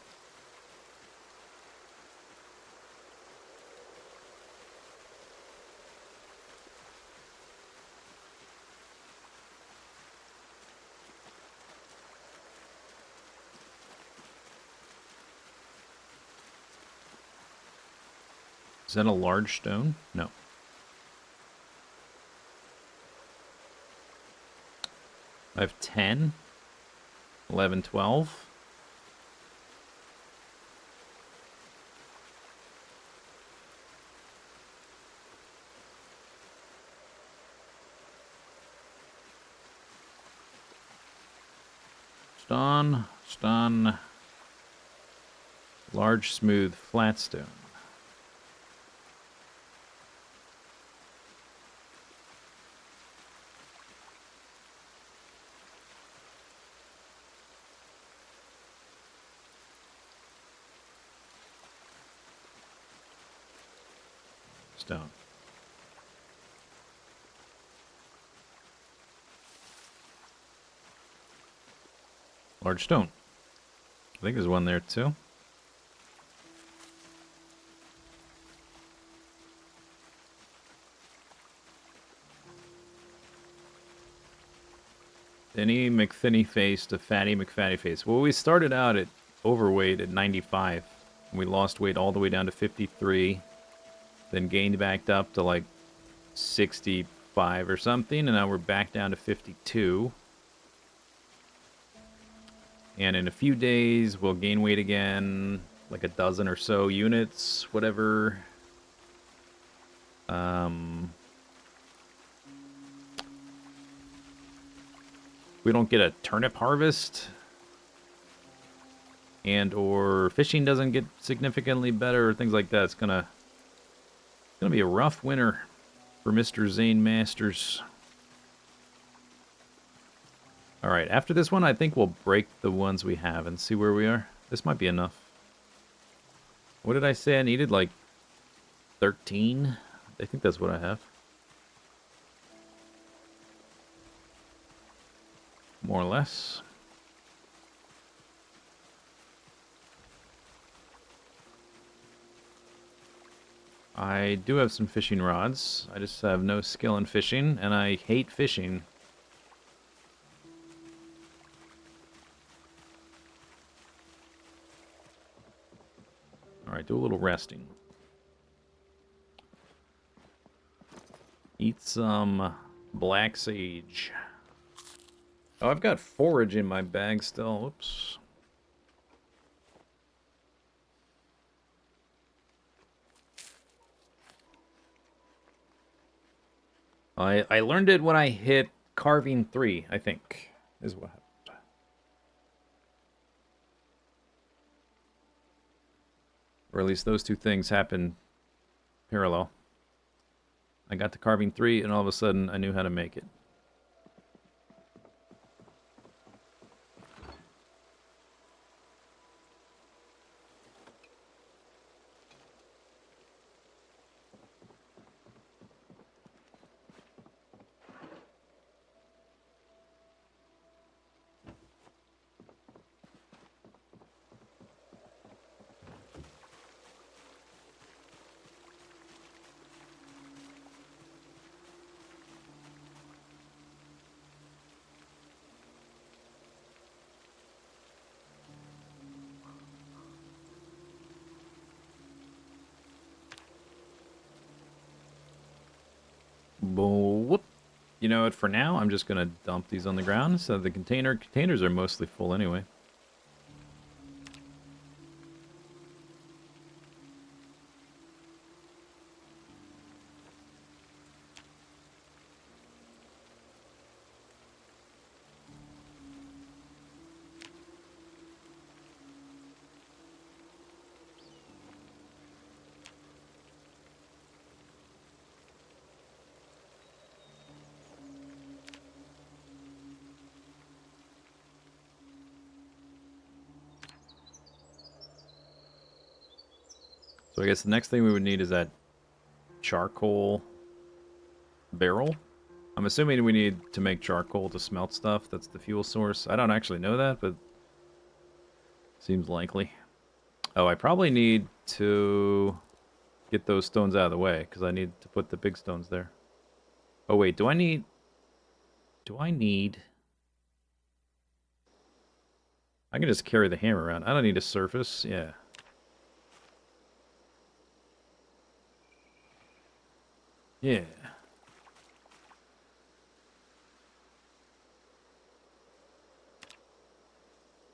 Is that a large stone? No. I have 10, 11, 12. Stone, large, smooth, flat stone. Stone. Large stone. I think there's one there too. Thinny McThinny face to Fatty McFatty face. Well, we started out at overweight at 95. And we lost weight all the way down to 53. Then gained back up to like 65 or something. And now we're back down to 52. And in a few days, we'll gain weight again. Like a dozen or so units, whatever. We don't get a turnip harvest, and or fishing doesn't get significantly better, or things like that. It's gonna be a rough winter for Mr. Zane Masters. All right, after this one, I think we'll break the ones we have and see where we are. This might be enough. What did I say I needed? Like 13? I think that's what I have. More or less. I do have some fishing rods. I just have no skill in fishing, and I hate fishing. Alright, do a little resting. Eat some black sage. Oh, I've got forage in my bag still. Oops. I learned it when I hit carving 3, I think, is what happened. Or at least those two things happened parallel. I got to carving 3, and all of a sudden, I knew how to make it. Whoop. You know what, for now, I'm just going to dump these on the ground. So the containers are mostly full anyway. So I guess the next thing we would need is that charcoal barrel. I'm assuming we need to make charcoal to smelt stuff. That's the fuel source. I don't actually know that, but seems likely. Oh, I probably need to get those stones out of the way, because I need to put the big stones there. Oh, wait, do I need... I can just carry the hammer around. I don't need a surface. Yeah. Yeah.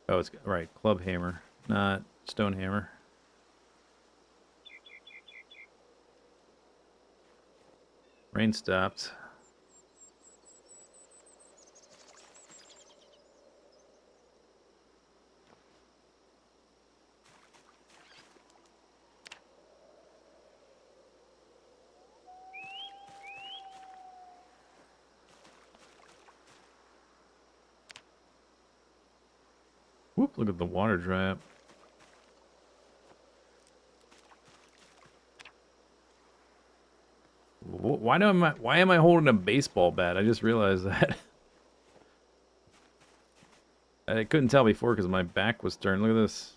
Oh, it's... Right, club hammer, not stone hammer. Rain stopped. Whoop, look at the water dry up. Why am I holding a baseball bat? I just realized that. I couldn't tell before because my back was turned. Look at this.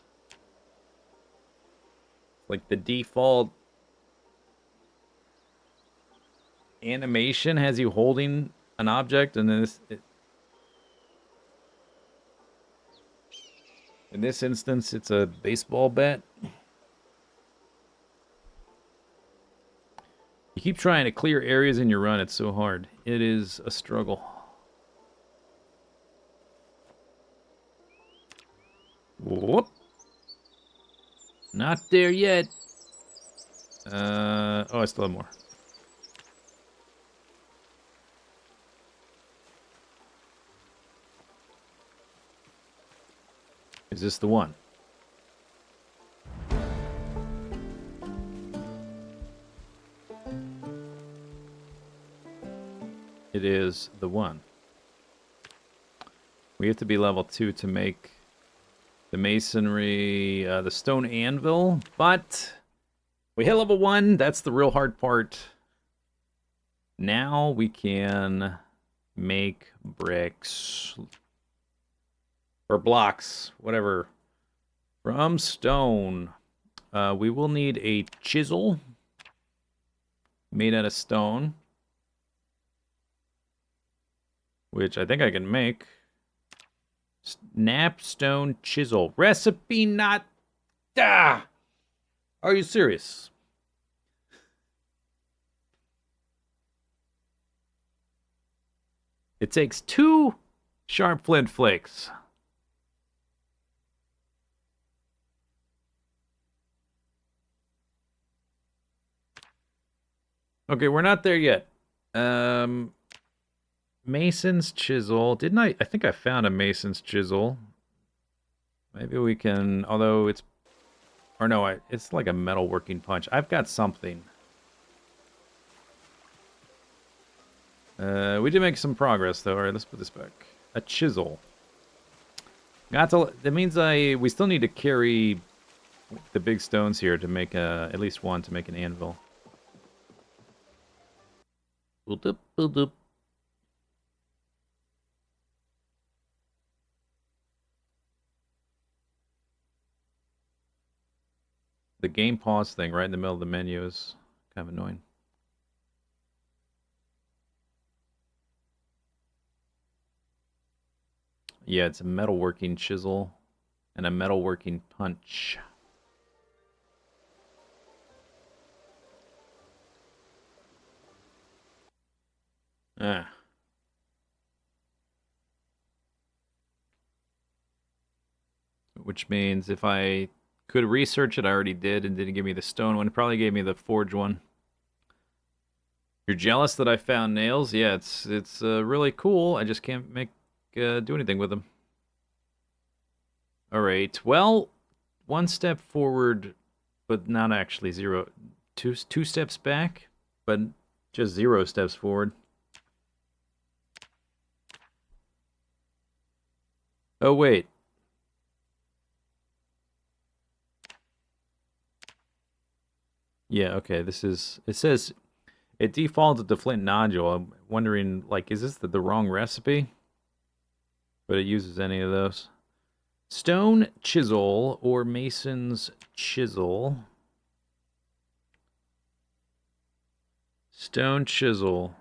Like the default animation has you holding an object, and then in this instance, it's a baseball bat. You keep trying to clear areas in your run. It's so hard. It is a struggle. Whoop. Not there yet. Oh, I still have more. Is this the one? It is the one. We have to be level 2 to make the masonry, the stone anvil, but we hit level 1. That's the real hard part. Now we can make bricks. Or blocks, whatever. From stone. We will need a chisel made out of stone, which I think I can make. Snapstone chisel. Recipe not... Ah! Are you serious? It takes 2 sharp flint flakes. Okay, we're not there yet. Mason's chisel. Didn't I? I think I found a mason's chisel. Maybe we can, although it's, or no, it's like a metalworking punch. I've got something. We did make some progress though. All right, let's put this back. A chisel. Got to. That means we still need to carry the big stones here to make at least one to make an anvil. Boop, boop, boop. The game pause thing right in the middle of the menu is kind of annoying. Yeah, it's a metalworking chisel and a metalworking punch. Ah. Which means if I could research it, I already did, and didn't give me the stone one. It probably gave me the forge one. You're jealous that I found nails? Yeah, it's really cool. I just can't do anything with them. All right. Well, 1 step forward, but not actually 0. Two steps back, but just 0 steps forward. Oh wait. Yeah, okay, this is... It says it defaulted to flint nodule. I'm wondering, like, is this the wrong recipe? But it uses any of those. Stone chisel or mason's chisel. Stone chisel.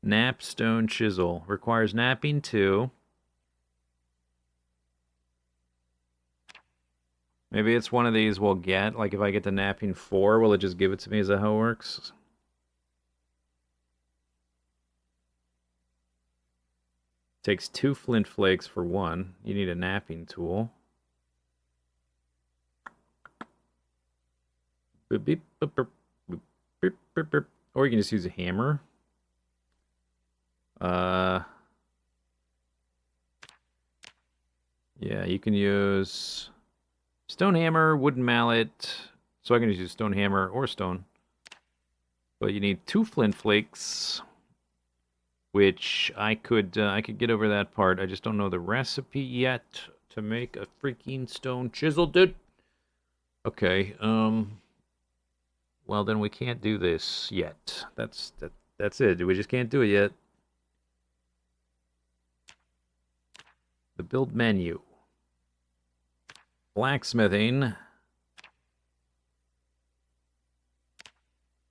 Nap stone chisel. Requires napping 2. Maybe it's one of these we'll get. Like if I get the napping 4, will it just give it to me? Is that how it works? Takes 2 flint flakes for 1. You need a napping tool. Boop, beep, boop, boop, boop, boop, boop, boop. Or you can just use a hammer. Yeah, you can use stone hammer, wooden mallet. So I can just use stone hammer or stone. But you need 2 flint flakes, which I could get over that part. I just don't know the recipe yet to make a freaking stone chisel, dude. Okay, well then we can't do this yet. That's it. We just can't do it yet. The build menu. Blacksmithing.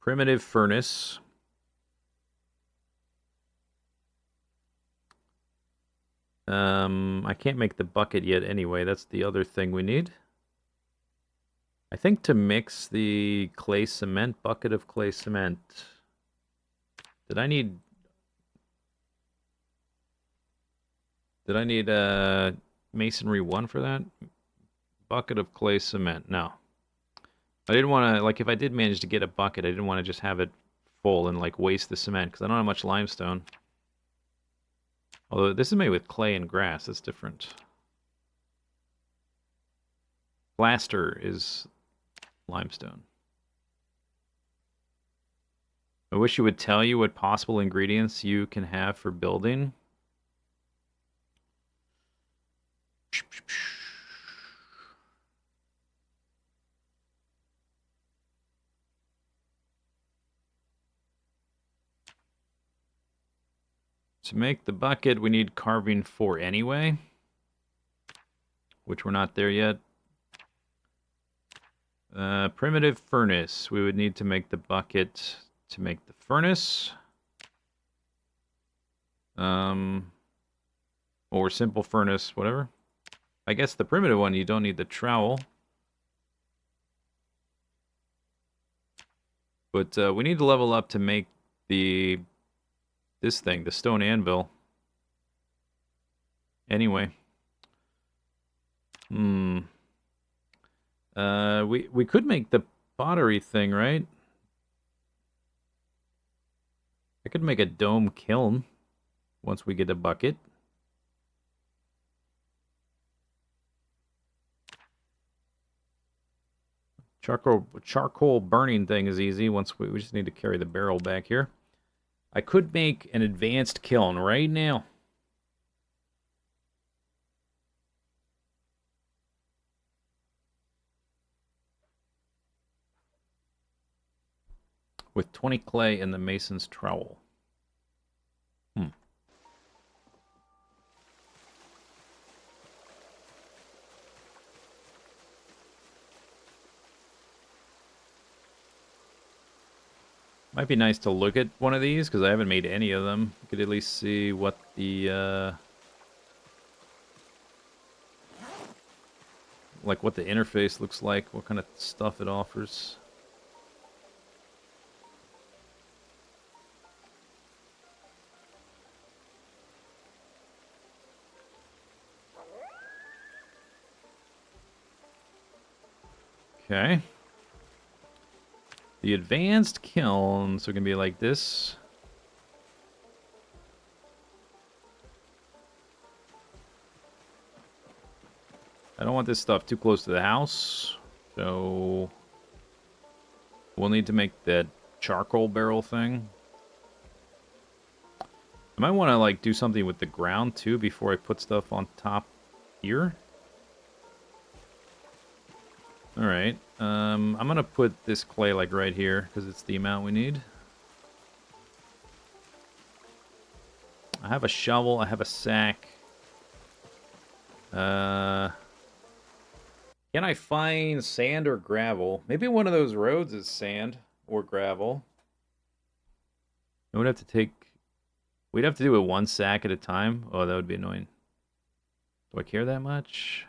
Primitive furnace. I can't make the bucket yet anyway. That's the other thing we need. I think to mix the clay cement, bucket of clay cement. Did I need masonry 1 for that? Bucket of clay cement. No. I didn't want to, like, if I did manage to get a bucket, I didn't want to just have it full and, like, waste the cement, because I don't have much limestone. Although, this is made with clay and grass. That's different. Plaster is limestone. I wish it would tell you what possible ingredients you can have for building. To make the bucket, we need carving 4 anyway, which we're not there yet. Primitive furnace. We would need to make the bucket to make the furnace. Or simple furnace, whatever. I guess the primitive one, you don't need the trowel. But we need to level up to make this thing, the stone anvil. Anyway. We could make the pottery thing, right? I could make a dome kiln once we get a bucket. Charcoal burning thing is easy. Once we just need to carry the barrel back here. I could make an advanced kiln right now. With 20 clay and the mason's trowel. Might be nice to look at one of these, because I haven't made any of them. You could at least see what the, like what the interface looks like, what kind of stuff it offers. Okay. The advanced kilns are going to be like this. I don't want this stuff too close to the house, so we'll need to make that charcoal barrel thing. I might want to like do something with the ground too before I put stuff on top here. Alright. I'm gonna put this clay like right here, because it's the amount we need. I have a shovel, I have a sack. Can I find sand or gravel? Maybe one of those roads is sand or gravel. I would have to take... We'd have to do it one sack at a time. Oh, that would be annoying. Do I care that much?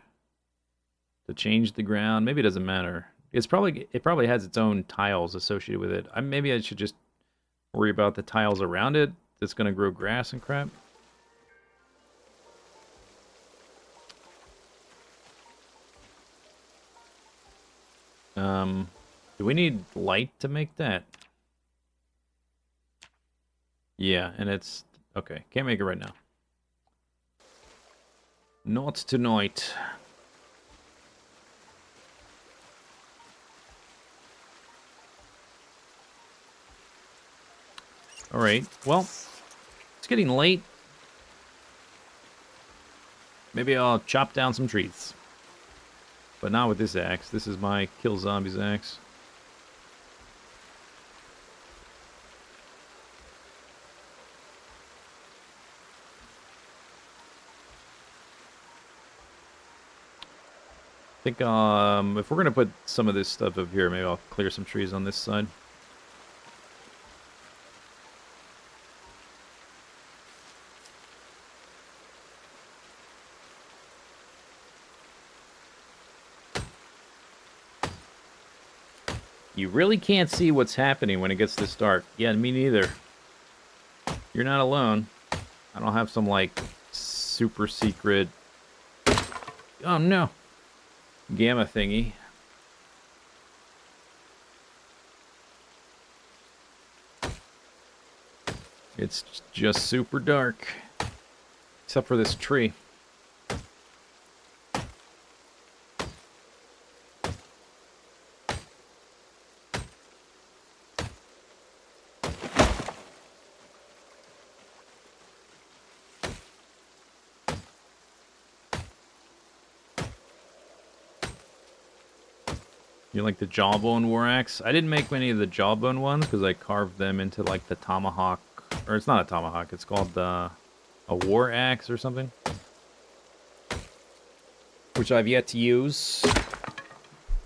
To change the ground? Maybe it doesn't matter. It probably has its own tiles associated with it. Maybe I should just worry about the tiles around it that's gonna grow grass and crap. Do we need light to make that? Yeah, and it's... Okay, can't make it right now. Not tonight. Alright, well, it's getting late. Maybe I'll chop down some trees. But not with this axe. This is my kill zombies axe. I think if we're gonna put some of this stuff up here, maybe I'll clear some trees on this side. You really can't see what's happening when it gets this dark. Yeah, me neither. You're not alone. I don't have some, like, super secret... Oh, no. Gamma thingy. It's just super dark. Except for this tree. You like the jawbone war axe? I didn't make many of the jawbone ones because I carved them into like the tomahawk, or it's not a tomahawk. It's called a war axe or something, which I've yet to use,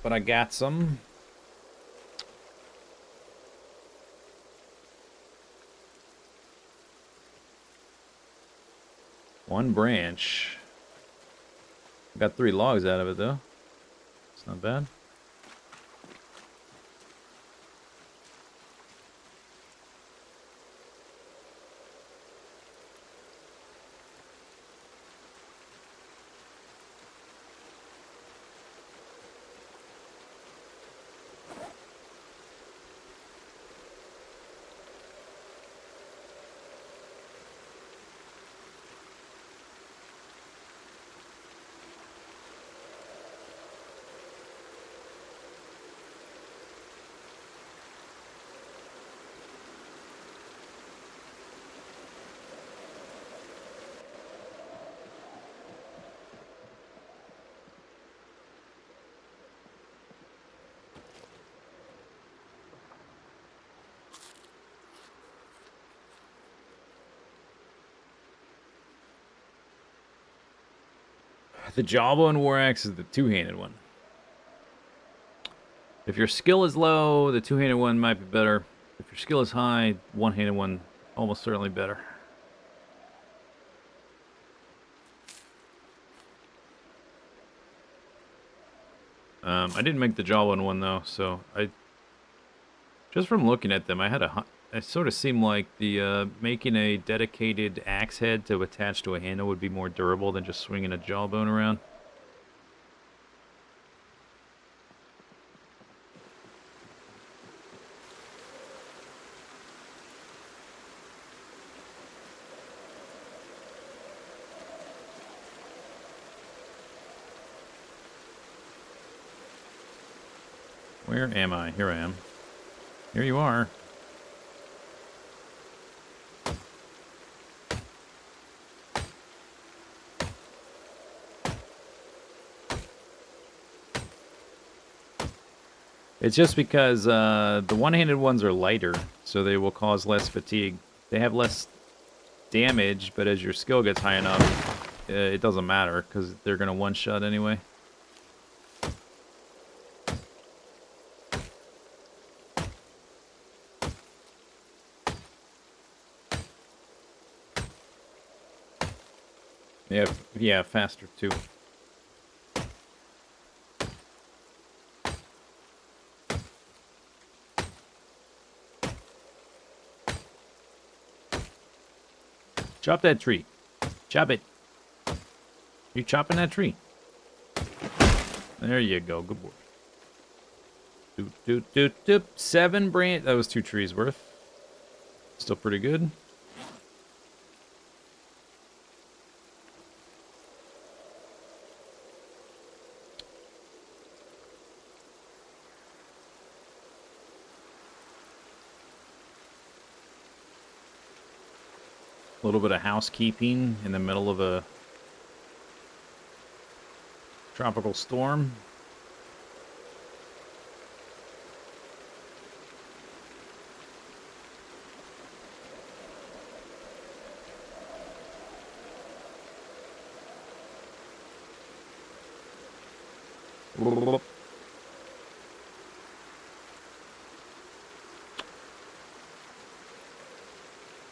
but I got some. One branch. Got 3 logs out of it though. It's not bad. The jawbone war axe is the two-handed one. If your skill is low, the two-handed one might be better. If your skill is high, one-handed one almost certainly better. I didn't make the jawbone one though, so just from looking at them, it sort of seemed like the making a dedicated axe head to attach to a handle would be more durable than just swinging a jawbone around. Where am I? Here I am. Here you are. It's just because the one-handed ones are lighter, so they will cause less fatigue. They have less damage, but as your skill gets high enough, it doesn't matter, because they're going to one-shot anyway. Yeah, faster too. Chop that tree. Chop it. You chopping that tree? There you go. Good boy. Doop. 7 branch. That was 2 trees worth. Still pretty good. A little bit of housekeeping in the middle of a tropical storm.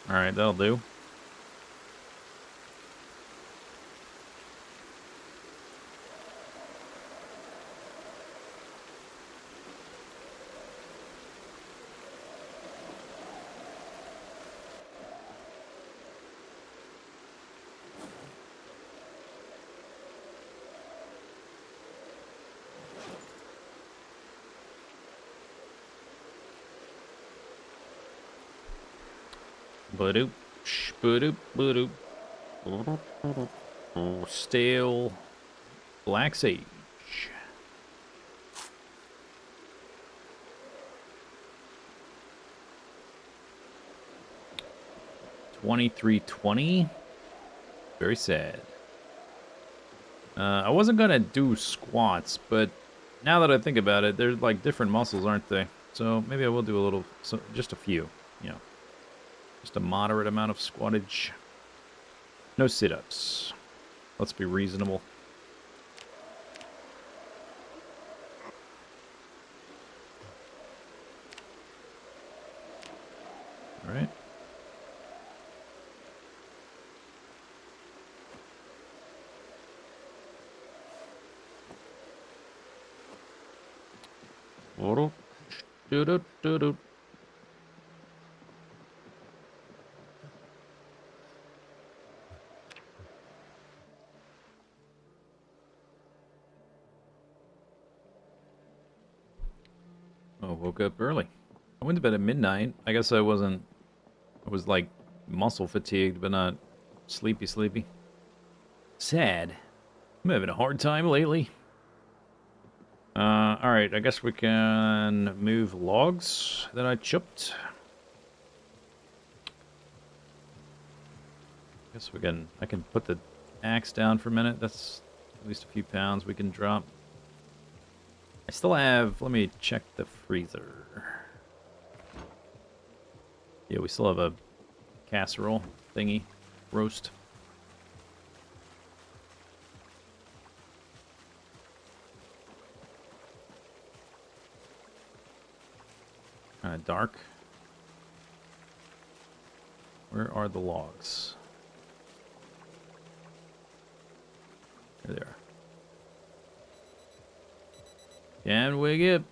Alright, that'll do. Ba-doop, ba-doop, ba-doop. Stale black sage. 2320. Very sad. I wasn't gonna do squats, but now that I think about it, they're like different muscles, aren't they? So maybe I will do a little, just a few, you know. Just a moderate amount of squattage. No sit-ups. Let's be reasonable. All right. Do-do-do-do. Oh, woke up early. I went to bed at midnight. I guess I wasn't... I was, like, muscle fatigued, but not sleepy. Sad. I'm having a hard time lately. Alright, I guess we can move logs that I chopped. Guess we can... I can put the axe down for a minute. That's at least a few pounds we can drop. I still have... Let me check the freezer. Yeah, we still have a casserole thingy. Roast. Kind of dark. Where are the logs? There they are. Can we get...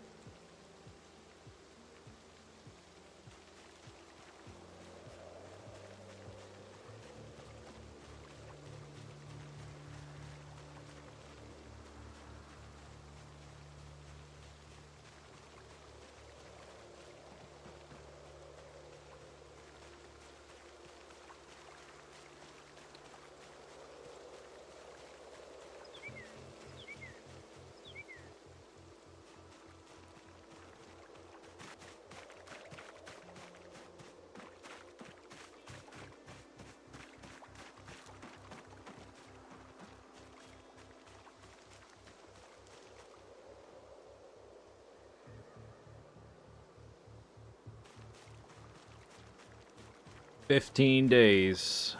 15 days.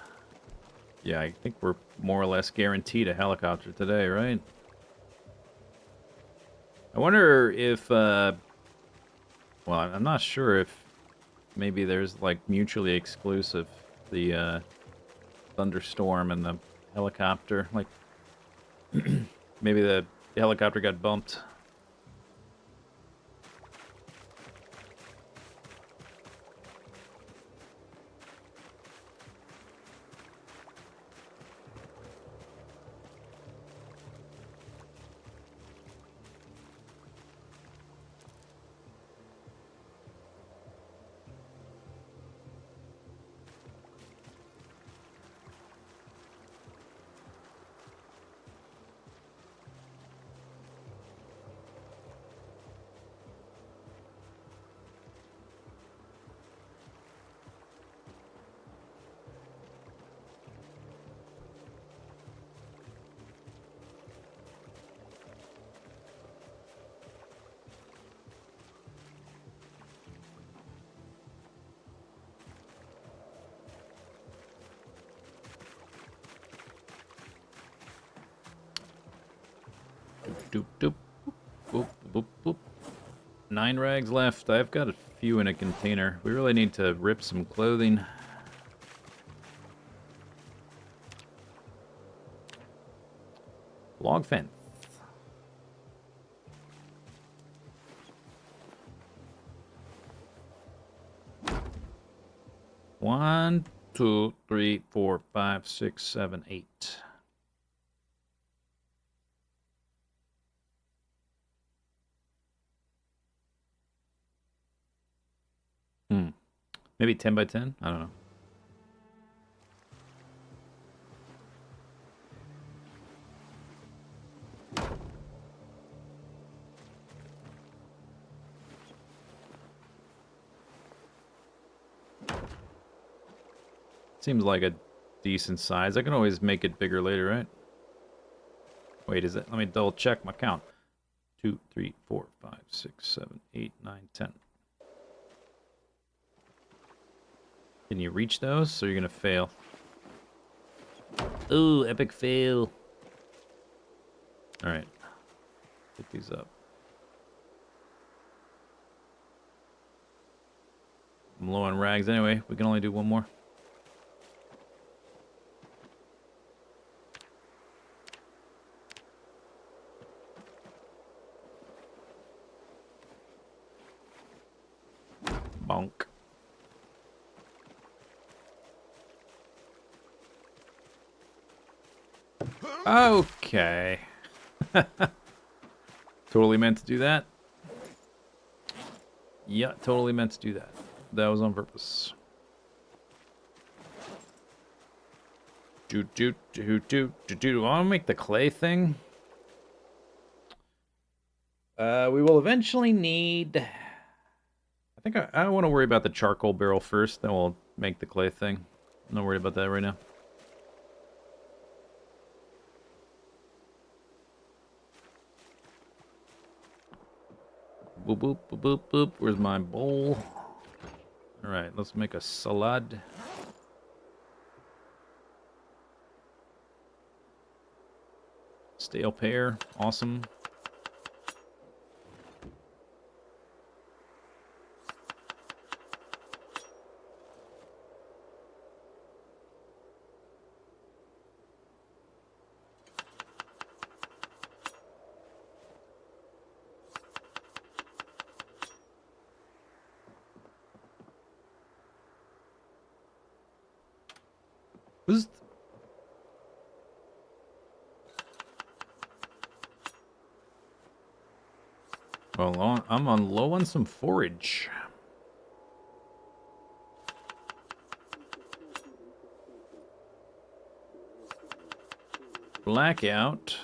Yeah, I think we're more or less guaranteed a helicopter today, right? I wonder if, well, I'm not sure if maybe there's, like, mutually exclusive. The, thunderstorm and the helicopter. Like, maybe the helicopter got bumped. Doop, doop, boop, boop, boop. 9 rags left. I've got a few in a container. We really need to rip some clothing. Log fence. One, two, three, 4, 5, 6, 7, 8. Maybe 10 by 10? I don't know. Seems like a decent size. I can always make it bigger later, right? Wait, is it? Let me double check my count. 2, 3, 4, 5, 6, 7, 8, 9, 10. Can you reach those, or you're gonna fail? Ooh, epic fail. Alright. Pick these up. I'm low on rags anyway. We can only do one more. Bonk. Okay. Totally meant to do that. Yeah, totally meant to do that. That was on purpose. I want to make the clay thing. We will eventually need... I think I don't want to worry about the charcoal barrel first, then we'll make the clay thing. I'm not worried about that right now. Boop, boop, boop, boop, boop. Where's my bowl? Alright, let's make a salad. Stale pear. Awesome. Who's... Well, I'm on low on some forage. Blackout.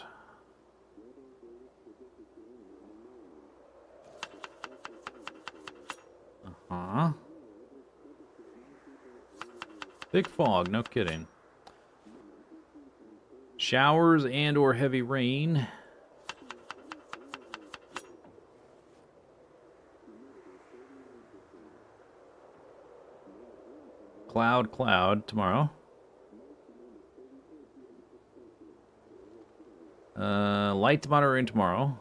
Uh-huh. Thick fog, no kidding. Showers and or heavy rain. cloud tomorrow. Light to moderate rain tomorrow.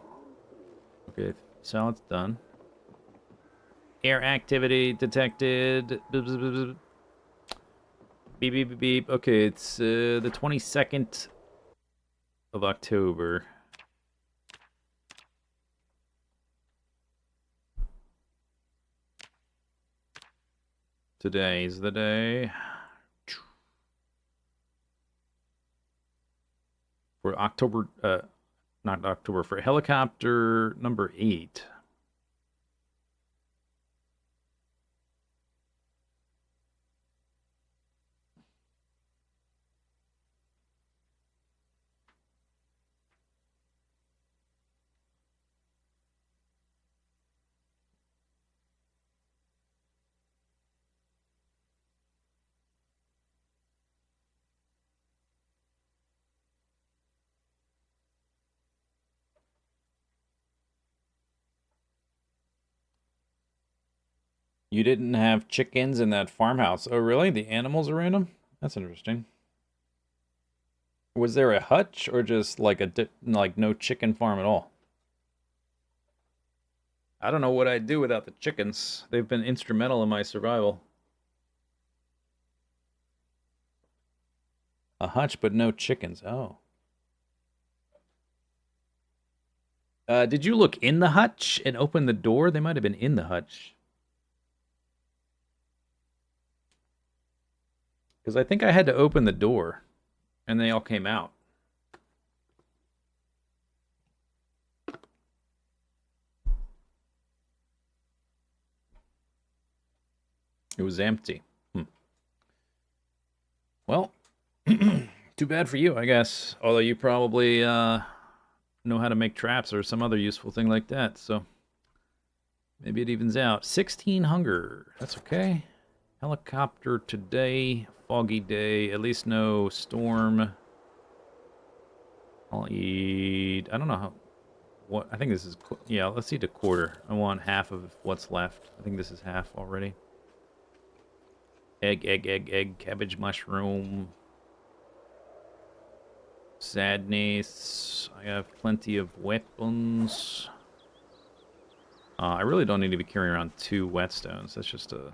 Okay, salad's done. Air activity detected. Beep, beep, beep, beep. Beep, beep, beep, beep. Okay, it's the 22nd of October. Today's the day. For October, not October, for helicopter number 8. You didn't have chickens in that farmhouse. Oh, really? The animals are in them? That's interesting. Was there a hutch or just like like no chicken farm at all? I don't know what I'd do without the chickens. They've been instrumental in my survival. A hutch, but no chickens. Oh. Did you look in the hutch and open the door? They might have been in the hutch. Because I think I had to open the door, and they all came out. It was empty. Well, too bad for you, I guess. Although you probably know how to make traps or some other useful thing like that, so maybe it evens out. 16 hunger. That's okay. Helicopter today. Foggy day. At least no storm. I'll eat... I don't know how... What? I think this is... Yeah, let's eat a quarter. I want half of what's left. I think this is half already. Egg. Cabbage mushroom. Sadness. I have plenty of weapons. I really don't need to be carrying around 2 whetstones. That's just a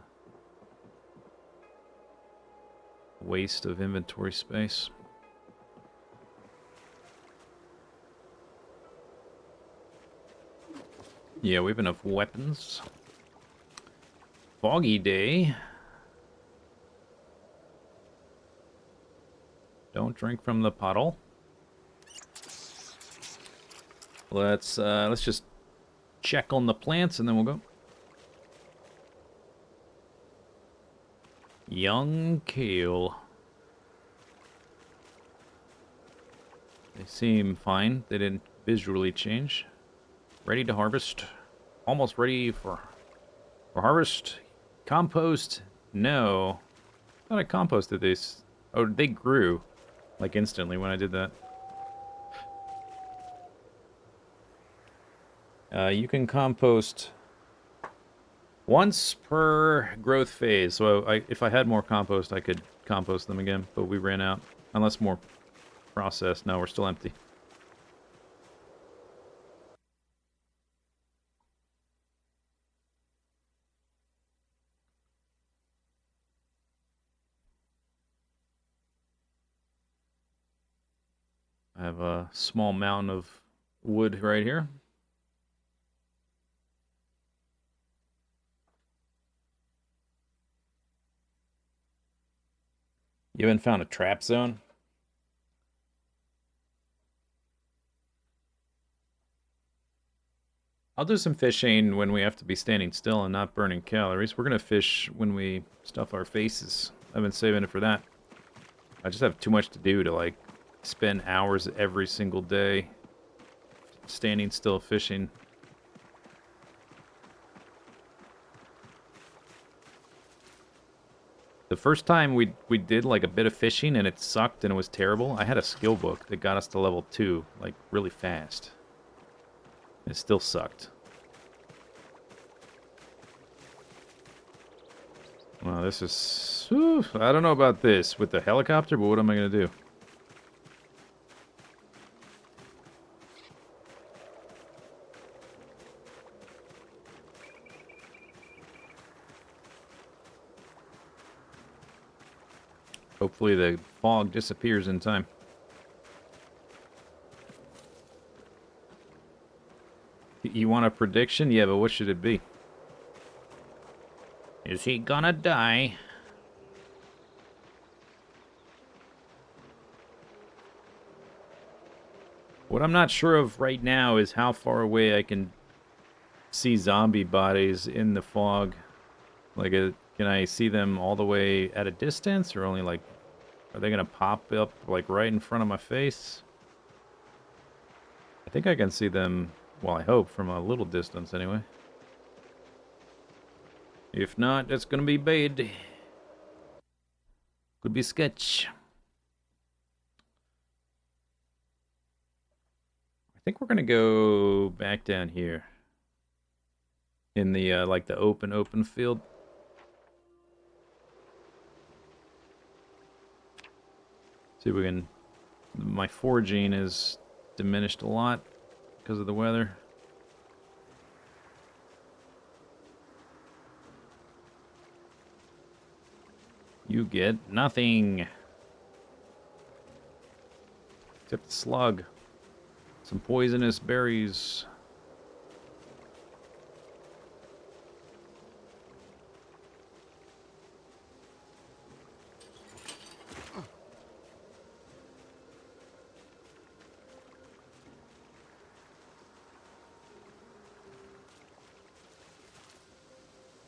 waste of inventory space. Yeah, we have enough weapons. Foggy day. Don't drink from the puddle. Let's just check on the plants and then we'll go. Young kale. They seem fine. They didn't visually change. Ready to harvest. Almost ready for harvest. Compost. No. I thought I composted these. Oh, they grew like instantly when I did that. You can compost once per growth phase. So if I had more compost, I could compost them again, but we ran out. Unless more processed. No, we're still empty. I have a small mountain of wood right here. You haven't found a trap zone? I'll do some fishing when we have to be standing still and not burning calories. We're going to fish when we stuff our faces. I've been saving it for that. I just have too much to do to, like, spend hours every single day standing still fishing. The first time we did like a bit of fishing and it sucked and it was terrible, I had a skill book that got us to level 2, like, really fast. It still sucked. Well, this is... whew, I don't know about this with the helicopter, but what am I going to do? Hopefully the fog disappears in time. You want a prediction? Yeah, but what should it be? Is he gonna die? What I'm not sure of right now is how far away I can see zombie bodies in the fog. Like, can I see them all the way at a distance, or only like, are they gonna pop up like right in front of my face? I think I can see them, well, I hope, from a little distance anyway. If not, that's gonna be bad. Could be sketch. I think we're gonna go back down here. In the, like the open field. See if we can... My foraging is diminished a lot because of the weather. You get nothing. Except the slug. Some poisonous berries.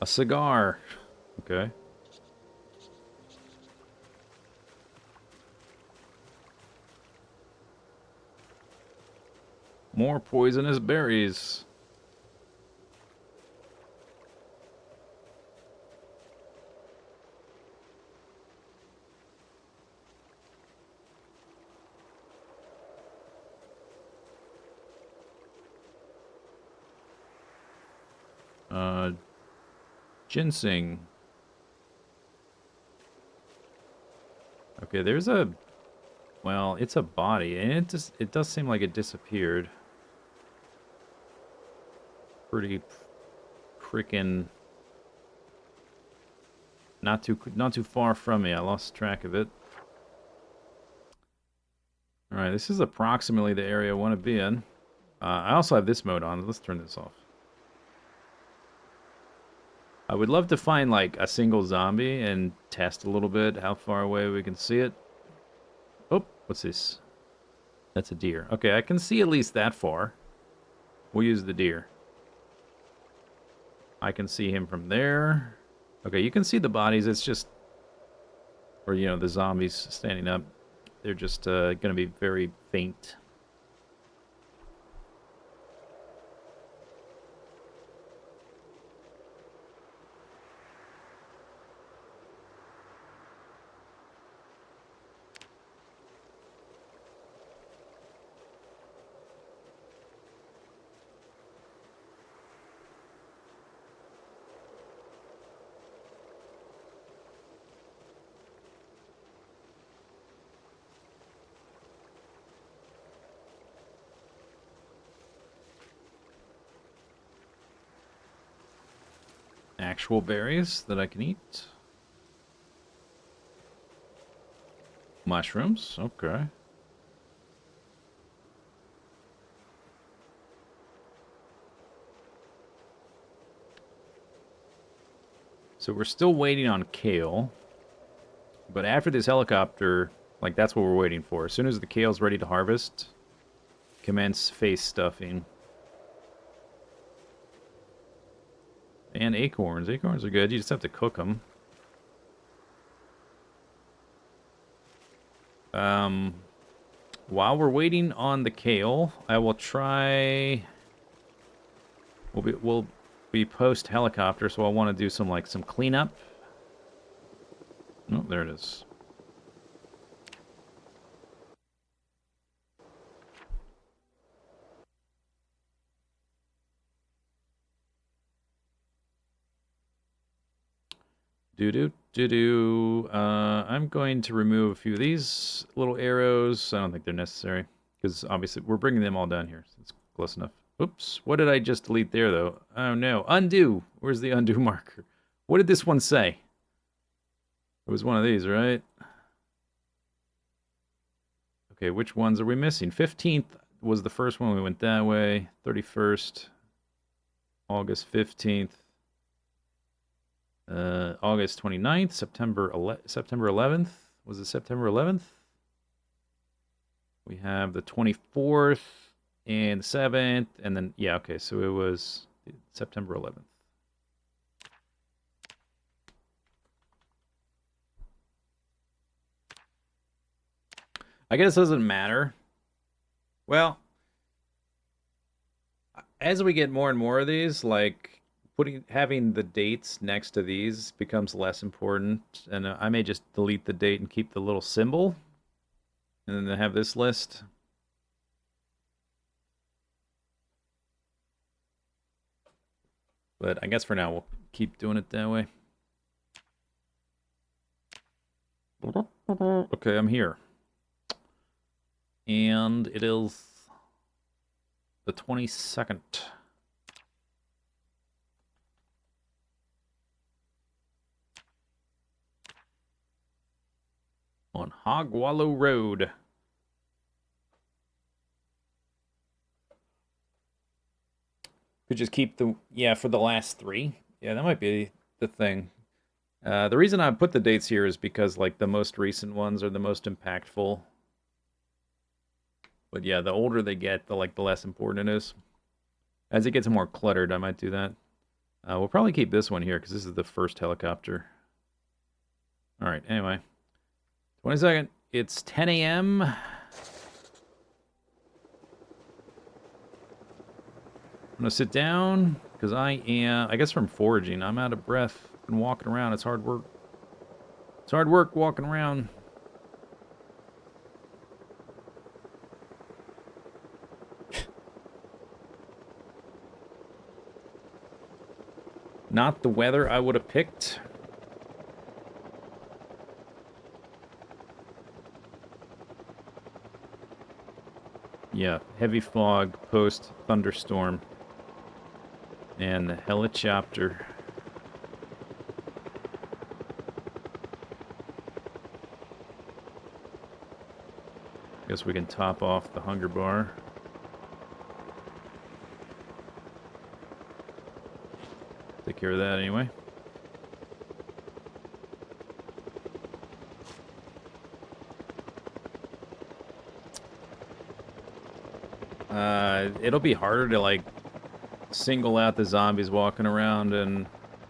A cigar. Okay. More poisonous berries. Ginseng. Okay, there's a... Well, it's a body, and it does seem like it disappeared. Pretty frickin'... Not too far from me. I lost track of it. Alright, this is approximately the area I want to be in. I also have this mode on. Let's turn this off. I would love to find, like, a single zombie and test a little bit how far away we can see it. Oh, what's this? That's a deer. Okay, I can see at least that far. We'll use the deer. I can see him from there. Okay, you can see the bodies. It's just... Or, you know, the zombies standing up. They're just going to be very faint. Actual berries that I can eat. Mushrooms, okay. So we're still waiting on kale. But after this helicopter, like, that's what we're waiting for. As soon as the kale's ready to harvest, commence face stuffing. And acorns. Acorns are good. You just have to cook them. While we're waiting on the kale, I will try... We'll be post helicopter, so I want to do some cleanup. Oh, there it is. I'm going to remove a few of these little arrows. I don't think they're necessary because obviously we're bringing them all down here. So it's close enough. Oops. What did I just delete there, though? Oh, no. Undo. Where's the undo marker? What did this one say? It was one of these, right? Okay, which ones are we missing? 15th was the first one. We went that way. 31st. August 15th. August 29th. September 11th. Was it September 11th? We have the 24th and the 7th. And then, yeah, okay, so it was September 11th. I guess it doesn't matter. Well, as we get more and more of these, like having the dates next to these becomes less important, and I may just delete the date and keep the little symbol, and then have this list. But I guess for now we'll keep doing it that way. Okay, I'm here. And it is the 22nd. On Hogwallow Road. Could just keep the, yeah, for the last 3. Yeah, that might be the thing. The reason I put the dates here is because, like, the most recent ones are the most impactful. But yeah, the older they get, the less important it is. As it gets more cluttered, I might do that. We'll probably keep this one here because this is the first helicopter. All right, anyway. 22nd, it's 10 a.m. I'm gonna sit down because I guess from foraging, I'm out of breath. Been walking around, it's hard work. It's hard work walking around. Not the weather I would have picked. Yeah, heavy fog, post thunderstorm, and the helicopter. Guess we can top off the hunger bar. Take care of that anyway. It'll be harder to, like, single out the zombies walking around and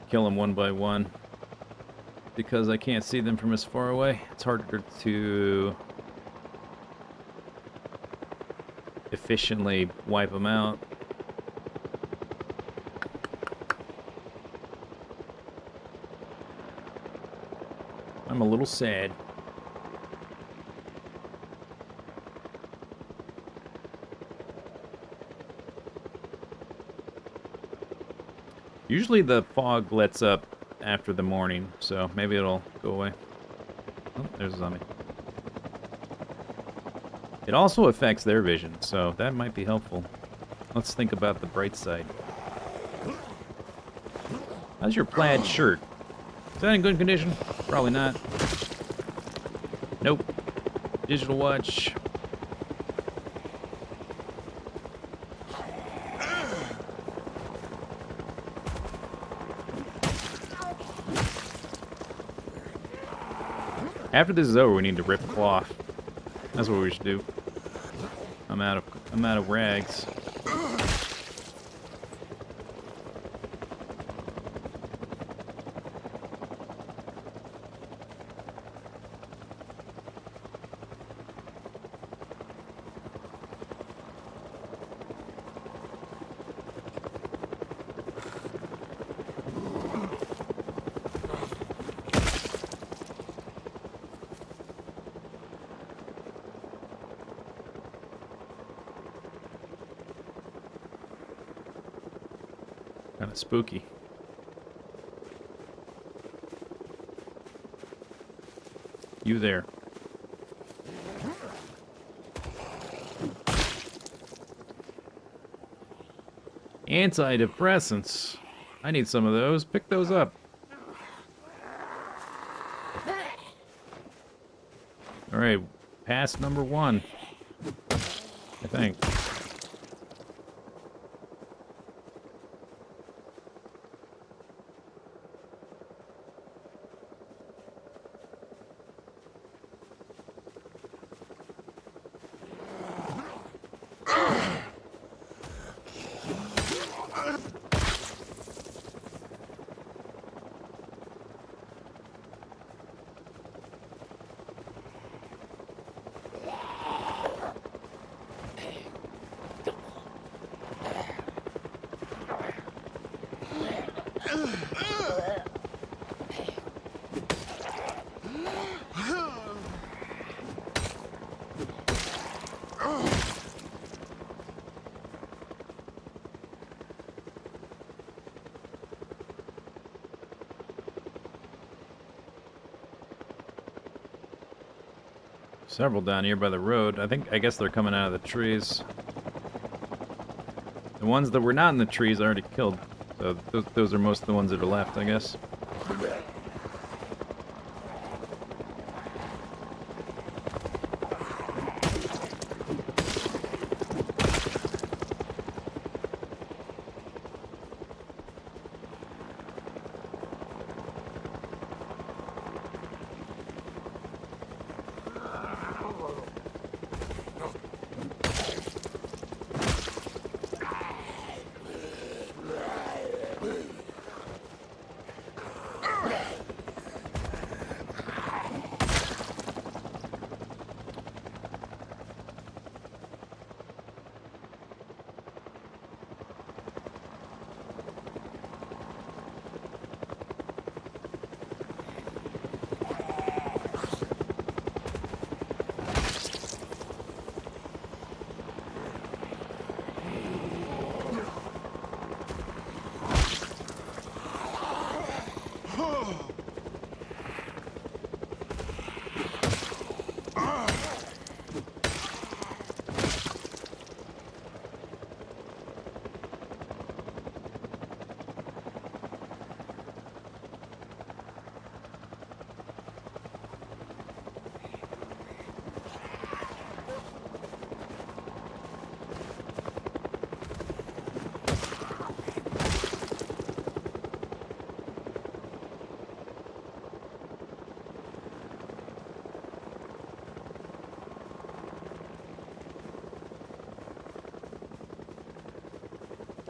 kill them one by one because I can't see them from as far away. It's harder to efficiently wipe them out. I'm a little sad. Usually the fog lets up after the morning, so maybe it'll go away. Oh, there's a zombie. It also affects their vision, so that might be helpful. Let's think about the bright side. How's your plaid shirt? Is that in good condition? Probably not. Nope. Digital watch. After this is over, we need to rip cloth. That's what we should do. I'm out of rags. Kind of spooky. You there. Antidepressants. I need some of those. Pick those up. Alright, pass number 1. I think. Several down here by the road. I guess they're coming out of the trees. The ones that were not in the trees I already killed. So those are most of the ones that are left, I guess.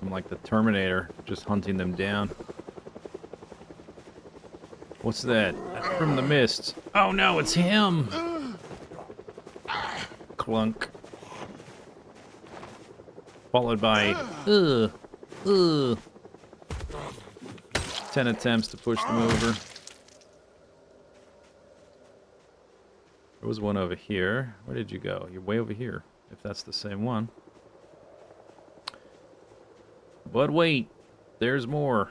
I'm like the Terminator, just hunting them down. What's that? From the mist. Oh no, it's him! Clunk. Followed by, 10 attempts to push them over. There was one over here. Where did you go? You're way over here, if that's the same one. But wait, there's more.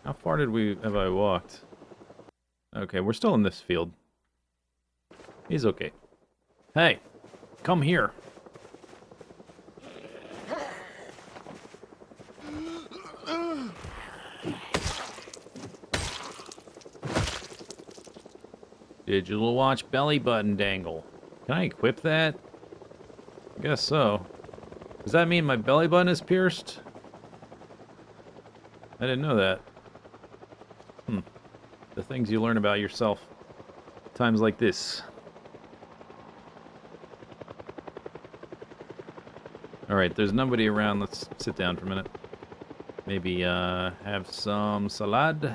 How far have I walked? Okay, we're still in this field. He's okay. Hey, come here. Digital watch belly button dangle. Can I equip that? I guess so. Does that mean my belly button is pierced? I didn't know that. The things you learn about yourself. Times like this. Alright, there's nobody around. Let's sit down for a minute. Maybe have some salad.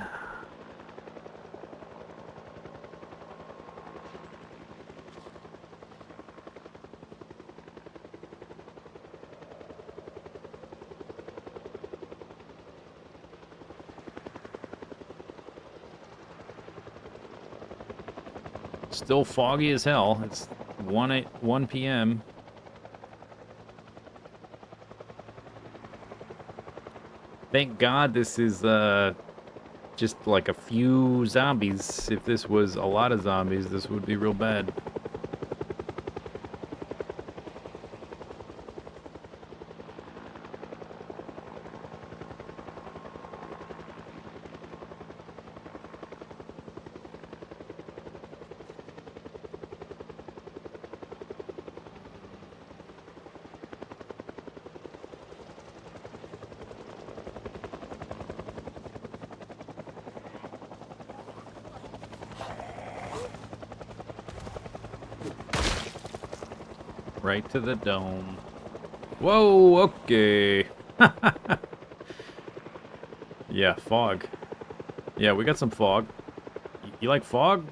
Still foggy as hell. It's 1 p.m. Thank God this is just like a few zombies. If this was a lot of zombies, this would be real bad. Right to the dome. Whoa, okay. Yeah, fog. Yeah, we got some fog. You like fog?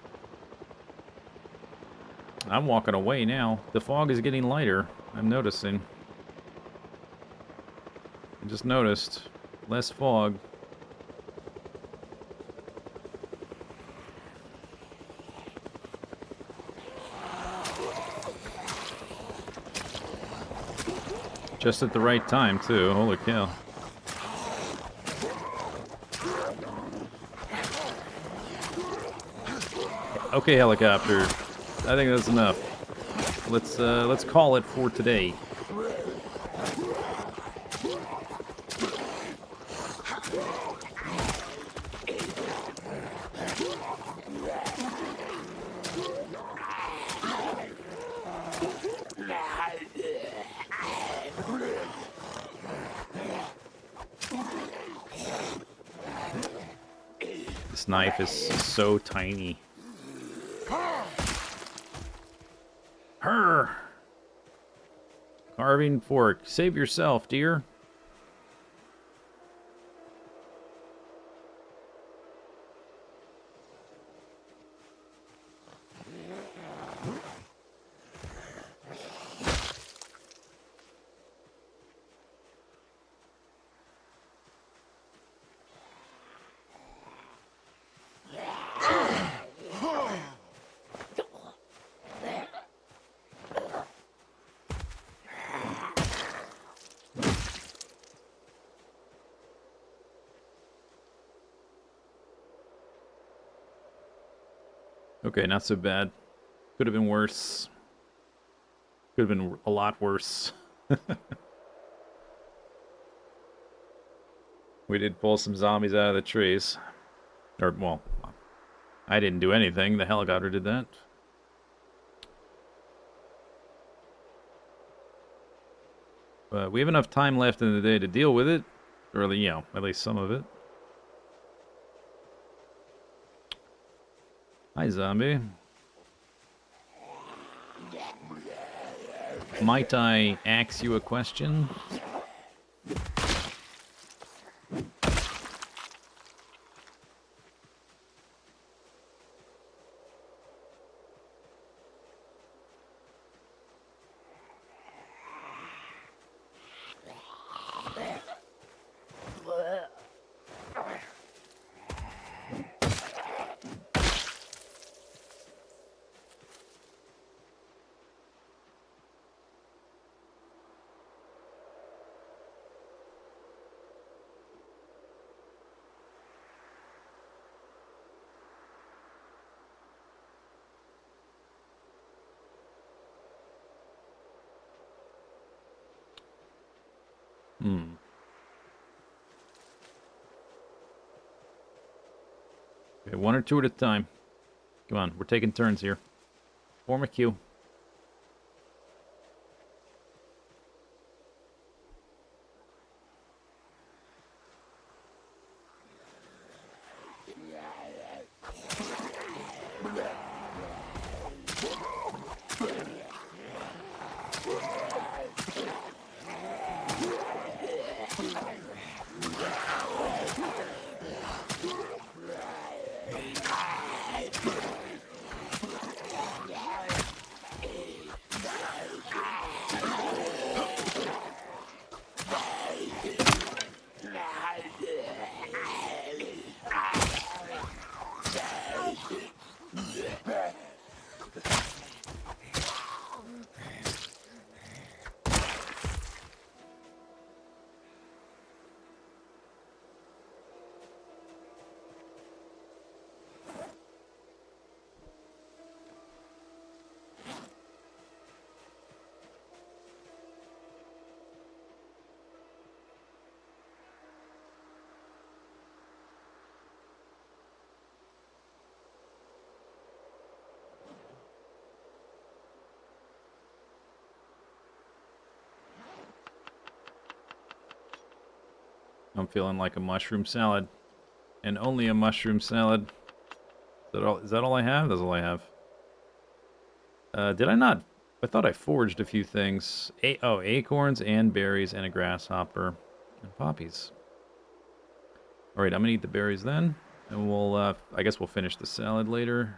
I'm walking away now. The fog is getting lighter. I'm noticing. I just noticed. Less fog. Just at the right time, too. Holy cow. Okay, helicopter. I think that's enough. Let's call it for today. This knife is so tiny. Her. Carving fork. Save yourself, dear. Okay, not so bad. Could have been worse. Could have been a lot worse. We did pull some zombies out of the trees. Or, well, I didn't do anything. The helicopter did that. But we have enough time left in the day to deal with it. Or, you know, at least some of it. Hi, zombie. Might I ask you a question? Okay, one or two at a time. Come on, we're taking turns here. Form a queue. I'm feeling like a mushroom salad. And only a mushroom salad. Is that all I have? That's all I have. Did I not? I thought I forged a few things. Acorns and berries and a grasshopper and poppies. Alright, I'm gonna eat the berries then. And we'll, I guess we'll finish the salad later.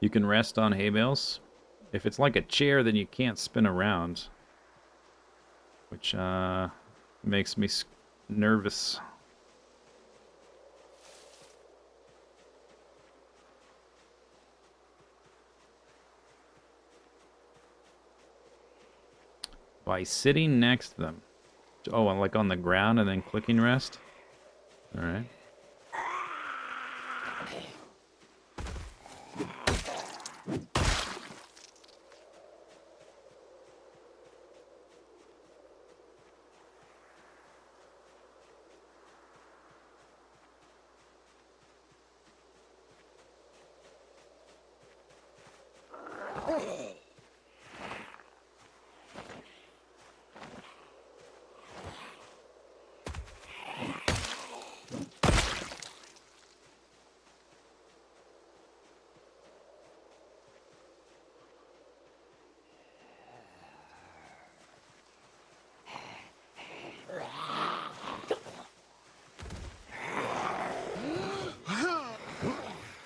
You can rest on hay bales. If it's like a chair, then you can't spin around. Which, makes me nervous. By sitting next to them. Oh, like on the ground and then clicking rest? Alright.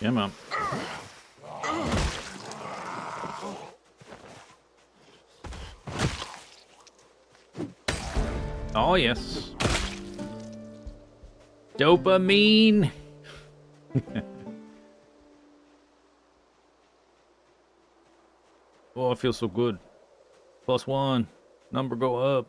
Come on. Oh, yes. Dopamine! Oh, I feel so good. +1. Number go up.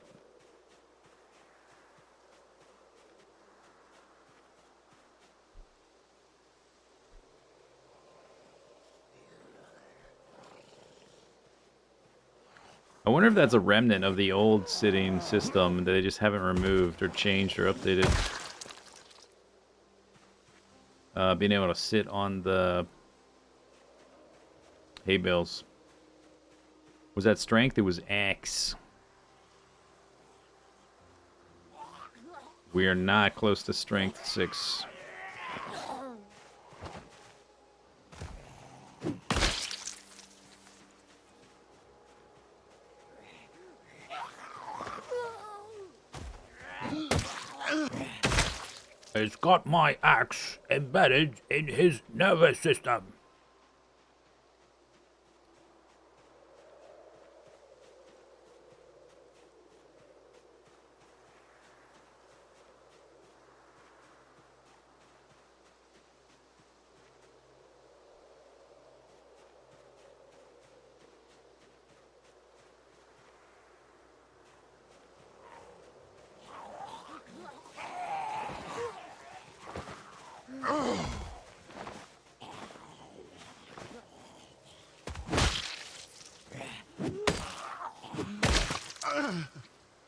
I wonder if that's a remnant of the old sitting system that they just haven't removed or changed or updated. Being able to sit on the hay bales. Was that strength? It was X. We are not close to strength 6. He's got my axe embedded in his nervous system.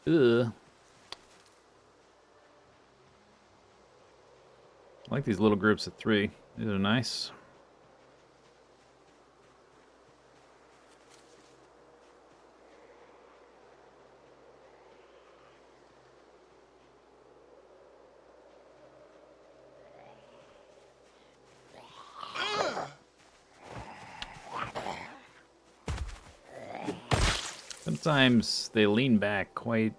Ugh. I like these little groups of 3. These are nice. Sometimes they lean back quite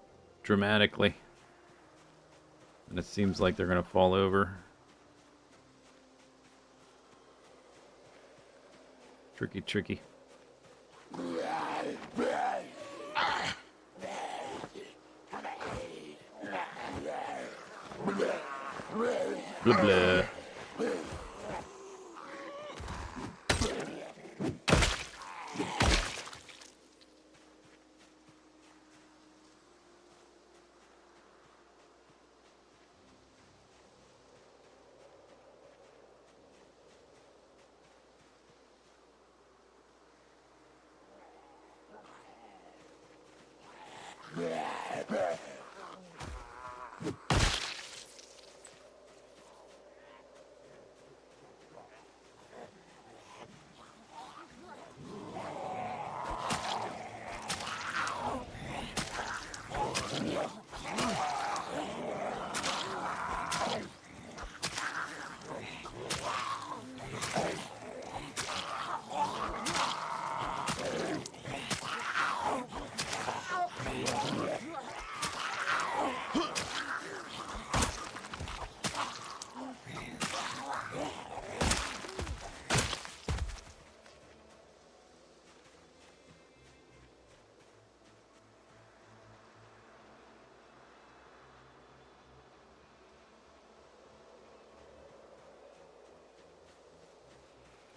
dramatically. And it seems like they're going to fall over. Tricky, tricky. Blah, blah.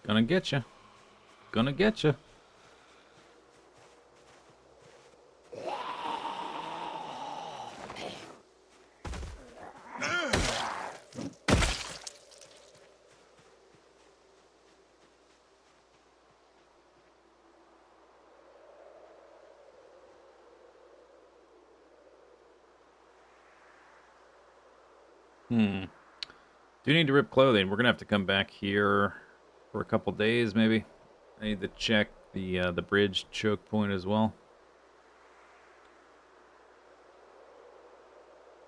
Gonna get you. Gonna get you. Do need to rip clothing. We're gonna have to come back here for a couple days, maybe. I need to check the bridge choke point as well.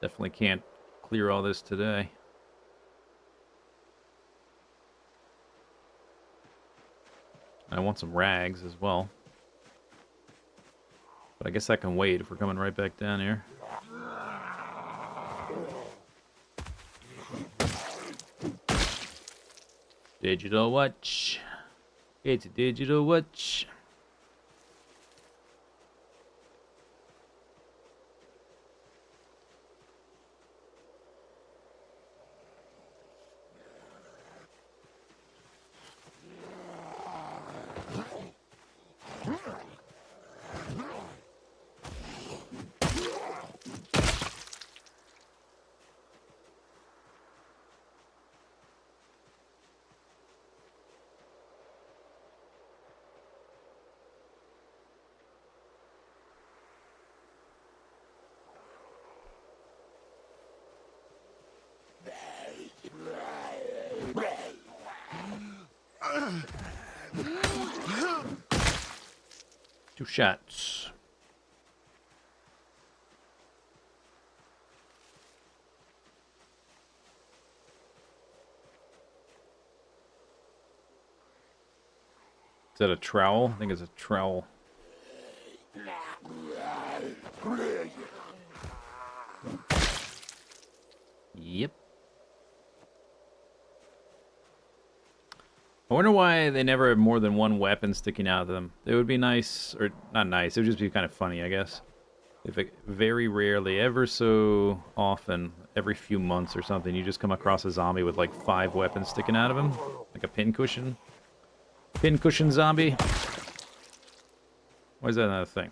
Definitely can't clear all this today. I want some rags as well. But I guess I can wait if we're coming right back down here. Digital watch. It's a digital watch. Two shots. Is that a trowel? I think it's a trowel. Yep. I wonder why they never have more than one weapon sticking out of them. It would be nice, or not nice, it would just be kind of funny, I guess. If it very rarely, ever so often, every few months or something, you just come across a zombie with like 5 weapons sticking out of him. Like a pincushion. Pincushion zombie. Why is that not a thing?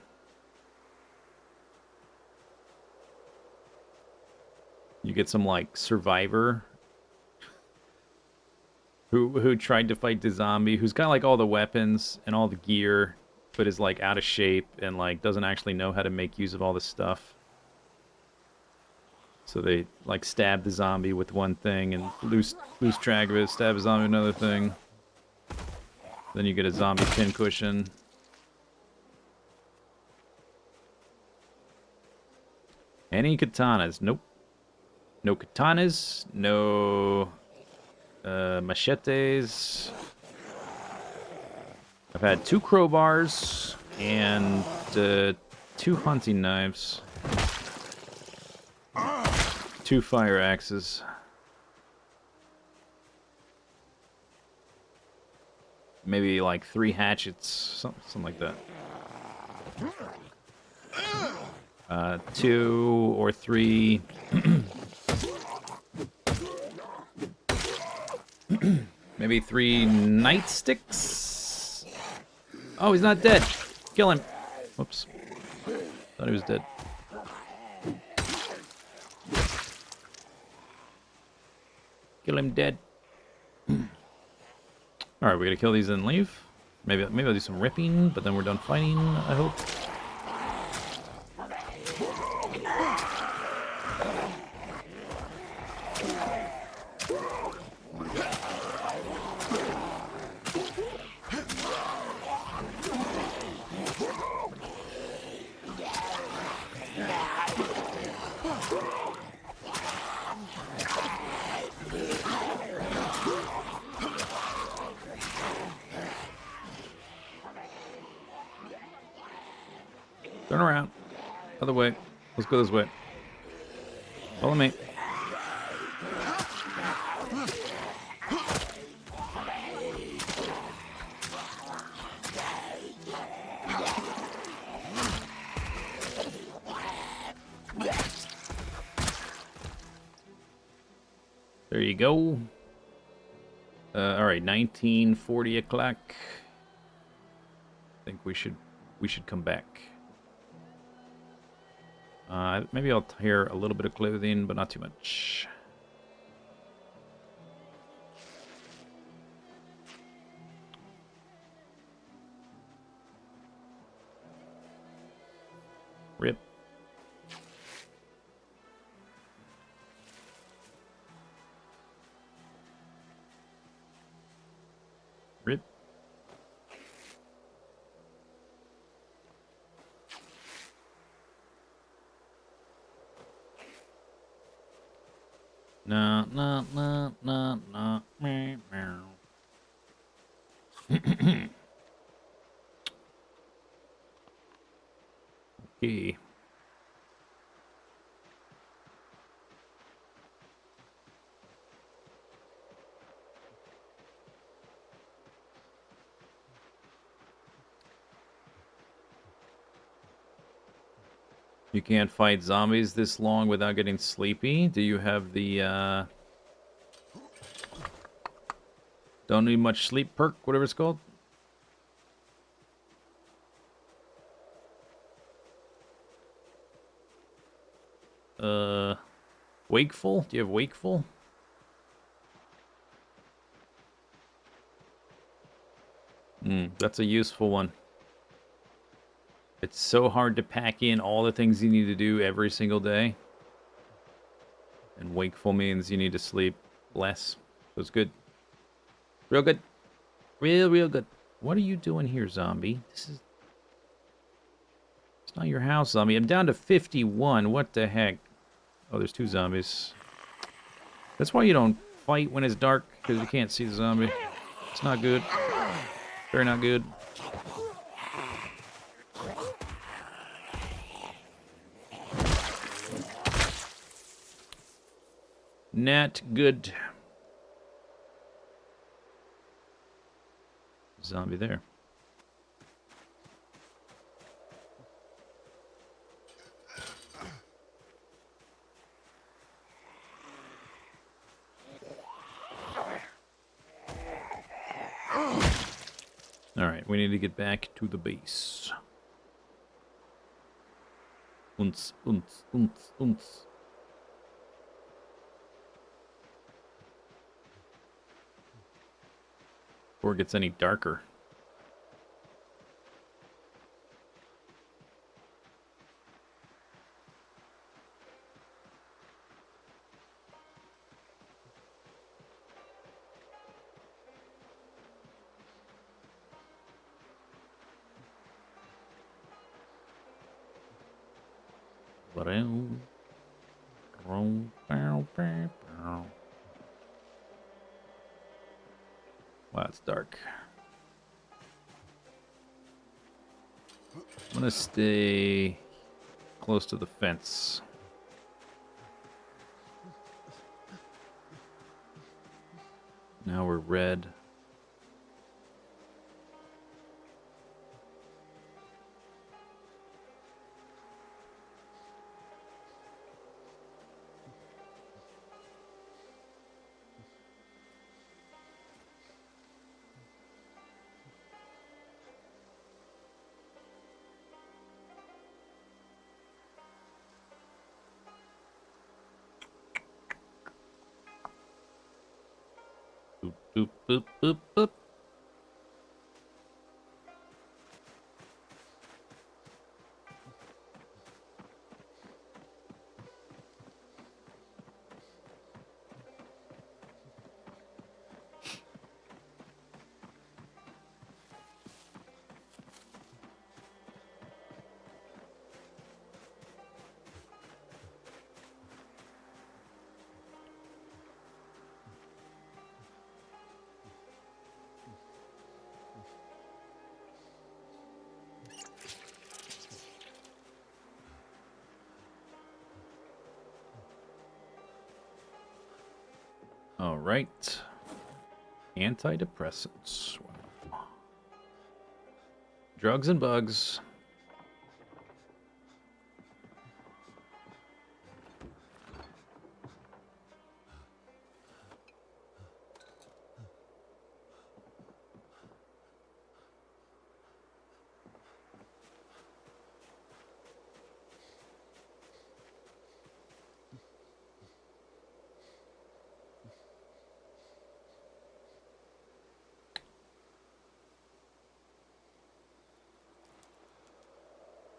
You get some like survivor who tried to fight the zombie, who's got like all the weapons and all the gear, but is like out of shape and like doesn't actually know how to make use of all this stuff. So they like stab the zombie with one thing and lose track of it, stab a zombie with another thing. Then you get a zombie pincushion. Any katanas? Nope. No katanas, no machetes. I've had 2 crowbars and 2 hunting knives. 2 fire axes. Maybe like 3 hatchets, something like that. 2 or 3. Maybe 3 nightsticks. Oh, he's not dead. Kill him. Whoops. Thought he was dead. Kill him dead. Alright, we gotta kill these and leave. Maybe I'll do some ripping, but then we're done fighting, I hope. Turn around. Other way. Let's go this way. Follow me. There you go. All right, 19:40 o'clock. I think we should come back. Maybe I'll tear a little bit of clothing, but not too much. Rip. Rip. No, no, no, no, no. Meow, meow. Okay. You can't fight zombies this long without getting sleepy. Do you have the, don't need much sleep perk, whatever it's called? Wakeful? Do you have wakeful? That's a useful one. It's so hard to pack in all the things you need to do every single day. And wakeful means you need to sleep less. So it's good. Real good. Real good. What are you doing here, zombie? It's not your house, zombie. I'm down to 51. What the heck? Oh, there's 2 zombies. That's why you don't fight when it's dark, because you can't see the zombie. It's not good. Very not good. Not good. Zombie there. Alright, we need to get back to the base. Unz, unz, unz, unz. Before it gets any darker. Wow, it's dark. I'm gonna stay close to the fence. Now we're red. Boop, boop, boop, boop, boop. All right. Antidepressants. Wow. Drugs and bugs.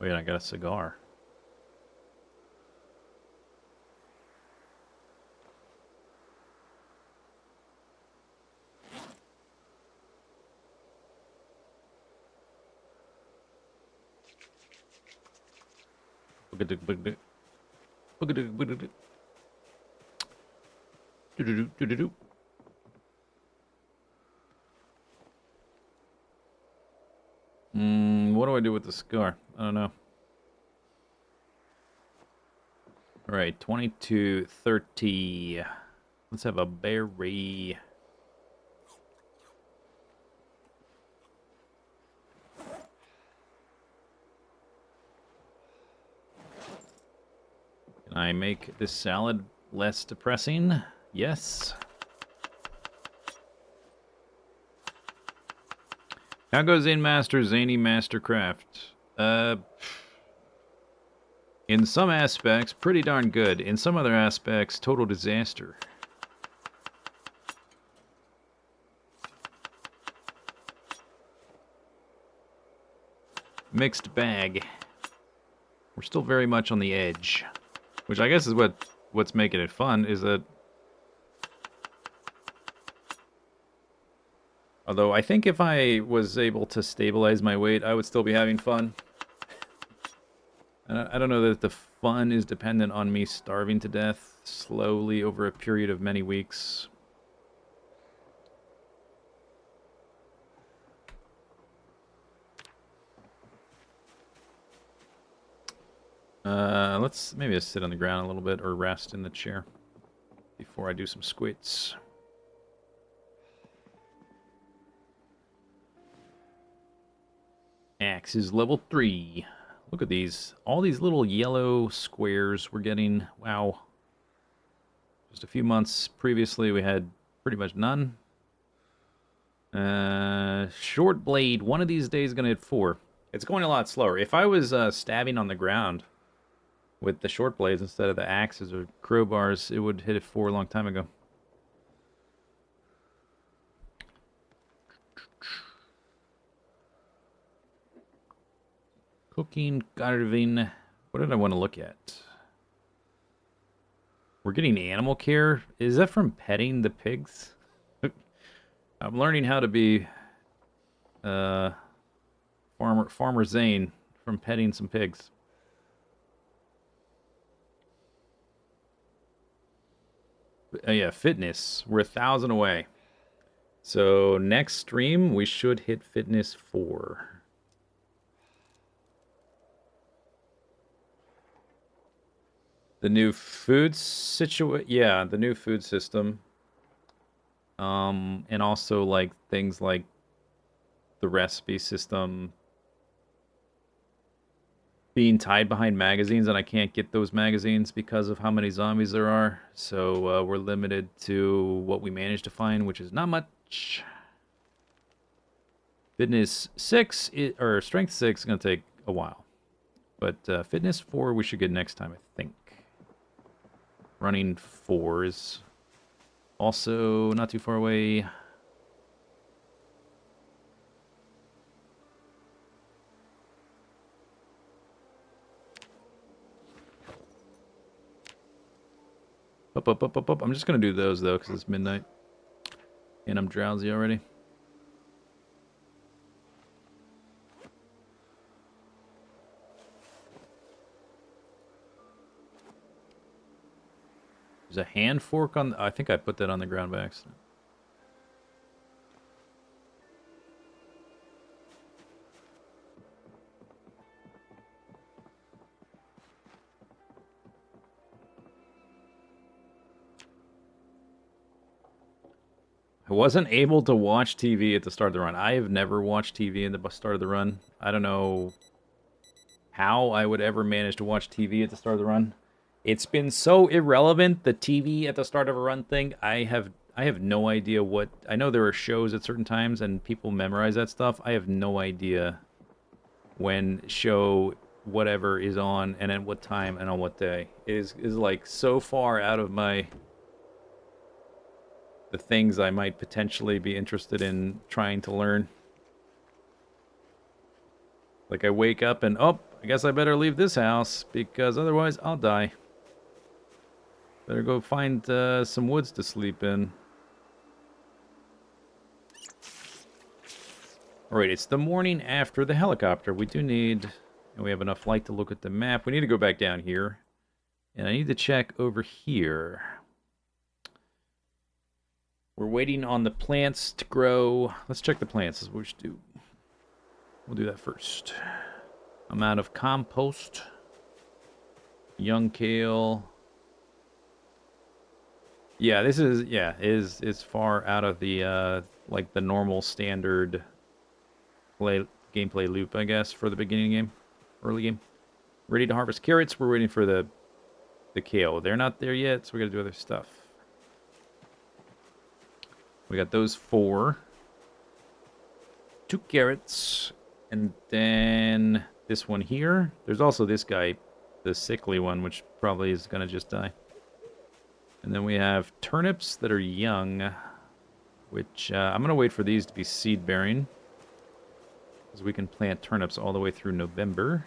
Wait, I got a cigar. What do I do with the cigar? I don't know. All right, 22, 30. Let's have a berry. Can I make this salad less depressing? Yes. How goes Zane Master, Zany Mastercraft? In some aspects, pretty darn good. In some other aspects, total disaster. Mixed bag. We're still very much on the edge. Which I guess is what's making it fun, is that... Although I think if I was able to stabilize my weight, I would still be having fun. And I don't know that the fun is dependent on me starving to death slowly over a period of many weeks. Let's maybe just sit on the ground a little bit or rest in the chair before I do some squats. Axe is level 3. Look at these. All these little yellow squares we're getting. Wow. Just a few months previously we had pretty much none. Short blade. One of these days is going to hit 4. It's going a lot slower. If I was stabbing on the ground with the short blades instead of the axes or crowbars, it would hit it 4 a long time ago. Cooking, carving. What did I want to look at? We're getting animal care. Is that from petting the pigs? I'm learning how to be Farmer Zane from petting some pigs. Yeah, fitness. We're 1,000 away. So next stream we should hit fitness 4. The new food yeah, the new food system. And also like things like the recipe system being tied behind magazines, and I can't get those magazines because of how many zombies there are. So we're limited to what we managed to find, which is not much. Fitness 6 or strength 6 is gonna take a while, but fitness 4 we should get next time, I think. Running 4 is also not too far away. Up. I'm just going to do those, though, because it's midnight. And I'm drowsy already. There's a hand fork on... I think I put that on the ground by accident. I wasn't able to watch TV at the start of the run. I have never watched TV at the start of the run. I don't know how I would ever manage to watch TV at the start of the run. It's been so irrelevant, the TV at the start of a run thing. I have no idea what... I know there are shows at certain times and people memorize that stuff. I have no idea when show whatever is on and at what time and on what day. It is like so far out of my... the things I might potentially be interested in trying to learn. Like I wake up and, oh, I guess I better leave this house, because otherwise I'll die. Better go find some woods to sleep in. Alright, it's the morning after the helicopter. We do need... And we have enough light to look at the map. We need to go back down here. And I need to check over here. We're waiting on the plants to grow. Let's check the plants. That's what we should do. We'll do that first. Amount of compost. Young kale. Yeah, this is... Yeah, is far out of the, like, the normal standard gameplay loop, I guess, for the beginning game. Early game. Ready to harvest carrots. We're waiting for the kale. They're not there yet, so we gotta do other stuff. We got those 4. 2 carrots. And then this one here. There's also this guy, the sickly one, which probably is gonna just die. And then we have turnips that are young, which I'm gonna wait for these to be seed bearing. Because we can plant turnips all the way through November.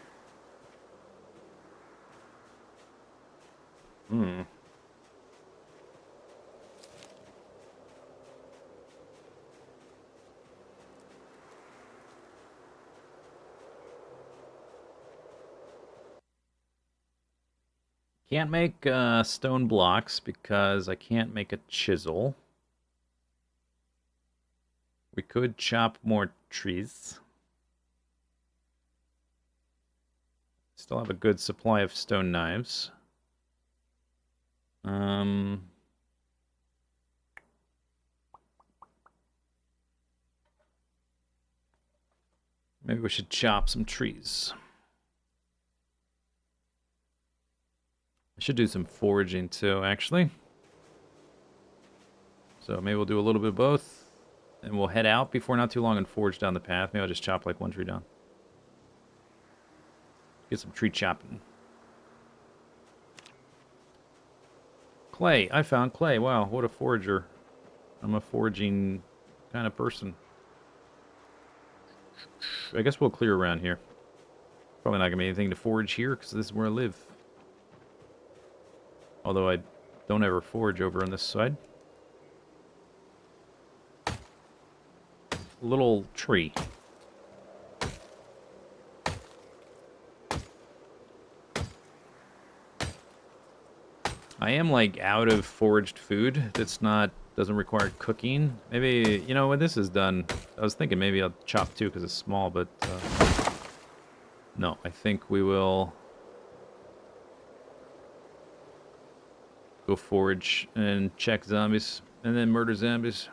Can't make stone blocks because I can't make a chisel. We could chop more trees. Still have a good supply of stone knives. Maybe we should chop some trees. I should do some foraging too, actually. So maybe we'll do a little bit of both. And we'll head out before not too long and forage down the path. Maybe I'll just chop like 1 tree down. Get some tree chopping. Clay. I found clay. Wow, what a forager. I'm a foraging kind of person. I guess we'll clear around here. Probably not going to be anything to forage here because this is where I live. Although I don't ever forage over on this side. Little tree. I am like out of foraged food that's doesn't require cooking. Maybe, you know, when this is done, I was thinking maybe I'll chop 2 because it's small, but no, I think we will go forage and check zombies and then murder zombies.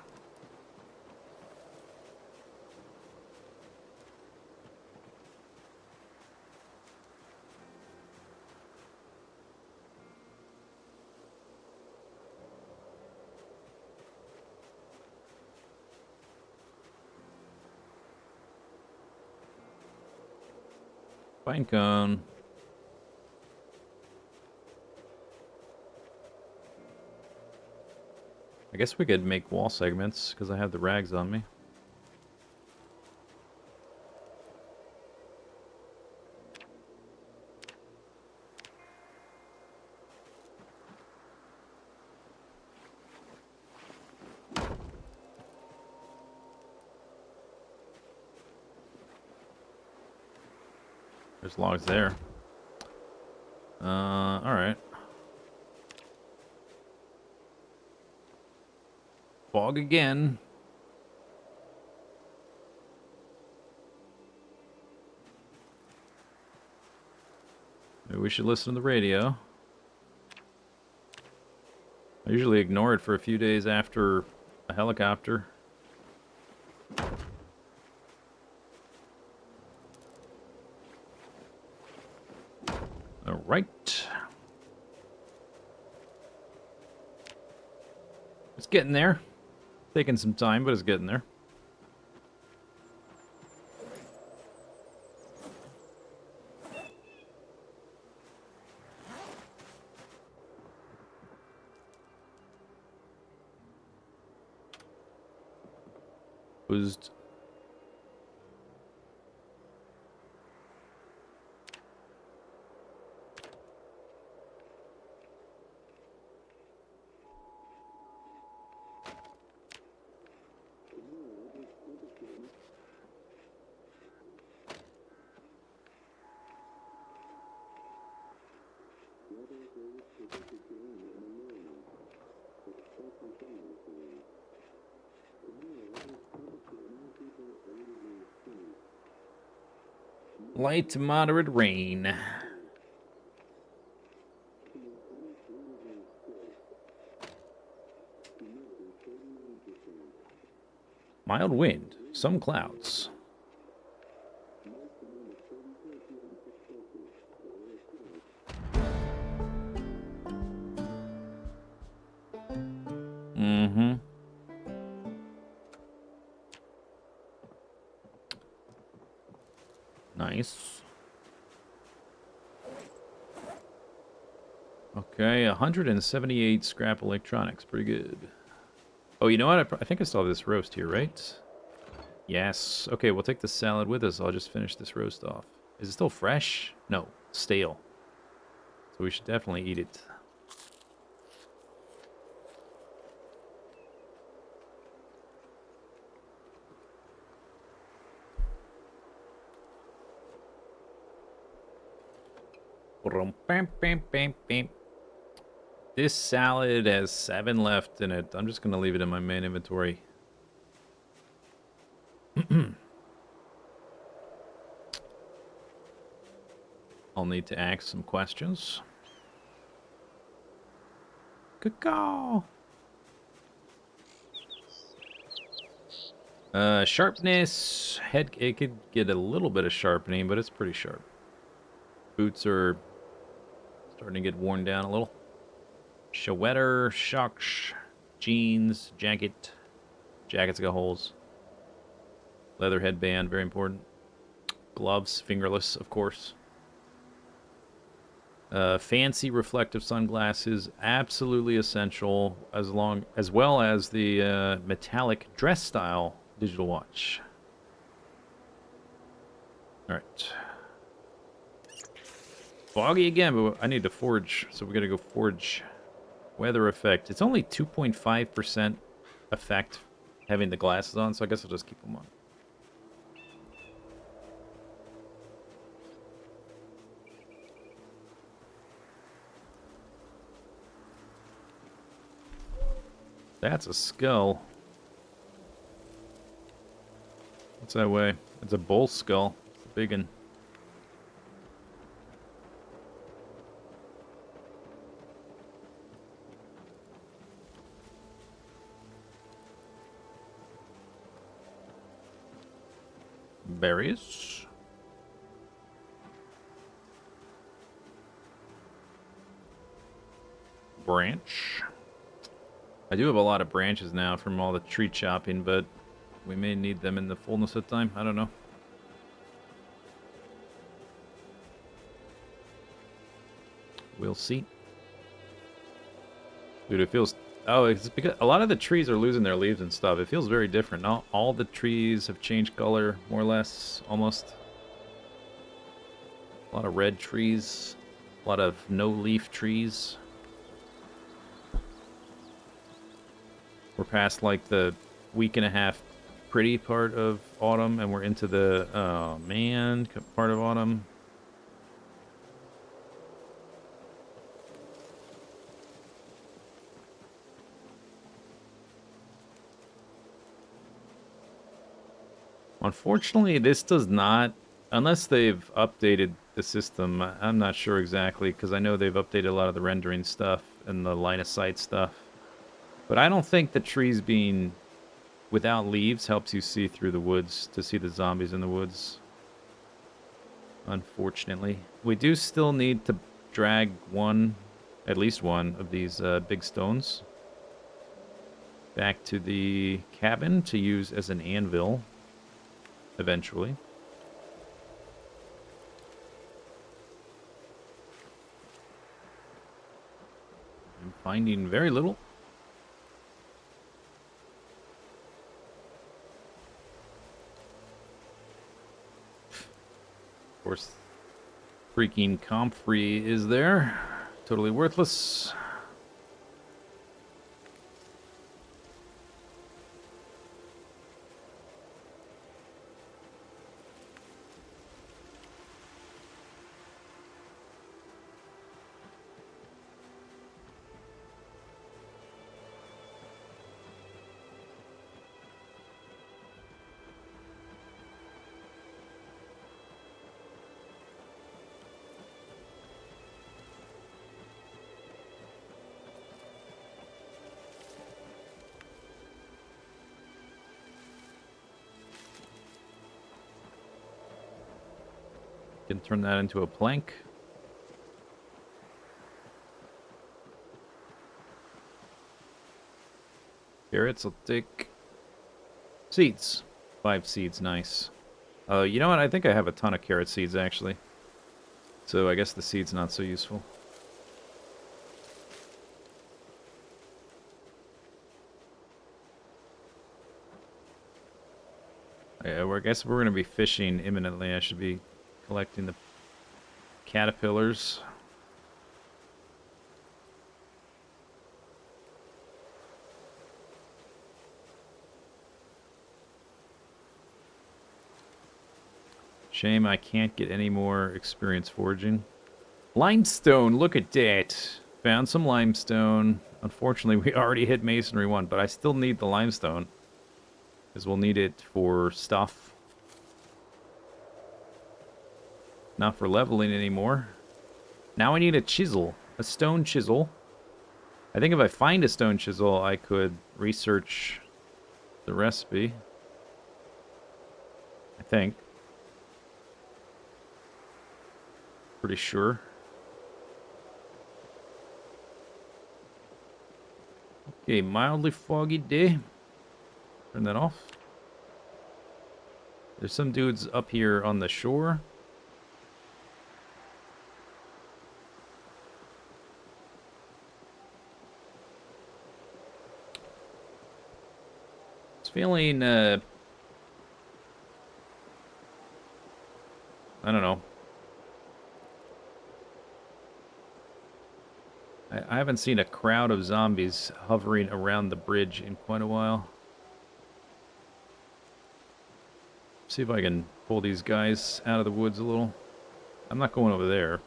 Pine cone. I guess we could make wall segments because I have the rags on me. There's logs there. Alright. Fog again. Maybe we should listen to the radio. I usually ignore it for a few days after a helicopter. All right. It's getting there. Taking some time, but it's getting there. Buzzed. Light to moderate rain. Mild wind, some clouds. Mm-hmm. Nice. Okay, 178 scrap electronics. Pretty good. Oh, you know what? I think I still have this roast here, right? Yes. Okay, we'll take the salad with us. I'll just finish this roast off. Is it still fresh? No, stale. So we should definitely eat it. This salad has 7 left in it. I'm just going to leave it in my main inventory. I'll need to ask some questions. Cacao. Sharpness. Head, it could get a little bit of sharpening, but it's pretty sharp. Boots are starting to get worn down a little. Sweater, shocks, jeans, jacket. Jacket's got holes. Leather headband, very important. Gloves, fingerless, of course. Fancy reflective sunglasses, absolutely essential, as well as the metallic dress style digital watch. All right. Foggy again, but I need to forge, so we gotta go forge. Weather effect. It's only 2.5% effect having the glasses on, so I guess I'll just keep them on. That's a skull. What's that weigh? It's a bull skull. It's a big one. Berries. Branch. I do have a lot of branches now from all the tree chopping, but we may need them in the fullness of time. I don't know. We'll see. Dude, it feels... Oh, it's because a lot of the trees are losing their leaves and stuff. It feels very different. All the trees have changed color, more or less, almost. A lot of red trees. A lot of no-leaf trees. We're past, like, the week and a half pretty part of autumn, and we're into the, oh, man, part of autumn. Unfortunately, this does not, unless they've updated the system, I'm not sure exactly, because I know they've updated a lot of the rendering stuff and the line of sight stuff. But I don't think the trees being without leaves helps you see through the woods, to see the zombies in the woods. Unfortunately. We do still need to drag at least one of these big stones back to the cabin to use as an anvil. Eventually. I'm finding very little. Of course, freaking comfrey is there. Totally worthless. Can turn that into a plank. Carrots, I'll take. Seeds. 5 seeds, nice. You know what? I think I have a ton of carrot seeds, actually. So I guess the seed's not so useful. Yeah, I guess we're going to be fishing imminently. I should be collecting the caterpillars. Shame I can't get any more experience foraging. Limestone, look at that. Found some limestone. Unfortunately, we already hit masonry 1, but I still need the limestone. Because we'll need it for stuff. Not for leveling anymore. Now I need a chisel. A stone chisel. I think if I find a stone chisel, I could research the recipe. I think. Pretty sure. Okay, mildly foggy day. Turn that off. There's some dudes up here on the shore. It's feeling, I don't know. I haven't seen a crowd of zombies hovering around the bridge in quite a while. See if I can pull these guys out of the woods a little. I'm not going over there.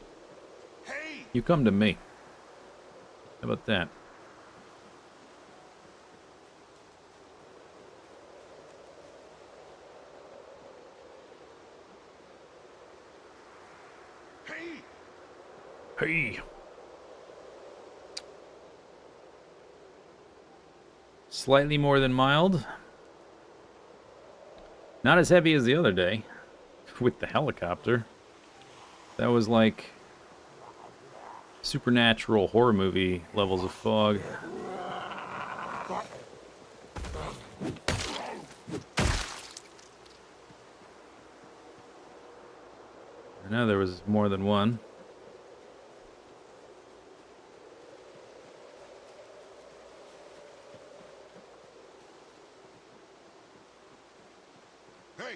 Hey! You come to me. How about that? Hey! Hey! Slightly more than mild. Not as heavy as the other day with the helicopter. That was like supernatural horror movie levels of fog. I know there was more than one. Hey!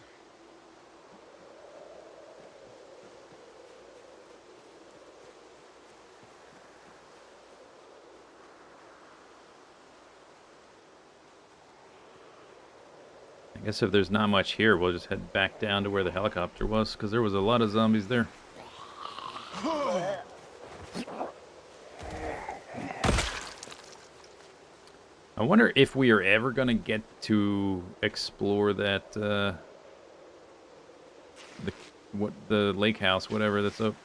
I guess if there's not much here, we'll just head back down to where the helicopter was, because there was a lot of zombies there. I wonder if we are ever going to get to explore that, the lake house, whatever that's up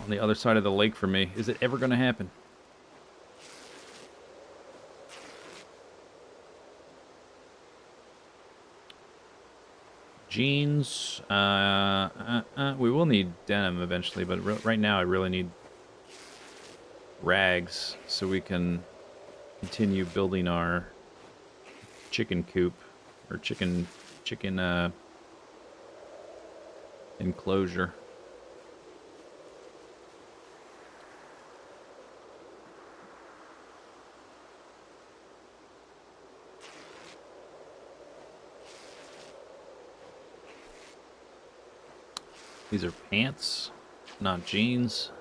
on the other side of the lake for me. Is it ever going to happen? Jeans. We will need denim eventually, but right now I really need rags so we can continue building our chicken coop or chicken enclosure. These are pants, not jeans.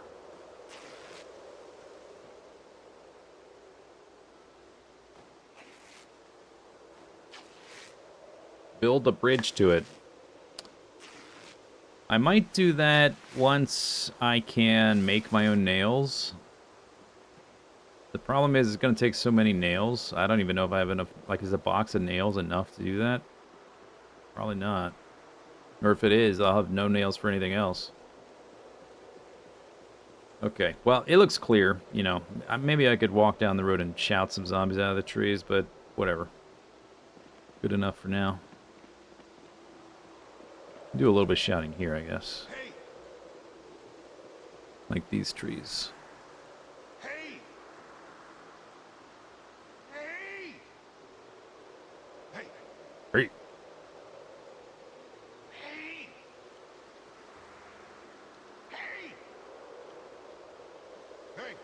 Build a bridge to it. I might do that once I can make my own nails. The problem is it's going to take so many nails. I don't even know if I have enough. Like, is a box of nails enough to do that? Probably not. Or if it is, I'll have no nails for anything else. Okay, well, it looks clear, you know. Maybe I could walk down the road and shout some zombies out of the trees, but whatever. Good enough for now. Do a little bit of shouting here, I guess. Hey! Like these trees. Hey! Hey! Hey! Hey. Hey! Hey! Hey!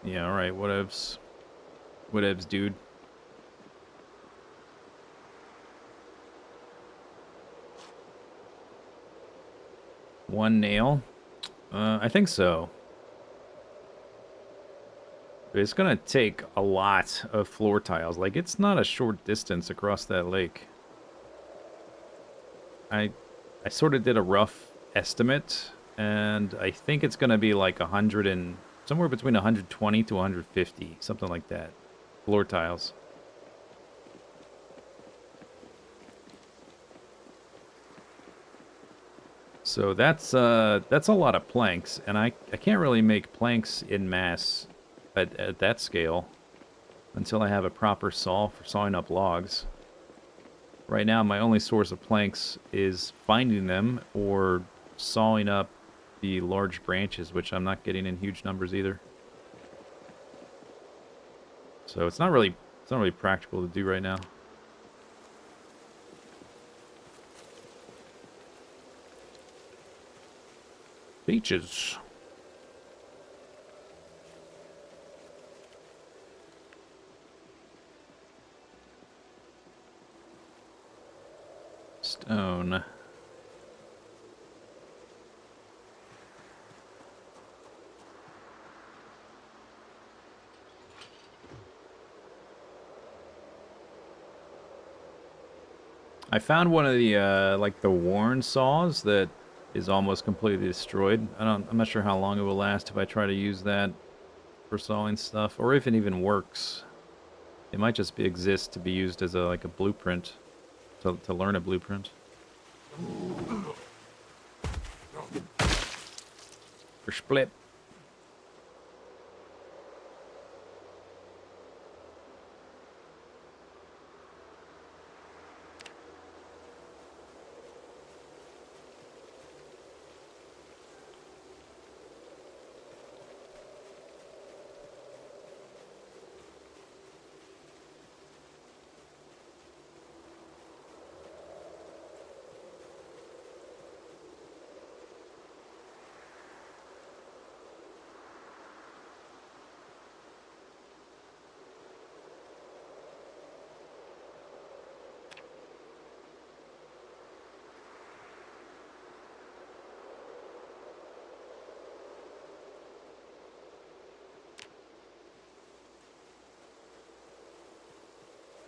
Yeah, alright, whatevs. Whatevs, dude. One nail? I think so. But it's gonna take a lot of floor tiles. Like, it's not a short distance across that lake. I sort of did a rough estimate, and I think it's gonna be like 100 and... somewhere between 120 to 150, something like that. Floor tiles. So that's a lot of planks, and I can't really make planks in mass at that scale until I have a proper saw for sawing up logs. Right now, my only source of planks is finding them or sawing up the large branches, which I'm not getting in huge numbers either. So it's not really practical to do right now. Beaches. Stone. I found one of the like the worn saws that is almost completely destroyed. I'm not sure how long it will last if I try to use that for sawing stuff, or if it even works. It might just exist to be used as a like a blueprint, to learn a blueprint. For split.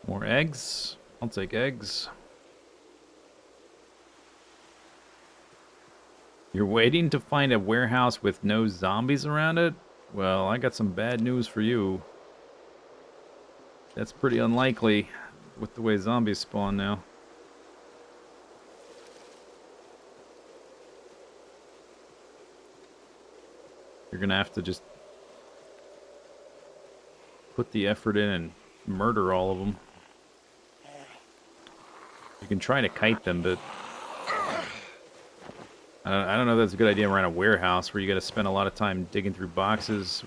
More eggs. I'll take eggs. You're waiting to find a warehouse with no zombies around it? Well, I got some bad news for you. That's pretty unlikely with the way zombies spawn now. You're gonna have to just put the effort in and murder all of them. You can try to kite them, but I don't know if that's a good idea around a warehouse where you gotta spend a lot of time digging through boxes.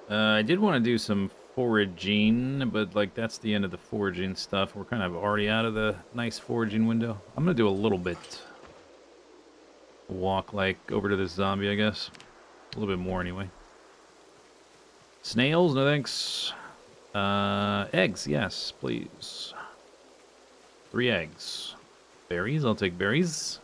I did want to do some foraging, but like that's the end of the foraging stuff. We're kind of already out of the nice foraging window. I'm gonna do a little bit. Walk like over to this zombie, I guess. A little bit more anyway. Snails, no thanks. Eggs, yes, please. 3 eggs. Berries, I'll take berries.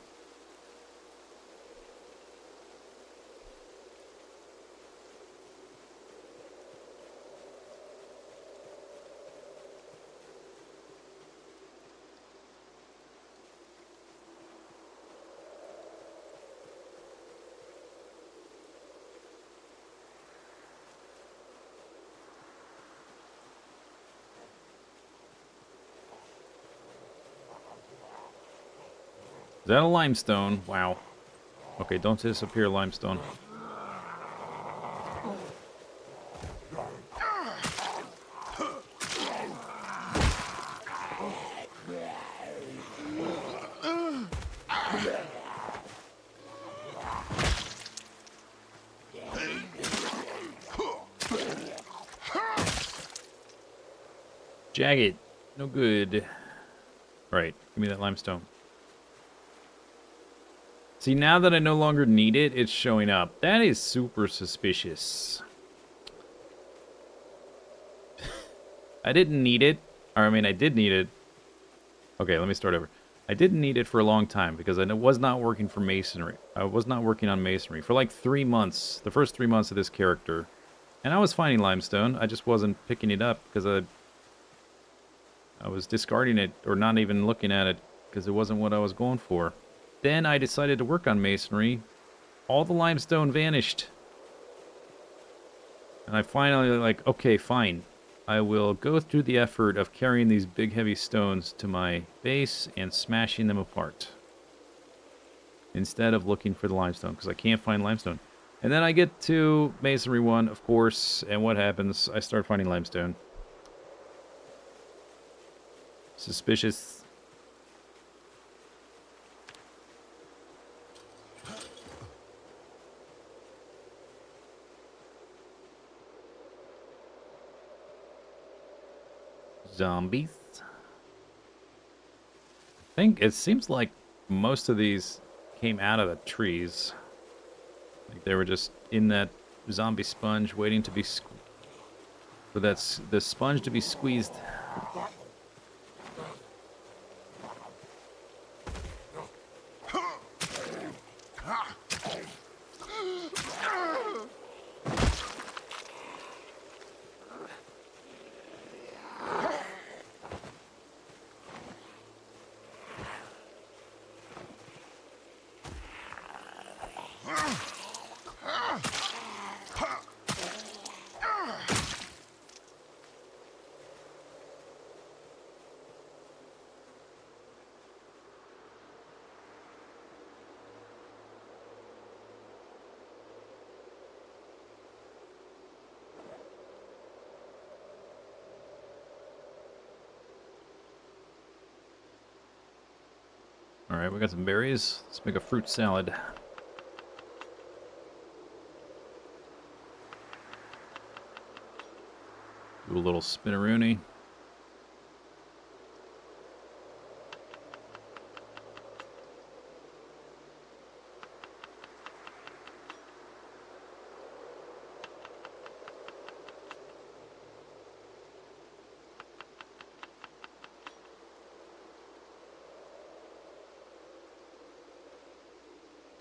Is that a limestone? Wow. Okay, don't disappear, limestone. Jagged. No good. Right, give me that limestone. See, now that I no longer need it, it's showing up. That is super suspicious. I didn't need it. Or, I mean, I did need it. Okay, let me start over. I didn't need it for a long time because I was not working for masonry. I was not working on masonry for like 3 months. The first 3 months of this character. And I was finding limestone. I just wasn't picking it up because I was discarding it or not even looking at it because it wasn't what I was going for. Then I decided to work on masonry. All the limestone vanished. And I finally like, okay, fine. I will go through the effort of carrying these big heavy stones to my base and smashing them apart. Instead of looking for the limestone, because I can't find limestone. And then I get to Masonry 1, of course, and what happens? I start finding limestone. Suspicious. Zombies. I think it seems like most of these came out of the trees. Like they were just in that zombie sponge waiting to be for the sponge to be squeezed. Alright, we got some berries. Let's make a fruit salad. Do a little spinneroonie.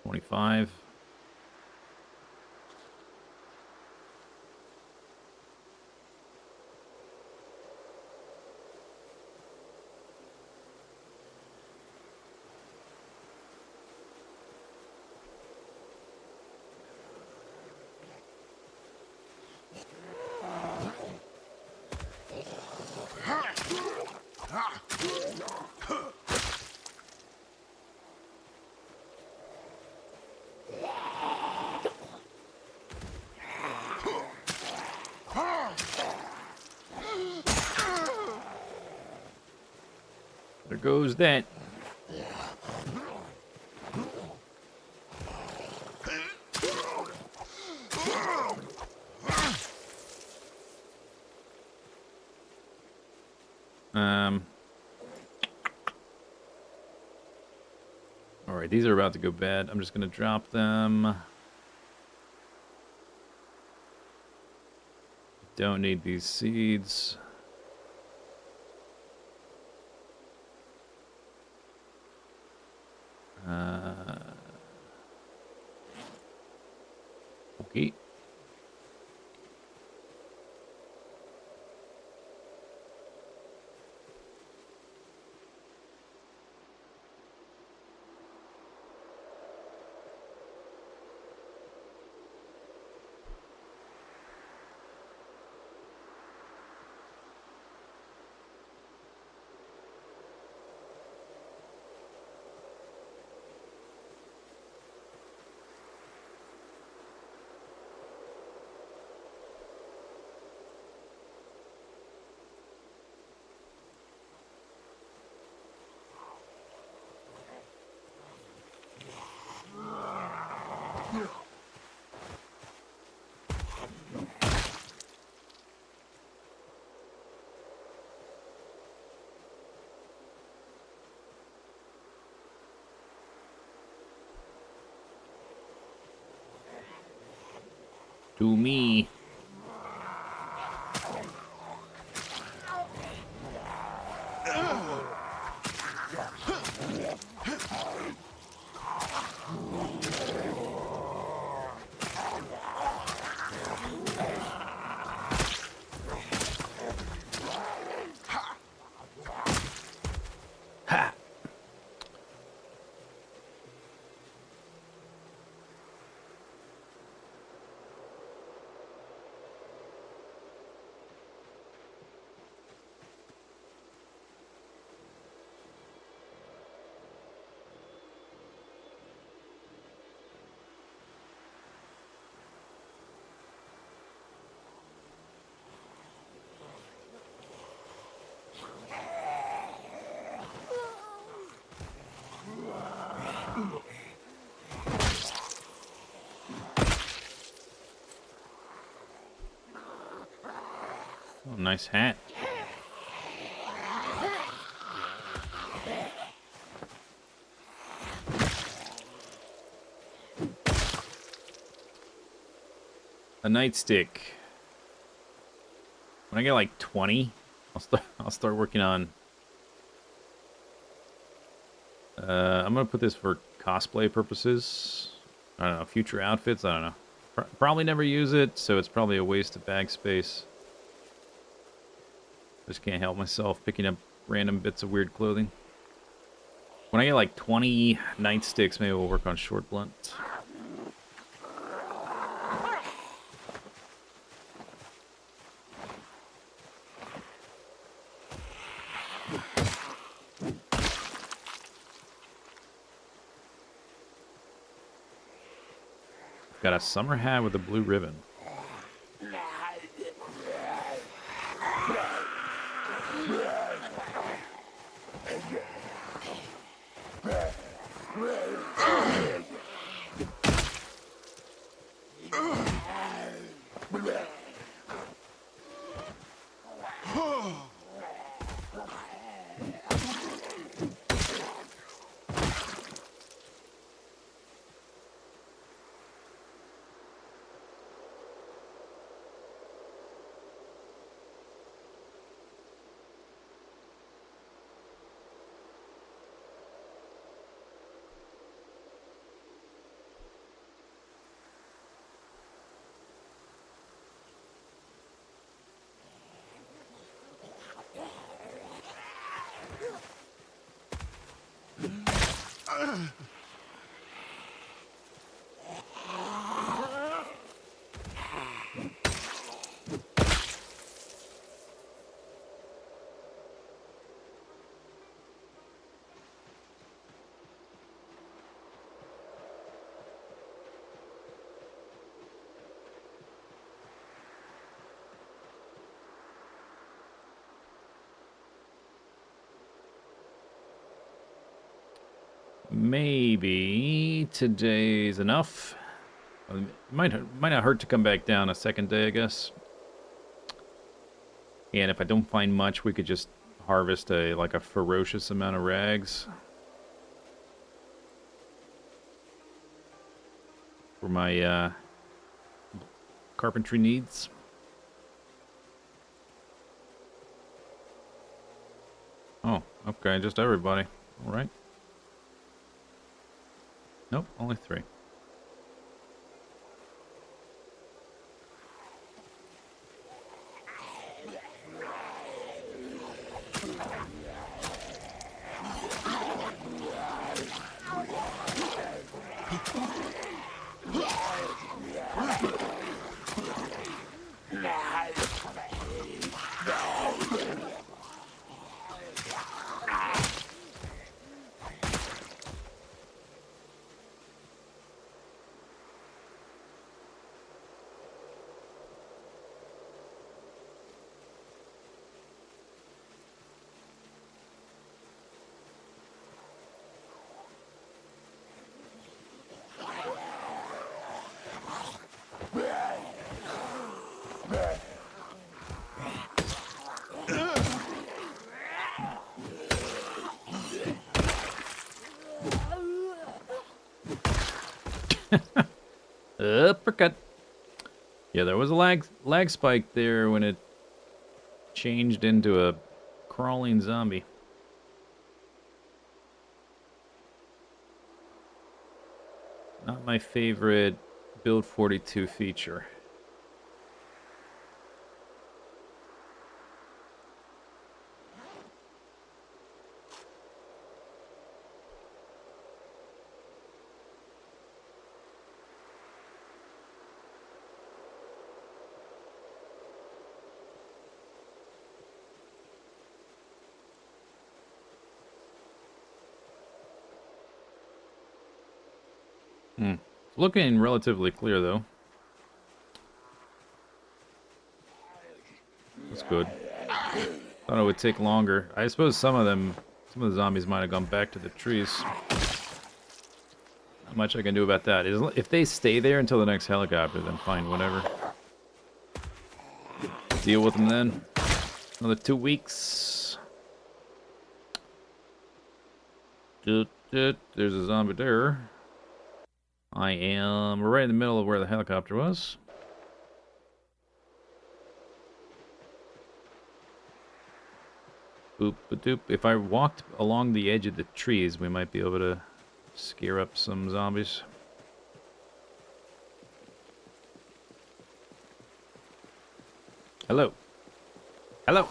$25. There goes that. Alright, these are about to go bad. I'm just going to drop them. Don't need these seeds. Okay. To me. Ha! Oh, nice hat. A nightstick. When I get like 20, I'll start working on. I'm gonna put this for cosplay purposes. I don't know, future outfits. I don't know. Probably never use it, so it's probably a waste of bag space. Just can't help myself picking up random bits of weird clothing. When I get like 20 nightsticks, maybe we'll work on short blunt. Got a summer hat with a blue ribbon. Maybe today's enough. It might not hurt to come back down a second day, I guess. And if I don't find much, we could just harvest like a ferocious amount of rags. for my carpentry needs. Oh, okay, just everybody. All right. Nope, only 3. Uppercut. Yeah, there was a lag spike there when it changed into a crawling zombie. Not my favorite Build 42 feature. It's looking relatively clear, though. That's good. Thought it would take longer. I suppose some of the zombies might have gone back to the trees. Not much I can do about that. If they stay there until the next helicopter, then fine, whatever. Deal with them then. Another 2 weeks. There's a zombie there. We're right in the middle of where the helicopter was. Boop, ba-doop. If I walked along the edge of the trees, we might be able to scare up some zombies. Hello. Hello.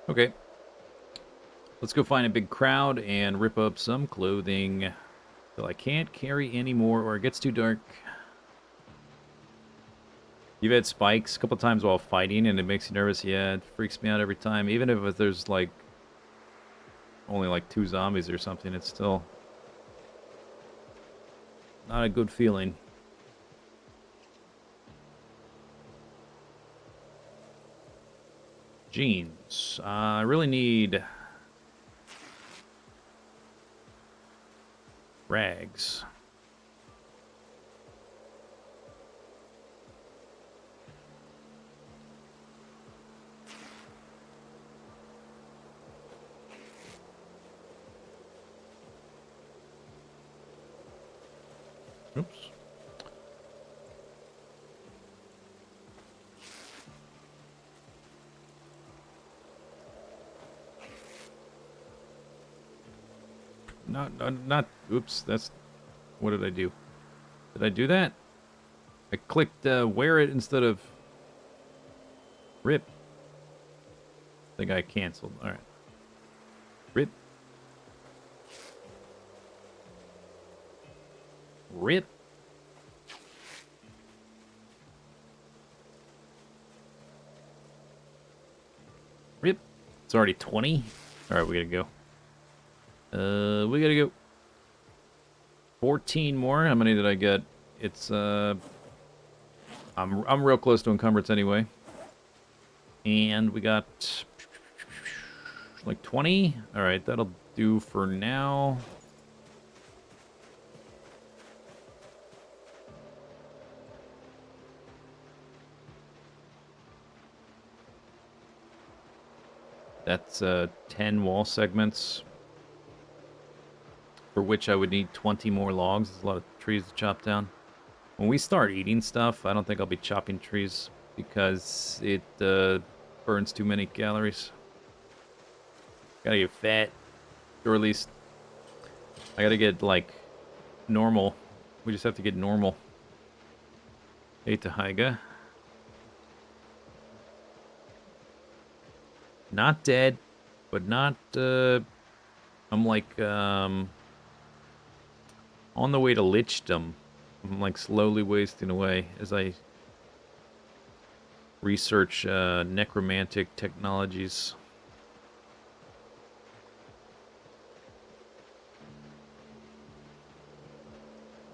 Okay. Let's go find a big crowd and rip up some clothing till I can't carry anymore or it gets too dark. You've had spikes a couple times while fighting and it makes you nervous. Yeah, it freaks me out every time. Even if there's like only like 2 zombies or something, it's still not a good feeling. Jeans. I really need rags. Oops. Not, oops, that's, what did I do? Did I do that? I clicked wear it instead of rip. I think I canceled. Alright. Rip. Rip. It's already 20. All right, we gotta go. We gotta go. 14 more. How many did I get? It's I'm real close to encumbrance anyway. And we got like 20. All right, that'll do for now. That's 10 wall segments, for which I would need 20 more logs. There's a lot of trees to chop down. When we start eating stuff, I don't think I'll be chopping trees because it burns too many calories. Gotta get fat, or at least I gotta get like normal. We just have to get normal. Hey, Tahaiga. Not dead, but not, I'm like, on the way to lichdom. I'm like slowly wasting away as I research, necromantic technologies.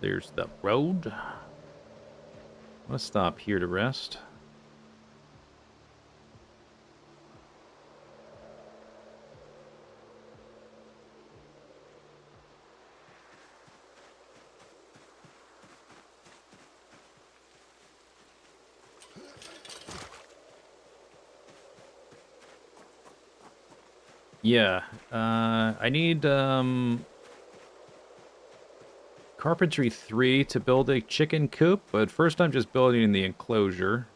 There's the road. I'm gonna stop here to rest. Yeah, I need, carpentry 3 to build a chicken coop, but first I'm just building the enclosure.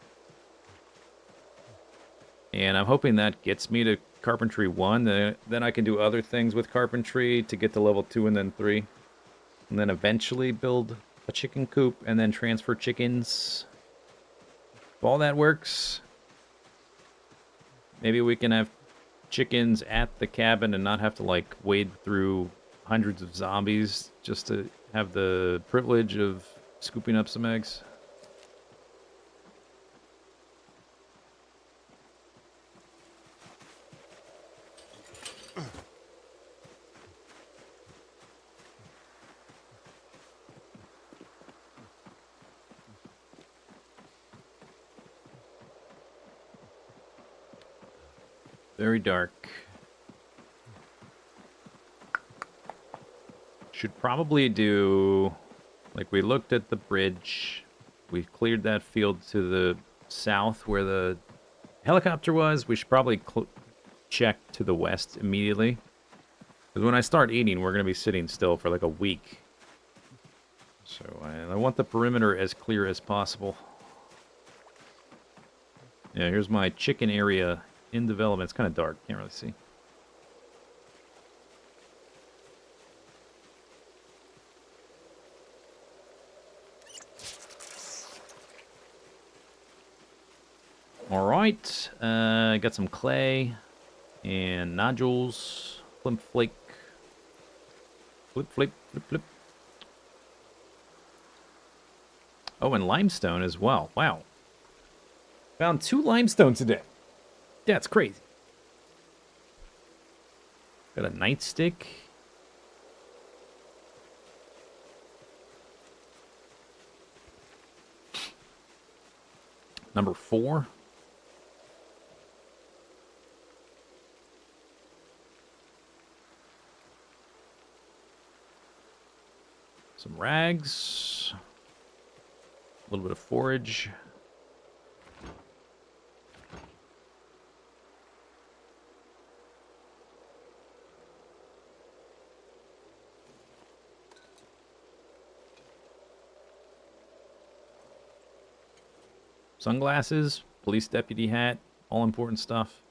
And I'm hoping that gets me to carpentry 1, then I can do other things with carpentry to get to level 2 and then 3. And then eventually build a chicken coop and then transfer chickens. If all that works, maybe we can have chickens at the cabin and not have to like wade through hundreds of zombies just to have the privilege of scooping up some eggs. Very dark. Should probably do, like, we looked at the bridge. We cleared that field to the south where the helicopter was. We should probably check to the west immediately. Because when I start eating, we're going to be sitting still for like a week. So I want the perimeter as clear as possible. Yeah, here's my chicken area in development. It's kind of dark. Can't really see. All right. Got some clay and nodules. Flip, flake. Flip, flip, flip, flip. Oh, and limestone as well. Wow. Found 2 limestone today. That's crazy. Got a nightstick. Number 4. Some rags. A little bit of forage. Sunglasses, police deputy hat, all important stuff.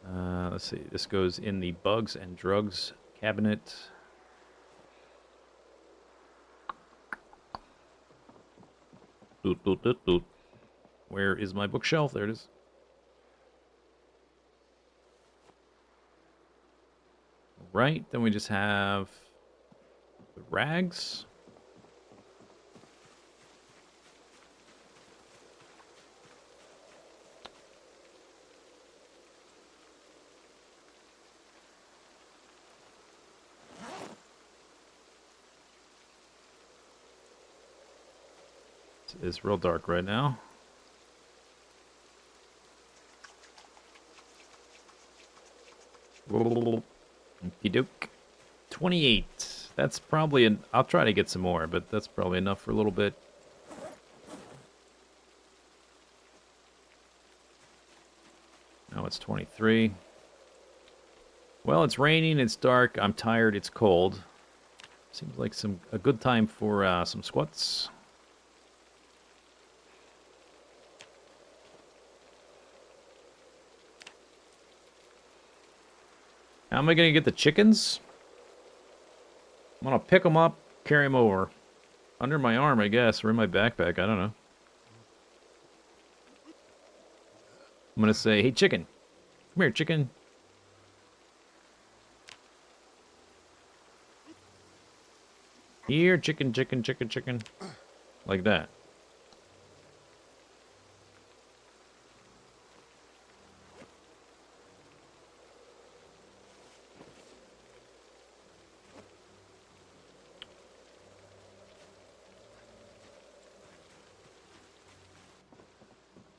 Let's see, this goes in the bugs and drugs cabinet. Doot, doot, doot, doot. Where is my bookshelf? There it is. Right, then we just have the rags. is real dark right now. Okey-doke. 28. That's probably I'll try to get some more, but that's probably enough for a little bit. Now it's 23. Well, it's raining, it's dark, I'm tired, it's cold. Seems like a good time for some squats. How am I going to get the chickens? I'm going to pick them up, carry them over. Under my arm, I guess, or in my backpack, I don't know. I'm going to say, hey, chicken. Come here, chicken. Here, chicken, chicken, chicken, chicken. Like that.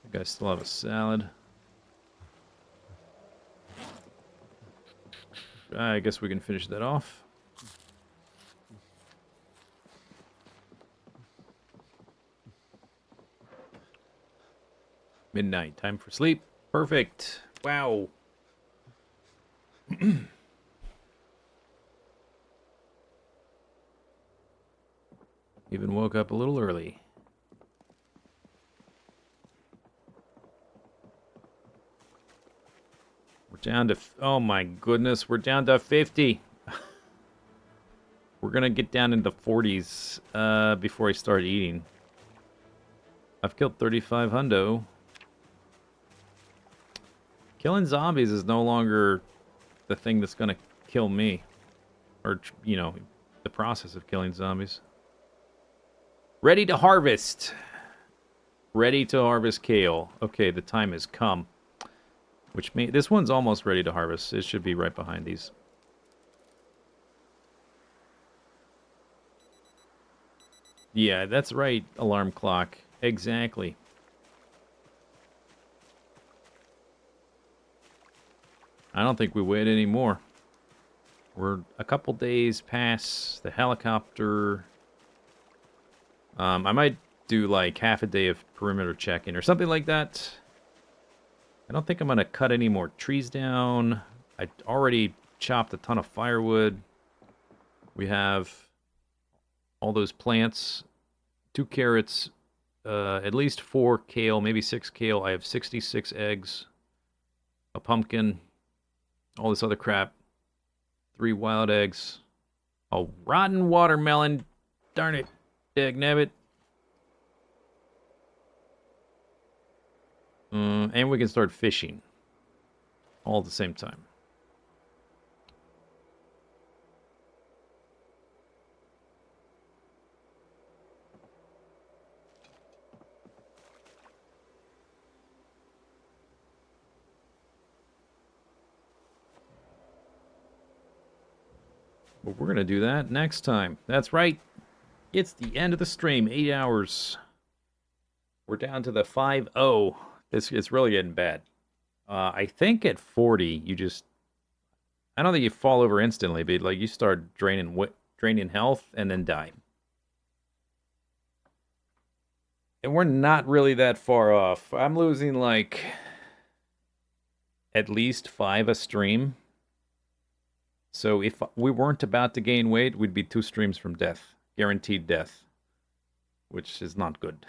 I think I still have a salad. I guess we can finish that off. Midnight, time for sleep. Perfect. Wow. Even woke up a little early. We're down to... Oh my goodness, we're down to 50. We're gonna get down into 40s before I start eating. I've killed 35 hundo. Killing zombies is no longer the thing that's gonna kill me. Or, you know, the process of killing zombies. Ready to harvest. Ready to harvest kale. Okay, the time has come. Which means this one's almost ready to harvest. It should be right behind these. Yeah, that's right, alarm clock. Exactly. I don't think we wait anymore. We're a couple days past the helicopter. I might do like half a day of perimeter checking or something like that. I don't think I'm going to cut any more trees down. I already chopped a ton of firewood. We have all those plants, 2 carrots, at least 4 kale, maybe 6 kale. I have 66 eggs, a pumpkin, all this other crap, 3 wild eggs, a rotten watermelon. Darn it, dagnabbit. And we can start fishing all at the same time. But we're going to do that next time. That's right. It's the end of the stream. 8 hours. We're down to the 5-0. It's really getting bad. I think at 40, you just... I don't think you fall over instantly, but like you start draining health and then die. And we're not really that far off. I'm losing like at least 5 a stream. So if we weren't about to gain weight, we'd be 2 streams from death. Guaranteed death. Which is not good.